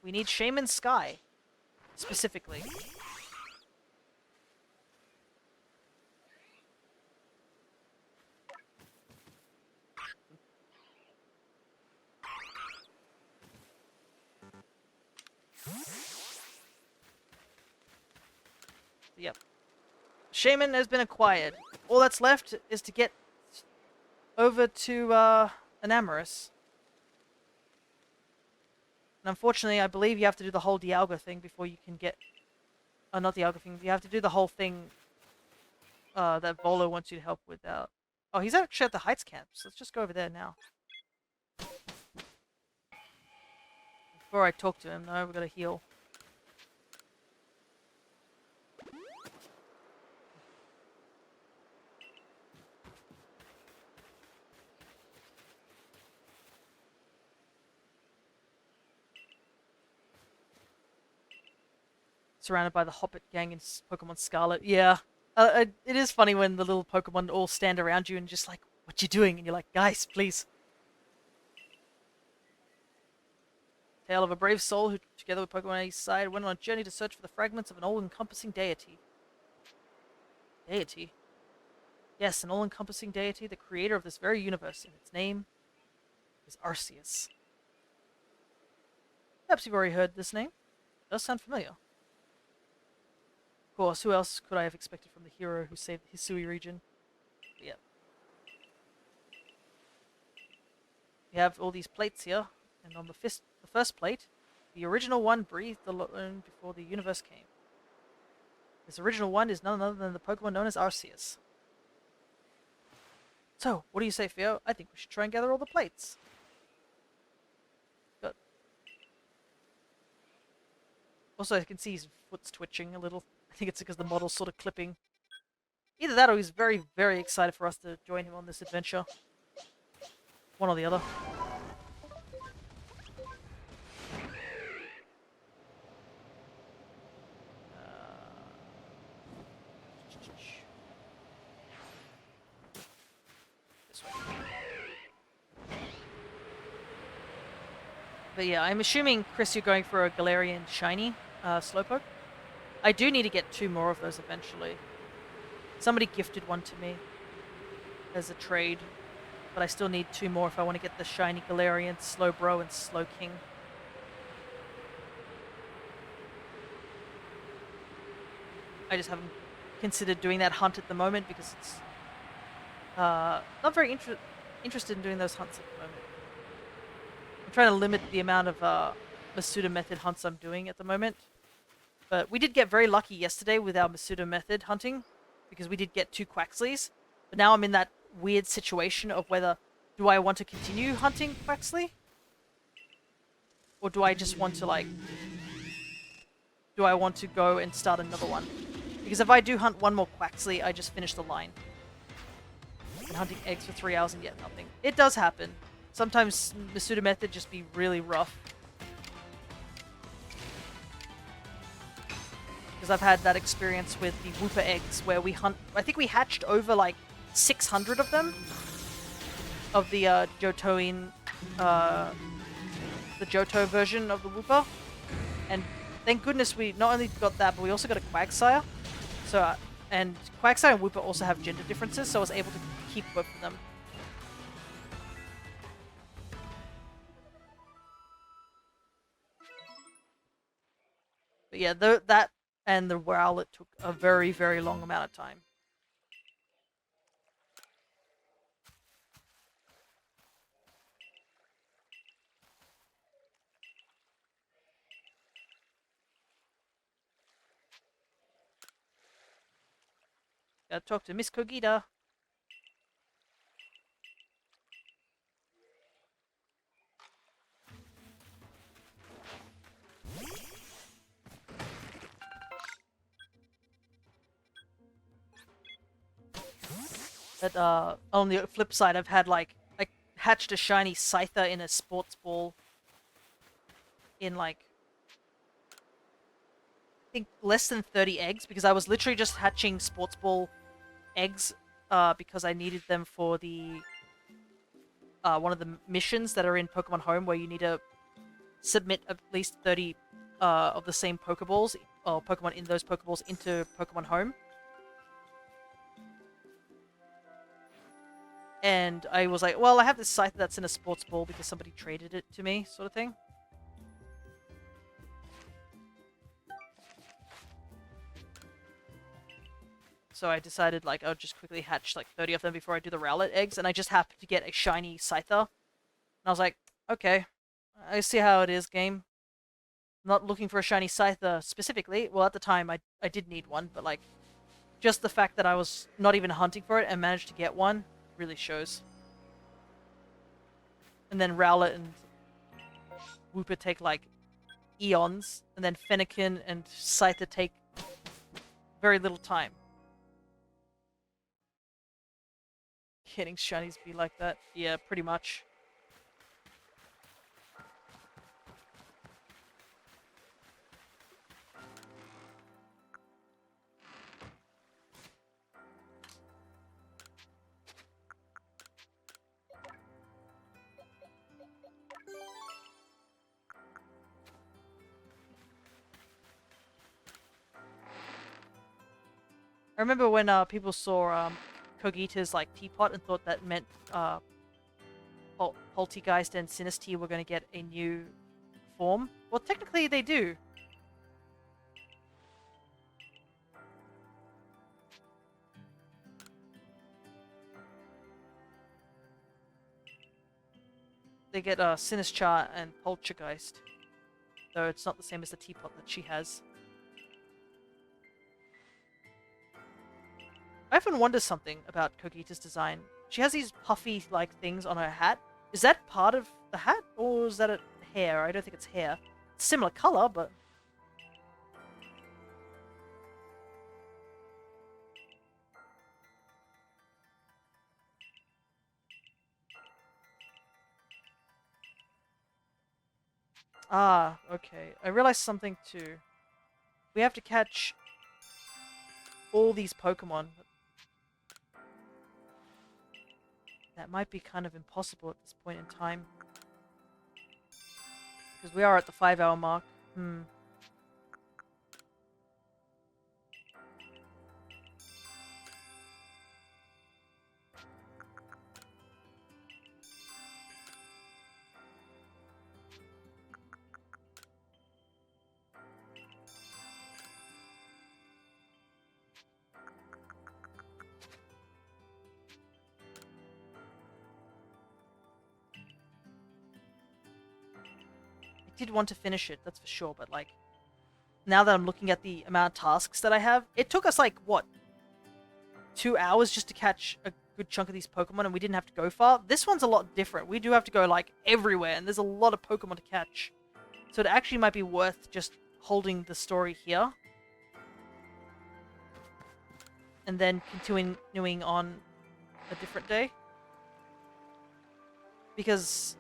we need Shaymin Sky, specifically. Yep. Shaymin has been acquired. All that's left is to get over to Enamorus. And unfortunately, I believe you have to do the whole Dialga thing before you can get... not Dialga thing. You have to do the whole thing that Volo wants you to help without... Oh, he's actually at the Heights camp, so let's just go over there now. Before I talk to him, no, we've got to heal. Surrounded by the Hoppit gang in Pokemon Scarlet. Yeah. It is funny when the little Pokemon all stand around you and just like, what you doing? And you're like, guys, please. Tale of a brave soul who, together with Pokemon on his side, went on a journey to search for the fragments of an all-encompassing deity. Deity? Yes, an all-encompassing deity, the creator of this very universe, and its name is Arceus. Perhaps you've already heard this name. It does sound familiar. Of course, who else could I have expected from the hero who saved the Hisui region? But yeah. We have all these plates here, and on the first plate, the original one breathed alone before the universe came. This original one is none other than the Pokemon known as Arceus. So, what do you say, Theo? I think we should try and gather all the plates. Good. Also, I can see his foot's twitching a little. I think it's because the model's sort of clipping. Either that or he's very, very excited for us to join him on this adventure. One or the other. This way. But yeah, I'm assuming, Chris, you're going for a Galarian Shiny Slowpoke. I do need to get 2 more of those eventually. Somebody gifted one to me as a trade, but I still need 2 more if I want to get the Shiny Galarian, Slowbro, and Slowking. I just haven't considered doing that hunt at the moment because it's not very interested in doing those hunts at the moment. I'm trying to limit the amount of Masuda method hunts I'm doing at the moment. But we did get very lucky yesterday with our Masuda method hunting, because we did get 2 Quaxleys. But now I'm in that weird situation of whether, do I want to continue hunting Quaxley? Or do I just want to, like, do I want to go and start another one? Because if I do hunt 1 more Quaxley, I just finish the line. And hunting eggs for 3 hours and get nothing. It does happen. Sometimes Masuda method just be really rough. because I've had that experience with the Wooper eggs where we hunt. I think we hatched over like 600 of them, of the Johtoin, the Johto version of the Wooper, and thank goodness we not only got that, but we also got a Quagsire. So, and Quagsire and Wooper also have gender differences, so I was able to keep both of them. But yeah, that and the Rowlet took a very, very long amount of time. Gotta talk to Miss Kogita. But on the flip side, I've had like I hatched a shiny Scyther in a sports ball in like I think less than 30 eggs because I was literally just hatching sports ball eggs because I needed them for the one of the missions that are in Pokemon Home where you need to submit at least 30 of the same Pokeballs or Pokemon in those Pokeballs into Pokemon Home. And I was like, well, I have this Scyther that's in a sports ball because somebody traded it to me, sort of thing. So I decided, like, I'll just quickly hatch, like, 30 of them before I do the Rowlet eggs, and I just happened to get a shiny Scyther. And I was like, okay, I see how it is, game. Not looking for a shiny Scyther specifically. Well, at the time, I did need one, but, like, just the fact that I was not even hunting for it and managed to get one really shows. And then Rowlet and Wooper take, like, eons, and then Fennekin and Scyther take very little time. Getting shinies be like that? Yeah, pretty much. I remember when people saw Kogita's like teapot and thought that meant Poltegeist and Sinistea were going to get a new form. Well, technically they do. They get Sinistcha and Poltergeist, though it's not the same as the teapot that she has. I often wonder something about Kogita's design. She has these puffy like things on her hat. Is that part of the hat, or is that a hair? I don't think it's hair. It's similar color, but ah, okay. I realized something too. We have to catch all these Pokemon. That might be kind of impossible at this point in time. Because we are at the 5-hour mark. I did want to finish it, that's for sure, but like, now that I'm looking at the amount of tasks that I have, it took us like, what, 2 hours just to catch a good chunk of these Pokemon and we didn't have to go far? This one's a lot different. We do have to go like everywhere and there's a lot of Pokemon to catch. So it actually might be worth just holding the story here. And then continuing on a different day. Because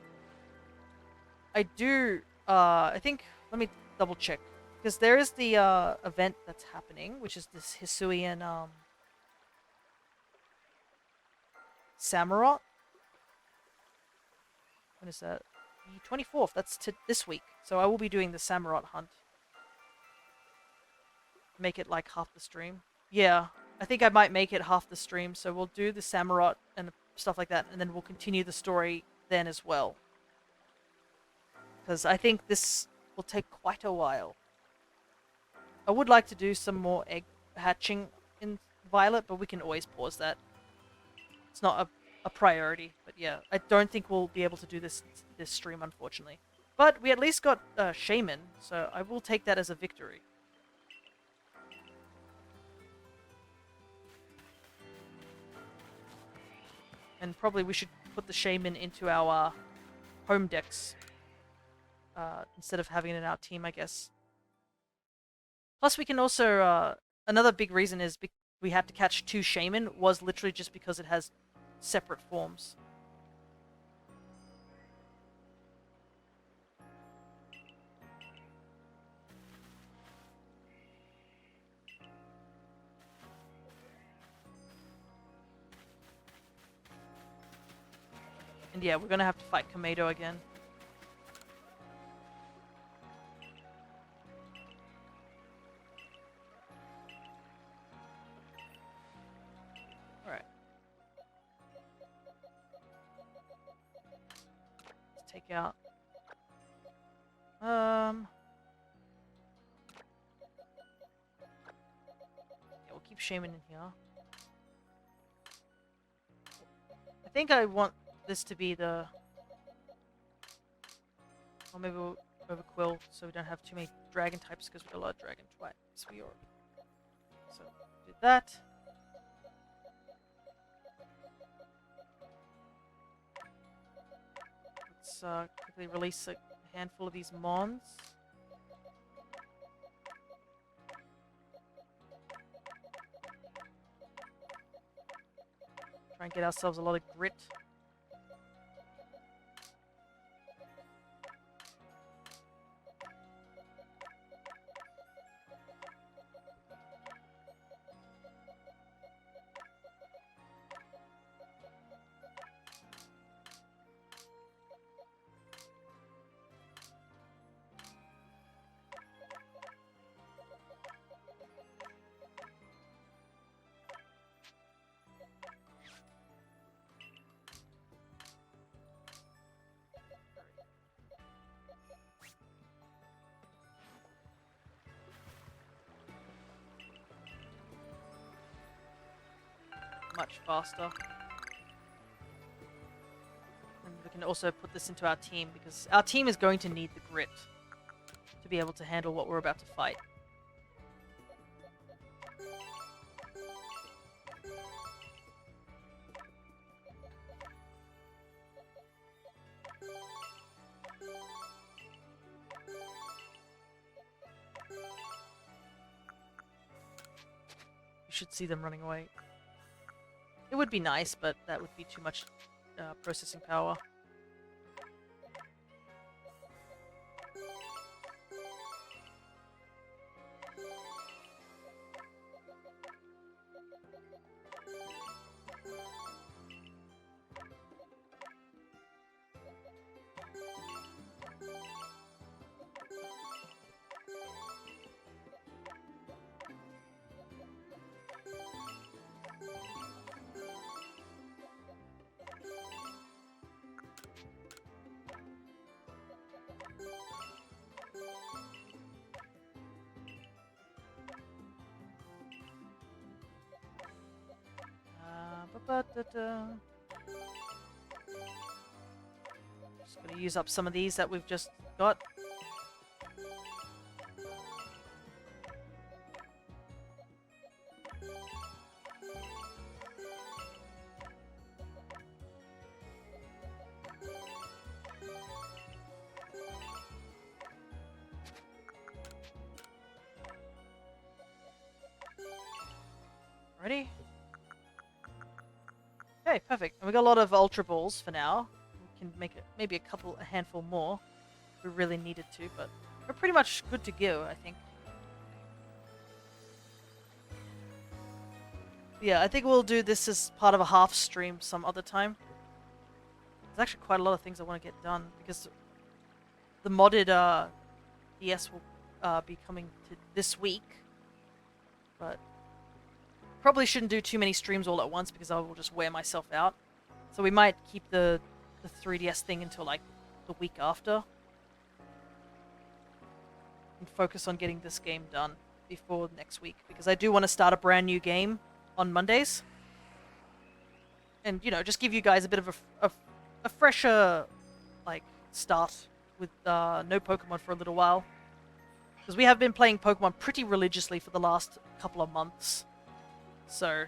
I do, I think, let me double check. Because there is the event that's happening, which is this Hisuian Samurott. When is that? The 24th. That's this week. So I will be doing the Samurott hunt. Make it like half the stream. Yeah, I think I might make it half the stream. So we'll do the Samurott and stuff like that, and then we'll continue the story then as well. Because I think this will take quite a while. I would like to do some more egg hatching in Violet, but we can always pause that. It's not a priority, but yeah, I don't think we'll be able to do this stream, unfortunately. But we at least got Shaymin, so I will take that as a victory. And probably we should put the Shaymin into our home decks instead of having it in our team, I guess. Plus, we can also... another big reason is we had to catch 2 Shaymin was literally just because it has separate forms. And yeah, we're gonna have to fight Komedo again. Alright. Let's take out... Yeah, we'll keep Shaymin in here. I think I want this to be the... Or maybe we'll overquill so we don't have too many dragon types because we got a lot of dragon types. So do that. Let's quickly release a handful of these mons. Try and get ourselves a lot of grit. Much faster. And we can also put this into our team because our team is going to need the grit to be able to handle what we're about to fight. You should see them running away. It would be nice, but that would be too much processing power. Just gonna use up some of these that we've just got. Ready? Okay, perfect. And we got a lot of Ultra Balls for now. We can make it maybe a handful more if we really needed to, but we're pretty much good to go, I think. Yeah, I think we'll do this as part of a half stream some other time. There's actually quite a lot of things I want to get done because the modded DS will be coming to this week, but probably shouldn't do too many streams all at once because I will just wear myself out. So we might keep the 3DS thing until like the week after and focus on getting this game done before next week because I do want to start a brand new game on Mondays and, you know, just give you guys a bit of a fresher like start with no Pokemon for a little while because we have been playing Pokemon pretty religiously for the last couple of months. So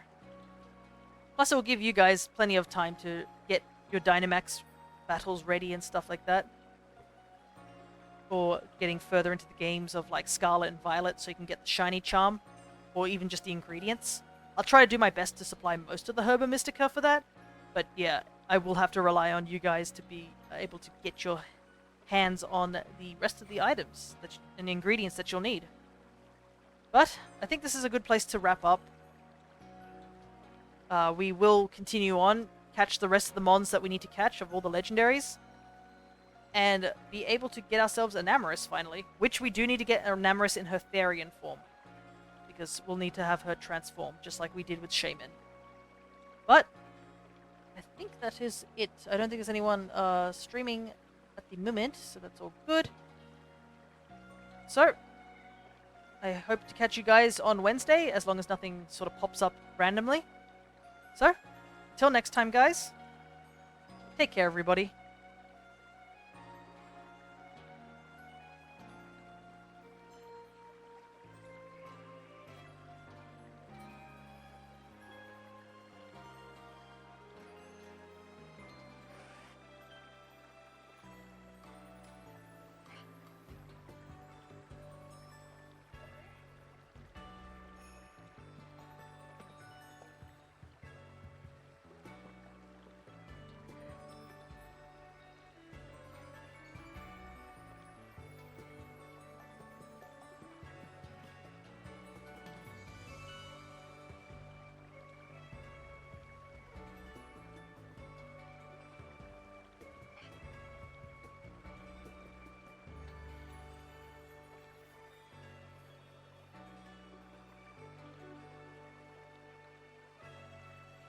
plus it will give you guys plenty of time to get your Dynamax battles ready and stuff like that for getting further into the games of like Scarlet and Violet so you can get the shiny charm or even just the ingredients. I'll try to do my best to supply most of the Herba Mystica for that, but yeah, I will have to rely on you guys to be able to get your hands on the rest of the items and ingredients that you'll need. But I think this is a good place to wrap up. We will continue on, catch the rest of the mons that we need to catch of all the legendaries, and be able to get ourselves Enamorus finally, which we do need to get Enamorus in her Therian form, because we'll need to have her transform, just like we did with Shaymin. But I think that is it. I don't think there's anyone streaming at the moment, so that's all good. So, I hope to catch you guys on Wednesday, as long as nothing sort of pops up randomly. So, until next time, guys, take care, everybody.